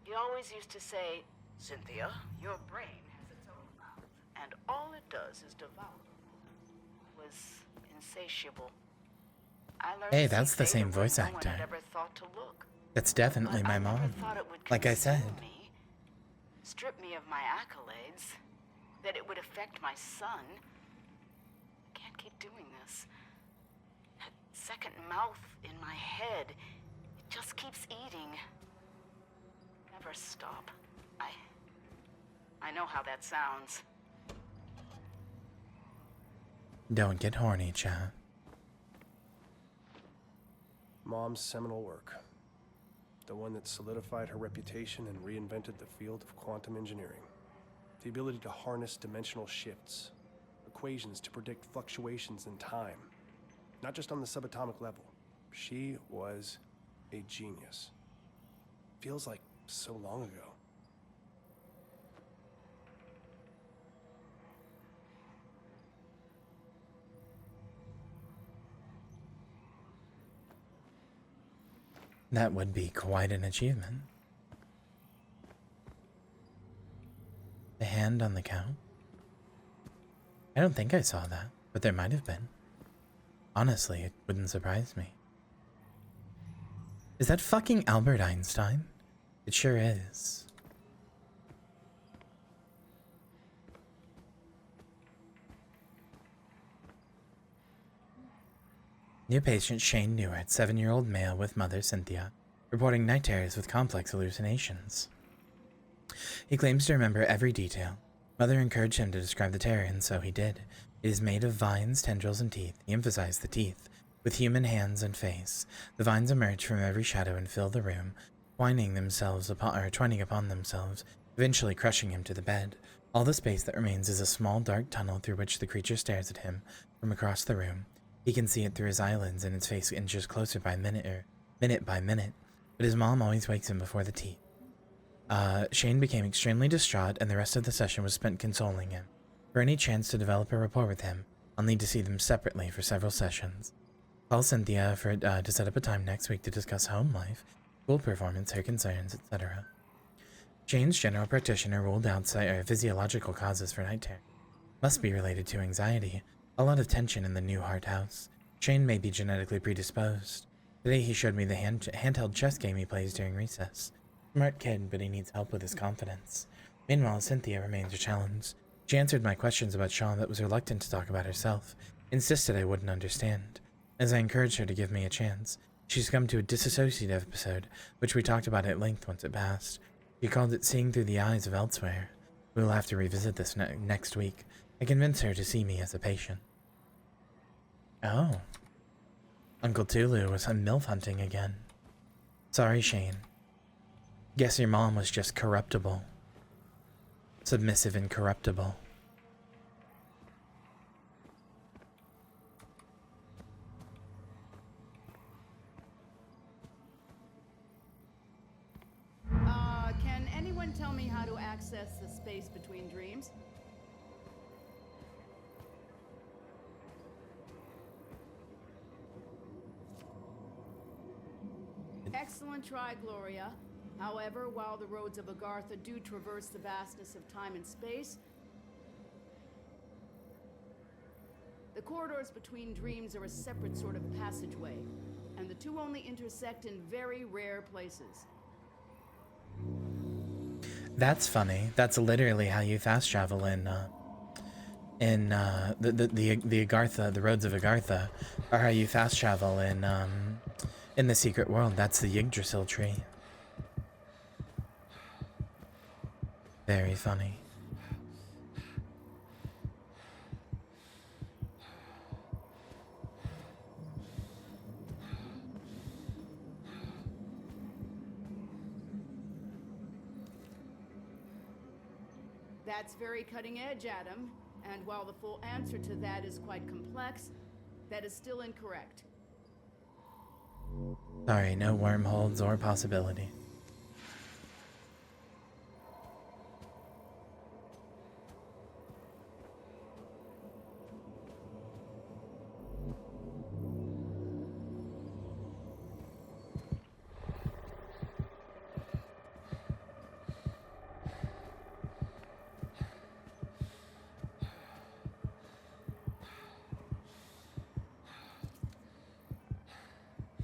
he always used to say, "Cynthia, your brain has its own mouth, and all it does is devour." It was insatiable. I learned Hey, to that's see the same fate where voice no one actor. had ever thought to look. That's definitely But my I never mom. thought it would Like I said. consume me, strip me of my accolades, that it would affect my son. I can't keep doing this. That second mouth in my head, it just keeps eating. Never stop. I know how that sounds. Don't get horny, Chad. Mom's seminal work. The one that solidified her reputation and reinvented the field of quantum engineering. The ability to harness dimensional shifts, equations to predict fluctuations in time, not just on the subatomic level. She was a genius. Feels like so long ago. That would be quite an achievement. The hand on the cow? I don't think I saw that, but there might have been. Honestly, it wouldn't surprise me. Is that fucking Albert Einstein? It sure is. New patient Shane Newart, 7-year-old male with mother Cynthia, reporting night terrors with complex hallucinations. He claims to remember every detail. Mother encouraged him to describe the terror, and so he did. It is made of vines, tendrils, and teeth. He emphasized the teeth. With human hands and face, the vines emerge from every shadow and fill the room, twining upon themselves, eventually crushing him to the bed. All the space that remains is a small dark tunnel through which the creature stares at him from across the room. He can see it through his eyelids, and its face inches closer by minute by minute, but his mom always wakes him before the tea. Shane became extremely distraught, and the rest of the session was spent consoling him. For any chance to develop a rapport with him, I'll need to see them separately for several sessions. Call Cynthia to set up a time next week to discuss home life, school performance, her concerns, etc. Shane's general practitioner ruled out physiological causes for night terror. Must be related to anxiety. A lot of tension in the new heart house. Shane may be genetically predisposed. Today he showed me the handheld chess game he plays during recess. Smart kid, but he needs help with his confidence. Meanwhile, Cynthia remains a challenge. She answered my questions about Sean but was reluctant to talk about herself, insisted I wouldn't understand. As I encouraged her to give me a chance, she succumbed to a disassociative episode, which we talked about at length once it passed. She called it seeing through the eyes of elsewhere. We will have to revisit this next week. I convinced her to see me as a patient. Oh. Uncle Tulu was MILF hunting again. Sorry, Shane. Guess your mom was just corruptible. Submissive and corruptible. Can anyone tell me how to access the space between dreams? Excellent try, Gloria. However, while the roads of Agartha do traverse the vastness of time and space, the corridors between dreams are a separate sort of passageway, and the two only intersect in very rare places. That's funny. That's literally how you fast travel in the Agartha, the roads of Agartha, are how you fast travel in the secret world. That's the Yggdrasil tree. Very funny. That's very cutting edge, Adam. And while the full answer to that is quite complex, that is still incorrect. Sorry, no wormholes or possibility.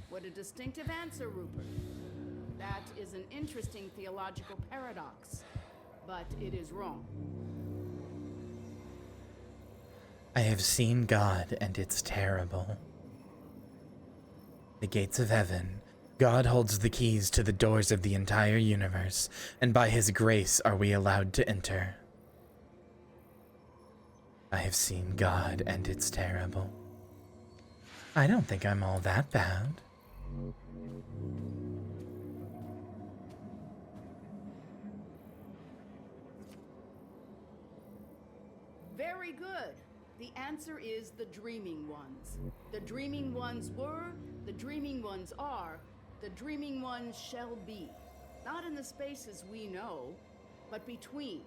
What a distinctive answer, Rupert. That is an interesting theological paradox, but it is wrong. I have seen God, and it's terrible. The gates of heaven. God holds the keys to the doors of the entire universe, and by his grace are we allowed to enter. I have seen God, and it's terrible. I don't think I'm all that bad. Very good. The answer is the Dreaming Ones. The Dreaming Ones were, the Dreaming Ones are, the Dreaming Ones shall be. Not in the spaces we know, but between.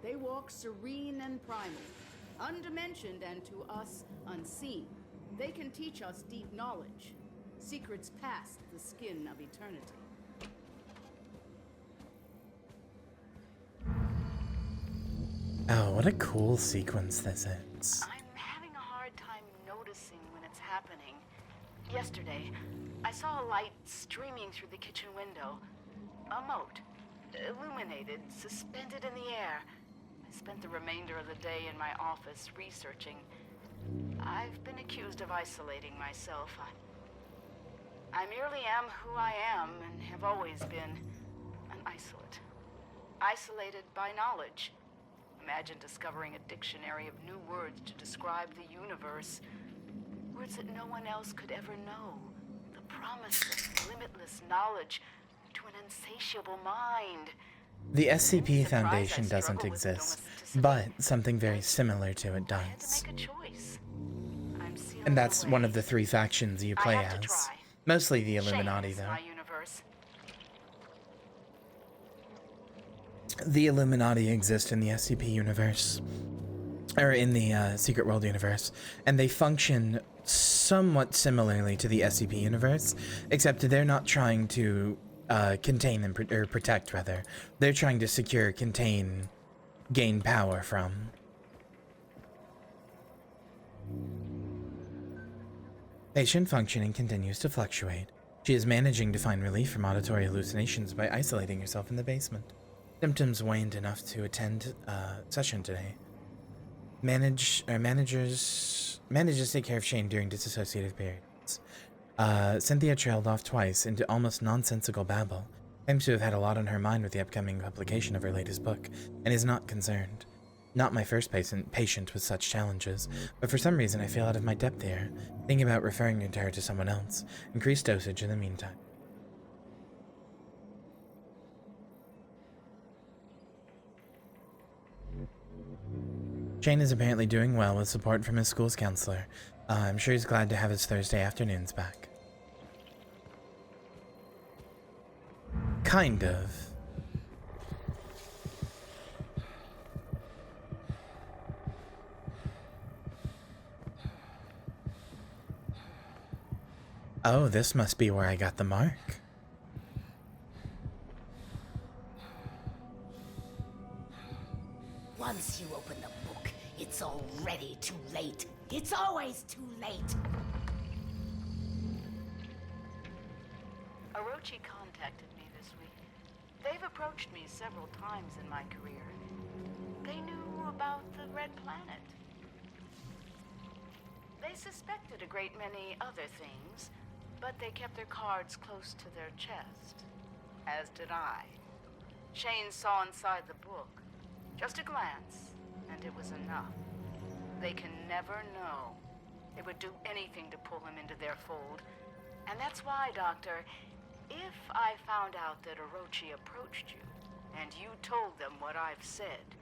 They walk serene and primal, undimensioned and to us unseen. They can teach us deep knowledge, secrets past the skin of eternity. Oh, what a cool sequence this is. I'm having a hard time noticing when it's happening. Yesterday, I saw a light streaming through the kitchen window. A mote, illuminated, suspended in the air. I spent the remainder of the day in my office researching. I've been accused of isolating myself. I merely am who I am and have always been an isolate. Isolated by knowledge. Imagine discovering a dictionary of new words to describe the universe. Words that no one else could ever know. The promise of limitless knowledge to an insatiable mind. The SCP Foundation doesn't exist, but something very similar to it does. And that's one of the three factions you play as. Mostly the Illuminati, though. The Illuminati exist in the SCP universe, or in the Secret World universe, and they function somewhat similarly to the SCP universe, except they're not trying to contain and or protect, rather. They're trying to secure, contain, gain power from. Patient functioning continues to fluctuate. She is managing to find relief from auditory hallucinations by isolating herself in the basement. Symptoms waned enough to attend session today. Manages to take care of Shane during disassociative periods. Cynthia trailed off twice into almost nonsensical babble. Claims to have had a lot on her mind with the upcoming publication of her latest book, and is not concerned. Not my first patient with such challenges, but for some reason I feel out of my depth here, thinking about referring her to someone else. Increased dosage in the meantime. Shane is apparently doing well with support from his school's counselor. I'm sure he's glad to have his Thursday afternoons back. Kind of. Oh, this must be where I got the mark. Once you open the book, it's already too late. It's always too late. Orochi contacted me this week. They've approached me several times in my career. They knew about the Red Planet. They suspected a great many other things, but they kept their cards close to their chest. As did I. Shane saw inside the book. Just a glance, and it was enough. They can never know. They would do anything to pull him into their fold. And that's why, Doctor, if I found out that Orochi approached you, and you told them what I've said,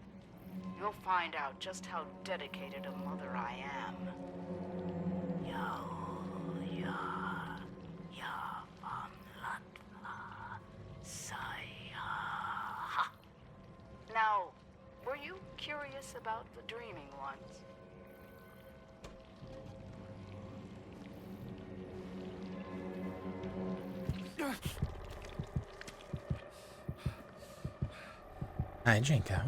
you'll find out just how dedicated a mother I am. Now, were you curious about the dreaming ones? Hi, Jinko.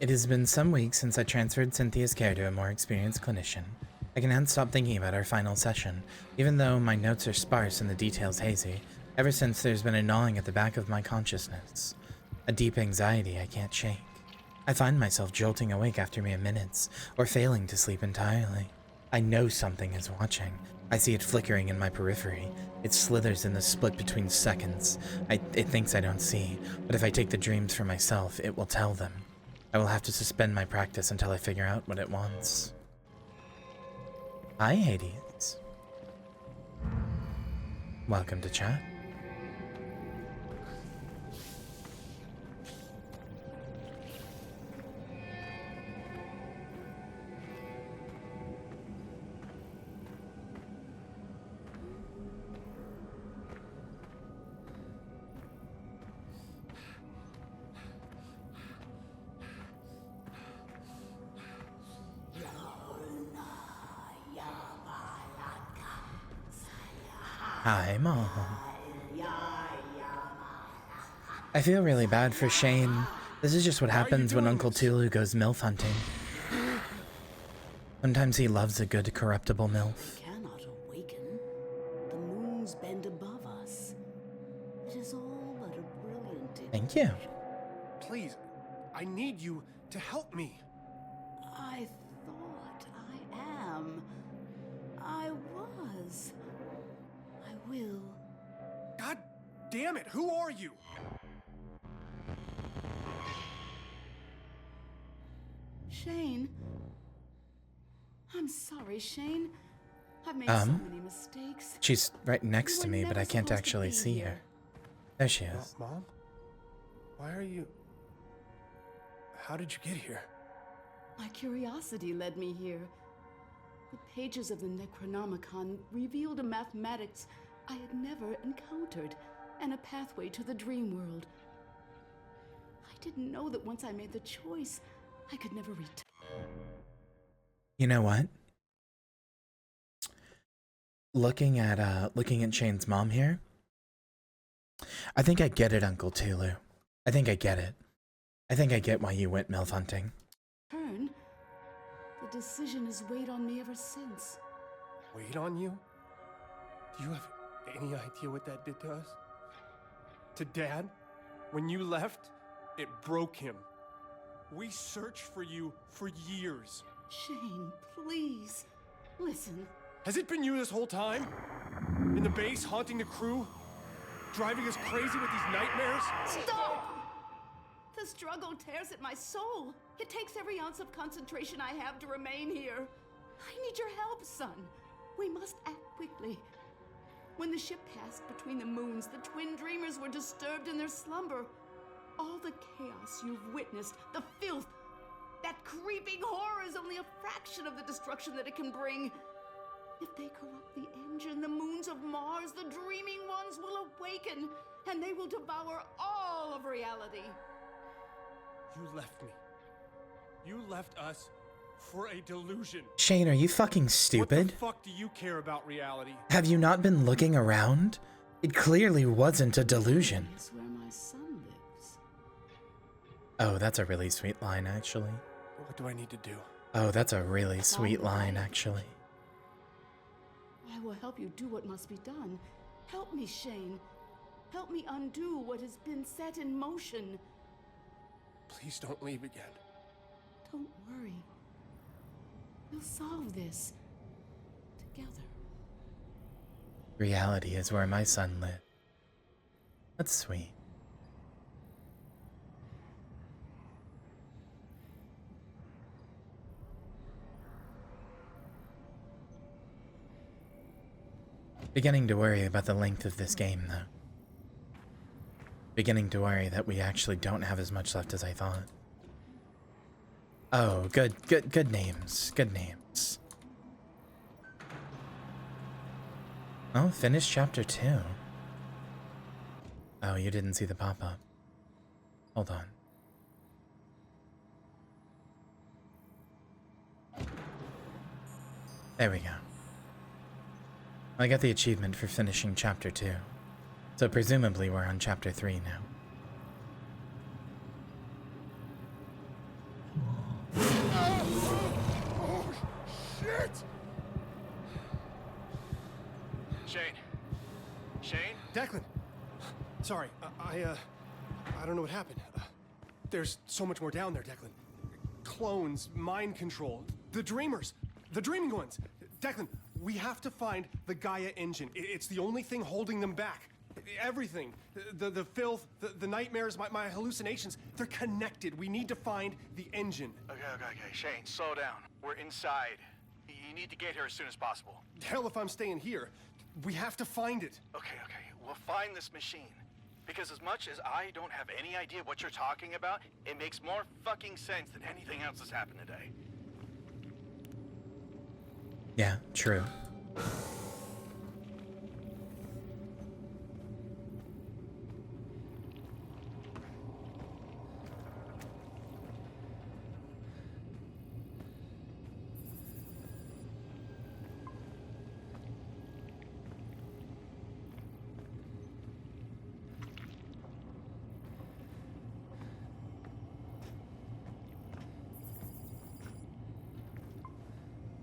It has been some weeks since I transferred Cynthia's care to a more experienced clinician. I can't stop thinking about our final session, even though my notes are sparse and the details hazy, ever since there's been a gnawing at the back of my consciousness. A deep anxiety I can't shake. I find myself jolting awake after mere minutes, or failing to sleep entirely. I know something is watching. I see it flickering in my periphery. It slithers in the split between seconds. It thinks I don't see, but if I take the dreams for myself, it will tell them. I will have to suspend my practice until I figure out what it wants. Hi, Hades. Welcome to chat. Hi, Mom. I feel really bad for Shane. This is just what happens when Uncle Tulu goes MILF hunting. Sometimes he loves a good corruptible MILF. Cannot awaken. The moons bend above us. It is all but a brilliant Thank you. Please, I need you to help me. I thought I am. I was. I will. God damn it, who are you? Shane. I'm sorry, Shane. I've made so many mistakes. She's right next to me, but I can't actually see her. There she is. Mom? Why are you... How did you get here? My curiosity led me here. The pages of the Necronomicon revealed a mathematics I had never encountered, and a pathway to the dream world. I didn't know that once I made the choice, I could never return. You know what? Looking at Shane's mom here, I think I get it, Uncle Tulu. I think I get it. I think I get why you went MILF hunting. The decision has weighed on me ever since. Weighed on you? Do you have any idea what that did to us? To Dad? When you left, it broke him. We searched for you for years. Shane, please, listen. Has it been you this whole time? In the base, haunting the crew? Driving us crazy with these nightmares? Stop! The struggle tears at my soul. It takes every ounce of concentration I have to remain here. I need your help, son. We must act quickly. When the ship passed between the moons, the twin dreamers were disturbed in their slumber. All the chaos you've witnessed, the filth, that creeping horror is only a fraction of the destruction that it can bring. If they corrupt the engine, the moons of Mars, the dreaming ones will awaken, and they will devour all of reality. You left me. You left us for a delusion. Shane, are you fucking stupid? What the fuck do you care about reality? Have you not been looking around? It clearly wasn't a delusion. That's where my son lives. Oh, that's a really sweet line, actually. What do I need to do? Oh, that's a really sweet line, actually. I will help you do what must be done. Help me, Shane. Help me undo what has been set in motion. Please don't leave again. Don't worry. We'll solve this together. Reality is where my son lived. That's sweet. Beginning to worry about the length of this game, though. Beginning to worry that we actually don't have as much left as I thought. Oh, good names. Good names. Oh, finish chapter 2. Oh, you didn't see the pop-up. Hold on. There we go. I got the achievement for finishing chapter 2. So presumably we're on chapter 3 now. Oh, shit! Shane? Declan! Sorry, I don't know what happened. There's so much more down there, Declan. Clones, mind control, the Dreamers, the Dreaming Ones. Declan, we have to find the Gaia engine. It's the only thing holding them back. Everything. The filth, the nightmares, my hallucinations, they're connected. We need to find the engine. Okay. Shane, slow down. We're inside. You need to get here as soon as possible. Hell if I'm staying here. We have to find it. Okay. We'll find this machine. Because as much as I don't have any idea what you're talking about, it makes more fucking sense than anything else that's happened today. Yeah, true.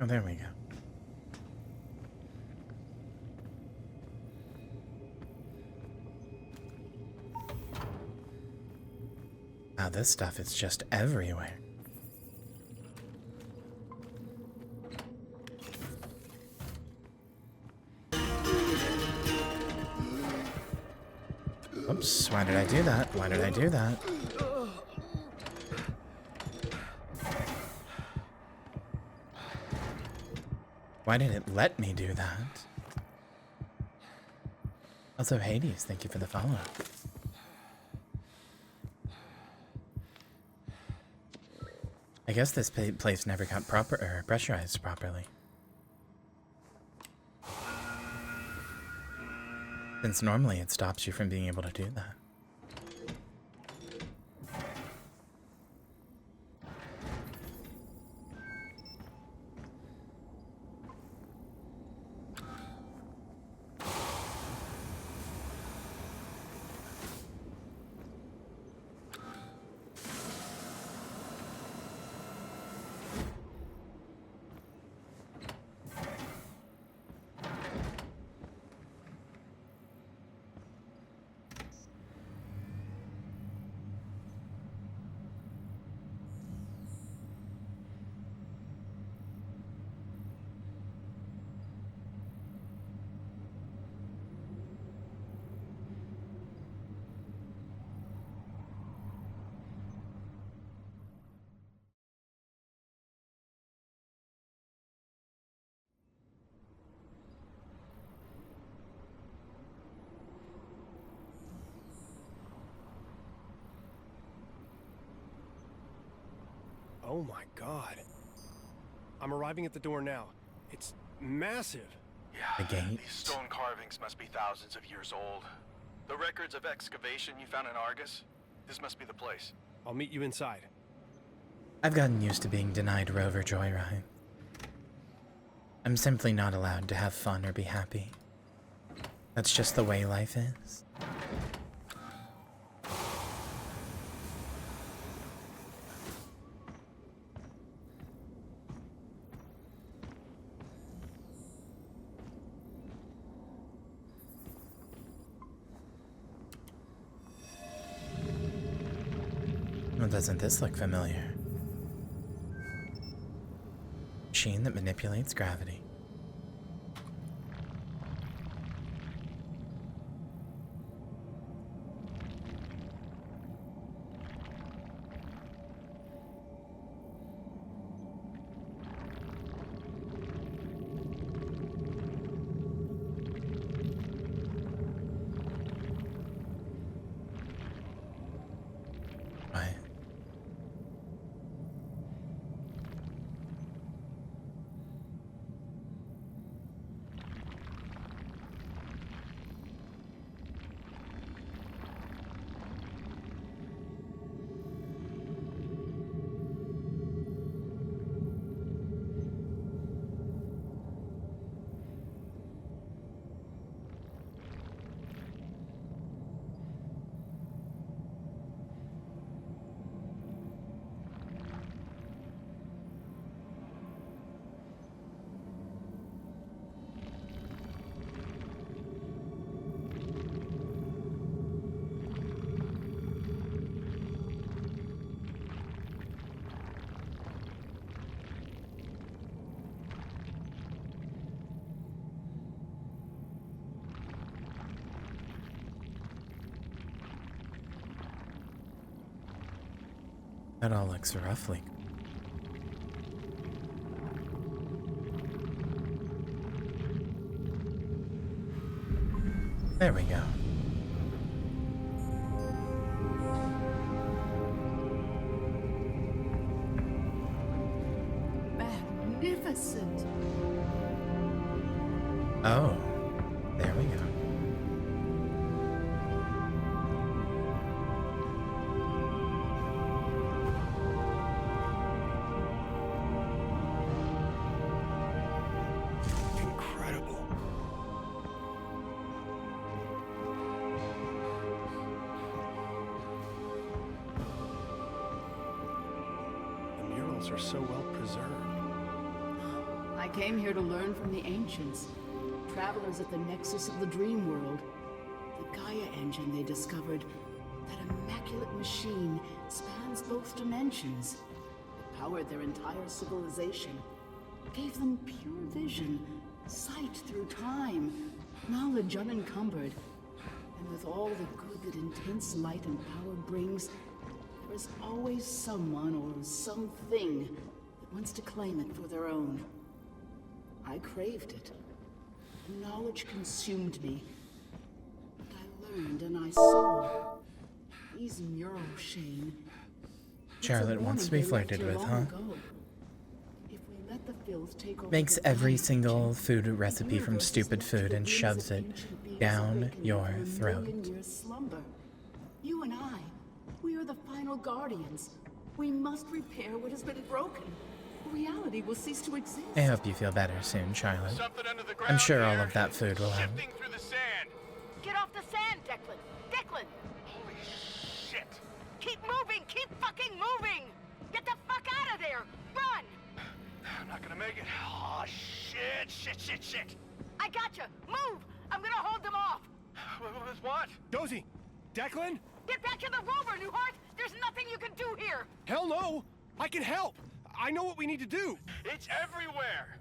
Oh, there we go. Wow, this stuff is just everywhere. Oops, why did I do that? Why did I do that? Why did it let me do that? Also, Hades, thank you for the follow. I guess this place never got pressurized properly. Since normally it stops you from being able to do that. Oh my god. I'm arriving at the door now. It's massive. Yeah, the gate. These stone carvings must be thousands of years old. The records of excavation you found in Argus, this must be the place. I'll meet you inside. I've gotten used to being denied Rover Joyride. I'm simply not allowed to have fun or be happy. That's just the way life is. Well, doesn't this look familiar? Machine that manipulates gravity. That all looks roughly. There we go. Magnificent. Oh, there we go. Incredible. The murals are so well preserved. I came here to learn from the ancients, travelers at the nexus of the dream world. The Gaia engine they discovered, that immaculate machine, spans both dimensions. It powered their entire civilization, gave them pure vision, sight through time, knowledge unencumbered. And with all the good that intense light and power brings, there is always someone or something that wants to claim it for their own. I craved it. The knowledge consumed me. But I learned and I saw. These murals, Shane. Charlotte wants to be flirted with, huh? If we let the filth take over Makes the every Gaia single engine, food recipe from universe is stupid left food to and the shoves whims of it ancient beings down awakening your from a throat. million-year slumber. You and I, we are the final guardians. We must repair what has been broken. Reality will cease to exist. I hope you feel better soon, Charlotte. I'm sure all of that food will help. Through the sand. Get off the sand, Declan! Declan! Holy shit! Keep moving! Keep fucking moving! Get the fuck out of there! Run! I'm not gonna make it. Oh, shit. I gotcha! Move! I'm gonna hold them off! With what? Dozy! Declan? Get back to the rover, Newhart! There's nothing you can do here! Hell no! I can help! I know what we need to do! It's everywhere!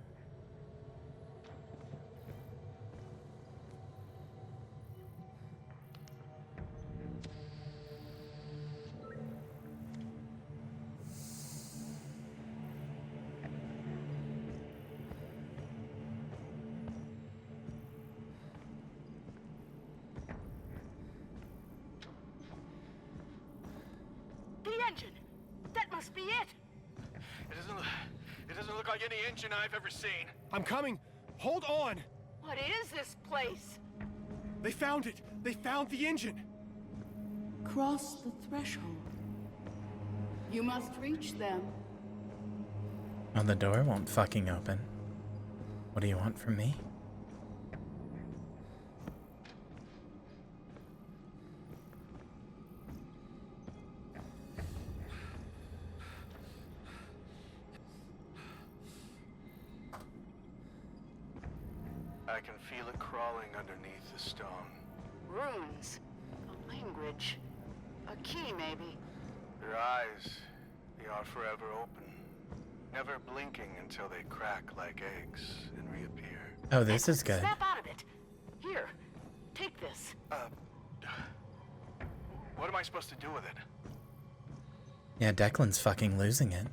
The engine! That must be it! It doesn't look like any engine I've ever seen. I'm coming! Hold on! What is this place? They found it! They found the engine! Cross the threshold. You must reach them. Well, the door won't fucking open. What do you want from me? I can feel it crawling underneath the stone. Runes. A language. A key, maybe. Their eyes, they are forever open, never blinking until they crack like eggs and reappear. Oh, this is good. Snap out of it. Here, take this. What am I supposed to do with it? Yeah, Declan's fucking losing it.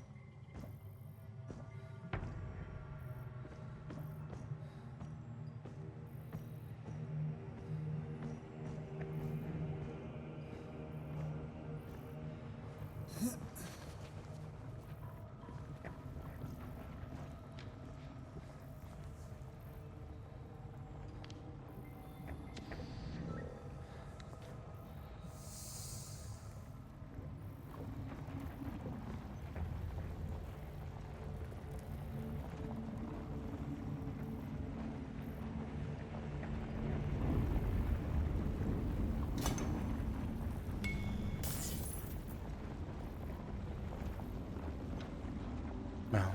Well.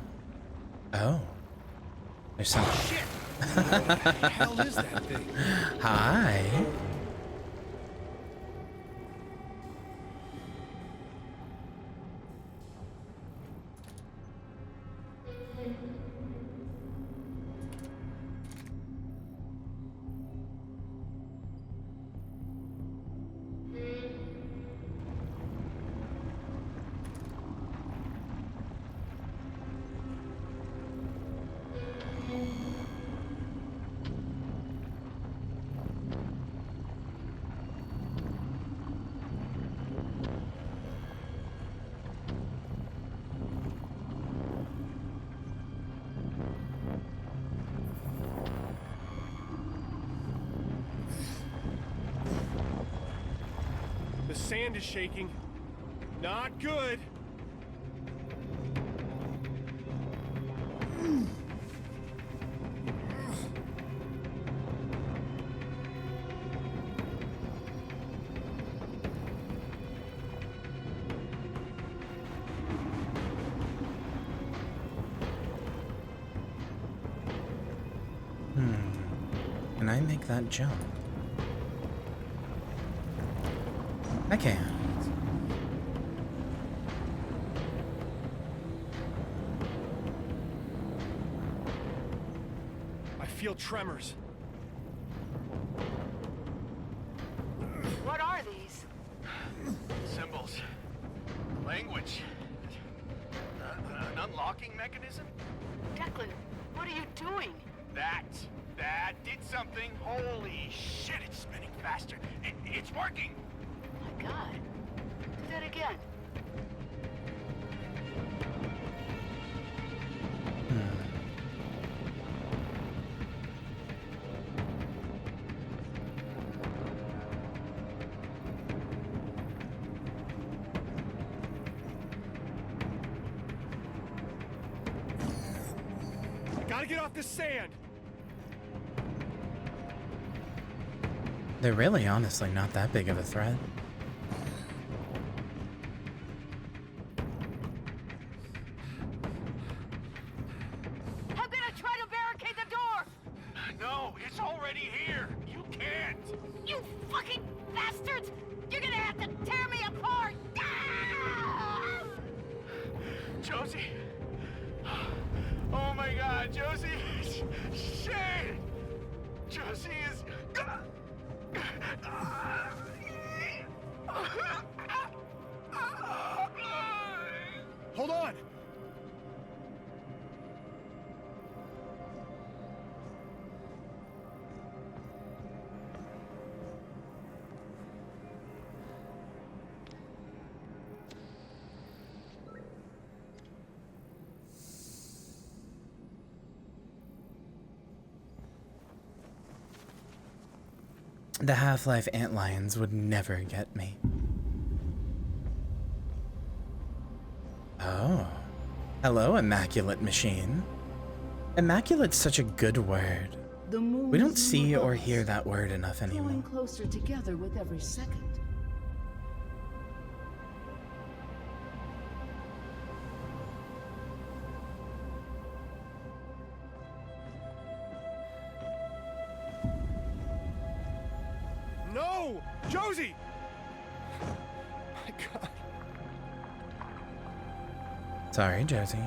Oh. There's some. Shit! What the hell is that thing? Hi. The sand is shaking. Not good. Can I make that jump? I can't. I feel tremors. What are these? Symbols. Language. An unlocking mechanism? Declan, what are you doing? That did something. Holy shit, it's spinning faster. It's working. My God. Do that again. Gotta get off the sand. They're really honestly not that big of a threat. I'm gonna try to barricade the door! No, it's already here. You can't. You fucking bastards! You're gonna have to tear me apart! Ah! Josie. Oh my God, Josie. Shit. Josie is. Hold on. The Half-Life antlions would never get me. Oh. Hello, Immaculate Machine. Immaculate's such a good word. The moon We don't is see above or us, hear that word enough anymore. drawing closer together with every second. No! Josie! My God. Sorry, Josie. No.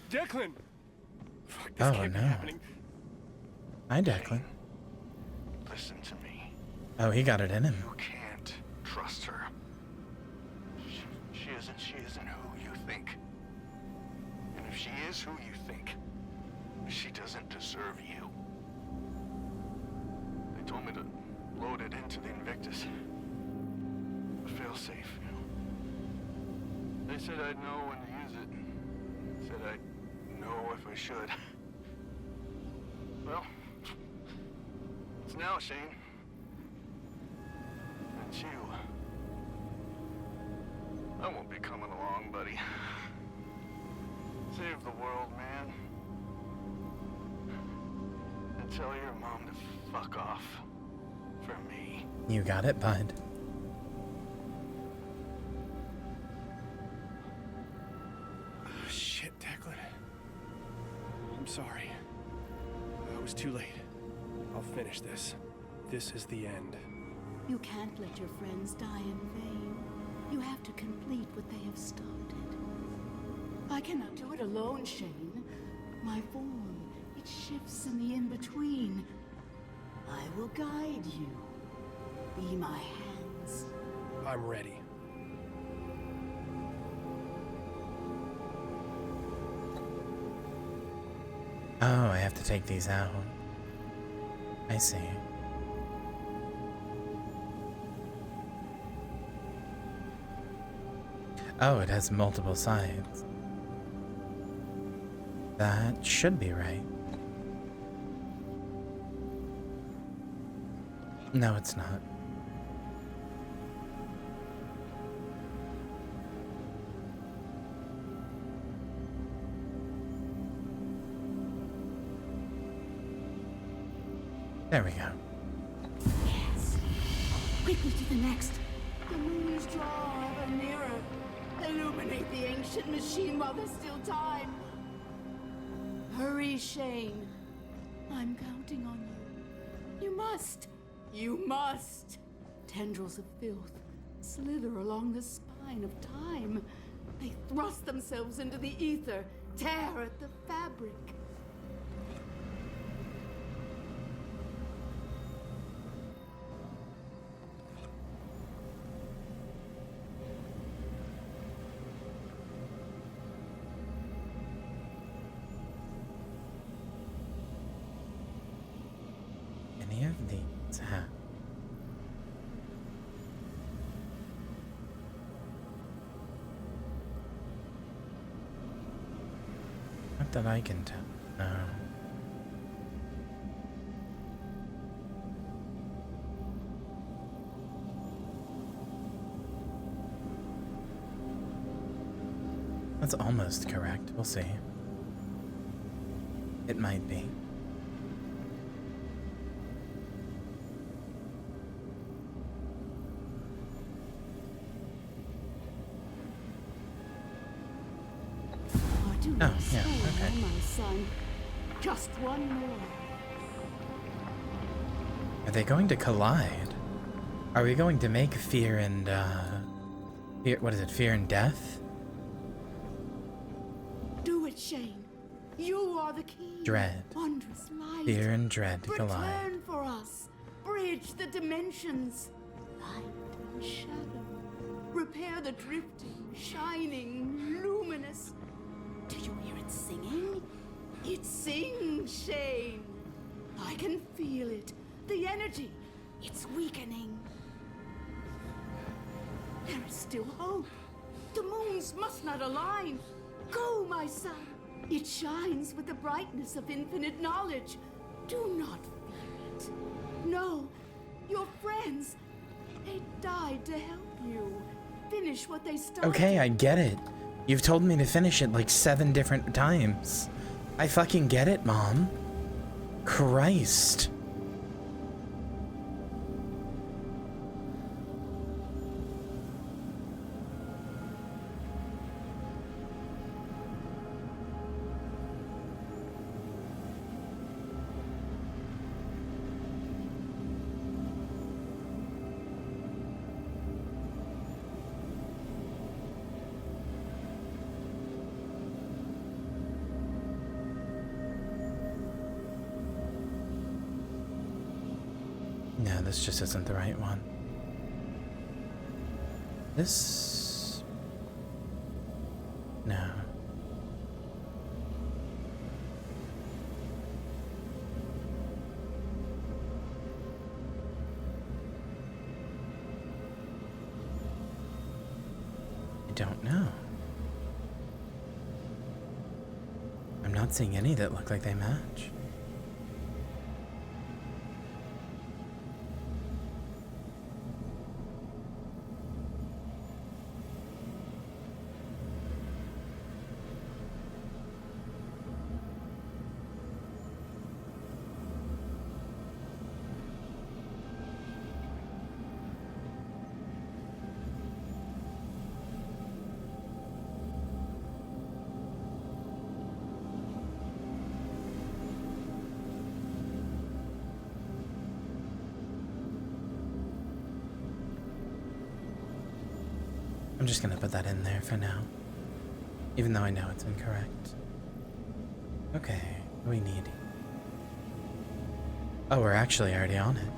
Declan! Fuck, this can't be no. happening. Hi, Declan. Listen to me. Oh, he got it in him. You can't trust her. She isn't who you think. And if she is who you think, she doesn't deserve you. They told me to load it into the Invictus. A failsafe, you know. They said I'd know when to use it. Said I'd know if I should. Well, it's now, Shane. And you. I won't be coming along, buddy. Save the world, man. And tell your mom to fuck off. For me. You got it, bud. Shit, Declan. I'm sorry. I was too late. I'll finish this. This is the end. You can't let your friends die in vain. You have to complete what they have started. I cannot do it alone, Shane. My form, it shifts in the in-between. I will guide you. Be my hands. I'm ready. Oh, I have to take these out. I see. Oh, it has multiple sides. That should be right. No, it's not. There we go. Yes. Quickly to the next. The moons draw ever nearer. Illuminate the ancient machine while there's still time. Hurry, Shane. I'm counting on you. You must. You must. Tendrils of filth slither along the spine of time. They thrust themselves into the ether, tear at the fabric. Any of these have. Not that I can tell. No. That's almost correct. We'll see. It might be. Oh, yeah, okay. My son. Just one more. Are they going to collide? Are we going to make fear and, what is it, fear and death? Do it, Shane. You are the key. Dread. Wondrous light. Fear and dread collide. Return for us. Bridge the dimensions. Light and shadow. Repair the drifting, shining, luminous. Do you hear it singing? It sings, Shane. I can feel it. The energy. It's weakening. There is still hope. The moons must not align. Go, my son. It shines with the brightness of infinite knowledge. Do not fear it. No, your friends. They died to help you. Finish what they started. Okay, I get it. You've told me to finish it like 7 different times. I fucking get it, Mom. Christ. No, this just isn't the right one. This... No. I don't know. I'm not seeing any that look like they match. I'm just gonna put that in there for now, even though I know it's incorrect. Okay, what do we need? Oh, we're actually already on it.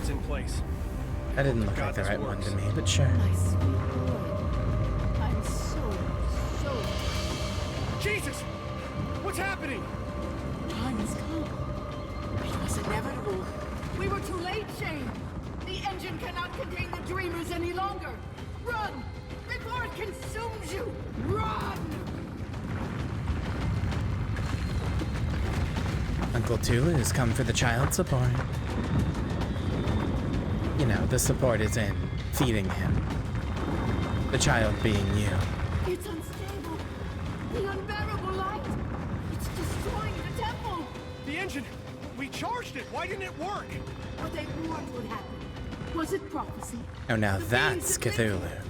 In place. That didn't look like the right one to me, but sure. My sweet boy. I'm so... Jesus! What's happening? Time has come. It was inevitable. We were too late, Shane. The engine cannot contain the dreamers any longer. Run! Before it consumes you! Run! Uncle Tulu has come for the child support. You know, the support is in feeding him. The child being you. It's unstable. The unbearable light. It's destroying the temple. The engine! We charged it! Why didn't it work? What they warned would happen. Was it prophecy? Oh, now The that's beings that lived Cthulhu. here.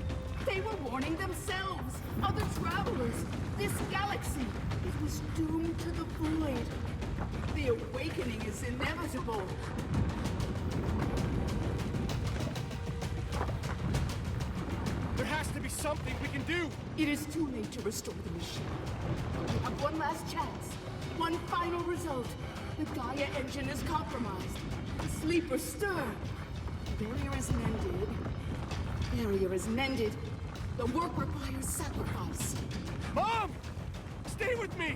They were warning themselves, other travelers, this galaxy. It was doomed to the void. The awakening is inevitable. There has to be something we can do! It is too late to restore the machine. We have one last chance. One final result. The Gaia engine is compromised. The sleepers stir. The barrier is mended. Barrier is mended. The work requires sacrifice. Mom! Stay with me!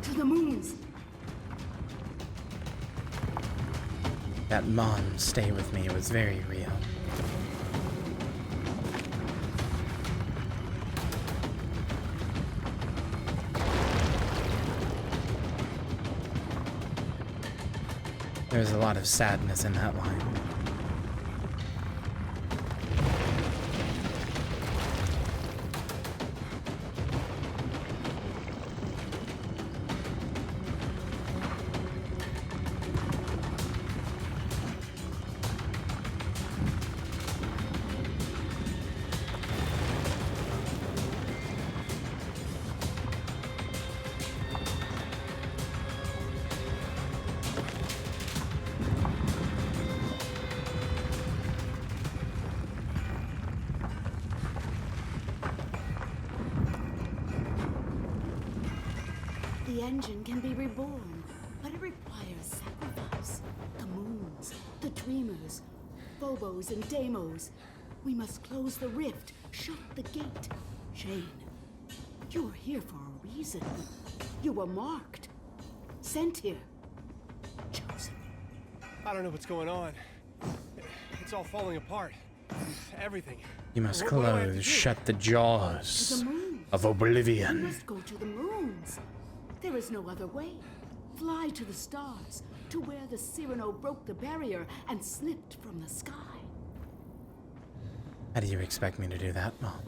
To the moons. That Mom, stay with me was very real. There's a lot of sadness in that line. The engine can be reborn, but it requires sacrifice. The moons, the dreamers, Phobos and Deimos. We must close the rift, shut the gate. Shane, you are here for a reason. You were marked, sent here, chosen. I don't know what's going on. It's all falling apart. Everything. You must What do I have to close, do? shut the jaws To the moons. of You oblivion. must go to the moons. There is no other way. Fly to the stars, to where the Cyrano broke the barrier and slipped from the sky. How do you expect me to do that, Mom?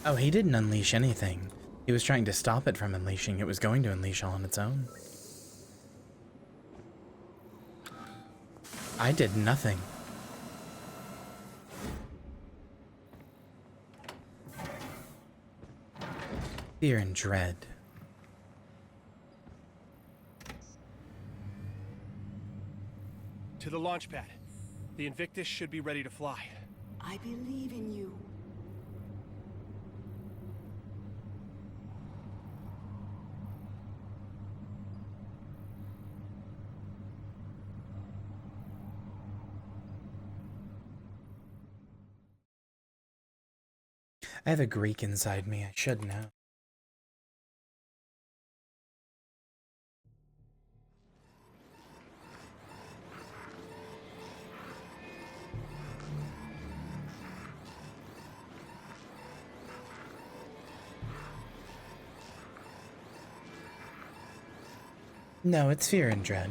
Oh, he didn't unleash anything. He was trying to stop it from unleashing. It was going to unleash all on its own. I did nothing. Fear and dread. To the launch pad. The Invictus should be ready to fly. I believe in you. I have a Greek inside me. I should know. No, it's fear and dread.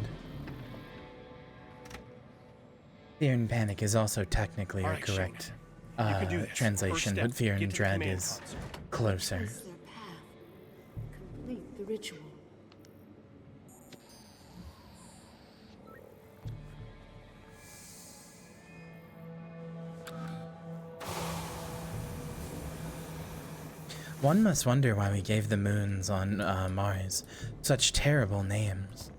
Fear and panic is also technically a correct translation, but fear and dread is closer. Is their path. Complete the ritual. One must wonder why we gave the moons on Mars such terrible names.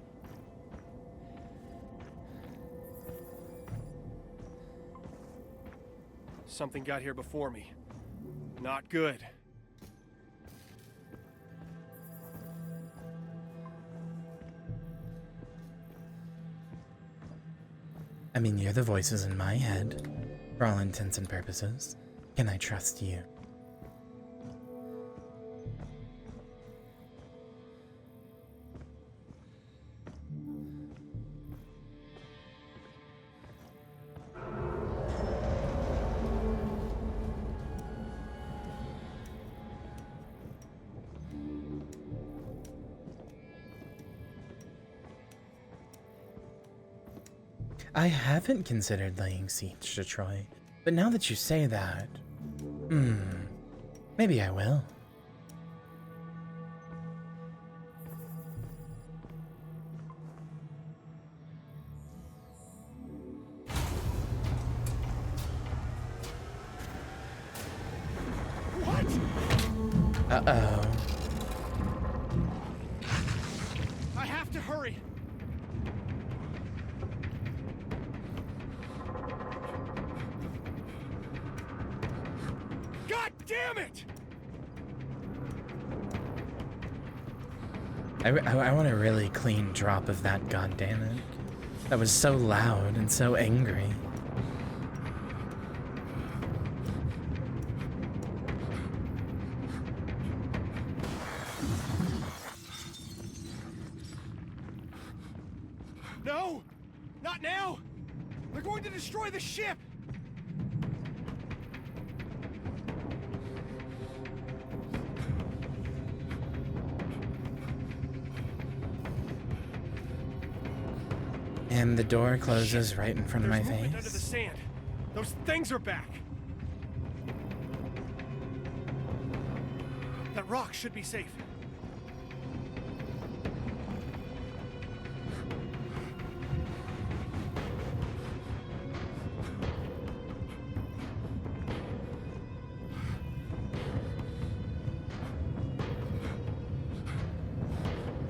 Something got here before me. Not good. I mean, you're the voices in my head, for all intents and purposes. Can I trust you? I haven't considered laying siege to Troy, but now that you say that, maybe I will. What? Uh-oh. I have to hurry. God damn it! I want a really clean drop of that, goddammit. That was so loud and so angry. No! Not now! They're going to destroy the ship! And the door closes right in front of my There's movement face. under the sand. Those things are back. That rock should be safe.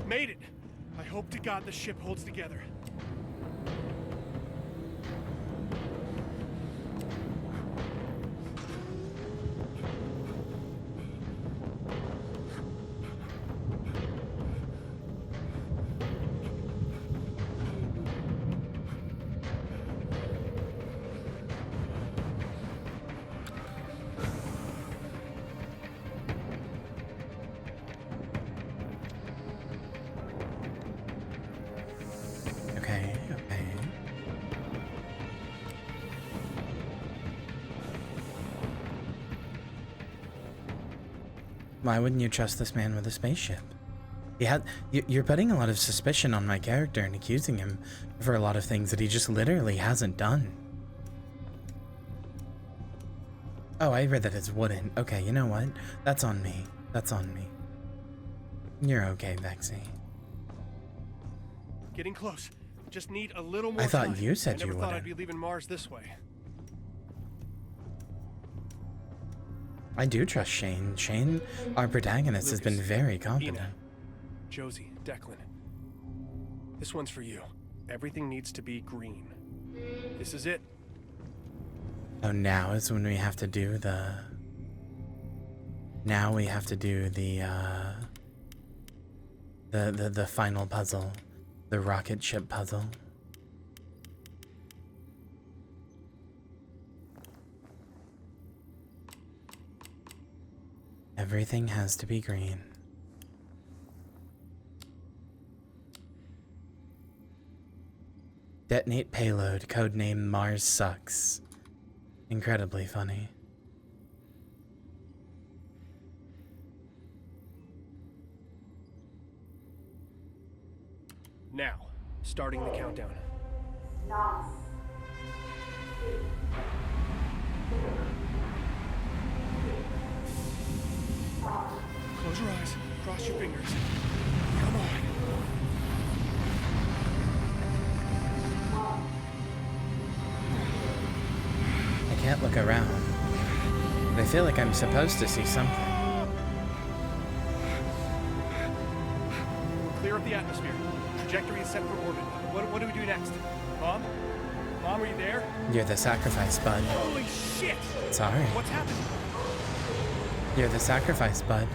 Made it. I hope to God the ship holds together. Why wouldn't you trust this man with a spaceship? You're putting a lot of suspicion on my character and accusing him for a lot of things that he just literally hasn't done. Oh, I read that it's wooden. Okay, you know what? That's on me. That's on me. You're okay, Vexy. Getting close. Just need a little more I thought time. you said I never you thought I'd wouldn't. be leaving Mars this way. I do trust Shane. Shane, our protagonist, has been very competent. Ina, Josie, Declan. This one's for you. Everything needs to be green. This is it. Oh, now is when we have to do the... Now we have to do the final puzzle. The rocket ship puzzle. Everything has to be green. Detonate payload, codename Mars Sucks. Incredibly funny. Now, starting the countdown. Close your eyes, cross your fingers. Come on. I can't look around, but I feel like I'm supposed to see something. Clear up the atmosphere. Trajectory is set for orbit. What do we do next? Mom? Mom, are you there? You're the sacrifice, bud. Holy shit! Sorry. What's happening? You're the sacrifice, bud.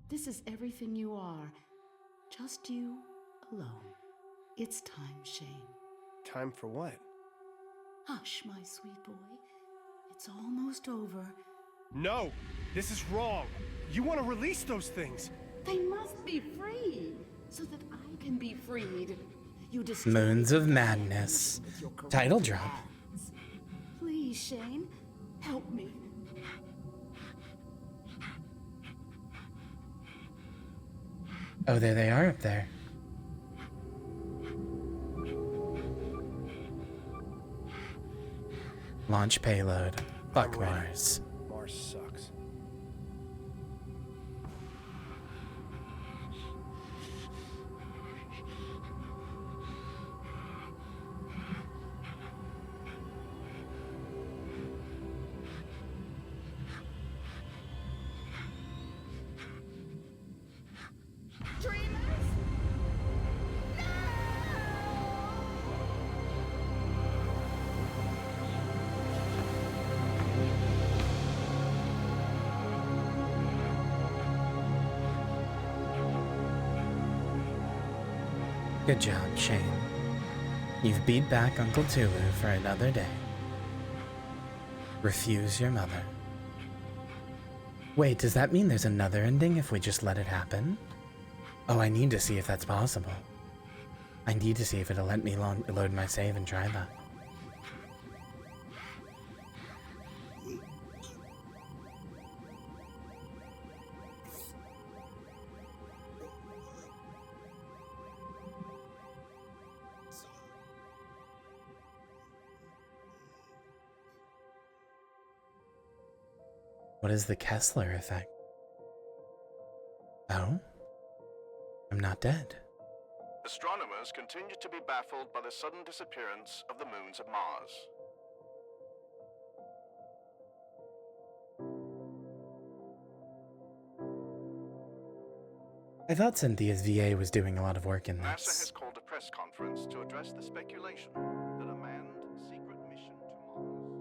This is everything you are. Just you alone. It's time, Shane. Time for what? Hush, my sweet boy. It's almost over. No! This is wrong! You want to release those things! They must be free, so that I can be freed. You destroy Moons of Madness. Title drop. hands. Please, Shane, help me. Oh, there they are up there. Launch payload. Fuck Mars. Mars sucks. Good job, Shane. You've beat back Uncle Tulu for another day. Refuse your mother. Wait, does that mean there's another ending if we just let it happen? Oh, I need to see if that's possible. I need to see if it'll let me load my save and try that. What is the Kessler effect? Oh? I'm not dead. Astronomers continue to be baffled by the sudden disappearance of the moons of Mars. I thought Cynthia's VA was doing a lot of work in NASA this. has called a press conference to address the speculation that a manned secret mission to Mars.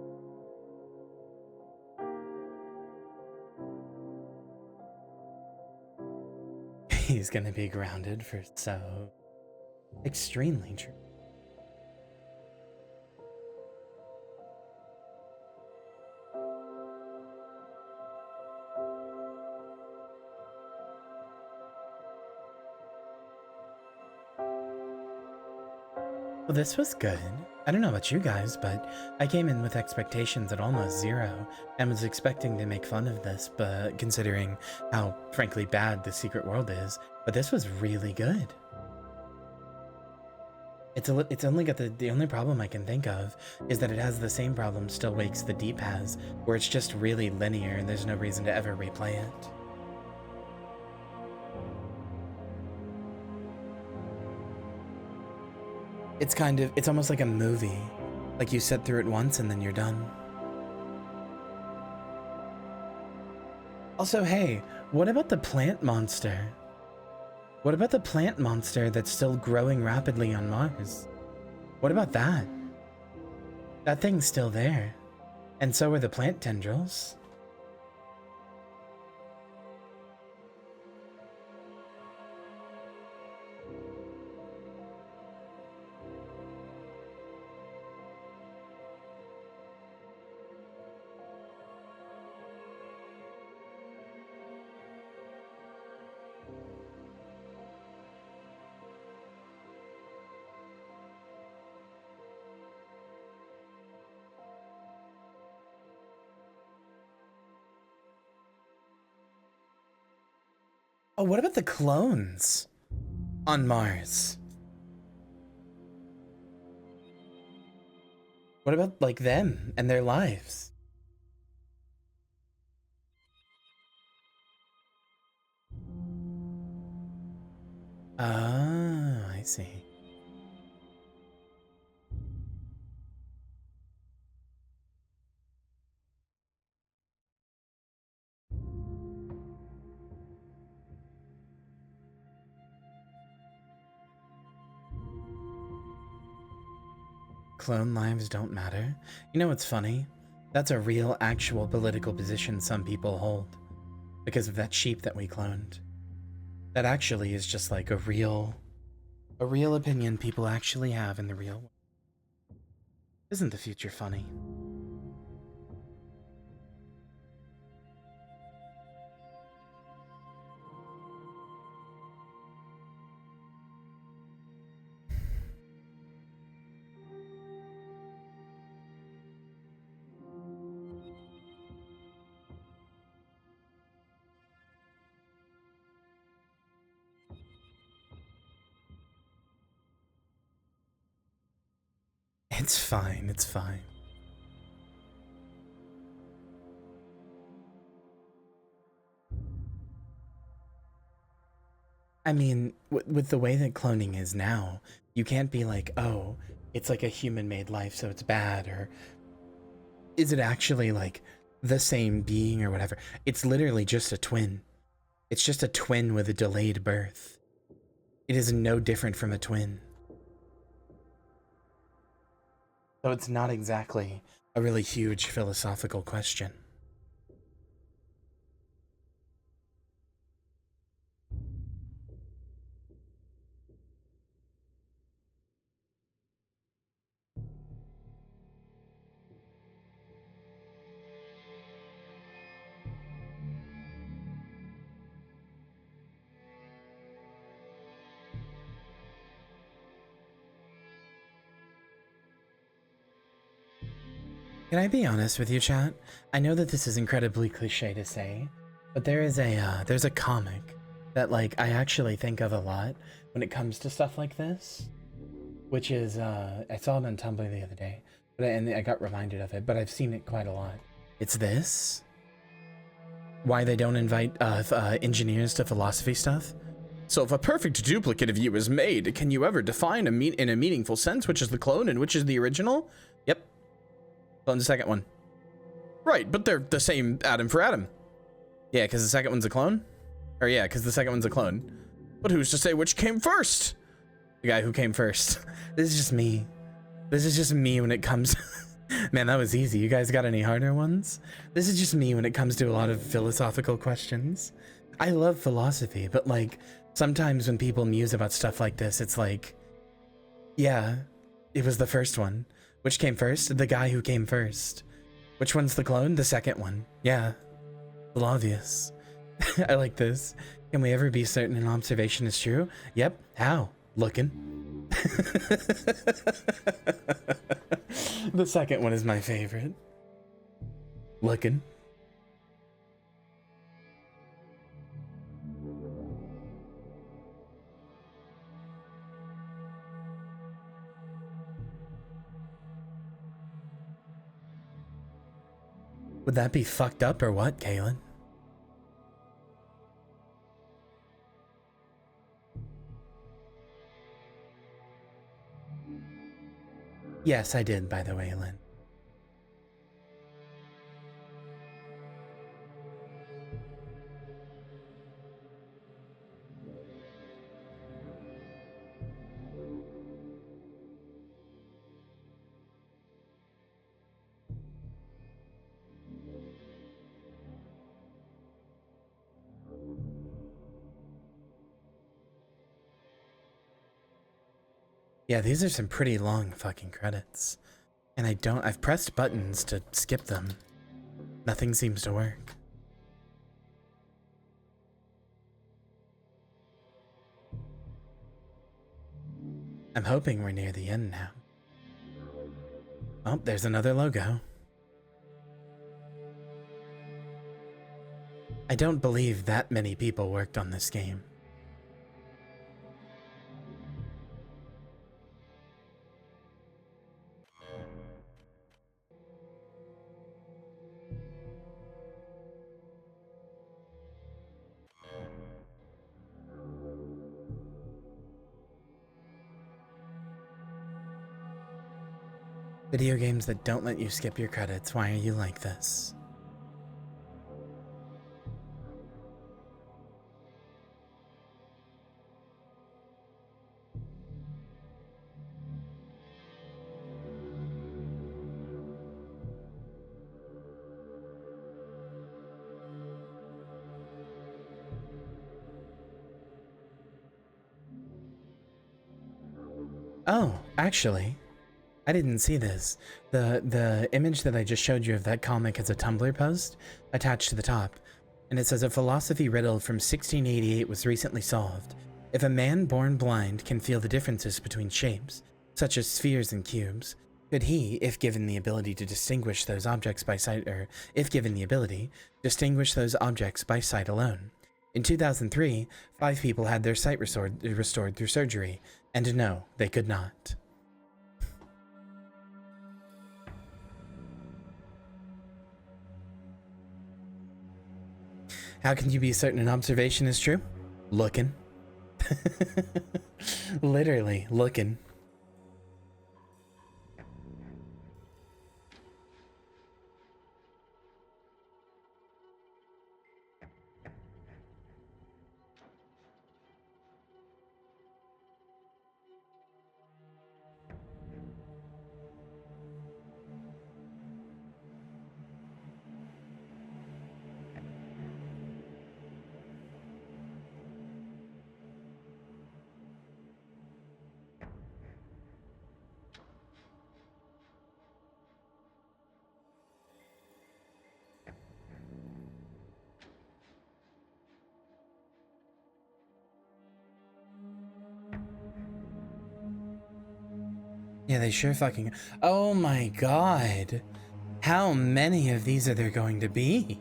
He's gonna be grounded for so extremely true. Well, this was good. I don't know about you guys, but I came in with expectations at almost 0 and was expecting to make fun of this, but considering how, frankly, bad the secret world is, but this was really good. It's only got the only problem I can think of is that it has the same problem Still Wakes the Deep has, where it's just really linear and there's no reason to ever replay it. It's almost like a movie. Like you sit through it once and then you're done. Also, hey, what about the plant monster? What about the plant monster that's still growing rapidly on Mars? What about that? That thing's still there. And so are the plant tendrils. Oh, what about the clones on Mars? What about, like, them and their lives? Ah, I see. Clone lives don't matter. You know what's funny? That's a real, actual political position some people hold. Because of that sheep that we cloned. That actually is just like a real opinion people actually have in the real world. Isn't the future funny? It's fine, it's fine. I mean, with the way that cloning is now, you can't be like, oh, it's like a human-made life, so it's bad, or is it actually like the same being or whatever? It's literally just a twin. It's just a twin with a delayed birth. It is no different from a twin. So it's not exactly a really huge philosophical question. Can I be honest with you, chat? I know that this is incredibly cliche to say, but there's a comic that, like, I actually think of a lot when it comes to stuff like this, which is, I saw it on Tumblr the other day, and I got reminded of it, but I've seen it quite a lot. It's this. Why they don't invite engineers to philosophy stuff. So if a perfect duplicate of you is made, can you ever define in a meaningful sense which is the clone and which is the original? Yep. Clone the second one. Right, but they're the same atom for atom. Yeah, because the second one's a clone? Or yeah, because the second one's a clone. But who's to say which came first? The guy who came first. This is just me. This is just me when it comes... Man, that was easy. You guys got any harder ones? This is just me when it comes to a lot of philosophical questions. I love philosophy, but like, sometimes when people muse about stuff like this, it's like, yeah, it was the first one. Which came first? The guy who came first. Which one's the clone? The second one. Yeah. Well, obvious. I like this. Can we ever be certain an observation is true? Yep. How? Looking. The second one is my favorite. Looking. Would that be fucked up or what, Kaylin? Yes, I did, by the way, Lynn. Yeah, these are some pretty long fucking credits. And I've pressed buttons to skip them. Nothing seems to work. I'm hoping we're near the end now. Oh, there's another logo. I don't believe that many people worked on this game. Video games that don't let you skip your credits, why are you like this? Oh, actually, I didn't see this. The image that I just showed you of that comic has a Tumblr post attached to the top, and it says a philosophy riddle from 1688 was recently solved. If a man born blind can feel the differences between shapes, such as spheres and cubes, could he, if given the ability to distinguish those objects by sight, distinguish those objects by sight alone? In 2003, 5 people had their sight restored through surgery, and no, they could not. How can you be certain an observation is true? Looking. Literally, looking. Yeah, they sure fucking... Oh my god. How many of these are there going to be?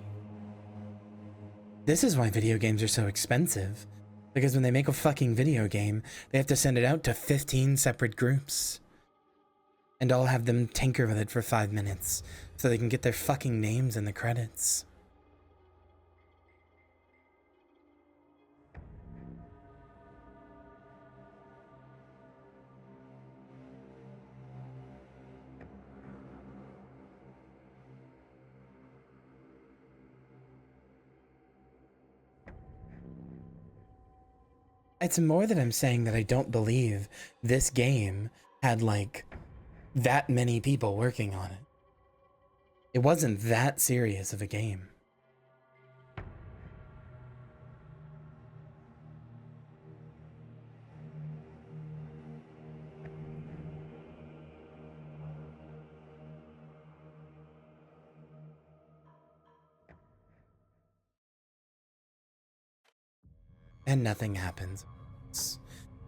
This is why video games are so expensive. Because when they make a fucking video game, they have to send it out to 15 separate groups. And all have them tinker with it for 5 minutes, so they can get their fucking names in the credits. It's more that I'm saying that I don't believe this game had, like, that many people working on it. It wasn't that serious of a game. And nothing happens.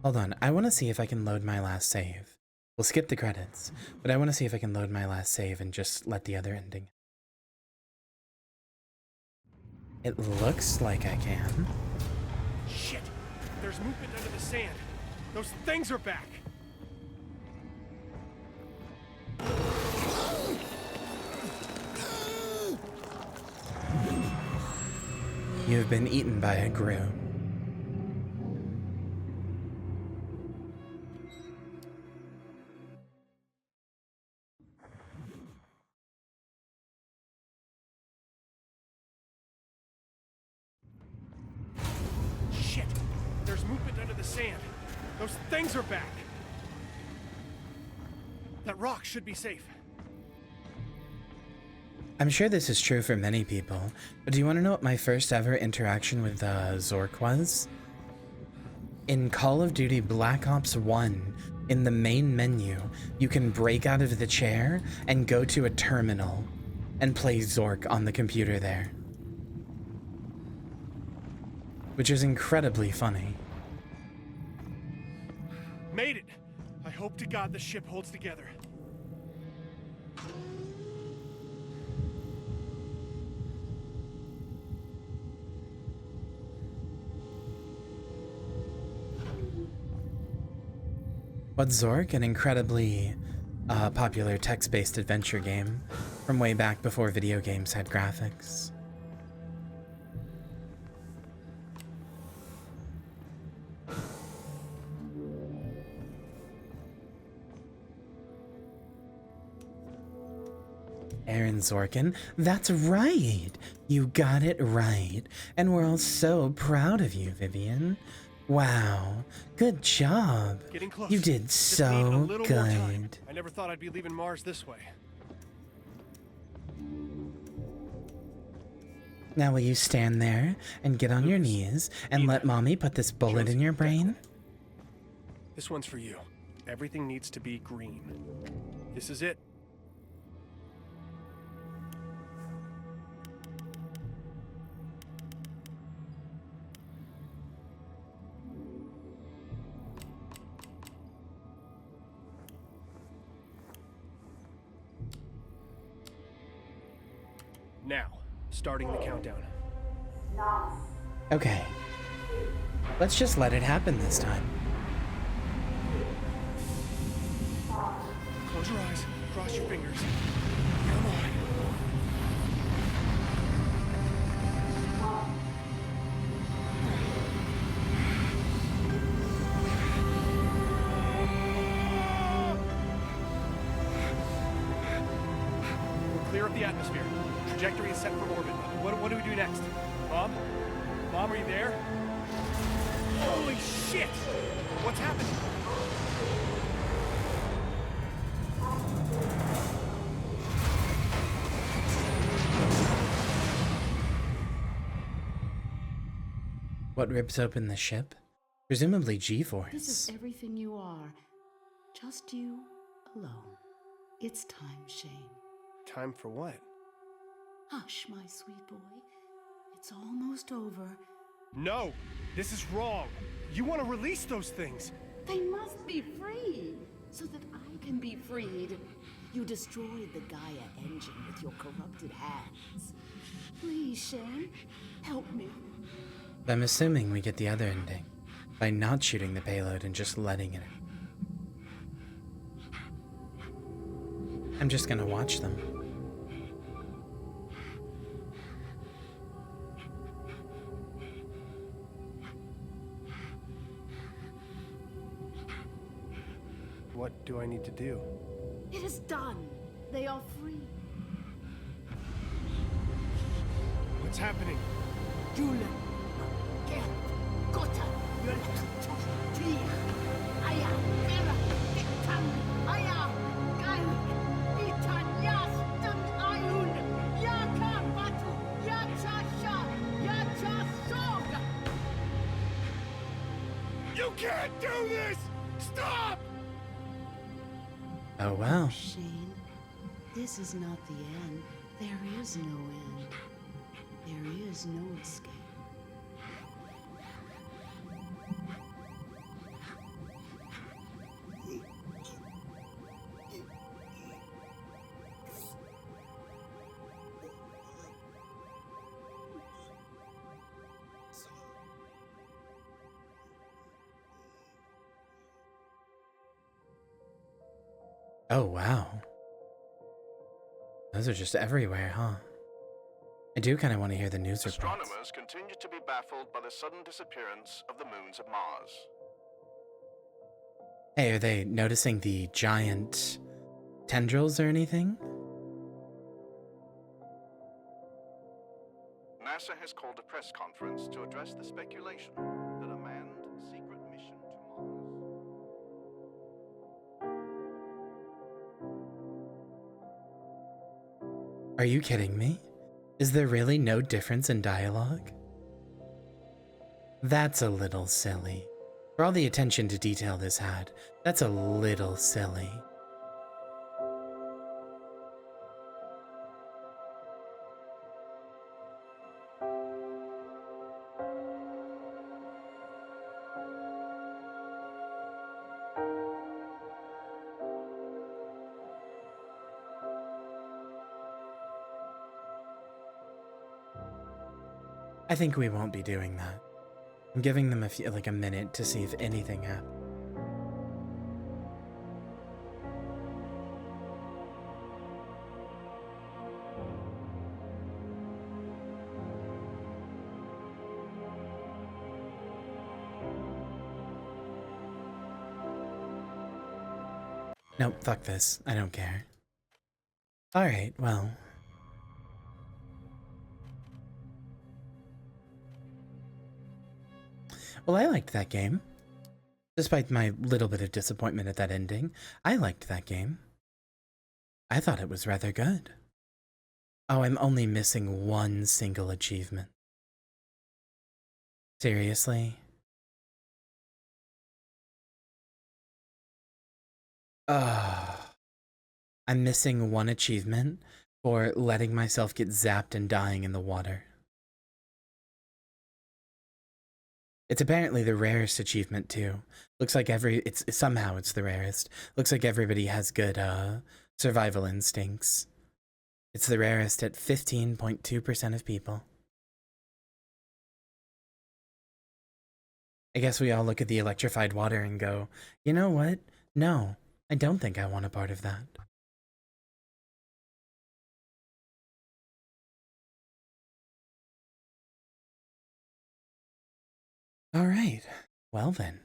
Hold on, I want to see if I can load my last save. We'll skip the credits, but I want to see if I can load my last save and just let the other ending. It looks like I can. Shit! There's movement under the sand. Those things are back! You have been eaten by a grue. Shit! There's movement under the sand. Those things are back! That rock should be safe. I'm sure this is true for many people, but do you want to know what my first ever interaction with Zork was? In Call of Duty Black Ops 1, in the main menu, you can break out of the chair and go to a terminal and play Zork on the computer there. Which is incredibly funny. Made it! I hope to God the ship holds together. What's Zork? An incredibly popular text-based adventure game from way back before video games had graphics. Aaron Zorkin, that's right! You got it right. And we're all so proud of you, Vivian. Wow, good job. Getting close. You did Just need a so little more time. good. I never thought I'd be leaving Mars this way. Now will you stand there and get on your knees and let Mommy put this bullet in your brain? This one's for you. Everything needs to be green. This is it. Now, starting the countdown. Okay. Let's just let it happen this time. Close your eyes, cross your fingers. Come on. We'll clear up the atmosphere. Trajectory is set for orbit. What do we do next? Mom? Mom, are you there? Holy shit! What's happening? What rips open the ship? Presumably G-Force. This is everything you are. Just you alone. It's time, Shane. Time for what? Hush, my sweet boy. It's almost over. No! This is wrong! You want to release those things! They must be free, so that I can be freed. You destroyed the Gaia engine with your corrupted hands. Please, Shane, help me. I'm assuming we get the other ending by not shooting the payload and just letting it. I'm just gonna watch them. What do I need to do? It is done. They are free. What's happening? Julen, Gert, Gotha, Tia, Aya, Vera, Diktan, Aya, Gail, Itan, Yastan, Ayun, Yaka, Batu, Yachasha, Yachasog. You can't do this! Stop! Oh well. Shane, this is not the end. There is no end. There is no escape. Oh, wow. Those are just everywhere, huh? I do kind of want to hear the news reports. Astronomers continue to be baffled by the sudden disappearance of the moons of Mars. Hey, are they noticing the giant tendrils or anything? NASA has called a press conference to address the speculation that a manned secret mission to Mars. Are you kidding me? Is there really no difference in dialogue? That's a little silly. For all the attention to detail this had, that's a little silly. I think we won't be doing that. I'm giving them like a minute to see if anything happens. Nope, fuck this. I don't care. Alright, well. Well, I liked that game. Despite my little bit of disappointment at that ending, I liked that game. I thought it was rather good. Oh, I'm only missing one single achievement. Seriously? I'm missing one achievement for letting myself get zapped and dying in the water. It's apparently the rarest achievement too. Looks like somehow it's the rarest. Looks like everybody has good survival instincts. It's the rarest at 15.2% of people. I guess we all look at the electrified water and go, you know what? No, I don't think I want a part of that. All right, well then.